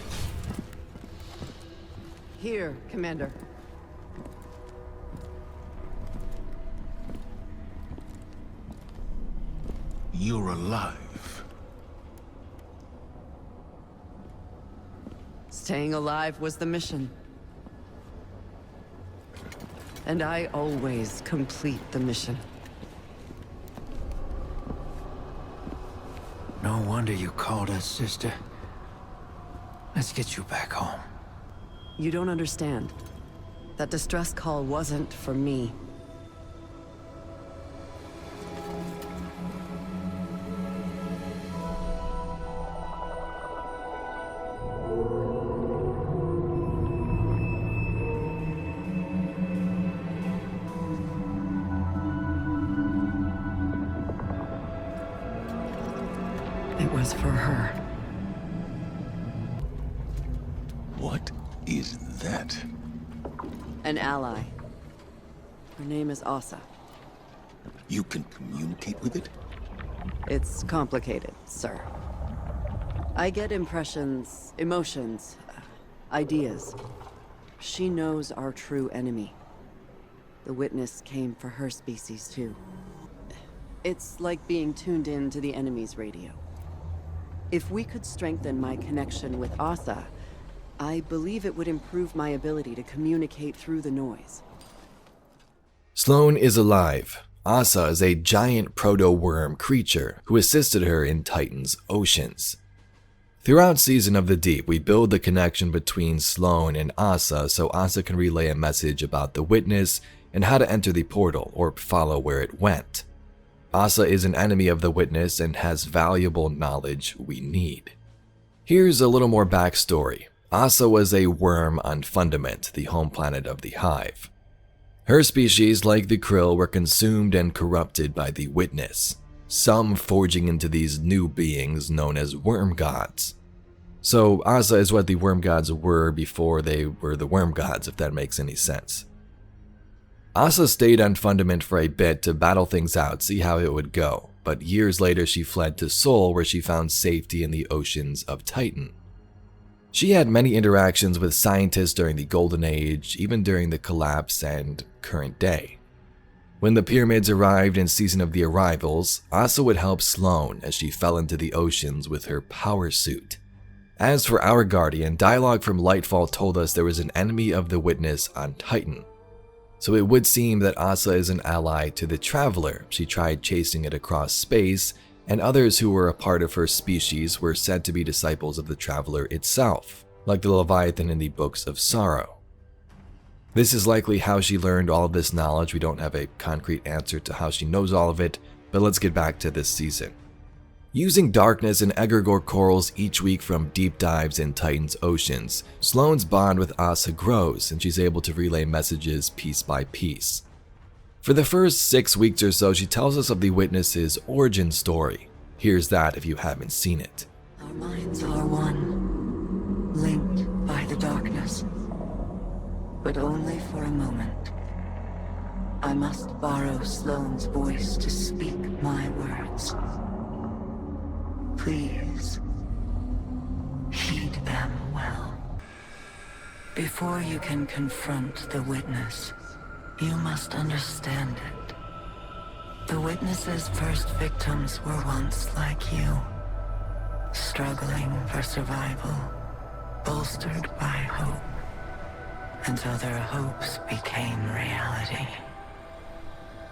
Here, Commander. You're alive. Staying alive was the mission. And I always complete the mission. No wonder you called us, sister. Let's get you back home. You don't understand. That distress call wasn't for me. It was for her. What is that? An ally. Her name is Asa. You can communicate with it? It's complicated, sir. I get impressions, emotions, ideas. She knows our true enemy. The witness came for her species, too. It's like being tuned in to the enemy's radio. If we could strengthen my connection with Asa, I believe it would improve my ability to communicate through the noise. Sloane is alive. Asa is a giant proto-worm creature who assisted her in Titan's oceans. Throughout Season of the Deep, we build the connection between Sloane and Asa so Asa can relay a message about the witness and how to enter the portal or follow where it went. Asa is an enemy of the witness and has valuable knowledge we need. Here's a little more backstory. Asa was a worm on Fundament, the home planet of the Hive. Her species, like the Krill, were consumed and corrupted by the witness, some forging into these new beings known as worm gods. So Asa is what the worm gods were before they were the worm gods, if that makes any sense. Asa stayed on Fundament for a bit to battle things out, see how it would go, but years later she fled to Sol, where she found safety in the oceans of Titan. She had many interactions with scientists during the Golden Age, even during the collapse and current day. When the pyramids arrived in Season of the Arrivals, Asa would help Sloane as she fell into the oceans with her power suit. As for our Guardian, dialogue from Lightfall told us there was an enemy of the witness on Titan. So it would seem that Asa is an ally to the Traveler. She tried chasing it across space, and others who were a part of her species were said to be disciples of the Traveler itself, like the Leviathan in the Books of Sorrow. This is likely how she learned all of this knowledge. We don't have a concrete answer to how she knows all of it, but let's get back to this season. Using darkness and egregore corals each week from deep dives in Titan's oceans, Sloane's bond with Asa grows and she's able to relay messages piece by piece. For the first 6 weeks or so, she tells us of the witness's origin story. Here's that if you haven't seen it. Our minds are one, linked by the darkness, but only for a moment. I must borrow Sloane's voice to speak my words. Please, heed them well. Before you can confront the witness, you must understand it. The witness's first victims were once like you, struggling for survival, bolstered by hope, until their hopes became reality.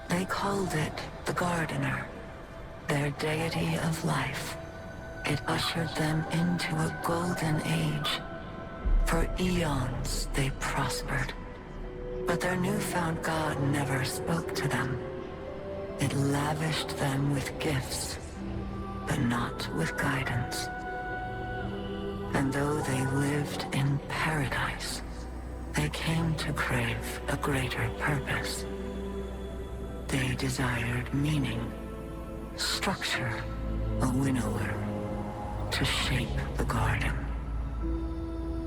They called it the Gardener, their deity of life. It ushered them into a golden age. For eons, they prospered. But their newfound god never spoke to them. It lavished them with gifts, but not with guidance. And though they lived in paradise, they came to crave a greater purpose. They desired meaning, structure, a winnower, to shape the garden.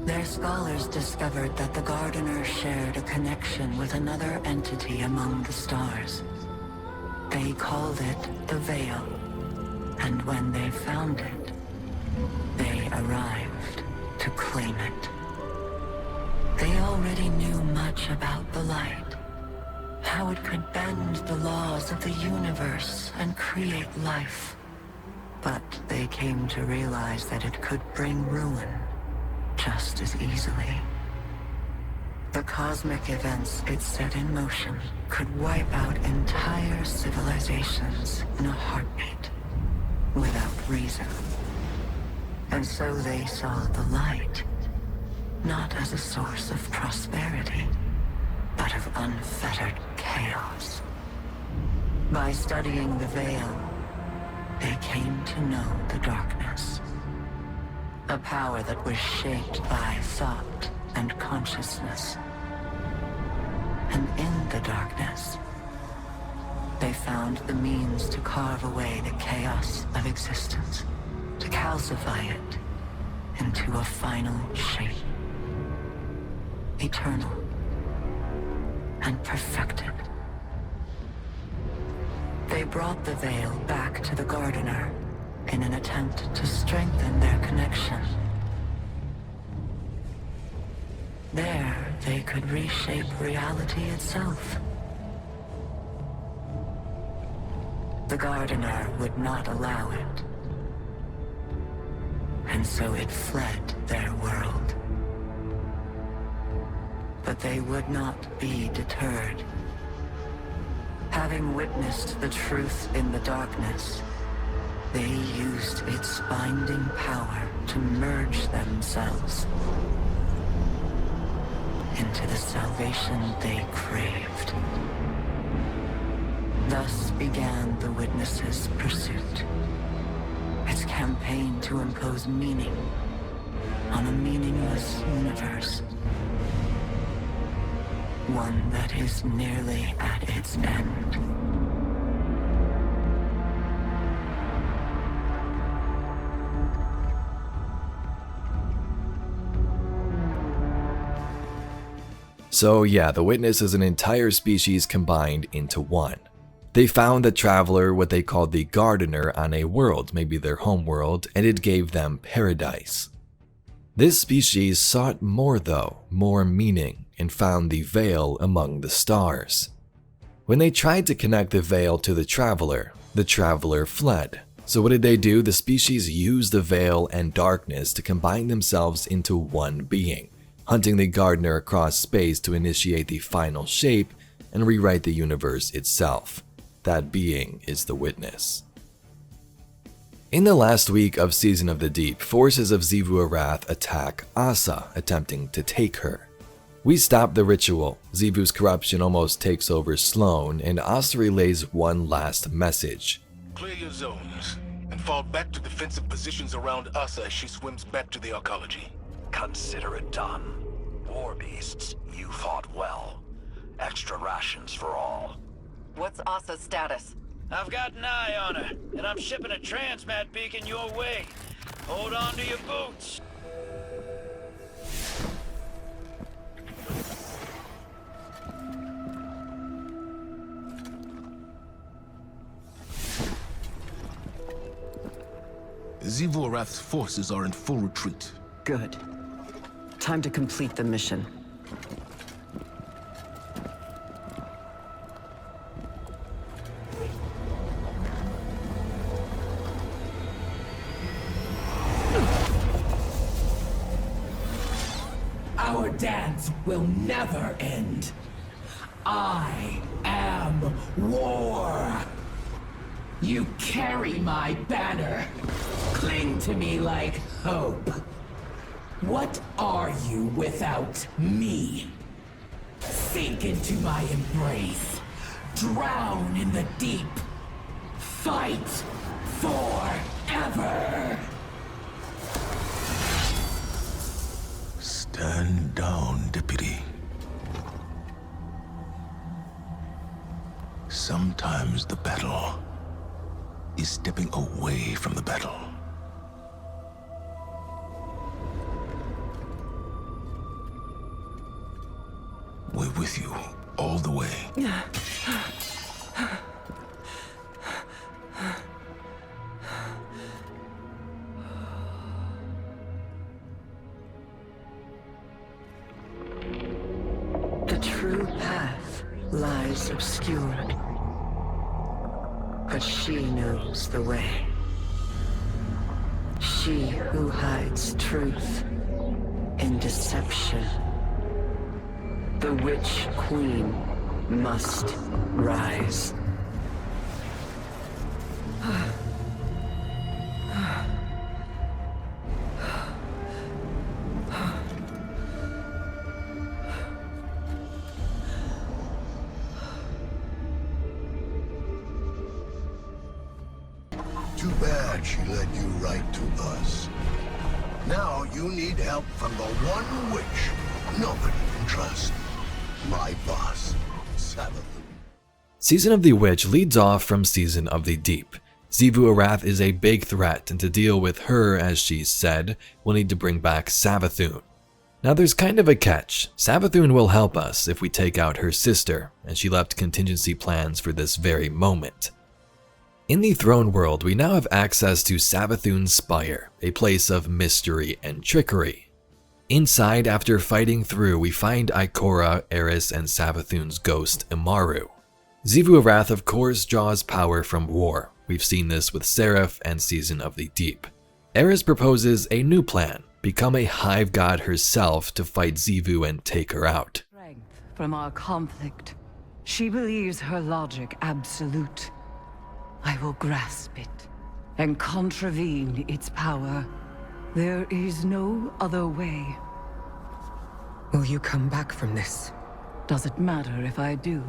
Their scholars discovered that the Gardener shared a connection with another entity among the stars. They called it the Veil, and when they found it, they arrived to claim it. They already knew much about the light, how it could bend the laws of the universe and create life. But they came to realize that it could bring ruin just as easily. The cosmic events it set in motion could wipe out entire civilizations in a heartbeat, without reason. And so they saw the light, not as a source of prosperity, but of unfettered chaos. By studying the Veil, they came to know the darkness. A power that was shaped by thought and consciousness. And in the darkness, they found the means to carve away the chaos of existence, to calcify it into a final shape. Eternal and perfected. They brought the Veil back to the Gardener in an attempt to strengthen their connection. There, they could reshape reality itself. The Gardener would not allow it, and so it fled their world. But they would not be deterred. Having witnessed the truth in the darkness, they used its binding power to merge themselves into the salvation they craved. Thus began the Witness's pursuit, its campaign to impose meaning on a meaningless universe. One that is nearly at its end. So yeah, the Witness is an entire species combined into one. They found the Traveler, what they called the Gardener, on a world, maybe their home world, and it gave them paradise. This species sought more though, more meaning, and found the Veil among the stars. When they tried to connect the Veil to the Traveler fled. So what did they do? The species used the Veil and darkness to combine themselves into one being, hunting the Gardener across space to initiate the final shape and rewrite the universe itself. That being is the Witness. In the last week of Season of the Deep, forces of Xivu Arath attack Asa, attempting to take her. We stop the ritual. Xivu's corruption almost takes over Sloane, and Asa relays one last message. Clear your zones, and fall back to defensive positions around Asa as she swims back to the arcology. Consider it done. War beasts, you fought well. Extra rations for all. What's Asa's status? I've got an eye on her, and I'm shipping a transmat beacon your way. Hold on to your boots. Xivu Arath's forces are in full retreat. Good. Time to complete the mission. Our dance will never end. I am war. You carry my banner. Cling to me like hope. What are you without me? Sink into my embrace. Drown in the deep. Fight for ever. Stand down, Deputy. Sometimes the battle is stepping away from the battle. We're with you all the way. The true path lies obscured, but she knows the way. She who hides truth in deception. The Witch Queen must rise. Too bad she led you right to us. Now you need help from the one witch nobody can trust. My boss, Savathun. Season of the Witch leads off from Season of the Deep. Xivu Arath is a big threat, and to deal with her, as she said, we'll need to bring back Savathun. Now there's kind of a catch. Savathun will help us if we take out her sister, and she left contingency plans for this very moment. In the Throne World, we now have access to Savathun's Spire, a place of mystery and trickery. Inside, after fighting through, we find Ikora, Eris, and Savathun's ghost, Imaru. Xivu Arath of course draws power from war. We've seen this with Seraph and Season of the Deep. Eris proposes a new plan, become a Hive god herself to fight Xivu and take her out. From our conflict, she believes her logic absolute. I will grasp it and contravene its power. There is no other way. Will you come back from this? Does it matter if I do?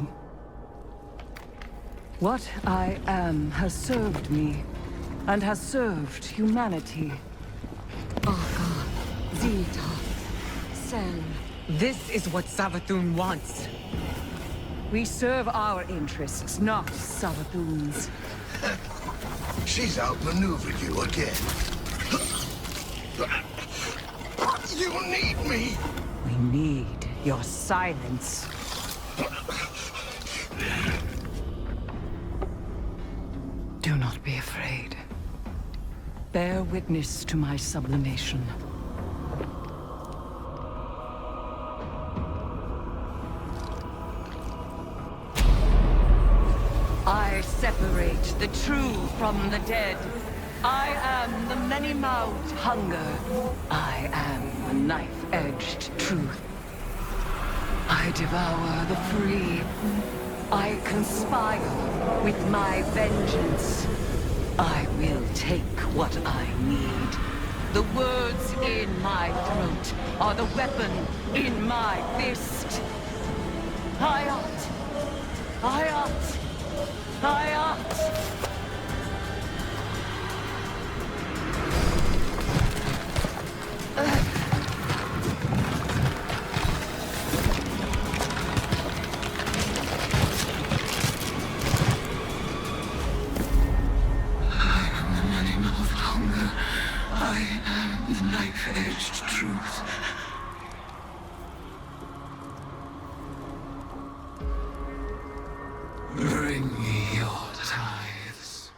What I am has served me, and has served humanity. Aka, Zita, Sen. This is what Savathun wants. We serve our interests, not Savathun's. She's outmaneuvered you again. You need me! We need your silence. Do not be afraid. Bear witness to my sublimation. I separate the true from the dead. I am the many-mouthed hunger. I am the knife-edged truth. I devour the free. I conspire with my vengeance. I will take what I need. The words in my throat are the weapon in my fist. Hayat! Hayat! Hayat! Knife-edged truth. Bring me your tithes.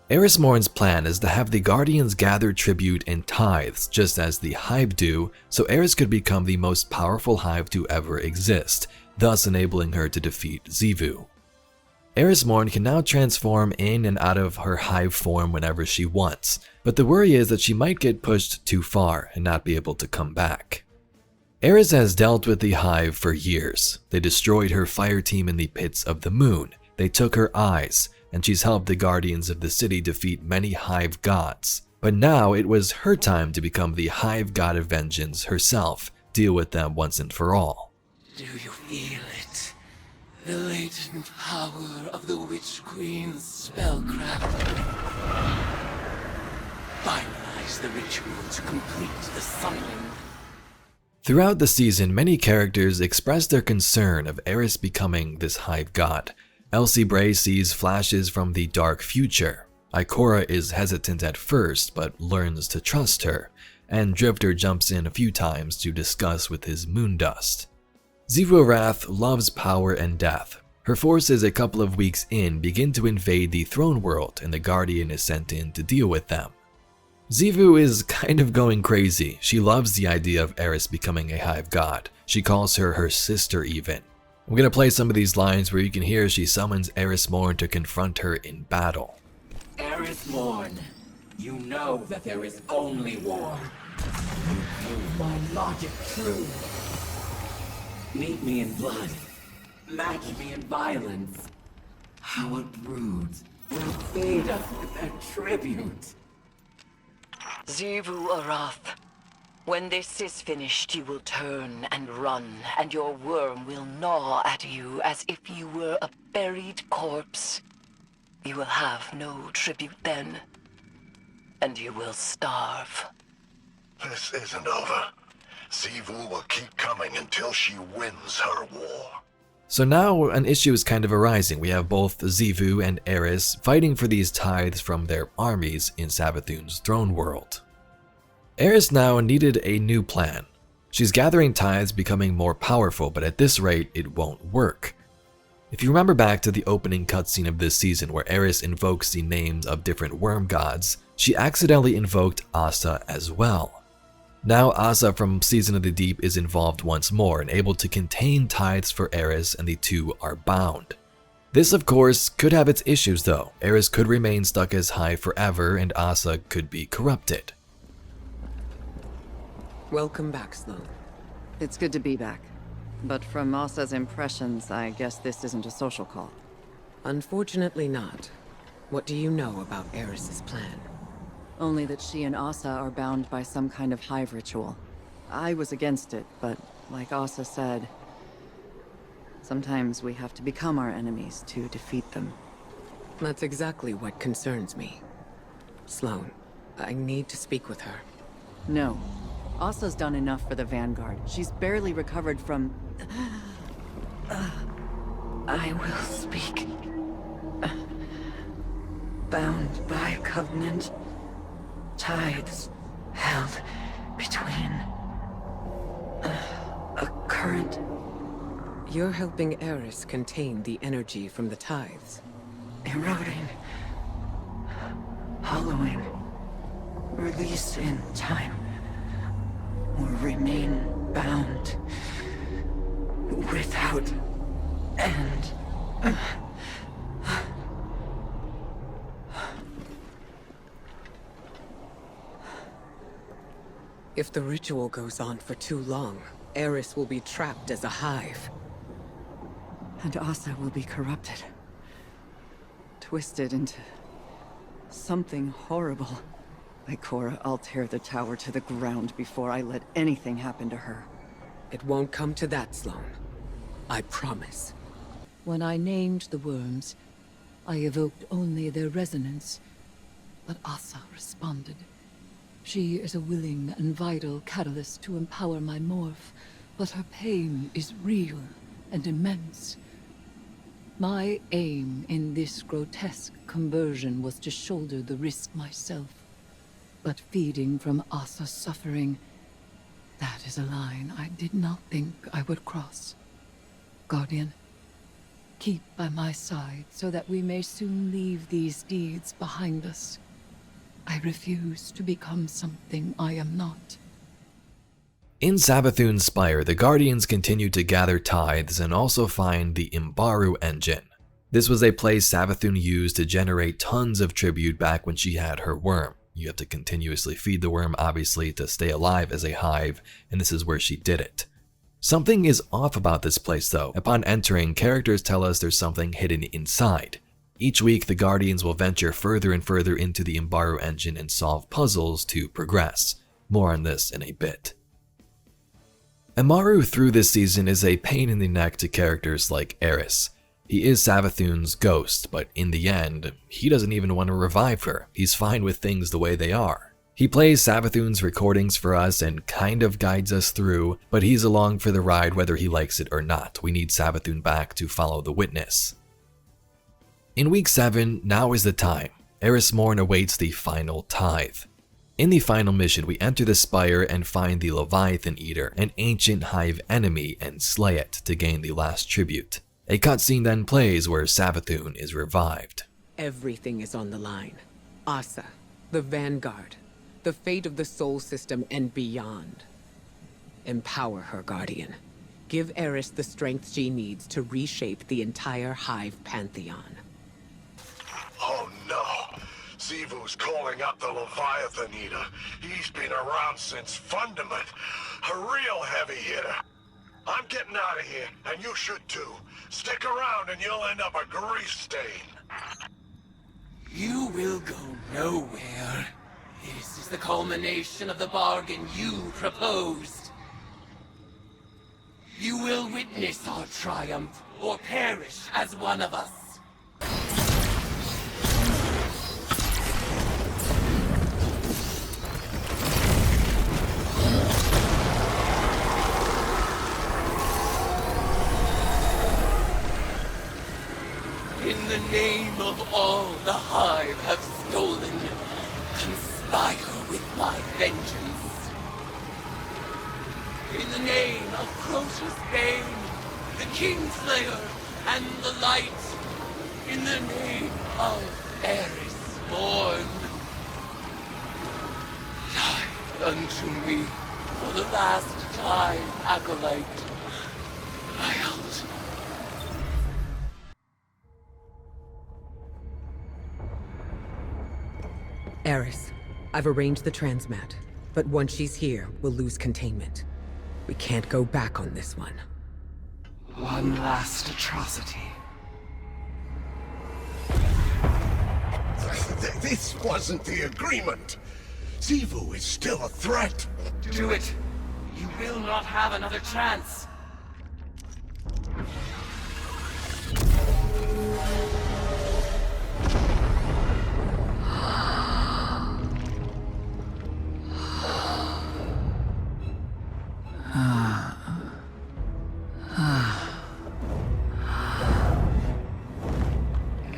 Eris Morn's plan is to have the Guardians gather tribute and tithes, just as the Hive do, so Eris could become the most powerful Hive to ever exist, thus enabling her to defeat Xivu. Eris Morn can now transform in and out of her Hive form whenever she wants, but the worry is that she might get pushed too far and not be able to come back. Eris has dealt with the Hive for years. They destroyed her fire team in the pits of the moon, they took her eyes, and she's helped the Guardians of the city defeat many Hive gods. But now it was her time to become the Hive god of vengeance herself, deal with them once and for all. Do you feel it? The latent power of the Witch Queen's spellcraft. finalize the ritual to complete the summoning. Throughout the season, many characters express their concern of Eris becoming this Hive god. Elsie Bray sees flashes from the dark future. Ikora is hesitant at first, but learns to trust her, and Drifter jumps in a few times to discuss with his moondust. Xivu Arath loves power and death. Her forces a couple of weeks in begin to invade the throne world, and the Guardian is sent in to deal with them. Xivu is kind of going crazy. She loves the idea of Eris becoming a Hive god. She calls her sister even. I'm gonna play some of these lines where you can hear she summons Eris Morn to confront her in battle. Eris Morn, you know that there is only war. You prove my logic true. Meet me in blood. Match me in violence. Our broods will feed us with their tribute. Xivu Arath, when this is finished, you will turn and run, and your worm will gnaw at you as if you were a buried corpse. You will have no tribute then, and you will starve. This isn't over. Xivu will keep coming until she wins her war. So now an issue is kind of arising. We have both Xivu and Eris fighting for these tithes from their armies in Savathun's throne world. Eris now needed a new plan. She's gathering tithes, becoming more powerful, but at this rate it won't work. If you remember back to the opening cutscene of this season where Eris invokes the names of different worm gods, she accidentally invoked Asa as well. Now Asa from Season of the Deep is involved once more and able to contain tithes for Eris, and the two are bound. This of course could have its issues though. Eris could remain stuck as Hive forever and Asa could be corrupted. Welcome back, Sloan. It's good to be back. But from Asa's impressions, I guess this isn't a social call. Unfortunately not. What do you know about Eris's plan? Only that she and Asa are bound by some kind of Hive ritual. I was against it, but like Asa said, sometimes we have to become our enemies to defeat them. That's exactly what concerns me. Sloan, I need to speak with her. No. Asa's done enough for the Vanguard. She's barely recovered from... I will speak. Bound by covenant. Tithes held between a current. You're helping Eris contain the energy from the tithes. Eroding. Hollowing. Release in time. Or remain bound. Without end. If the ritual goes on for too long, Eris will be trapped as a Hive. And Asa will be corrupted. Twisted into... something horrible. Ikora, I'll tear the tower to the ground before I let anything happen to her. It won't come to that, Sloan. I promise. When I named the worms, I evoked only their resonance. But Asa responded. She is a willing and vital catalyst to empower my morph, but her pain is real and immense. My aim in this grotesque conversion was to shoulder the risk myself. But feeding from Asa's suffering, that is a line I did not think I would cross. Guardian, keep by my side so that we may soon leave these deeds behind us. I refuse to become something I am not. In Savathun's Spire, the Guardians continue to gather tithes and also find the Imbaru engine. This was a place Savathun used to generate tons of tribute back when she had her worm. You have to continuously feed the worm, obviously, to stay alive as a Hive, and this is where she did it. Something is off about this place though. Upon entering, characters tell us there's something hidden inside. Each week, the Guardians will venture further and further into the Imbaru engine and solve puzzles to progress. More on this in a bit. Imbaru through this season is a pain in the neck to characters like Eris. He is Savathun's ghost, but in the end, he doesn't even want to revive her. He's fine with things the way they are. He plays Savathun's recordings for us and kind of guides us through, but he's along for the ride whether he likes it or not. We need Savathun back to follow the witness. In week 7, now is the time. Eris Morn awaits the final tithe. In the final mission, we enter the Spire and find the Leviathan Eater, an ancient Hive enemy, and slay it to gain the last tribute. A cutscene then plays where Savathun is revived. Everything is on the line. Asa, the Vanguard, the fate of the Soul System and beyond. Empower her, Guardian. Give Eris the strength she needs to reshape the entire Hive pantheon. Oh no! Xivu's calling up the Leviathan Eater. He's been around since Fundament. A real heavy hitter. I'm getting out of here, and you should too. Stick around and you'll end up a grease stain. You will go nowhere. This is the culmination of the bargain you proposed. You will witness our triumph, or perish as one of us. In the name of all the Hive have stolen, conspire with my vengeance. In the name of Crotus Bane, the Kingslayer, and the Light, in the name of Eris Morn, die unto me for the last time, Acolyte. I out. Eris, I've arranged the transmat, but once she's here, we'll lose containment. We can't go back on this one. One last atrocity. This wasn't the agreement. Xivu is still a threat. Do it. You will not have another chance.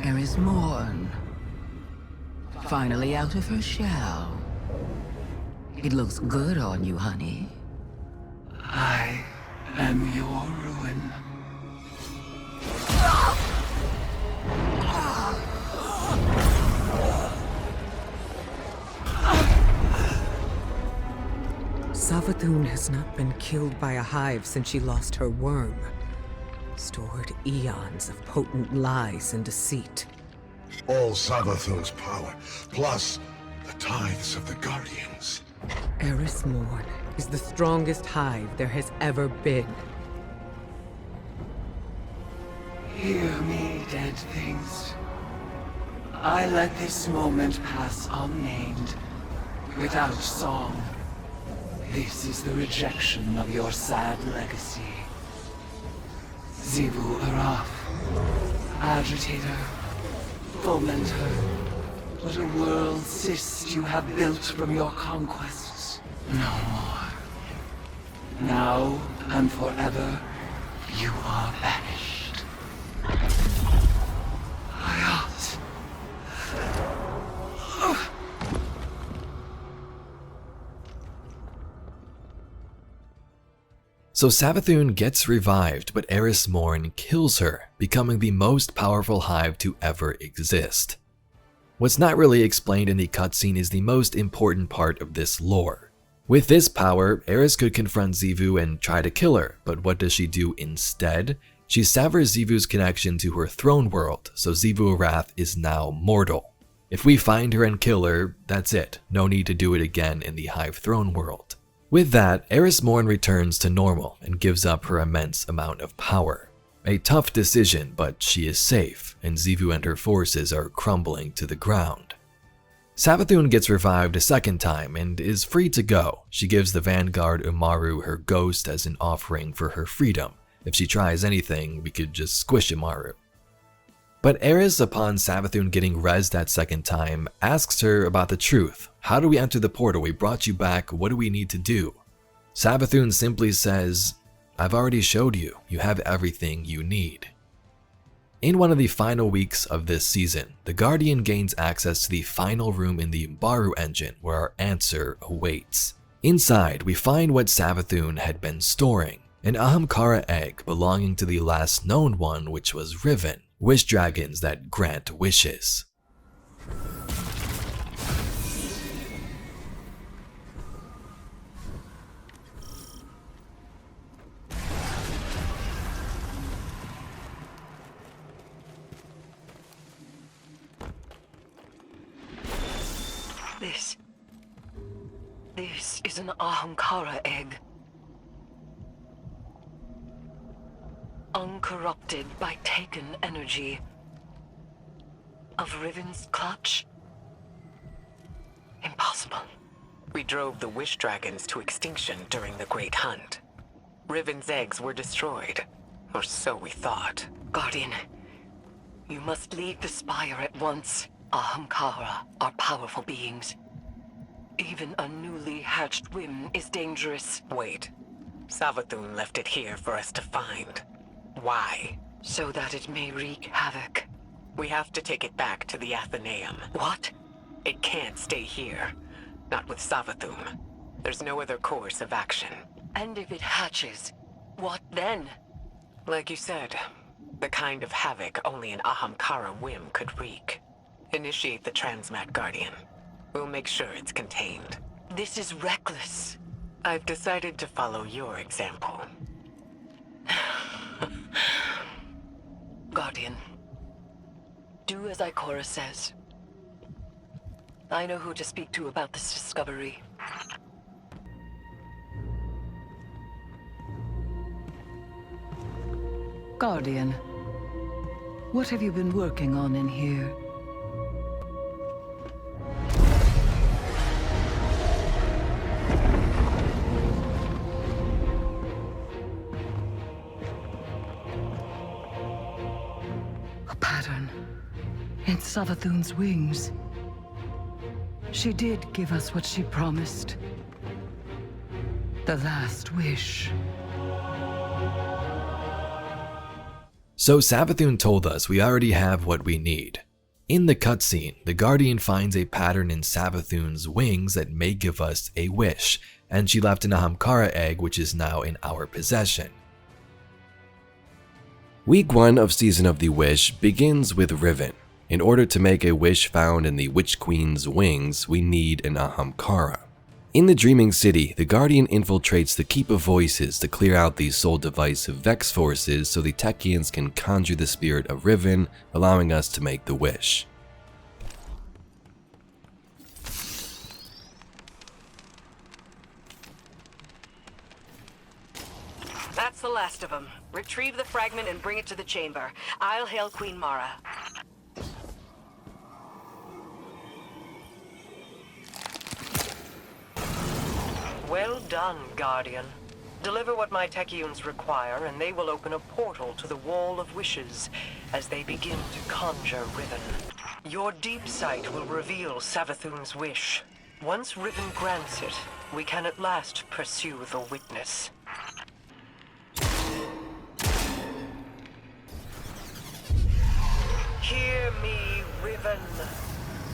Eris Morn. Finally out of her shell. It looks good on you, honey. I am your ruin. Savathun has not been killed by a Hive since she lost her worm. Stored eons of potent lies and deceit. All Savathun's power, plus the tithes of the Guardians. Eris Morn is the strongest Hive there has ever been. Hear me, dead things. I let this moment pass unnamed, without song. This is the rejection of your sad legacy. Xivu Araf, agitator, fomenter, what a world cyst you have built from your conquests. No more. Now and forever, you are banished. Hayat. So Savathun gets revived, but Eris Morn kills her, becoming the most powerful Hive to ever exist. What's not really explained in the cutscene is the most important part of this lore. With this power, Eris could confront Xivu and try to kill her, but what does she do instead? She severs Xivu's connection to her throne world, so Xivu Arath is now mortal. If we find her and kill her, that's it, no need to do it again in the Hive throne world. With that, Eris Morn returns to normal and gives up her immense amount of power. A tough decision, but she is safe, and Xivu and her forces are crumbling to the ground. Savathun gets revived a second time and is free to go. She gives the Vanguard Umaru her ghost as an offering for her freedom. If she tries anything, we could just squish Umaru. But Eris, upon Savathun getting rezzed that second time, asks her about the truth. How do we enter the portal? We brought you back. What do we need to do? Savathun simply says, I've already showed you. You have everything you need. In one of the final weeks of this season, the Guardian gains access to the final room in the Mbaru engine where our answer awaits. Inside, we find what Savathun had been storing, an Ahamkara egg belonging to the last known one, which was Riven, wish dragons that grant wishes. This is an Ahamkara egg. Uncorrupted by taken energy of Riven's clutch? Impossible. We drove the wish dragons to extinction during the Great Hunt. Riven's eggs were destroyed, or so we thought. Guardian, you must leave the Spire at once. Ahamkara are powerful beings. Even a newly hatched whim is dangerous. Wait. Savathun left it here for us to find. Why? So that it may wreak havoc. We have to take it back to the Athenaeum. What? It can't stay here. Not with Savathun. There's no other course of action. And if it hatches, what then? Like you said, the kind of havoc only an Ahamkara whim could wreak. Initiate the Transmat Guardian. We'll make sure it's contained. This is reckless. I've decided to follow your example. Guardian, do as Ikora says. I know who to speak to about this discovery. Guardian, what have you been working on in here? Pattern in Savathun's wings. She did give us what she promised. The last wish. So Savathun told us we already have what we need. In the cutscene, the Guardian finds a pattern in Savathun's wings that may give us a wish, and she left an Ahamkara egg which is now in our possession. Week 1 of Season of the Wish begins with Riven. In order to make a wish found in the Witch Queen's wings, we need an Ahamkara. In the Dreaming City, the Guardian infiltrates the Keep of Voices to clear out the Soul Device of Vex forces so the Techians can conjure the spirit of Riven, allowing us to make the wish. That's the last of them. Retrieve the fragment and bring it to the chamber. I'll hail Queen Mara. Well done, Guardian. Deliver what my Techians require, and they will open a portal to the Wall of Wishes as they begin to conjure Riven. Your deep sight will reveal Savathun's wish. Once Riven grants it, we can at last pursue the witness. Hear me, Riven.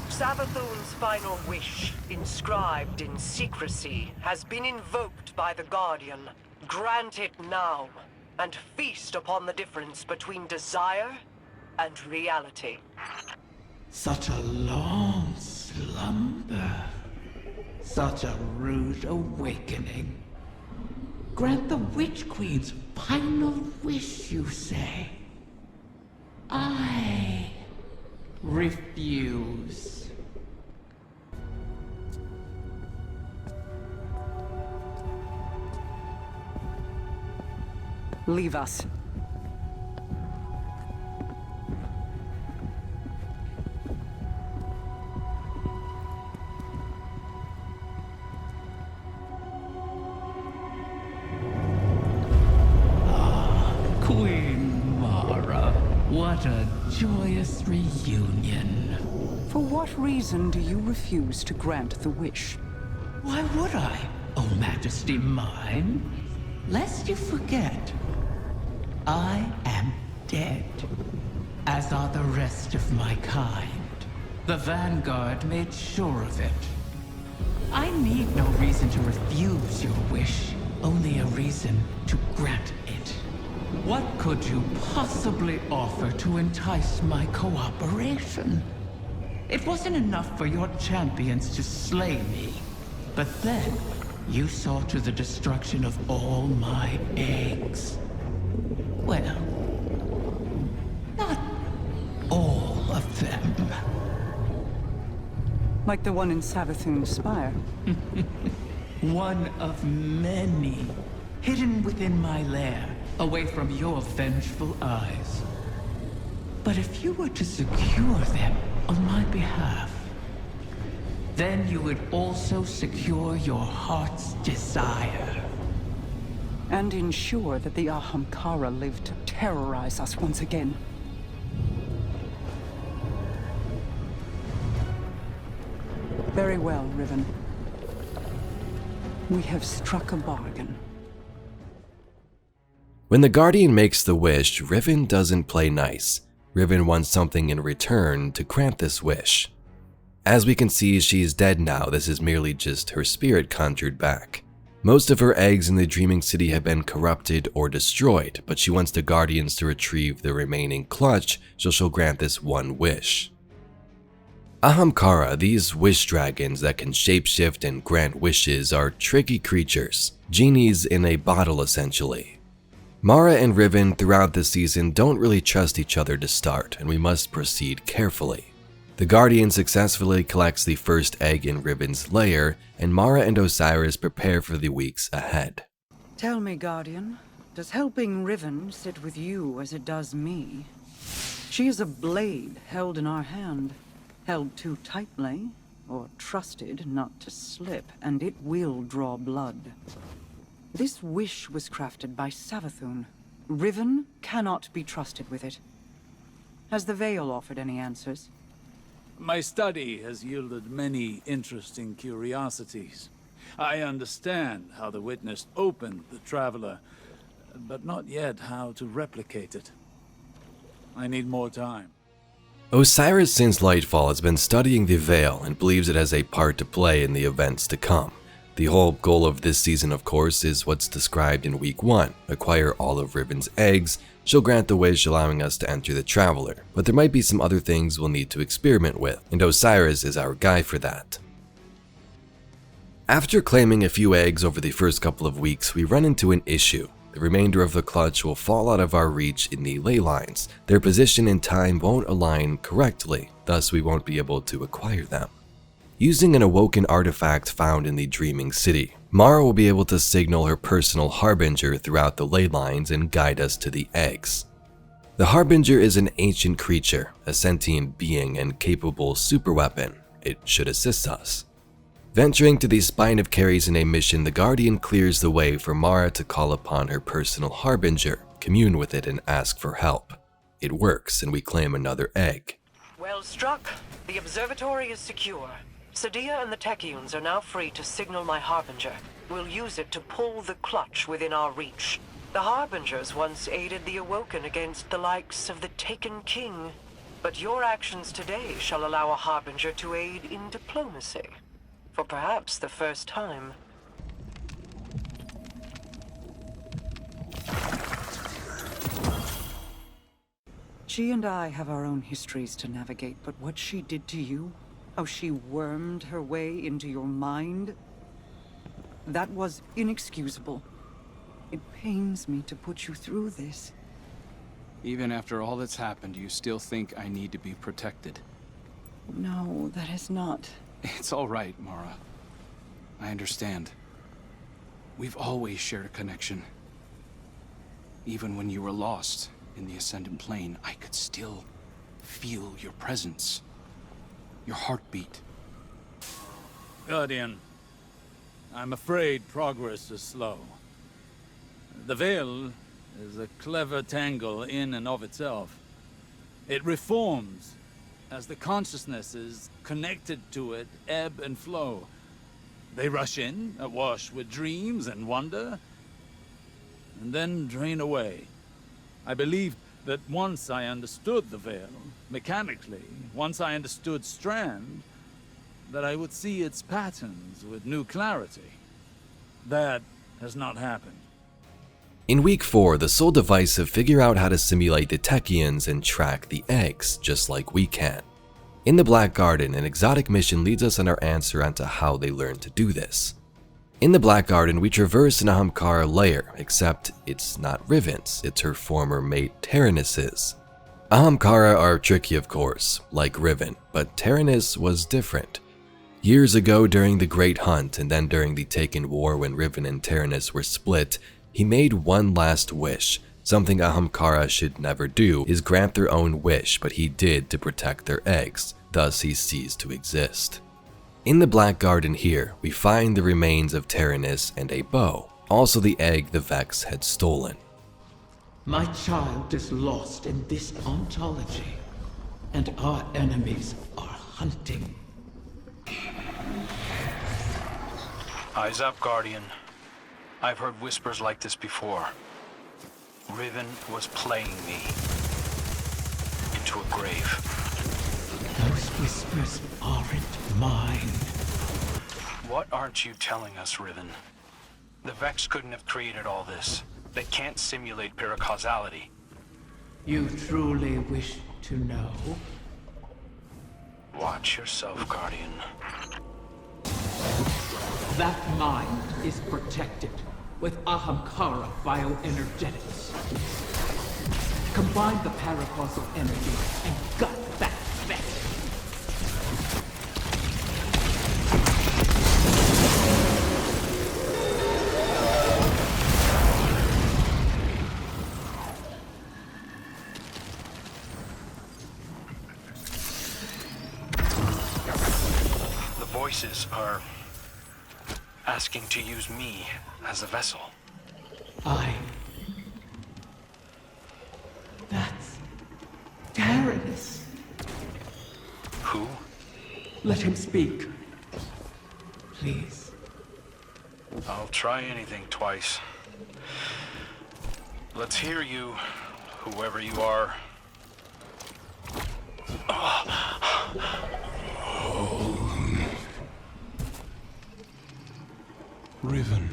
Savathun's final wish, inscribed in secrecy, has been invoked by the Guardian. Grant it now, and feast upon the difference between desire and reality. Such a long slumber. Such a rude awakening. Grant the Witch Queen's final wish, you say? I refuse. Leave us. Queen Mara, What a joyous reunion. For what reason do you refuse to grant the wish? Why would I, O Majesty mine? Lest you forget, I am dead, as are the rest of my kind. The Vanguard made sure of it. I need no reason to refuse your wish, only a reason to grant it. What could you possibly offer to entice my cooperation? It wasn't enough for your champions to slay me, but then you saw to the destruction of all my eggs. Well, not all of them. Like the one in Savathun's spire? One of many, hidden within my lair, away from your vengeful eyes. But if you were to secure them on my behalf, then you would also secure your heart's desire. And ensure that the Ahamkara live to terrorize us once again. Very well, Riven. We have struck a bargain. When the Guardian makes the wish, Riven doesn't play nice. Riven wants something in return to grant this wish. As we can see, she is dead now. This is merely just her spirit conjured back. Most of her eggs in the Dreaming City have been corrupted or destroyed, but she wants the Guardians to retrieve the remaining clutch, so she'll grant this one wish. Ahamkara, these wish dragons that can shapeshift and grant wishes, are tricky creatures, genies in a bottle essentially. Mara and Riven throughout this season don't really trust each other to start, and we must proceed carefully. The Guardian successfully collects the first egg in Riven's lair, and Mara and Osiris prepare for the weeks ahead. Tell me, Guardian, does helping Riven sit with you as it does me? She is a blade held in our hand. Held too tightly, or trusted not to slip, and it will draw blood. This wish was crafted by Savathun. Riven cannot be trusted with it. Has the Veil offered any answers? My study has yielded many interesting curiosities. I understand how the Witness opened the Traveler, but not yet how to replicate it. I need more time. Osiris since Lightfall has been studying the Veil and believes it has a part to play in the events to come. The whole goal of this season, of course, is what's described in Week 1, acquire all of Riven's eggs. She'll grant the wish allowing us to enter the Traveler, but there might be some other things we'll need to experiment with, and Osiris is our guy for that. After claiming a few eggs over the first couple of weeks, we run into an issue. The remainder of the clutch will fall out of our reach in the ley lines. Their position and time won't align correctly, thus we won't be able to acquire them. Using an Awoken artifact found in the Dreaming City, Mara will be able to signal her personal Harbinger throughout the ley lines and guide us to the eggs. The Harbinger is an ancient creature, a sentient being and capable superweapon. It should assist us. Venturing to the Spine of Caries in a mission, the Guardian clears the way for Mara to call upon her personal Harbinger, commune with it and ask for help. It works and we claim another egg. Well struck. The observatory is secure. Sadia and the Techians are now free to signal my Harbinger. We'll use it to pull the clutch within our reach. The Harbingers once aided the Awoken against the likes of the Taken King. But your actions today shall allow a Harbinger to aid in diplomacy. For perhaps the first time. She and I have our own histories to navigate, but what she did to you, how she wormed her way into your mind, that was inexcusable. It pains me to put you through this. Even after all that's happened, you still think I need to be protected? No, that is not. It's all right, Mara. I understand. We've always shared a connection. Even when you were lost in the Ascendant Plane, I could still feel your presence. Your heartbeat. Guardian, I'm afraid progress is slow. The Veil is a clever tangle in and of itself. It reforms as the consciousnesses connected to it ebb and flow. They rush in, awash with dreams and wonder, and then drain away. I believed that once I understood the Veil, mechanically, once I understood Strand, that I would see its patterns with new clarity. That has not happened. In week 4, the Soul Divisive figure out how to simulate the Techians and track the eggs, just like we can. In the Black Garden, an exotic mission leads us on our answer onto how they learned to do this. In the Black Garden, we traverse an Ahamkara lair, except it's not Riven's, it's her former mate Taranis's. Ahamkara are tricky of course, like Riven, but Taranis was different. Years ago during the Great Hunt and then during the Taken War when Riven and Taranis were split, he made one last wish. Something Ahamkara should never do is grant their own wish, but he did to protect their eggs, thus he ceased to exist. In the Black Garden here, we find the remains of Taranis and a bow, also the egg the Vex had stolen. My child is lost in this ontology, and our enemies are hunting. Eyes up, Guardian. I've heard whispers like this before. Riven was playing me into a grave. Those whispers aren't mine. What aren't you telling us, Riven? The Vex couldn't have created all this. They can't simulate paracausality. You truly wish to know? Watch yourself, Guardian. That mind is protected with Ahamkara bioenergetics. Combine the paracausal energy and gut that Vex. The voices are asking to use me as a vessel. That's Taranis. Who? Let him speak. Please. I'll try anything twice. Let's hear you, whoever you are. Riven.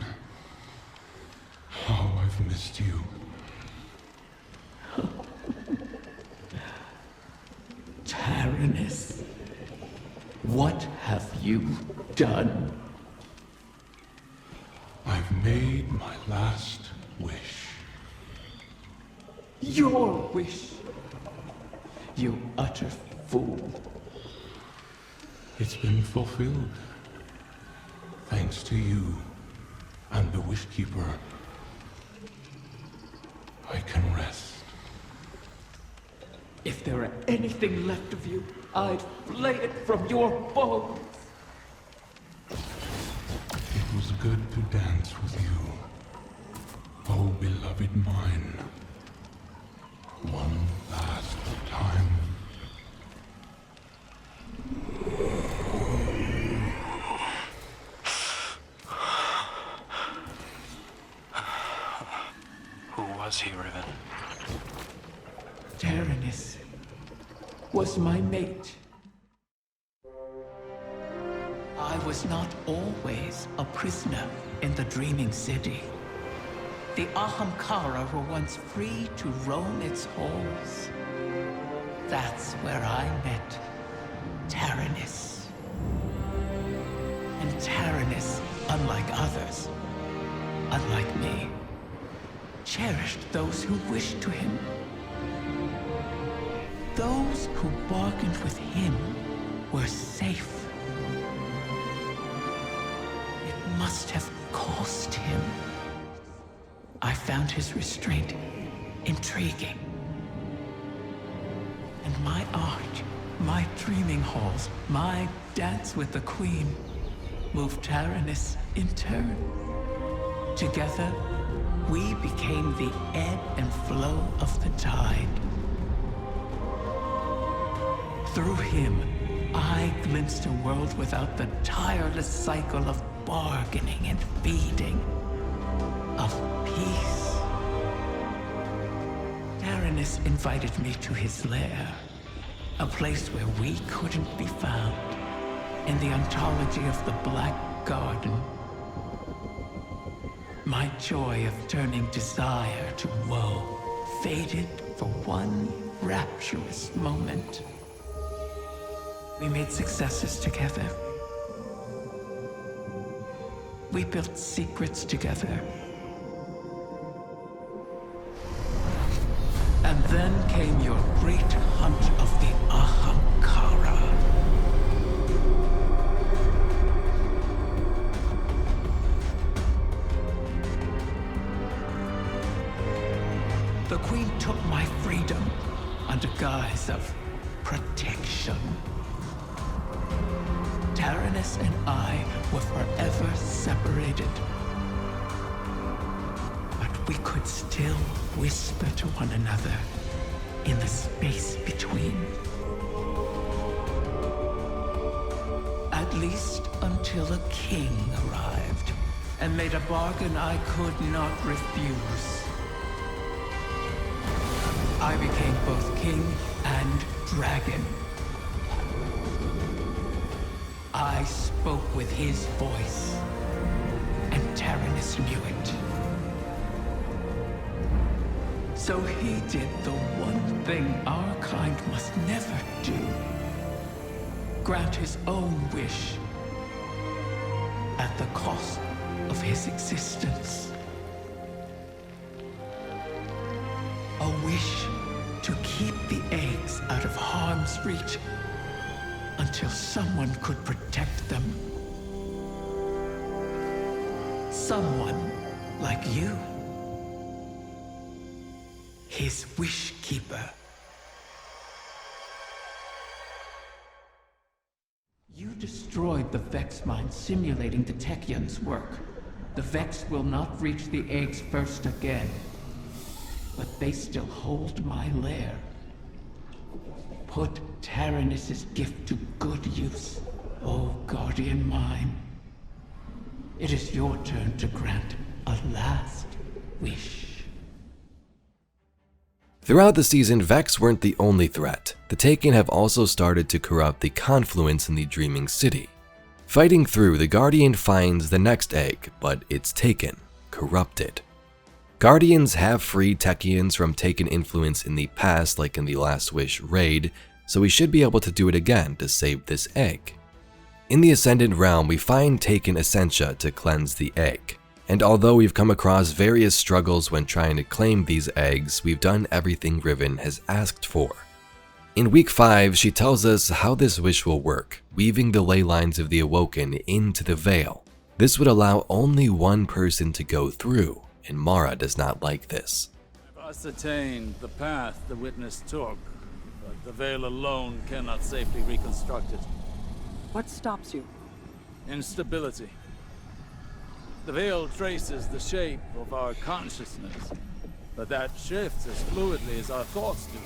How I've missed you. Taranis, what have you done? I've made my last wish. Your wish? You utter fool. It's been fulfilled. Thanks to you and the Wishkeeper, I can rest. If there were anything left of you, I'd flay it from your bones. It was good to dance with you, oh beloved mine. One last time. Who was he, Riven? Taranis was my mate. I was not always a prisoner in the Dreaming City. The Ahamkara were once free to roam its halls. That's where I met Taranis. And Taranis, unlike others, unlike me, cherished those who wished to him. Those who bargained with him were safe. It must have cost him. I found his restraint intriguing. And my art, my dreaming halls, my dance with the Queen moved Taranis in turn. Together, we became the ebb and flow of the tide. Through him, I glimpsed a world without the tireless cycle of bargaining and feeding. Of peace. Taranis invited me to his lair. A place where we couldn't be found. In the ontology of the Black Garden. My joy of turning desire to woe faded for one rapturous moment. We made successes together. We built secrets together. And then came your great hunt of the Ahamkara. The Queen took my freedom under guise of protection. Taranis and I were forever separated. But we could still whisper to one another in the space between. At least until a king arrived and made a bargain I could not refuse. I became both king and dragon. I spoke with his voice, and Taranis knew it. So he did the one thing our kind must never do. Grant his own wish at the cost of his existence. A wish to keep the eggs out of harm's reach until someone could protect them. Someone like you. His wish keeper. You destroyed the Vex mine simulating the Techion's work. The Vex will not reach the eggs first again. But they still hold my lair. Put Taranis' gift to good use, O guardian mine. It is your turn to grant a last wish. Throughout the season, Vex weren't the only threat. The Taken have also started to corrupt the confluence in the Dreaming City. Fighting through, the Guardian finds the next egg, but it's taken, corrupted. Guardians have freed Techians from Taken influence in the past, like in the Last Wish raid, so we should be able to do it again to save this egg. In the Ascendant Realm, we find Taken Essentia to cleanse the egg. And although we've come across various struggles when trying to claim these eggs, we've done everything Riven has asked for. In week 5, she tells us how this wish will work, weaving the ley lines of the Awoken into the veil. This would allow only one person to go through, and Mara does not like this. I've ascertained the path the witness took, but the veil alone cannot safely reconstruct it. What stops you? Instability. The veil traces the shape of our consciousness, but that shifts as fluidly as our thoughts do.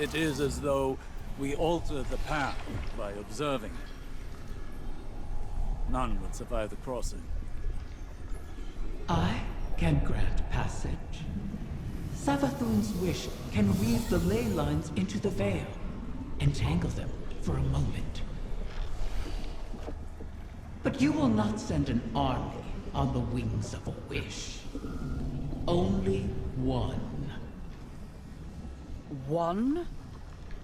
It is as though we alter the path by observing it. None would survive the crossing. I can grant passage. Savathun's wish can weave the ley lines into the veil, entangle them for a moment. But you will not send an army on the wings of a wish. Only one. One?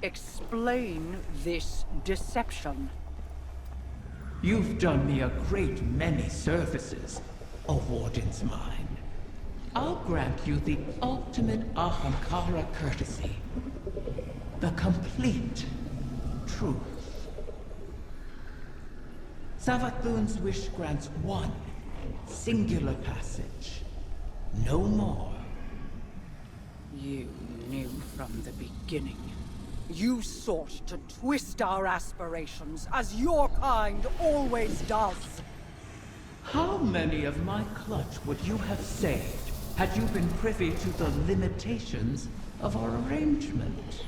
Explain this deception. You've done me a great many services, O Warden's Mine. I'll grant you the ultimate Ahamkara courtesy. The complete truth. Savathun's wish grants one singular passage. No more. You knew from the beginning. You sought to twist our aspirations, as your kind always does. How many of my clutch would you have saved had you been privy to the limitations of our arrangement?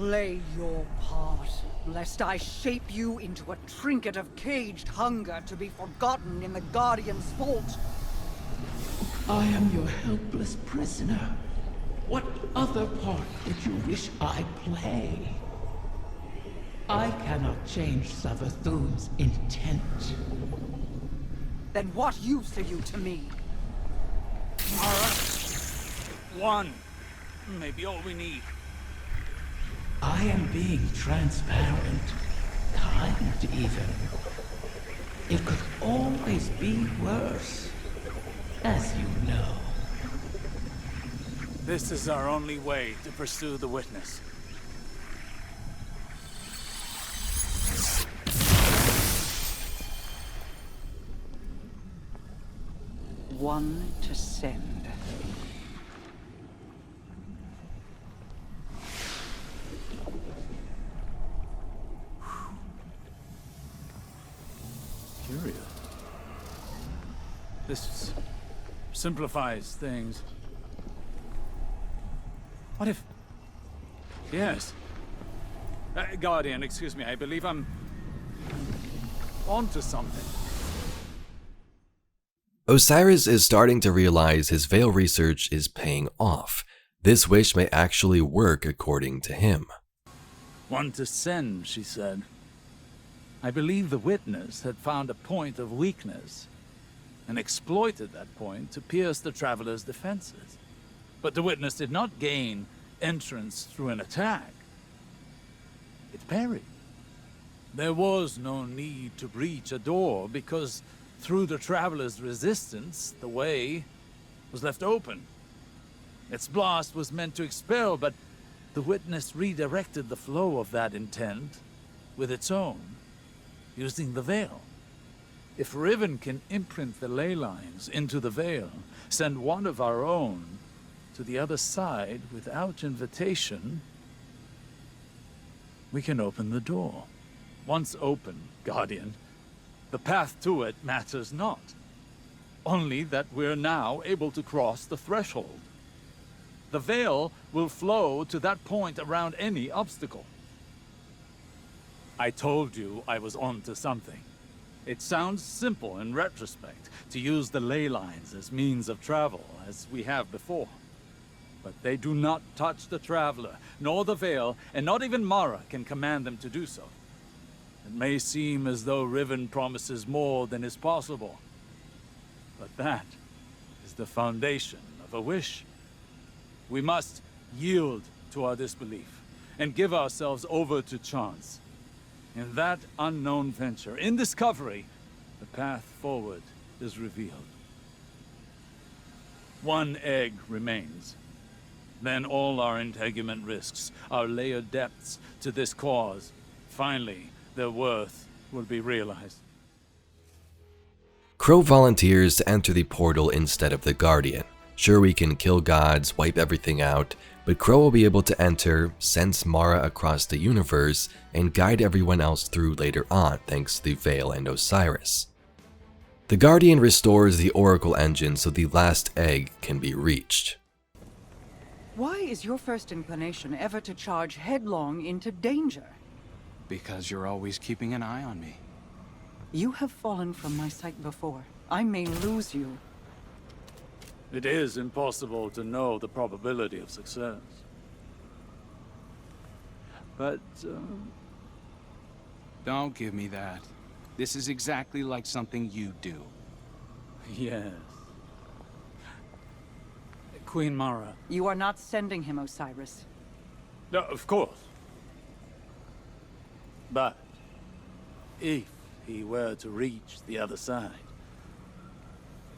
Play your part, lest I shape you into a trinket of caged hunger to be forgotten in the Guardian's vault. I am your helpless prisoner. What other part would you wish I play? I cannot change Savathun's intent. Then what use are you to me? Mara. One. Maybe all we need. I am being transparent. Kind, even. It could always be worse. As you know. This is our only way to pursue the witness. One to send. Curious. This simplifies things. What if... Yes. Guardian, excuse me, I believe I'm onto something. Osiris is starting to realize his veil research is paying off. This wish may actually work according to him. One to send, she said. I believe the witness had found a point of weakness and exploited that point to pierce the Traveler's defenses. But the witness did not gain entrance through an attack. It parried. There was no need to breach a door because through the Traveler's resistance, the way was left open. Its blast was meant to expel, but the witness redirected the flow of that intent with its own, using the veil. If Riven can imprint the ley lines into the veil, send one of our own to the other side without invitation, we can open the door. Once open, Guardian, the path to it matters not. Only that we're now able to cross the threshold. The veil will flow to that point around any obstacle. I told you I was onto something. It sounds simple in retrospect to use the ley lines as means of travel, as we have before. But they do not touch the Traveler, nor the veil, and not even Mara can command them to do so. It may seem as though Riven promises more than is possible, but that is the foundation of a wish. We must yield to our disbelief and give ourselves over to chance. In that unknown venture, in discovery, the path forward is revealed. One egg remains. Then all our integument risks, our layered depths to this cause, finally, their worth will be realized. Crow volunteers to enter the portal instead of the Guardian. Sure, we can kill gods, wipe everything out, but Crow will be able to enter, sense Mara across the universe, and guide everyone else through later on thanks to the Veil and Osiris. The Guardian restores the Oracle engine so the last egg can be reached. Why is your first inclination ever to charge headlong into danger? Because you're always keeping an eye on me. You have fallen from my sight before. I may lose you. It is impossible to know the probability of success. But, Don't give me that. This is exactly like something you do. Yes. Queen Mara. You are not sending him, Osiris. No, of course. But if he were to reach the other side,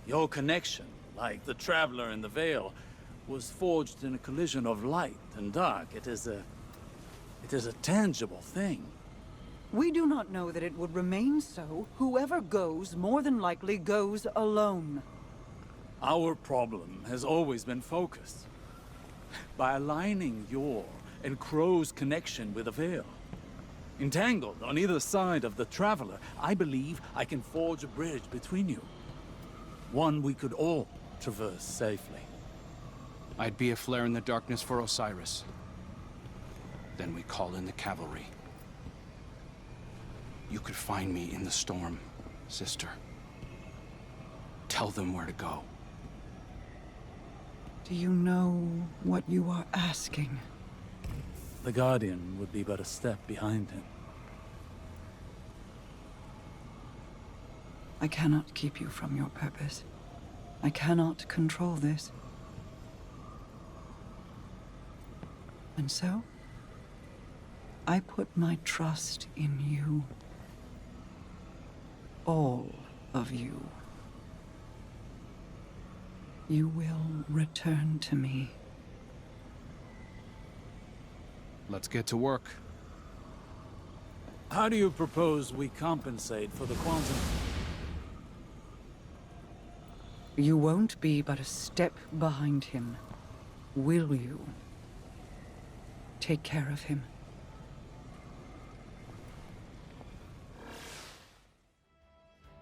your connection, like the Traveler in the Veil, was forged in a collision of light and dark. It is a tangible thing. We do not know that it would remain so. Whoever goes, more than likely goes alone. Our problem has always been focus. By aligning your and Crow's connection with the Veil, entangled on either side of the Traveler, I believe I can forge a bridge between you. One we could all traverse safely. I'd be a flare in the darkness for Osiris. Then we call in the cavalry. You could find me in the storm, sister. Tell them where to go. Do you know what you are asking? The Guardian would be but a step behind him. I cannot keep you from your purpose. I cannot control this. And so, I put my trust in you. All of you. You will return to me. Let's get to work. How do you propose we compensate for the quantum? You won't be but a step behind him, will you? Take care of him.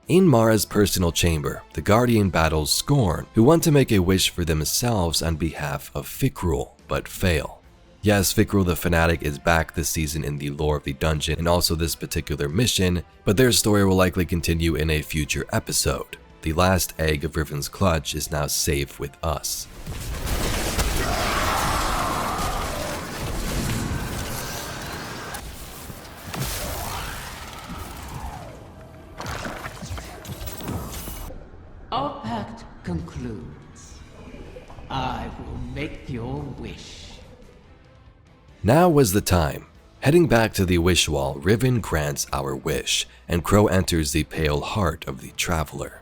In Mara's personal chamber, the Guardian battles Scorn, who want to make a wish for themselves on behalf of Fikrul, but fail. Yes, Fikrul the Fanatic is back this season in the lore of the dungeon and also this particular mission, but their story will likely continue in a future episode. The last egg of Riven's clutch is now safe with us. Our pact concludes. I will make your wish. Now was the time. Heading back to the wish wall, Riven grants our wish, and Crow enters the pale heart of the Traveler.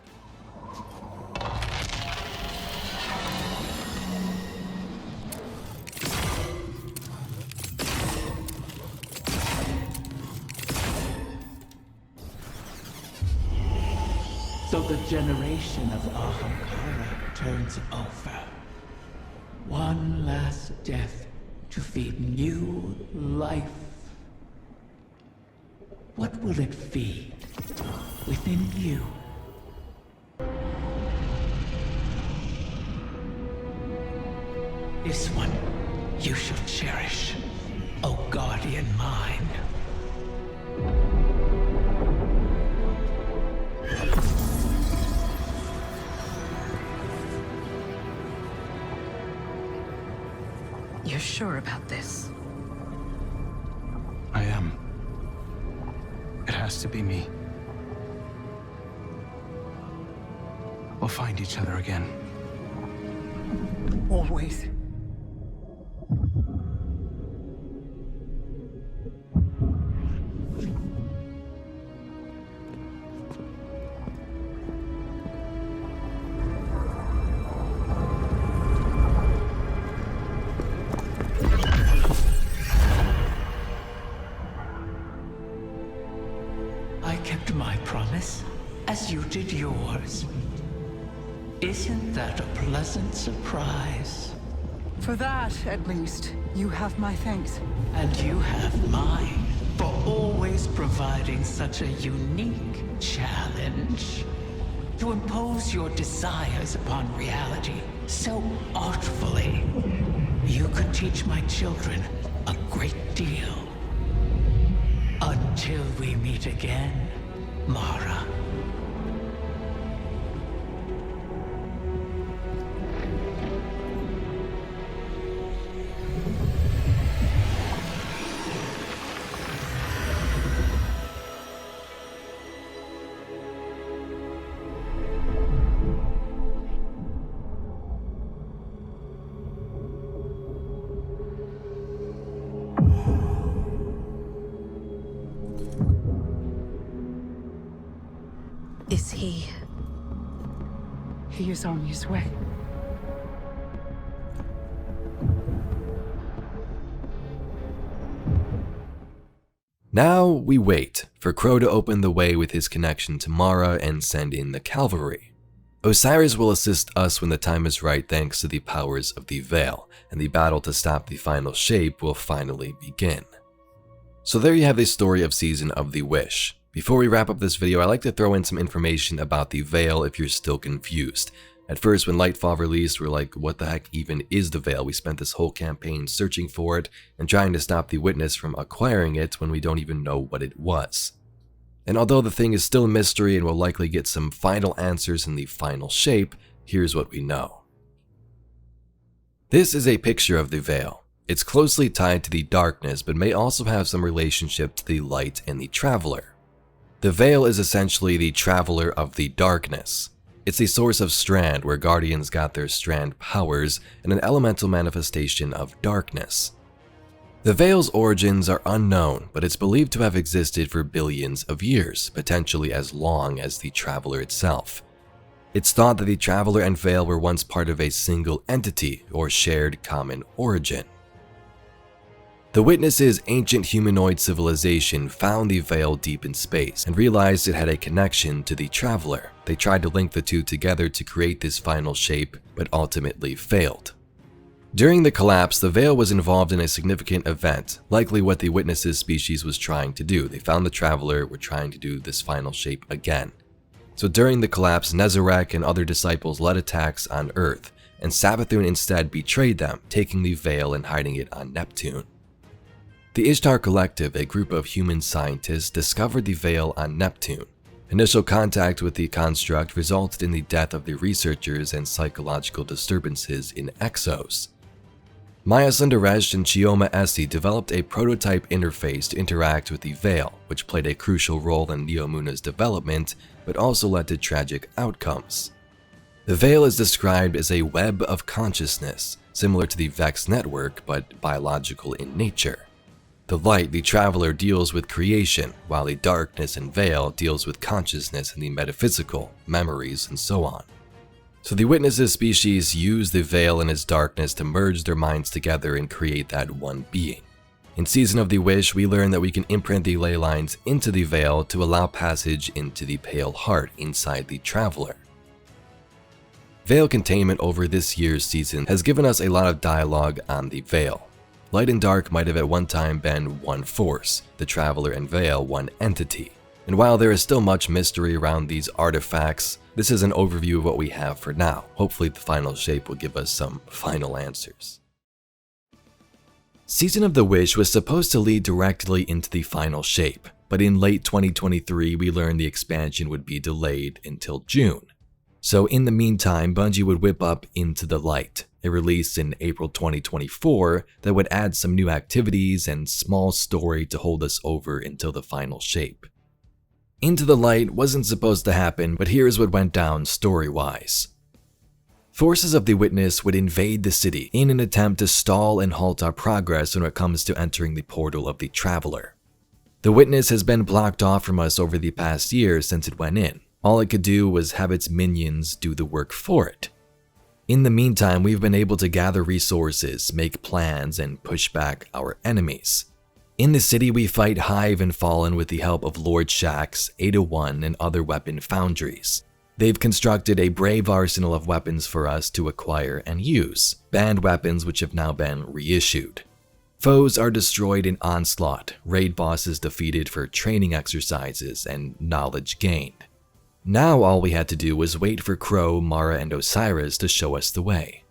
So the generation of Ahamkara turns over. One last death to feed new life. What will it feed within you? This one you shall cherish, O Guardian mine. You're sure about this? I am. It has to be me. We'll find each other again. Always. I kept my promise, as you did yours. Isn't that a pleasant surprise? For that, at least, you have my thanks. And you have mine, for always providing such a unique challenge. To impose your desires upon reality so artfully. You could teach my children a great deal. Until we meet again, Mara. Is he? He is on his way. Now we wait for Crow to open the way with his connection to Mara and send in the cavalry. Osiris will assist us when the time is right thanks to the powers of the Veil, and the battle to stop the final shape will finally begin. So there you have the story of Season of the Wish. Before we wrap up this video, I'd like to throw in some information about the Veil if you're still confused. At first, when Lightfall released, we're like, what the heck even is the Veil? We spent this whole campaign searching for it and trying to stop the Witness from acquiring it when we don't even know what it was. And although the thing is still a mystery and we'll likely get some final answers in the final shape, here's what we know. This is a picture of the Veil. It's closely tied to the darkness, but may also have some relationship to the light and the Traveler. The Veil is essentially the Traveler of the darkness. It's a source of Strand where Guardians got their Strand powers and an elemental manifestation of darkness. The Veil's origins are unknown, but it's believed to have existed for billions of years, potentially as long as the Traveler itself. It's thought that the Traveler and Veil were once part of a single entity or shared common origin. The Witness's ancient humanoid civilization found the Veil deep in space and realized it had a connection to the Traveler. They tried to link the two together to create this final shape, but ultimately failed. During the collapse, the Veil was involved in a significant event, likely what the Witness's species was trying to do. They found the Traveler, were trying to do this final shape again. So during the collapse, Nezarec and other disciples led attacks on Earth, and Savathun instead betrayed them, taking the Veil and hiding it on Neptune. The Ishtar Collective, a group of human scientists, discovered the Veil on Neptune. Initial contact with the construct resulted in the death of the researchers and psychological disturbances in Exos. Maya Sundaresh and Chioma Essie developed a prototype interface to interact with the Veil, which played a crucial role in Neomuna's development, but also led to tragic outcomes. The Veil is described as a web of consciousness, similar to the Vex network, but biological in nature. The light, the Traveler, deals with creation, while the darkness and Veil deals with consciousness and the metaphysical, memories, and so on. So the Witness's species use the Veil and its darkness to merge their minds together and create that one being. In Season of the Wish, we learn that we can imprint the ley lines into the Veil to allow passage into the Pale Heart inside the Traveler. Veil containment over this year's season has given us a lot of dialogue on the Veil. Light and Dark might have at one time been one force, the Traveler and Veil one entity. And while there is still much mystery around these artifacts, this is an overview of what we have for now. Hopefully the final shape will give us some final answers. Season of the Wish was supposed to lead directly into the final shape, but in late 2023 we learned the expansion would be delayed until June. So in the meantime, Bungie would whip up Into the Light, a release in April 2024 that would add some new activities and small story to hold us over until the final shape. Into the Light wasn't supposed to happen, but here's what went down story-wise. Forces of the Witness would invade the city in an attempt to stall and halt our progress when it comes to entering the portal of the Traveler. The Witness has been blocked off from us over the past year since it went in. All it could do was have its minions do the work for it. In the meantime, we've been able to gather resources, make plans, and push back our enemies. In the city, we fight Hive and Fallen with the help of Lord Shaxx, 801, and other weapon foundries. They've constructed a brave arsenal of weapons for us to acquire and use, banned weapons which have now been reissued. Foes are destroyed in Onslaught, raid bosses defeated for training exercises, and knowledge gained. Now all we had to do was wait for Crow, Mara, and Osiris to show us the way.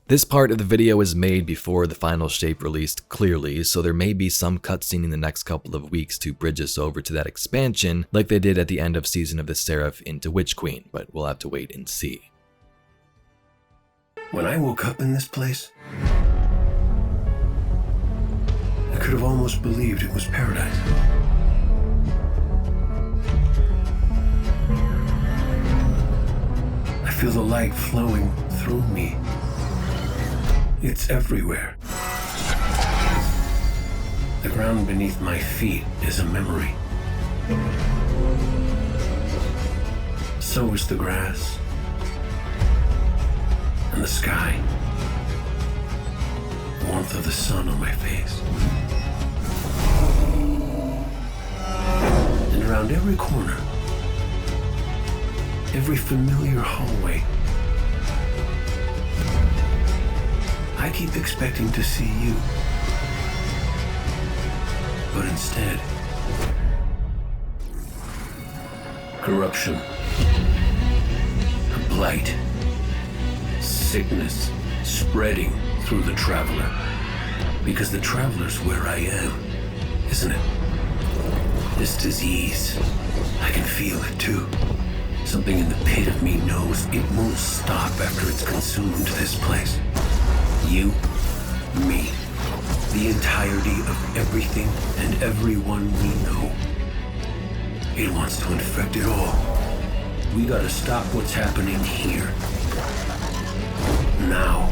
This part of the video was made before the final shape released clearly, so there may be some cutscene in the next couple of weeks to bridge us over to that expansion like they did at the end of Season of the Seraph into Witch Queen, but we'll have to wait and see. When I woke up in this place, I could have almost believed it was paradise. I feel the light flowing through me. It's everywhere. The ground beneath my feet is a memory. So is the grass and the sky. The warmth of the sun on my face. And around every corner, every familiar hallway, I keep expecting to see you, but instead, corruption, a blight, sickness spreading through the Traveler. Because the Traveler's where I am, isn't it? This disease, I can feel it too. Something in the pit of me knows it won't stop after it's consumed this place. You, me, the entirety of everything and everyone we know. It wants to infect it all. We gotta stop what's happening here. Now.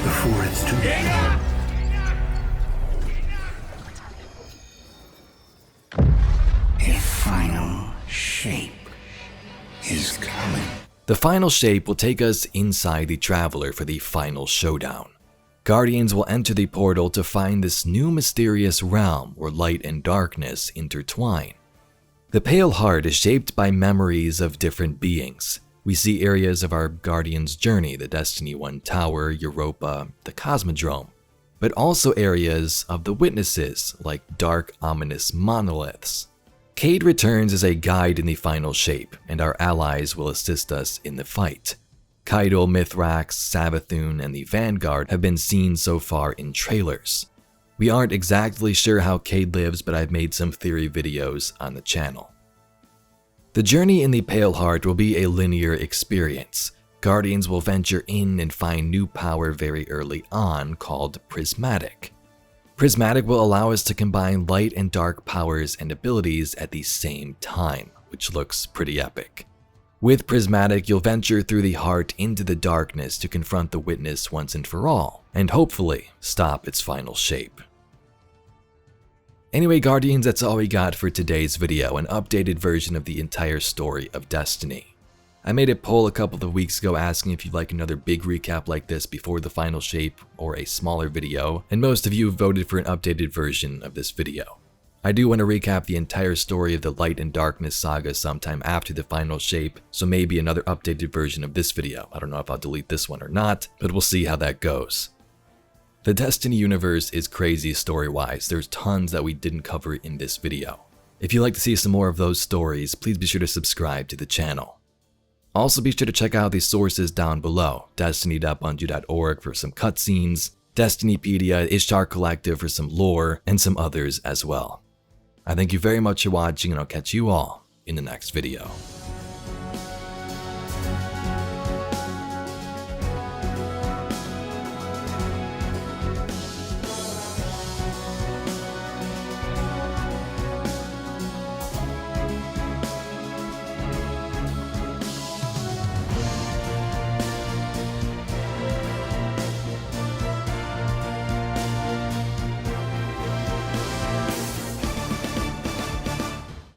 Before it's too late. A final shape is coming. The final shape will take us inside the Traveler for the final showdown. Guardians will enter the portal to find this new mysterious realm where light and darkness intertwine. The Pale Heart is shaped by memories of different beings. We see areas of our Guardian's journey, the Destiny 1 Tower, Europa, the Cosmodrome, but also areas of the Witnesses, like dark, ominous monoliths. Cayde returns as a guide in the final shape, and our allies will assist us in the fight. Kaido, Mithrax, Savathun, and the Vanguard have been seen so far in trailers. We aren't exactly sure how Cayde lives, but I've made some theory videos on the channel. The journey in the Pale Heart will be a linear experience. Guardians will venture in and find new power very early on called Prismatic. Prismatic will allow us to combine light and dark powers and abilities at the same time, which looks pretty epic. With Prismatic, you'll venture through the heart into the darkness to confront the Witness once and for all, and hopefully stop its final shape. Anyway, Guardians, that's all we got for today's video, an updated version of the entire story of Destiny. I made a poll a couple of weeks ago asking if you'd like another big recap like this before the final shape or a smaller video, and most of you voted for an updated version of this video. I do want to recap the entire story of the Light and Darkness saga sometime after the final shape, so maybe another updated version of this video. I don't know if I'll delete this one or not, but we'll see how that goes. The Destiny universe is crazy story-wise. There's tons that we didn't cover in this video. If you'd like to see some more of those stories, please be sure to subscribe to the channel. Also be sure to check out the sources down below, destiny.bungie.org for some cutscenes, Destinypedia, Ishtar Collective for some lore, and some others as well. I thank you very much for watching, and I'll catch you all in the next video.